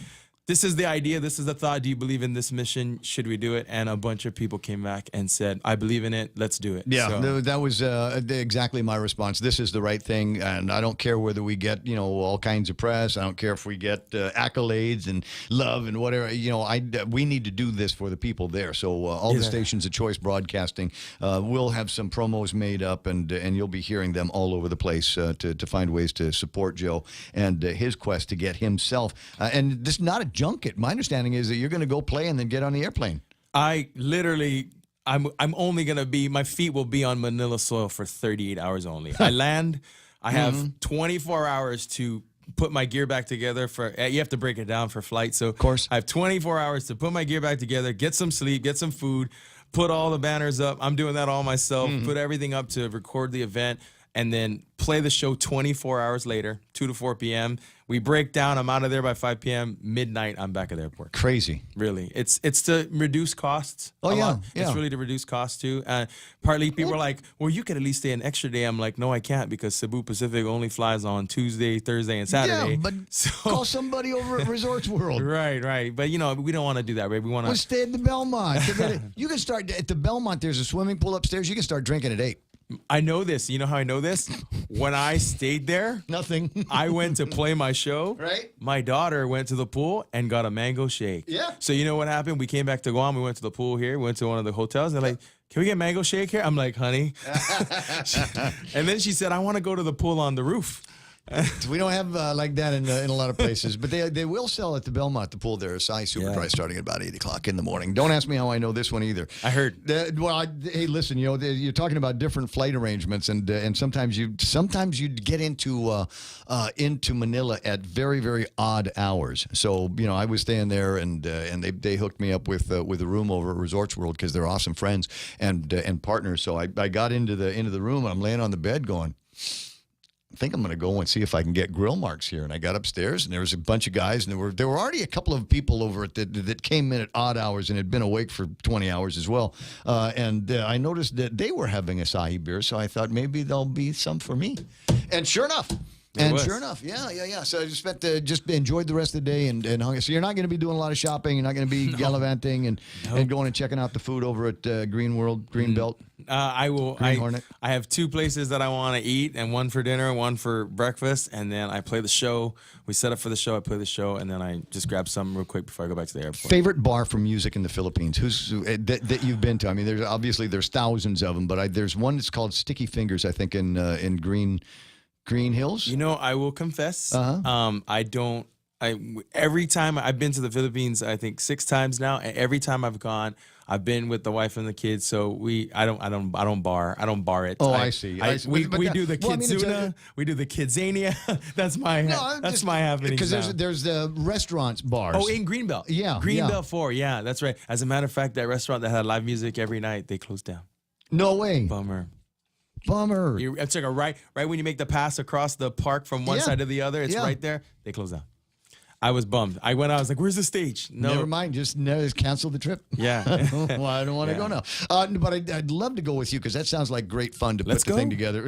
[SPEAKER 6] this is the idea. This is the thought. Do you believe in this mission? Should we do it? And a bunch of people came back and said, I believe in it. Let's do it.
[SPEAKER 8] Yeah,
[SPEAKER 6] So,
[SPEAKER 8] that was exactly my response. This is the right thing, and I don't care whether we get all kinds of press. I don't care if we get accolades and love and whatever. We need to do this for the people there. So all the stations of Choice Broadcasting will have some promos made up, and you'll be hearing them all over the place to find ways to support Joe and his quest to get himself. And this is not a junket. My understanding is that you're going to go play and then get on the airplane.
[SPEAKER 6] I'm only going to be, my feet will be on Manila soil for 38 hours only. I land, I have 24 hours to put my gear back together you have to break it down for flight. So of course I have 24 hours to put my gear back together, get some sleep, get some food, put all the banners up. I'm doing that all myself, put everything up to record the event, and then play the show 24 hours later, 2 to 4 p.m. We break down. I'm out of there by 5 p.m. Midnight, I'm back at the airport.
[SPEAKER 8] Crazy.
[SPEAKER 6] Really. It's to reduce costs.
[SPEAKER 8] Oh,
[SPEAKER 6] a
[SPEAKER 8] yeah,
[SPEAKER 6] lot.
[SPEAKER 8] yeah.
[SPEAKER 6] It's really to reduce costs, too. Partly people are like, well, you could at least stay an extra day. I'm like, no, I can't, because Cebu Pacific only flies on Tuesday, Thursday, and Saturday.
[SPEAKER 8] Yeah, but call somebody over at Resorts World.
[SPEAKER 6] Right. But, we don't want to do that, right? We want to...
[SPEAKER 8] We'll stay at the Belmont. You can start at the Belmont. There's a swimming pool upstairs. You can start drinking at 8.
[SPEAKER 6] I know this. You know how I know this? When I stayed there,
[SPEAKER 8] nothing.
[SPEAKER 6] I went to play my show.
[SPEAKER 8] Right.
[SPEAKER 6] My daughter went to the pool and got a mango shake.
[SPEAKER 8] Yeah.
[SPEAKER 6] So you know what happened? We came back to Guam. We went to the pool here. We went to one of the hotels. They're like, can we get mango shake here? I'm like, honey. And then she said, I want to go to the pool on the roof.
[SPEAKER 8] We don't have like that in a lot of places, but they will sell at the Belmont, the pool there, a size super price starting at about 8 o'clock in the morning. Don't ask me how I know this one either.
[SPEAKER 6] I heard.
[SPEAKER 8] Hey, listen, you're talking about different flight arrangements, and sometimes you get into Manila at very, very odd hours. So I was staying there, and they hooked me up with a room over at Resorts World because they're awesome friends and partners. So I got into the room, and I'm laying on the bed going, I think I'm going to go and see if I can get grill marks here. And I got upstairs, and there was a bunch of guys, and there were already a couple of people over at that came in at odd hours and had been awake for 20 hours as well. And I noticed that they were having acai beer, so I thought maybe there'll be some for me. And sure enough. Sure enough, yeah. So I just enjoyed the rest of the day and hung. So you're not going to be doing a lot of shopping. You're not going to be gallivanting and going and checking out the food over at Green Belt.
[SPEAKER 6] I will.
[SPEAKER 8] Green Hornet.
[SPEAKER 6] I have 2 places that I want to eat, and one for dinner, one for breakfast, and then I play the show. We set up for the show. I play the show, and then I just grab something real quick before I go back to the airport.
[SPEAKER 8] Favorite bar for music in the Philippines? That you've been to? I mean, there's thousands of them, but there's one that's called Sticky Fingers, I think, in Green Hills?
[SPEAKER 6] I will confess. Every time I've been to the Philippines, I think 6 times now, and every time I've gone, I've been with the wife and the kids. So I don't bar it.
[SPEAKER 8] Oh, I see.
[SPEAKER 6] We do the Kidzuna, we do the Kidzania. That's my happening.
[SPEAKER 8] Because there's the restaurants, bars.
[SPEAKER 6] Oh, in Greenbelt.
[SPEAKER 8] Yeah.
[SPEAKER 6] Greenbelt 4. Yeah, that's right. As a matter of fact, that restaurant that had live music every night, they closed down.
[SPEAKER 8] No way.
[SPEAKER 6] Bummer. It's like right when you make the pass across the park from one side to the other. It's right there. They close down. I was bummed. I went out. I was like, "Where's the stage?" No,
[SPEAKER 8] Never mind. Just cancel the trip.
[SPEAKER 6] Yeah.
[SPEAKER 8] Well, I don't want to go now. But I'd love to go with you because that sounds like great fun to
[SPEAKER 6] Let's
[SPEAKER 8] put the
[SPEAKER 6] go.
[SPEAKER 8] thing together.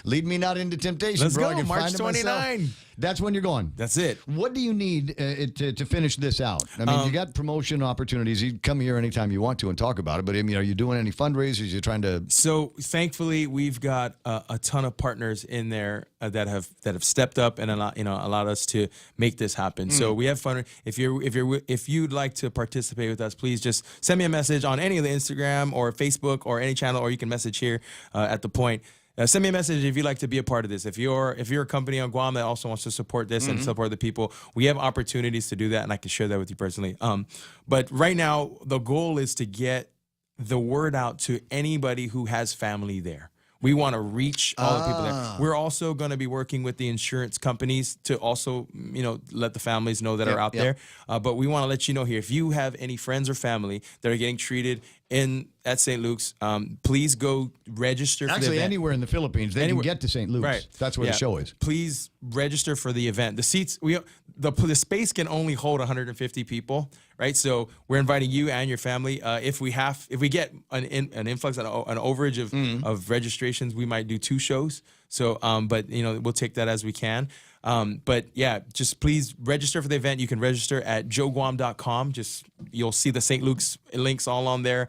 [SPEAKER 8] Lead me not into temptation.
[SPEAKER 6] Let's
[SPEAKER 8] bro.
[SPEAKER 6] go.
[SPEAKER 8] I can
[SPEAKER 6] March
[SPEAKER 8] find it myself.
[SPEAKER 6] 29.
[SPEAKER 8] That's when you're going.
[SPEAKER 6] That's it.
[SPEAKER 8] What do you need to finish this out? I mean, you got promotion opportunities. You come here anytime you want to and talk about it. But I mean, are you doing any fundraisers? You're trying to.
[SPEAKER 6] So thankfully, we've got a ton of partners in there that have stepped up and allowed us to make this happen. So we have fun. If you'd like to participate with us, please just send me a message on any of the Instagram or Facebook or any channel, or you can message here at the point. Send me a message if you'd like to be a part of this. If you're a company on Guam that also wants to support this and support the people, we have opportunities to do that, and I can share that with you personally. But right now, the goal is to get the word out to anybody who has family there. We want to reach all the people there. We're also going to be working with the insurance companies to also, let the families know that are out there. But we want to let you know here, if you have any friends or family that are getting treated at St. Luke's, please go register for the
[SPEAKER 8] Actually,
[SPEAKER 6] event.
[SPEAKER 8] anywhere in the Philippines, they can get to St. Luke's.
[SPEAKER 6] Right.
[SPEAKER 8] That's where the show is.
[SPEAKER 6] Please register for the event. The seats, the space can only hold 150 people, right? So we're inviting you and your family. If we get an influx, an overage of registrations, we might do 2 shows. So, but we'll take that as we can. But yeah, just please register for the event. You can register at joeguam.com. You'll see the St. Luke's links all on there.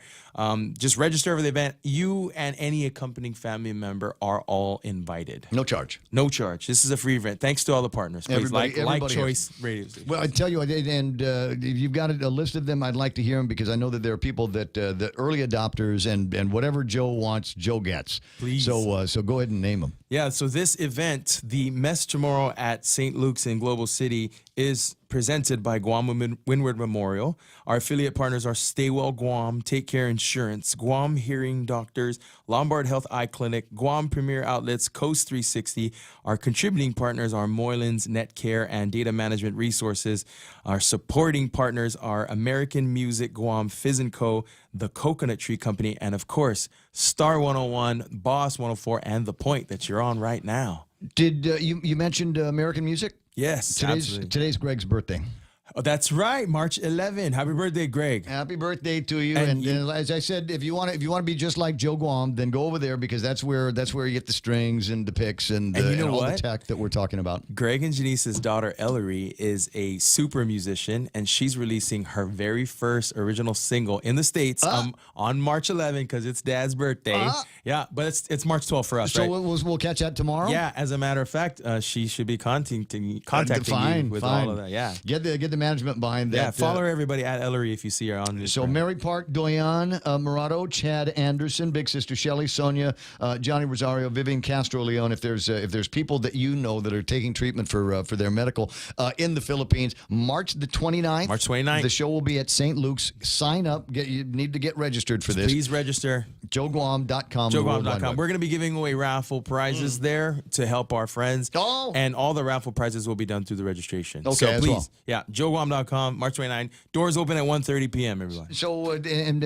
[SPEAKER 6] Just register for the event. You and any accompanying family member are all invited.
[SPEAKER 8] No charge.
[SPEAKER 6] No charge. This is a free event. Thanks to all the partners. Please like Choice Radio Station.
[SPEAKER 8] Well, I tell you, and if you've got a list of them, I'd like to hear them because I know that there are people that the early adopters and whatever Joe wants, Joe gets.
[SPEAKER 6] Please.
[SPEAKER 8] So go ahead and name them.
[SPEAKER 6] Yeah, so this event, the Mess Tomorrow at St. Luke's in Global City, is presented by Guam Windward Memorial. Our affiliate partners are Stay Well Guam, Take Care Insurance, Guam Hearing Doctors, Lombard Health Eye Clinic, Guam Premier Outlets, Coast 360. Our contributing partners are Moylan's Net Care and Data Management Resources. Our supporting partners are American Music Guam, Fizz & Co., The Coconut Tree Company, and of course, Star 101, Boss 104, and The Point that you're on right now.
[SPEAKER 8] Did you mentioned American music?
[SPEAKER 6] Yes, absolutely.
[SPEAKER 8] Today's Greg's birthday.
[SPEAKER 6] Oh, that's right, March 11. Happy birthday, Greg.
[SPEAKER 8] Happy birthday to you. And as I said, if you want to be just like Joe Guam, then go over there because that's where you get the strings and the picks and all the tech that we're talking about.
[SPEAKER 6] Greg and Janice's daughter Ellery is a super musician, and she's releasing her very first original single in the States on March 11 because it's Dad's birthday. Yeah, but it's March 12 for us.
[SPEAKER 8] So
[SPEAKER 6] right?
[SPEAKER 8] we'll catch that tomorrow.
[SPEAKER 6] Yeah, as a matter of fact, she should be contacting you with all of that. Yeah,
[SPEAKER 8] get the management behind that.
[SPEAKER 6] Yeah, follow everybody at Ellery if you see her on Instagram.
[SPEAKER 8] So Mary Park, Doyan, Murado, Chad Anderson, Big Sister Shelly, Sonia, Johnny Rosario, Vivian Castro Leon. If there's people that you know that are taking treatment for their medical in the Philippines, March the 29th.
[SPEAKER 6] March 29th.
[SPEAKER 8] The show will be at St. Luke's. Sign up. You need to get registered for this.
[SPEAKER 6] Please register.
[SPEAKER 8] JoeGuam.com.
[SPEAKER 6] JoeGuam.com. We're going to be giving away raffle prizes there to help our friends.
[SPEAKER 8] Oh.
[SPEAKER 6] And all the raffle prizes will be done through the registration.
[SPEAKER 8] Okay,
[SPEAKER 6] so
[SPEAKER 8] as
[SPEAKER 6] please,
[SPEAKER 8] well.
[SPEAKER 6] JoeGuam.com, March 29. Doors open at 1:30 p.m., everyone.
[SPEAKER 8] So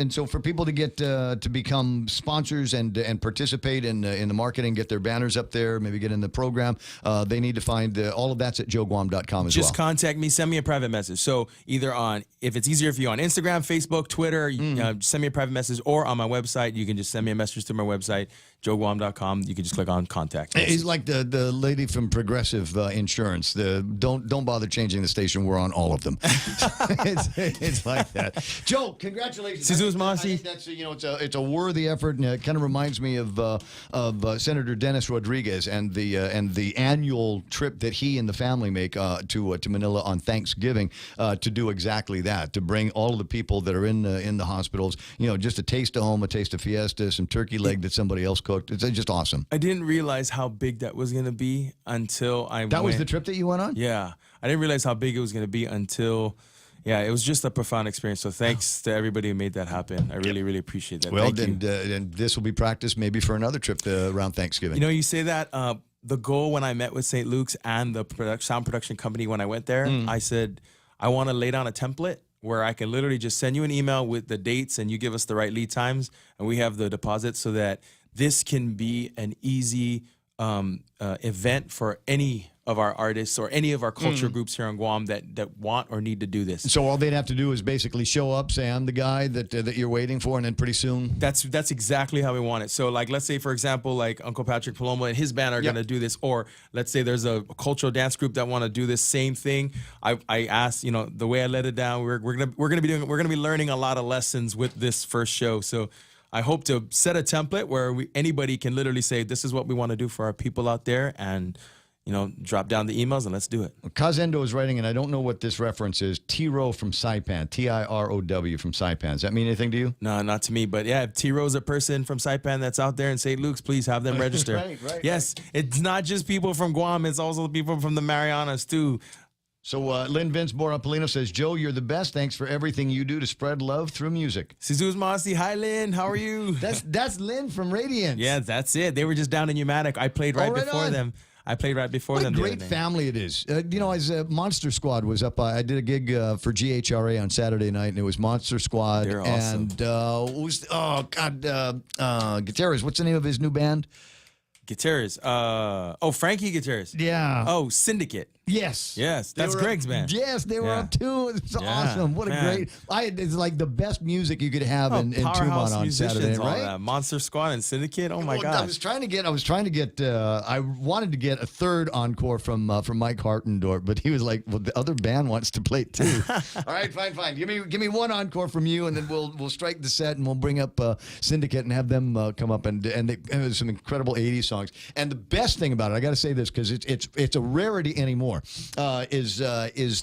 [SPEAKER 8] so for people to get to become sponsors and participate in the marketing, get their banners up there, maybe get in the program, they need to find all of that's at joeguam.com as well.
[SPEAKER 6] Just contact me, send me a private message. So either if it's easier for you on Instagram, Facebook, Twitter, send me a private message, or on my website, you can just send me a message to my website, joeguam.com. You can just click on contact.
[SPEAKER 8] He's like the lady from Progressive Insurance. Don't bother changing the station. We're on all of them. it's like that. Joe, congratulations. I think that's it's a worthy effort, and it kind of reminds me of Senator Dennis Rodriguez and the annual trip that he and the family make to Manila on Thanksgiving to do exactly that, to bring all of the people that are in the hospitals, just a taste of home, a taste of fiesta, some turkey leg that somebody else cooked. It's just awesome.
[SPEAKER 6] I didn't realize how big that was going to be until
[SPEAKER 8] That was the trip that you went on?
[SPEAKER 6] Yeah. I didn't realize how big it was going to be until, it was just a profound experience. So thanks to everybody who made that happen. I really, really appreciate that.
[SPEAKER 8] Well,
[SPEAKER 6] Thank you.
[SPEAKER 8] and this will be practice maybe for another trip around Thanksgiving.
[SPEAKER 6] You say that the goal when I met with St. Luke's and the sound production company when I went there, I said, I want to lay down a template where I can literally just send you an email with the dates and you give us the right lead times and we have the deposits so that this can be an easy event for any of our artists or any of our culture groups here on Guam that want or need to do this.
[SPEAKER 8] So all they'd have to do is basically show up, say I'm the guy that you're waiting for, and then pretty soon.
[SPEAKER 6] That's exactly how we want it. So like, let's say for example, like Uncle Patrick Paloma and his band are going to do this, or let's say there's a cultural dance group that want to do this same thing. I asked, the way I let it down, we're gonna be learning a lot of lessons with this first show. So I hope to set a template where anybody can literally say, this is what we want to do for our people out there, and drop down the emails and let's do it.
[SPEAKER 8] Kazendo is writing, and I don't know what this reference is. T-Row from Saipan, T-I-R-O-W from Saipan. Does that mean anything to you?
[SPEAKER 6] No, not to me. But yeah, if T-Row is a person from Saipan that's out there in St. Luke's, please have them register.
[SPEAKER 8] Right.
[SPEAKER 6] Yes, it's not just people from Guam. It's also people from the Marianas too.
[SPEAKER 8] So Lynn Vince Borapolino says, Joe, you're the best. Thanks for everything you do to spread love through music.
[SPEAKER 6] Sizuz Masi, hi Lynn, how are you?
[SPEAKER 8] That's Lynn from Radiance.
[SPEAKER 6] Yeah, that's it. They were just down in Umatic. I played right before them. I played right before them.
[SPEAKER 8] What a great family it is. As Monster Squad was up, I did a gig for GHRA on Saturday night, and it was Monster Squad.
[SPEAKER 6] They're awesome.
[SPEAKER 8] And Gutierrez, what's the name of his new band?
[SPEAKER 6] Gutierrez. Frankie Gutierrez.
[SPEAKER 8] Yeah.
[SPEAKER 6] Oh, Syndicate.
[SPEAKER 8] Yes.
[SPEAKER 6] That's Greg's band.
[SPEAKER 8] Yes, they were up too. It's awesome. What a great. It's like the best music you could have in Tumon on Saturday, right?
[SPEAKER 6] Monster Squad and Syndicate. Oh my God.
[SPEAKER 8] I wanted to get a third encore from Mike Hartendorf, but he was like, well, the other band wants to play it too. All right, fine. Give me one encore from you, and then we'll strike the set and we'll bring up Syndicate and have them come up and there's some incredible 80s songs. And the best thing about it, I got to say this because it's a rarity anymore. Is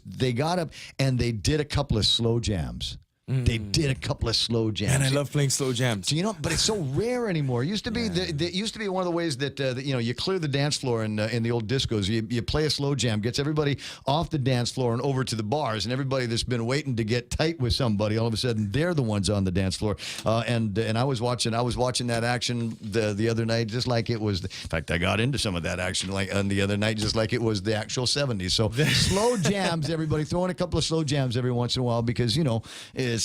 [SPEAKER 8] they got up and they did a couple of slow jams. They did a couple of slow jams.
[SPEAKER 6] And I love playing slow jams.
[SPEAKER 8] So, but it's so rare anymore. It used to be it used to be one of the ways that you clear the dance floor in the old discos. You play a slow jam, gets everybody off the dance floor and over to the bars, and everybody that's been waiting to get tight with somebody, all of a sudden they're the ones on the dance floor. And I was watching that action the other night, just like it was. In fact, I got into some of that action on the other night, just like it was the actual 70s. So slow jams, everybody throw in a couple of slow jams every once in a while because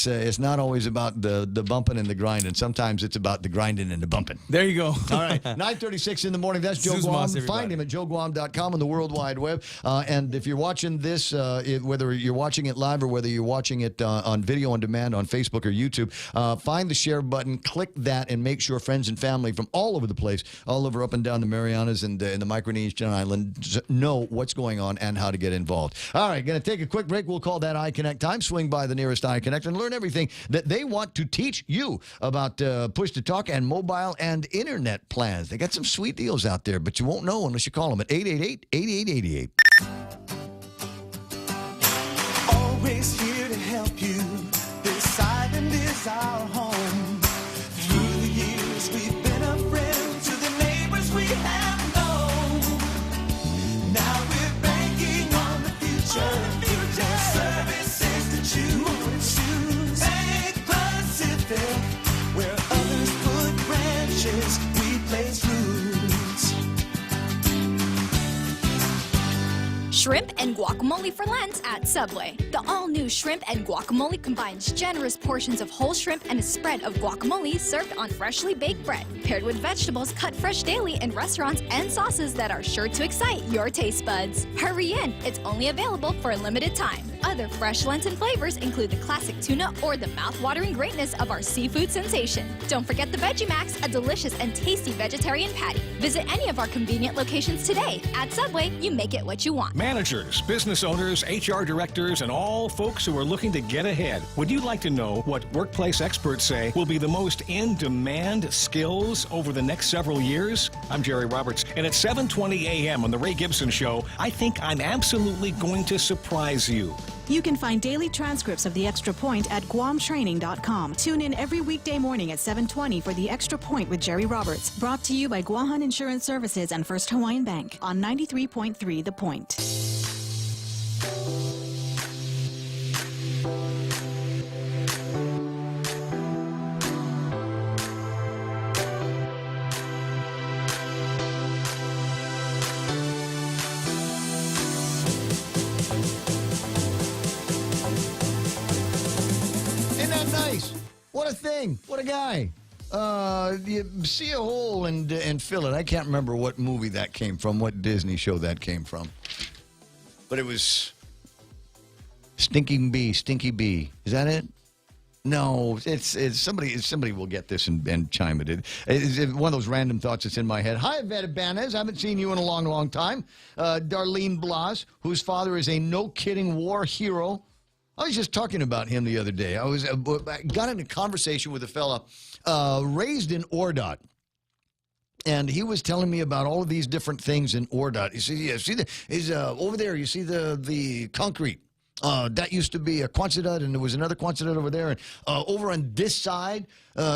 [SPEAKER 8] it's not always about the bumping and the grinding. Sometimes it's about the grinding and the bumping.
[SPEAKER 6] There you go.
[SPEAKER 8] All right, 9:36 in the morning. That's Joe Guam. Find him at joeguam.com on the World Wide Web. And if you're watching this, whether you're watching it live or whether you're watching it on video on demand on Facebook or YouTube, find the share button, click that, and make sure friends and family from all over the place, all over up and down the Marianas and the Micronesian Islands know what's going on and how to get involved. All right, going to take a quick break. We'll call that iConnect time. Swing by the nearest iConnect and learn everything that they want to teach you about push-to-talk and mobile and internet plans. They got some sweet deals out there, but you won't know unless you call them at 888-8888.
[SPEAKER 9] Always here to help you. This island is our home. Through the years, we've been a friend to the neighbors we have known. Now we're banking on the future. Their services to choose. Bank Pacific, where others put branches, we place roots.
[SPEAKER 10] Shrimp and guacamole for Lent at Subway. The all-new shrimp and guacamole combines generous portions of whole shrimp and a spread of guacamole served on freshly baked bread, paired with vegetables cut fresh daily in restaurants and sauces that are sure to excite your taste buds. Hurry in, it's only available for a limited time. Other fresh Lenten flavors include the classic tuna or the mouth-watering greatness of our seafood sensation. Don't forget the Veggie Max, a delicious and tasty vegetarian patty. Visit any of our convenient locations today. At Subway, you make it what you want.
[SPEAKER 11] Managers, business owners, HR directors, and all folks who are looking to get ahead. Would you like to know what workplace experts say will be the most in-demand skills over the next several years? I'm Jerry Roberts, and at 7:20 a.m. on The Ray Gibson Show, I think I'm absolutely going to surprise you.
[SPEAKER 2] You can find daily transcripts of The Extra Point at guamtraining.com. Tune in every weekday morning at 7:20 for The Extra Point with Jerry Roberts. Brought to you by Guahan Insurance Services and First Hawaiian Bank on 93.3 The Point.
[SPEAKER 8] What a thing. What a guy. You see a hole and fill it. I can't remember what movie that came from, what Disney show that came from. But it was Stinky Bee. Is that it? No, it's somebody. Somebody will get this and chime it in. It's one of those random thoughts that's in my head. Hi, Veta Banez. I haven't seen you in a long, long time. Darlene Blas, whose father is a no-kidding war hero. I was just talking about him the other day. I got in a conversation with a fella raised in Ordot. And he was telling me about all of these different things in Ordot. You see, over there, you see the concrete. That used to be a Quonset, and there was another Quonset over there. And over on this side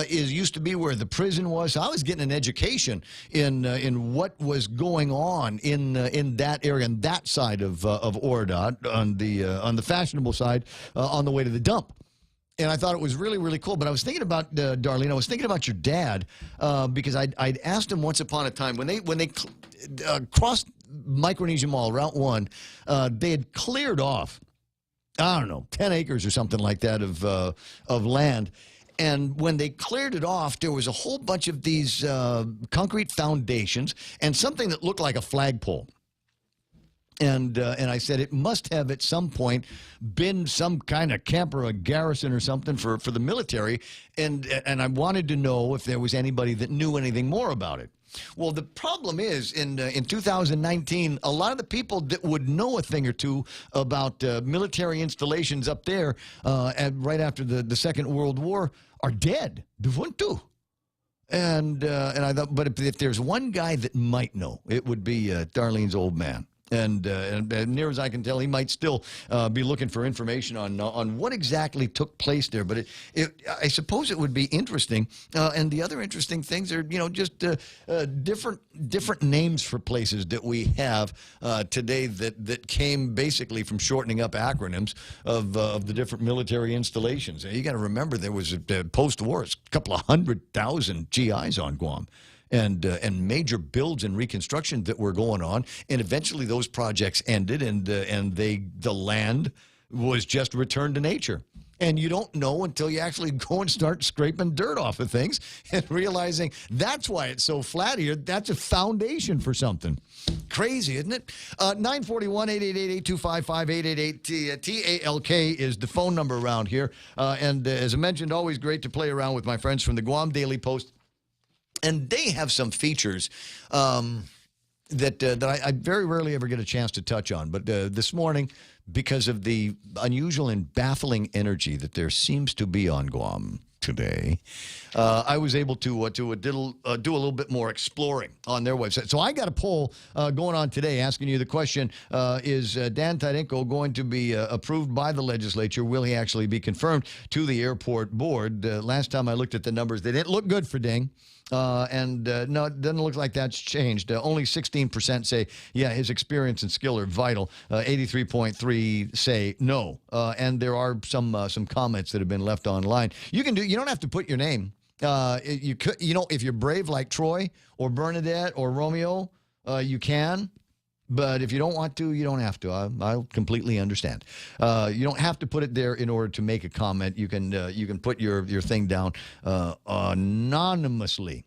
[SPEAKER 8] used to be where the prison was. So I was getting an education in what was going on in that area, on that side of Ordot, on the fashionable side, on the way to the dump. And I thought it was really, really cool. But I was thinking about, Darlene, I was thinking about your dad because I'd asked him once upon a time, when they crossed Micronesia Mall, Route 1, they had cleared off, I don't know, 10 acres or something like that of land. And when they cleared it off, there was a whole bunch of these concrete foundations and something that looked like a flagpole. And I said it must have at some point been some kind of camp or a garrison or something for the military. And I wanted to know if there was anybody that knew anything more about it. Well, the problem is in 2019, a lot of the people that would know a thing or two about military installations up there right after the Second World War are dead. And I thought, but if there's one guy that might know, it would be Darlene's old man. And near as I can tell, he might still be looking for information on what exactly took place there. But I suppose it would be interesting. And the other interesting things are, just different names for places that we have today that came basically from shortening up acronyms of the different military installations. You got to remember there was post-war, a couple of 100,000 GIs on Guam. And major builds and reconstruction that were going on, and eventually those projects ended, and the land was just returned to nature. And you don't know until you actually go and start scraping dirt off of things and realizing that's why it's so flat here. That's a foundation for something. Crazy, isn't it? 941-888-8255-888. TALK is the phone number around here. And as I mentioned, always great to play around with my friends from the Guam Daily Post. And they have some features that I very rarely ever get a chance to touch on. But this morning, because of the unusual and baffling energy that there seems to be on Guam today, I was able to do a little bit more exploring on their website. So I got a poll going on today asking you the question, is Dan Tydenko going to be approved by the legislature? Will he actually be confirmed to the airport board? Last time I looked at the numbers, they didn't look good for Ding. No, it doesn't look like that's changed. Only 16% say, yeah, his experience and skill are vital. 83.3 say no. And there are some comments that have been left online. You don't have to put your name. You could, if you're brave like Troy or Bernadette or Romeo, you can. But if you don't want to, you don't have to. I'll completely understand. You don't have to put it there in order to make a comment. You can put your thing down anonymously.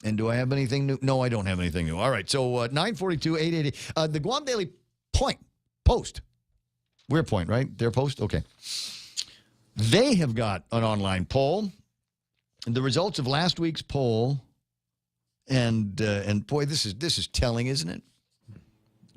[SPEAKER 8] And do I have anything new? No, I don't have anything new. All right, so 942-888. The Guam Daily Post. We're Point, right? Their Post? Okay. They have got an online poll. And the results of last week's poll, and boy, this is telling, isn't it?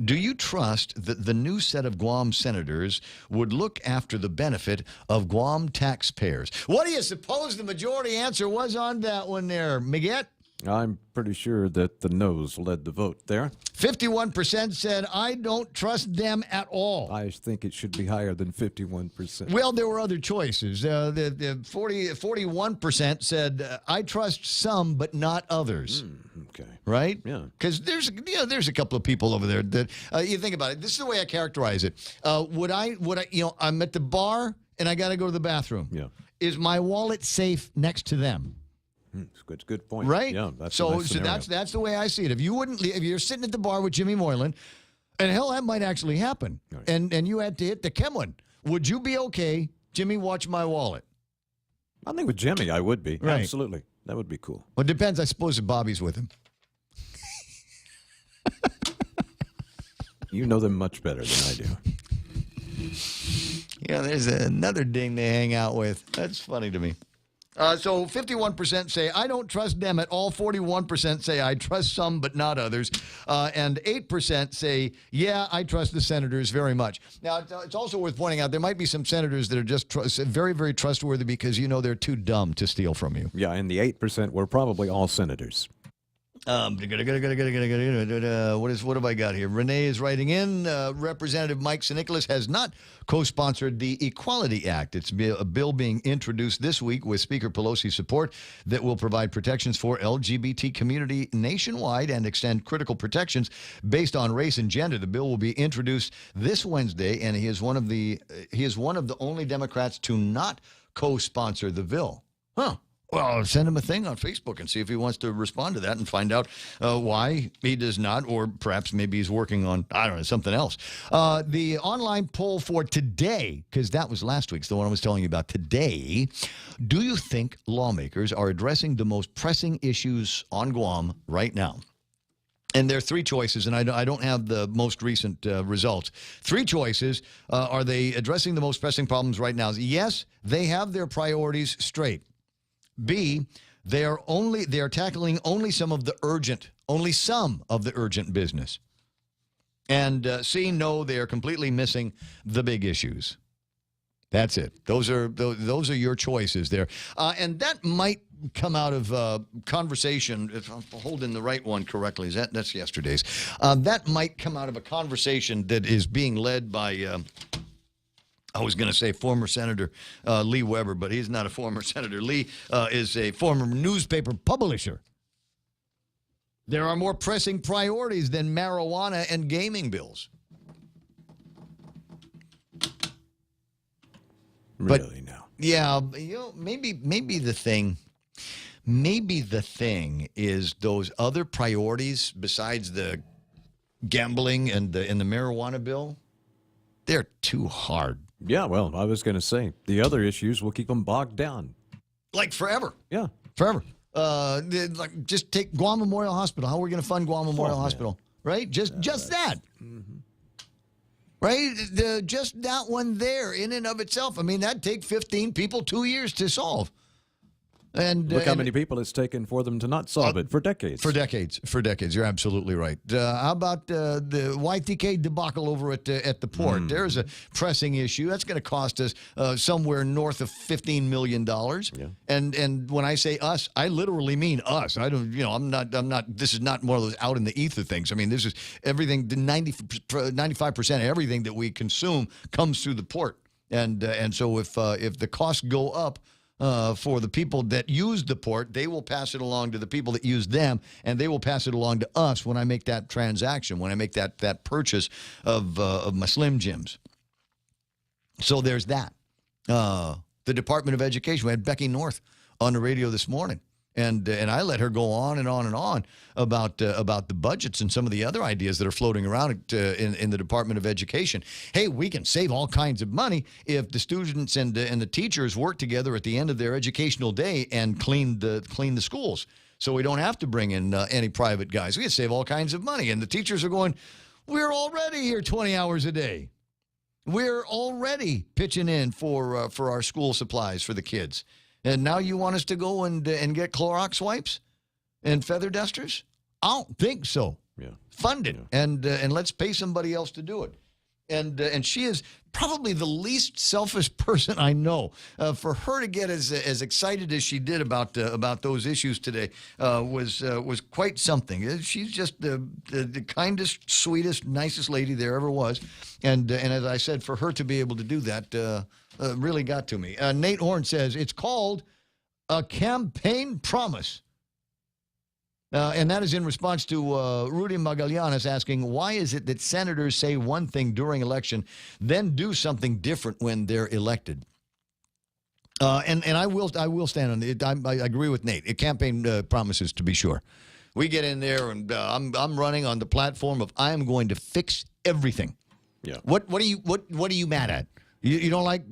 [SPEAKER 8] Do you trust that the new set of Guam senators would look after the benefit of Guam taxpayers? What do you suppose the majority answer was on that one there, Miguel?
[SPEAKER 17] I'm pretty sure that the no's led the vote there.
[SPEAKER 8] 51% said, I don't trust them at all.
[SPEAKER 17] I think it should be higher than 51%.
[SPEAKER 8] Well, there were other choices. The 41% said, I trust some, but not others.
[SPEAKER 17] Okay.
[SPEAKER 8] Right?
[SPEAKER 17] Yeah.
[SPEAKER 8] Because there's a couple of people over there that, you think about it. This is the way I characterize it. Would I, I'm at the bar and I got to go to the bathroom.
[SPEAKER 17] Yeah.
[SPEAKER 8] Is my wallet safe next to them?
[SPEAKER 17] It's a good point.
[SPEAKER 8] Right?
[SPEAKER 17] Yeah, that's
[SPEAKER 8] so
[SPEAKER 17] a nice scenario.
[SPEAKER 8] that's the way I see it. If you're sitting at the bar with Jimmy Moylan, and hell, that might actually happen, right. and you had to hit the Kemwin, would you be okay, Jimmy, watch my wallet?
[SPEAKER 17] I think with Jimmy, I would be.
[SPEAKER 8] Right.
[SPEAKER 17] Absolutely. That would be cool.
[SPEAKER 8] Well, it depends, I suppose, if Bobby's with him.
[SPEAKER 17] You know them much better than I do.
[SPEAKER 8] Yeah, there's another ding they hang out with. That's funny to me. So 51% say, I don't trust them at all. 41% say, I trust some but not others. And 8% say, yeah, I trust the senators very much. Now, it's also worth pointing out there might be some senators that are just very, very trustworthy because, they're too dumb to steal from you.
[SPEAKER 17] Yeah, and the 8% were probably all senators.
[SPEAKER 8] What have I got here? Renee is writing in. Representative Mike Sinicolas has not co-sponsored the Equality Act. It's a bill being introduced this week with Speaker Pelosi's support that will provide protections for LGBT community nationwide and extend critical protections based on race and gender. The bill will be introduced this Wednesday, and he is one of the only Democrats to not co-sponsor the bill. Huh. Well, send him a thing on Facebook and see if he wants to respond to that and find out why he does not, or perhaps maybe he's working on, I don't know, something else. The online poll for today, because that was last week's, the one I was telling you about today. Do you think lawmakers are addressing the most pressing issues on Guam right now? And there are three choices, and I don't have the most recent results. Three choices. Are they addressing the most pressing problems right now? Yes, they have their priorities straight. B, they are tackling only some of the urgent business. And C, no, they are completely missing the big issues. That's it. Those are your choices there. And that might come out of conversation, if I'm holding the right one correctly. That's yesterday's. That might come out of a conversation that is being led by I was going to say former Senator Lee Weber, but he's not a former senator. Lee is a former newspaper publisher. There are more pressing priorities than marijuana and gaming bills.
[SPEAKER 17] Really now?
[SPEAKER 8] Yeah, maybe the thing is those other priorities besides the gambling and the marijuana bill. They're too hard.
[SPEAKER 17] Yeah, well, I was going to say, the other issues will keep them bogged down.
[SPEAKER 8] Like forever.
[SPEAKER 17] Yeah.
[SPEAKER 8] Forever. Just take Guam Memorial Hospital. How are we going to fund Guam Memorial Hospital? Right? Just that. Mm-hmm. Right? Just that one there in and of itself. I mean, that'd take 15 people 2 years to solve. And
[SPEAKER 17] look how many people it's taken for them to not solve it for decades.
[SPEAKER 8] For decades. You're absolutely right. How about the YTK debacle over at the port? There's a pressing issue. That's going to cost us somewhere north of $15 million. Yeah. And when I say us, I literally mean us. I don't, I'm not, this is not one of those out in the ether things. I mean, this is everything, 95% of everything that we consume comes through the port. And so if the costs go up, for the people that use the port, they will pass it along to the people that use them, and they will pass it along to us when I make that transaction, when I make that purchase of my Slim Jims. So there's that. The Department of Education, we had Becky North on the radio this morning, and I let her go on and on and on about the budgets and some of the other ideas that are floating around in the Department of Education. Hey, we can save all kinds of money if the students and the teachers work together at the end of their educational day and clean the schools, so we don't have to bring in any private guys. We can save all kinds of money. And the teachers are going, we're already here 20 hours a day. We're already pitching in for our school supplies for the kids. And now you want us to go and get Clorox wipes and feather dusters? I don't think so.
[SPEAKER 17] Yeah.
[SPEAKER 8] Fund it, and let's pay somebody else to do it. And she is probably the least selfish person I know. For her to get as excited as she did about those issues today was quite something. She's just the kindest, sweetest, nicest lady there ever was. And as I said, for her to be able to do that really got to me. Nate Horn says it's called a campaign promise. And that is in response to Rudy Magallanes asking, why is it that senators say one thing during election, then do something different when they're elected? And I will stand on it. I agree with Nate. Campaign promises, to be sure. We get in there, and I'm running on the platform of I am going to fix everything.
[SPEAKER 17] Yeah.
[SPEAKER 8] What are you mad at? You don't like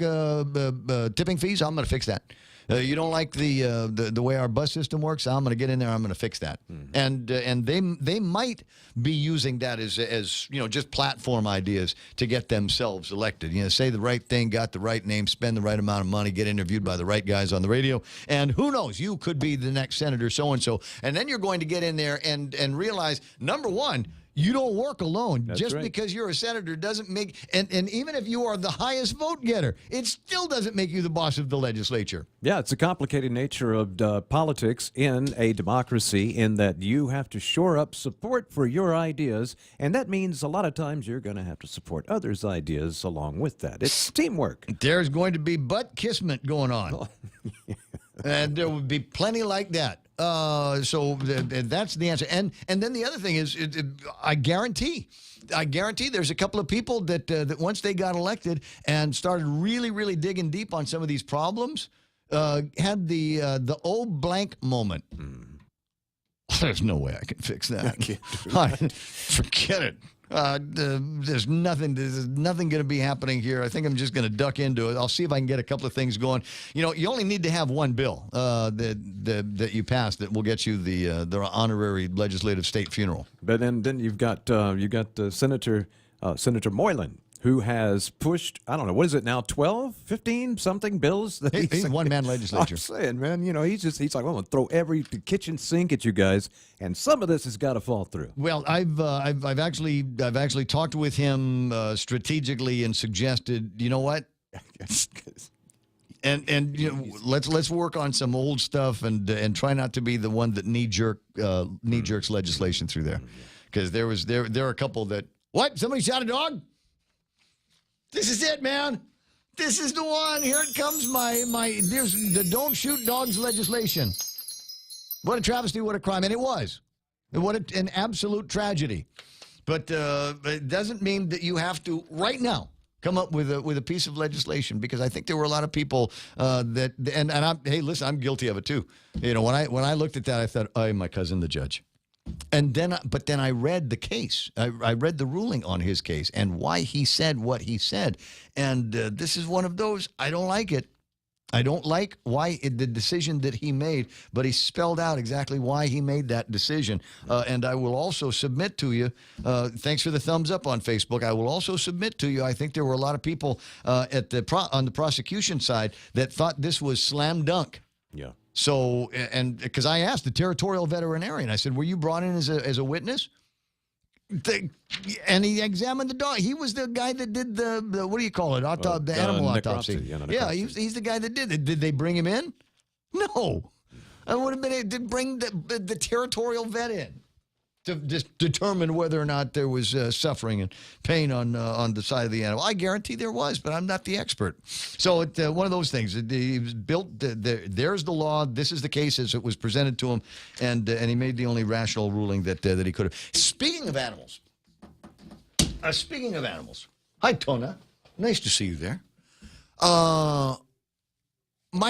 [SPEAKER 8] tipping fees? I'm going to fix that. You don't like the way our bus system works? I'm going to get in there. I'm going to fix that. And they might be using that as just platform ideas to get themselves elected. Say the right thing, got the right name, spend the right amount of money, get interviewed by the right guys on the radio, and who knows, you could be the next senator so and so. And then you're going to get in there and realize, number one, you don't work alone.
[SPEAKER 17] That's
[SPEAKER 8] Just
[SPEAKER 17] right.
[SPEAKER 8] because you're a senator doesn't make, and even if you are the highest vote getter, it still doesn't make you the boss of the legislature.
[SPEAKER 17] Yeah, it's a complicated nature of politics in a democracy in that you have to shore up support for your ideas, and that means a lot of times you're going to have to support others' ideas along with that. It's teamwork.
[SPEAKER 8] There's going to be butt kissment going on. And there would be plenty like that. So that's the answer. And then the other thing is, I guarantee there's a couple of people that once they got elected and started really, really digging deep on some of these problems, had the old blank moment. There's no way I can fix that. Forget it. There's nothing going to be happening here. I think I'm just going to duck into it. I'll see if I can get a couple of things going. You only need to have one bill that you pass that will get you the honorary legislative state funeral.
[SPEAKER 17] But then you've got Senator Moylan, who has pushed, I don't know, what is it now, 12, 15 something bills? That
[SPEAKER 8] He's one-man legislature.
[SPEAKER 17] I'm saying, man, he's like, well, I'm going to throw every kitchen sink at you guys, and some of this has got to fall through.
[SPEAKER 8] Well, I've actually talked with him strategically and suggested, you know what? And let's work on some old stuff and try not to be the one that knee jerks legislation through there, because there are a couple that somebody shot a dog. This is it, man. This is the one. Here it comes. There's the don't shoot dogs legislation. What a travesty! What a crime! And it was. What an absolute tragedy. But it doesn't mean that you have to right now come up with a piece of legislation, because I think there were a lot of people hey, listen, I'm guilty of it too. When I looked at that, I thought, oh, my cousin, the judge. But then I read the case. I read the ruling on his case and why he said what he said. And this is one of those. I don't like it. I don't like the decision that he made, but he spelled out exactly why he made that decision. And I will also submit to you, thanks for the thumbs up on Facebook, I will also submit to you, I think there were a lot of people on the prosecution side that thought this was slam dunk.
[SPEAKER 17] Yeah.
[SPEAKER 8] So, and because I asked the territorial veterinarian, I said, were you brought in as a witness? And he examined the dog. He was the guy that did the what do you call it? The animal autopsy. Yeah, he's the guy that did it. Did they bring him in? No. I would have been to bring the territorial vet in to just determine whether or not there was suffering and pain on the side of the animal. I guarantee there was, but I'm not the expert. So it's one of those things. He was built. There's the law. This is the case as it was presented to him, and he made the only rational ruling that he could have. Speaking of animals. Hi, Tona. Nice to see you there. My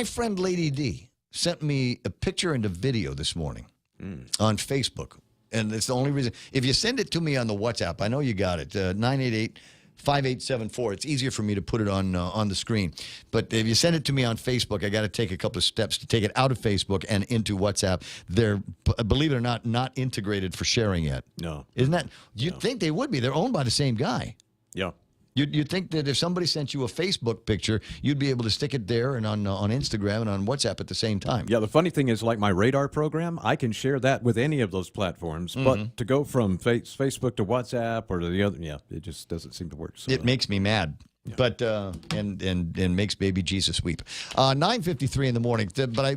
[SPEAKER 8] friend Lady D sent me a picture and a video this morning on Facebook. And it's the only reason. If you send it to me on the WhatsApp, I know you got it, 988-5874. It's easier for me to put it on the screen. But if you send it to me on Facebook, I got to take a couple of steps to take it out of Facebook and into WhatsApp. They're, believe it or not integrated for sharing yet.
[SPEAKER 17] No.
[SPEAKER 8] Isn't that? You'd think they would be. They're owned by the same guy.
[SPEAKER 17] Yeah.
[SPEAKER 8] You'd think that if somebody sent you a Facebook picture, you'd be able to stick it there and on Instagram and on WhatsApp at the same time.
[SPEAKER 17] Yeah, the funny thing is, like my radar program, I can share that with any of those platforms. But to go from Facebook to WhatsApp or to the other, it just doesn't seem to work. So,
[SPEAKER 8] it makes me mad. Yeah. But and makes baby Jesus weep. 9:53 in the morning.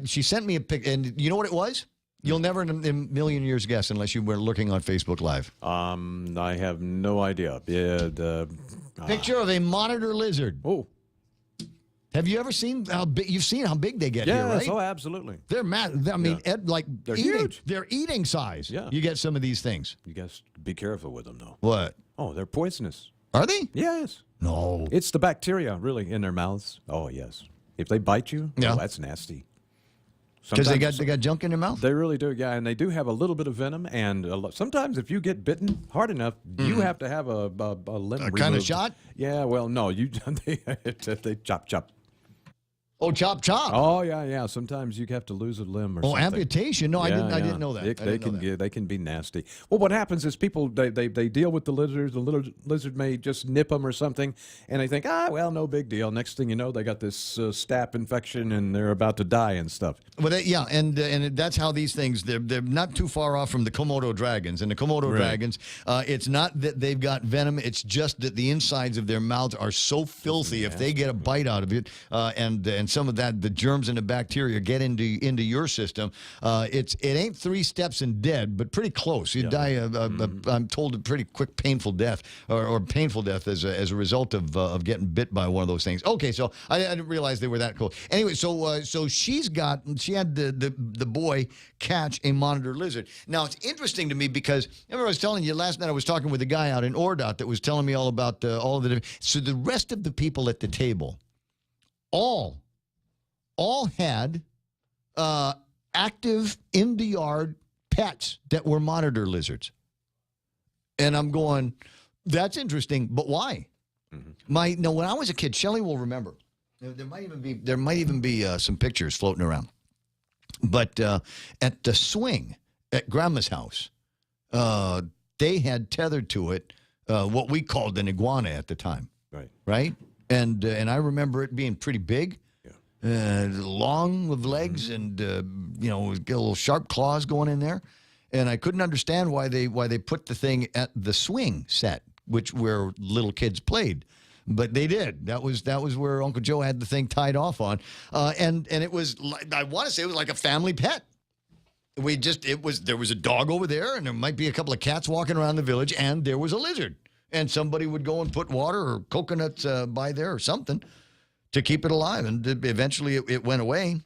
[SPEAKER 8] She sent me a pic, and you know what it was? You'll never in a million years guess unless you were looking on Facebook Live.
[SPEAKER 17] I have no idea. Yeah,
[SPEAKER 8] picture of a monitor lizard.
[SPEAKER 17] Oh.
[SPEAKER 8] Have you ever seen how big? You've seen how big they get here, right?
[SPEAKER 17] Yes, oh, absolutely.
[SPEAKER 8] They're massive. I mean,
[SPEAKER 17] they're
[SPEAKER 8] huge. They're eating size.
[SPEAKER 17] Yeah.
[SPEAKER 8] You get some of these things.
[SPEAKER 17] You guys be careful with them, though.
[SPEAKER 8] What?
[SPEAKER 17] Oh, they're poisonous.
[SPEAKER 8] Are they?
[SPEAKER 17] Yes.
[SPEAKER 8] No.
[SPEAKER 17] It's the bacteria, really, in their mouths. Oh, yes. If they bite you, that's nasty.
[SPEAKER 8] Because they got junk in their mouth?
[SPEAKER 17] They really do, yeah. And they do have a little bit of venom. And sometimes if you get bitten hard enough, you have to have a limb removed.
[SPEAKER 8] Kind of shot?
[SPEAKER 17] Yeah, well, no. They chop.
[SPEAKER 8] Oh, chop.
[SPEAKER 17] Oh, yeah. Sometimes you have to lose a limb or something.
[SPEAKER 8] Amputation? No, I didn't know that.
[SPEAKER 17] They can be nasty. Well, what happens is people, they deal with the lizards. The little lizard may just nip them or something, and they think, well, no big deal. Next thing you know, they got this staph infection, and they're about to die and stuff.
[SPEAKER 8] Well, and that's how these things, they're not too far off from the Komodo dragons. And the Komodo dragons, it's not that they've got venom, it's just that the insides of their mouths are so filthy. If they get a bite out of it, and some of that, the germs and the bacteria get into your system, it ain't 3 steps and dead, but pretty close. You die, I'm told, a pretty quick, painful death, or painful death as a result of getting bit by one of those things. Okay, so I didn't realize they were that cool. Anyway, so she had the boy catch a monitor lizard. Now, it's interesting to me because, remember I was telling you last night, I was talking with a guy out in Ordot that was telling me all about all of the, so the rest of the people at the table, all had active in the yard pets that were monitor lizards. And I'm going, that's interesting, but why? When I was a kid, Shelley will remember. There might even be some pictures floating around. But at the swing at Grandma's house, they had tethered to it what we called an iguana at the time. Right? And I remember it being pretty big. Long with legs and get a little sharp claws going in there, and I couldn't understand why they put the thing at the swing set, where little kids played, but they did. That was where Uncle Joe had the thing tied off on, and it was, I want to say, it was like a family pet. There was a dog over there, and there might be a couple of cats walking around the village, and there was a lizard, and somebody would go and put water or coconuts by there or something to keep it alive, and eventually it went away.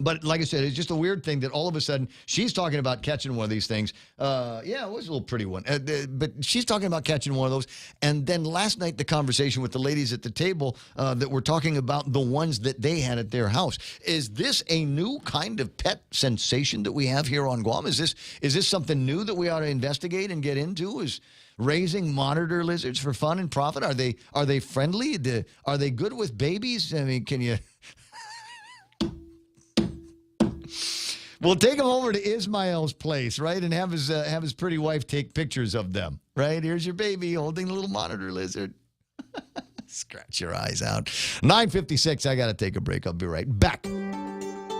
[SPEAKER 8] But like I said, it's just a weird thing that all of a sudden she's talking about catching one of these things. It was a little pretty one, but she's talking about catching one of those. And then last night, the conversation with the ladies at the table that were talking about the ones that they had at their house. Is this a new kind of pet sensation that we have here on Guam? Is this something new that we ought to investigate and get into? Is raising monitor lizards for fun and profit? Are they friendly? Are they good with babies? I mean, can you? We'll take them over to Ismael's place, right, and have his pretty wife take pictures of them. Right, here's your baby holding a little monitor lizard. Scratch your eyes out. 9:56. I got to take a break. I'll be right back.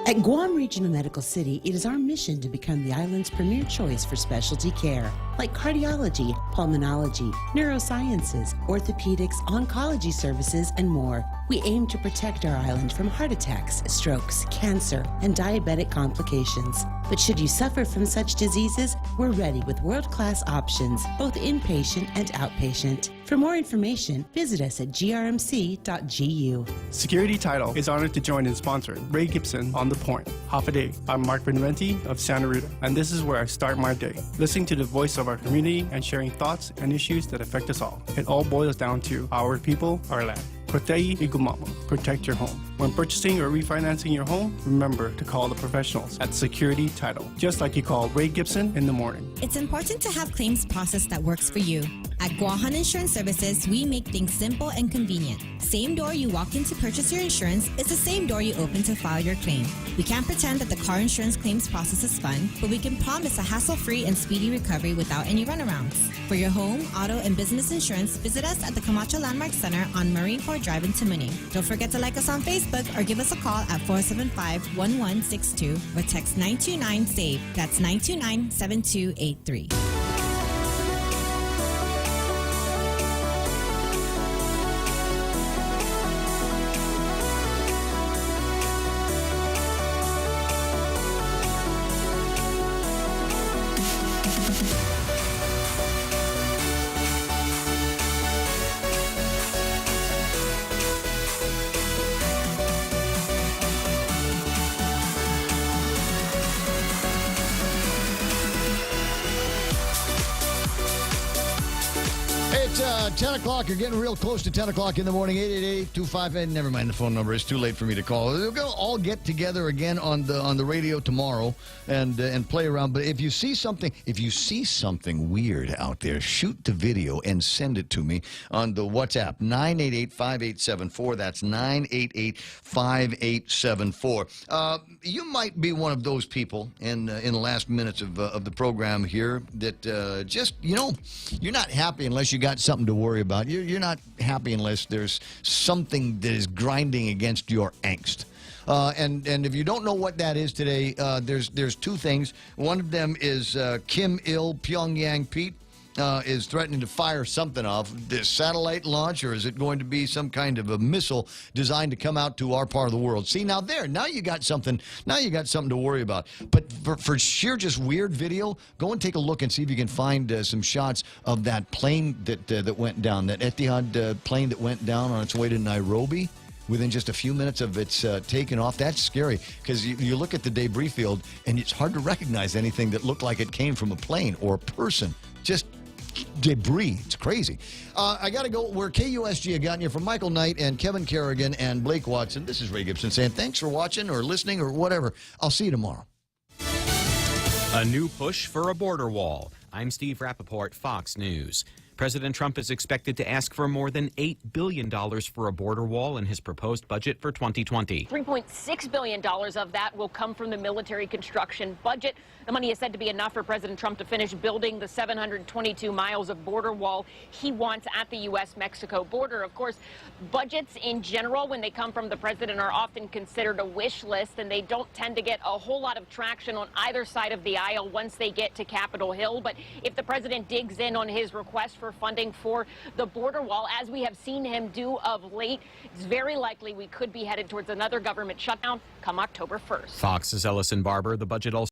[SPEAKER 12] At Guam Regional Medical City, it is our mission to become the island's premier choice for specialty care, like cardiology, pulmonology, neurosciences, orthopedics, oncology services, and more. We aim to protect our island from heart attacks, strokes, cancer, and diabetic complications. But should you suffer from such diseases, we're ready with world-class options, both inpatient and outpatient. For more information, visit us at grmc.gu.
[SPEAKER 14] Security Title is honored to join and sponsor Ray Gibson on The Point. Half a day. I'm Mark Benventi of Santa Rita, and this is where I start my day, listening to the voice of our community and sharing thoughts and issues that affect us all. It all boils down to our people, our land. Protei Igumama. Protect your home. When purchasing or refinancing your home, remember to call the professionals at Security Title, just like you call Ray Gibson in the morning.
[SPEAKER 15] It's important to have claims process that works for you. At Guahan Insurance Services, we make things simple and convenient. Same door you walk in to purchase your insurance is the same door you open to file your claim. We can't pretend that the car insurance claims process is fun, but we can promise a hassle-free and speedy recovery without any runarounds. For your home, auto, and business insurance, visit us at the Camacho Landmark Center on Marine Corps Drive in Tamuning. Don't forget to like us on Facebook or give us a call at 475-1162 or text 929-SAVE. That's 929-7283.
[SPEAKER 8] It's 10 o'clock. You're getting real close to 10 o'clock in the morning. 888-258. Never mind the phone number. It's too late for me to call. We're going to all get together again on the radio tomorrow and play around. But if you see something weird out there, shoot the video and send it to me on the WhatsApp 988-5874. That's 988-5874. You might be one of those people in the last minutes of the program here that just you're not happy unless you got something to worry about. You're not happy unless there's something that is grinding against your angst. And if you don't know what that is today, there's two things. One of them is Kim Il Pyongyang Pete is threatening to fire something off. This satellite launch, or is it going to be some kind of a missile designed to come out to our part of the world? See, now you got something. Now you got something to worry about. But for sheer just weird video, go and take a look and see if you can find some shots of that plane that went down, that Etihad plane that went down on its way to Nairobi. Within just a few minutes of its taking off. That's scary because you look at the debris field and it's hard to recognize anything that looked like it came from a plane or a person. Just debris. It's crazy. I got to go. We're KUSG. I got you from Michael Knight and Kevin Kerrigan and Blake Watson. This is Ray Gibson saying thanks for watching or listening or whatever. I'll see you tomorrow.
[SPEAKER 1] A new push for a border wall. I'm Steve Rappaport, Fox News. President Trump is expected to ask for more than $8 billion for a border wall in his proposed budget for 2020.
[SPEAKER 5] $3.6 billion of that will come from the military construction budget. The money is said to be enough for President Trump to finish building the 722 miles of border wall he wants at the U.S.-Mexico border. Of course, budgets in general, when they come from the president, are often considered a wish list, and they don't tend to get a whole lot of traction on either side of the aisle once they get to Capitol Hill. But if the president digs in on his request for funding for the border wall, as we have seen him do of late, it's very likely we could be headed towards another government shutdown come October 1st.
[SPEAKER 1] Fox's Ellison Barber. The budget also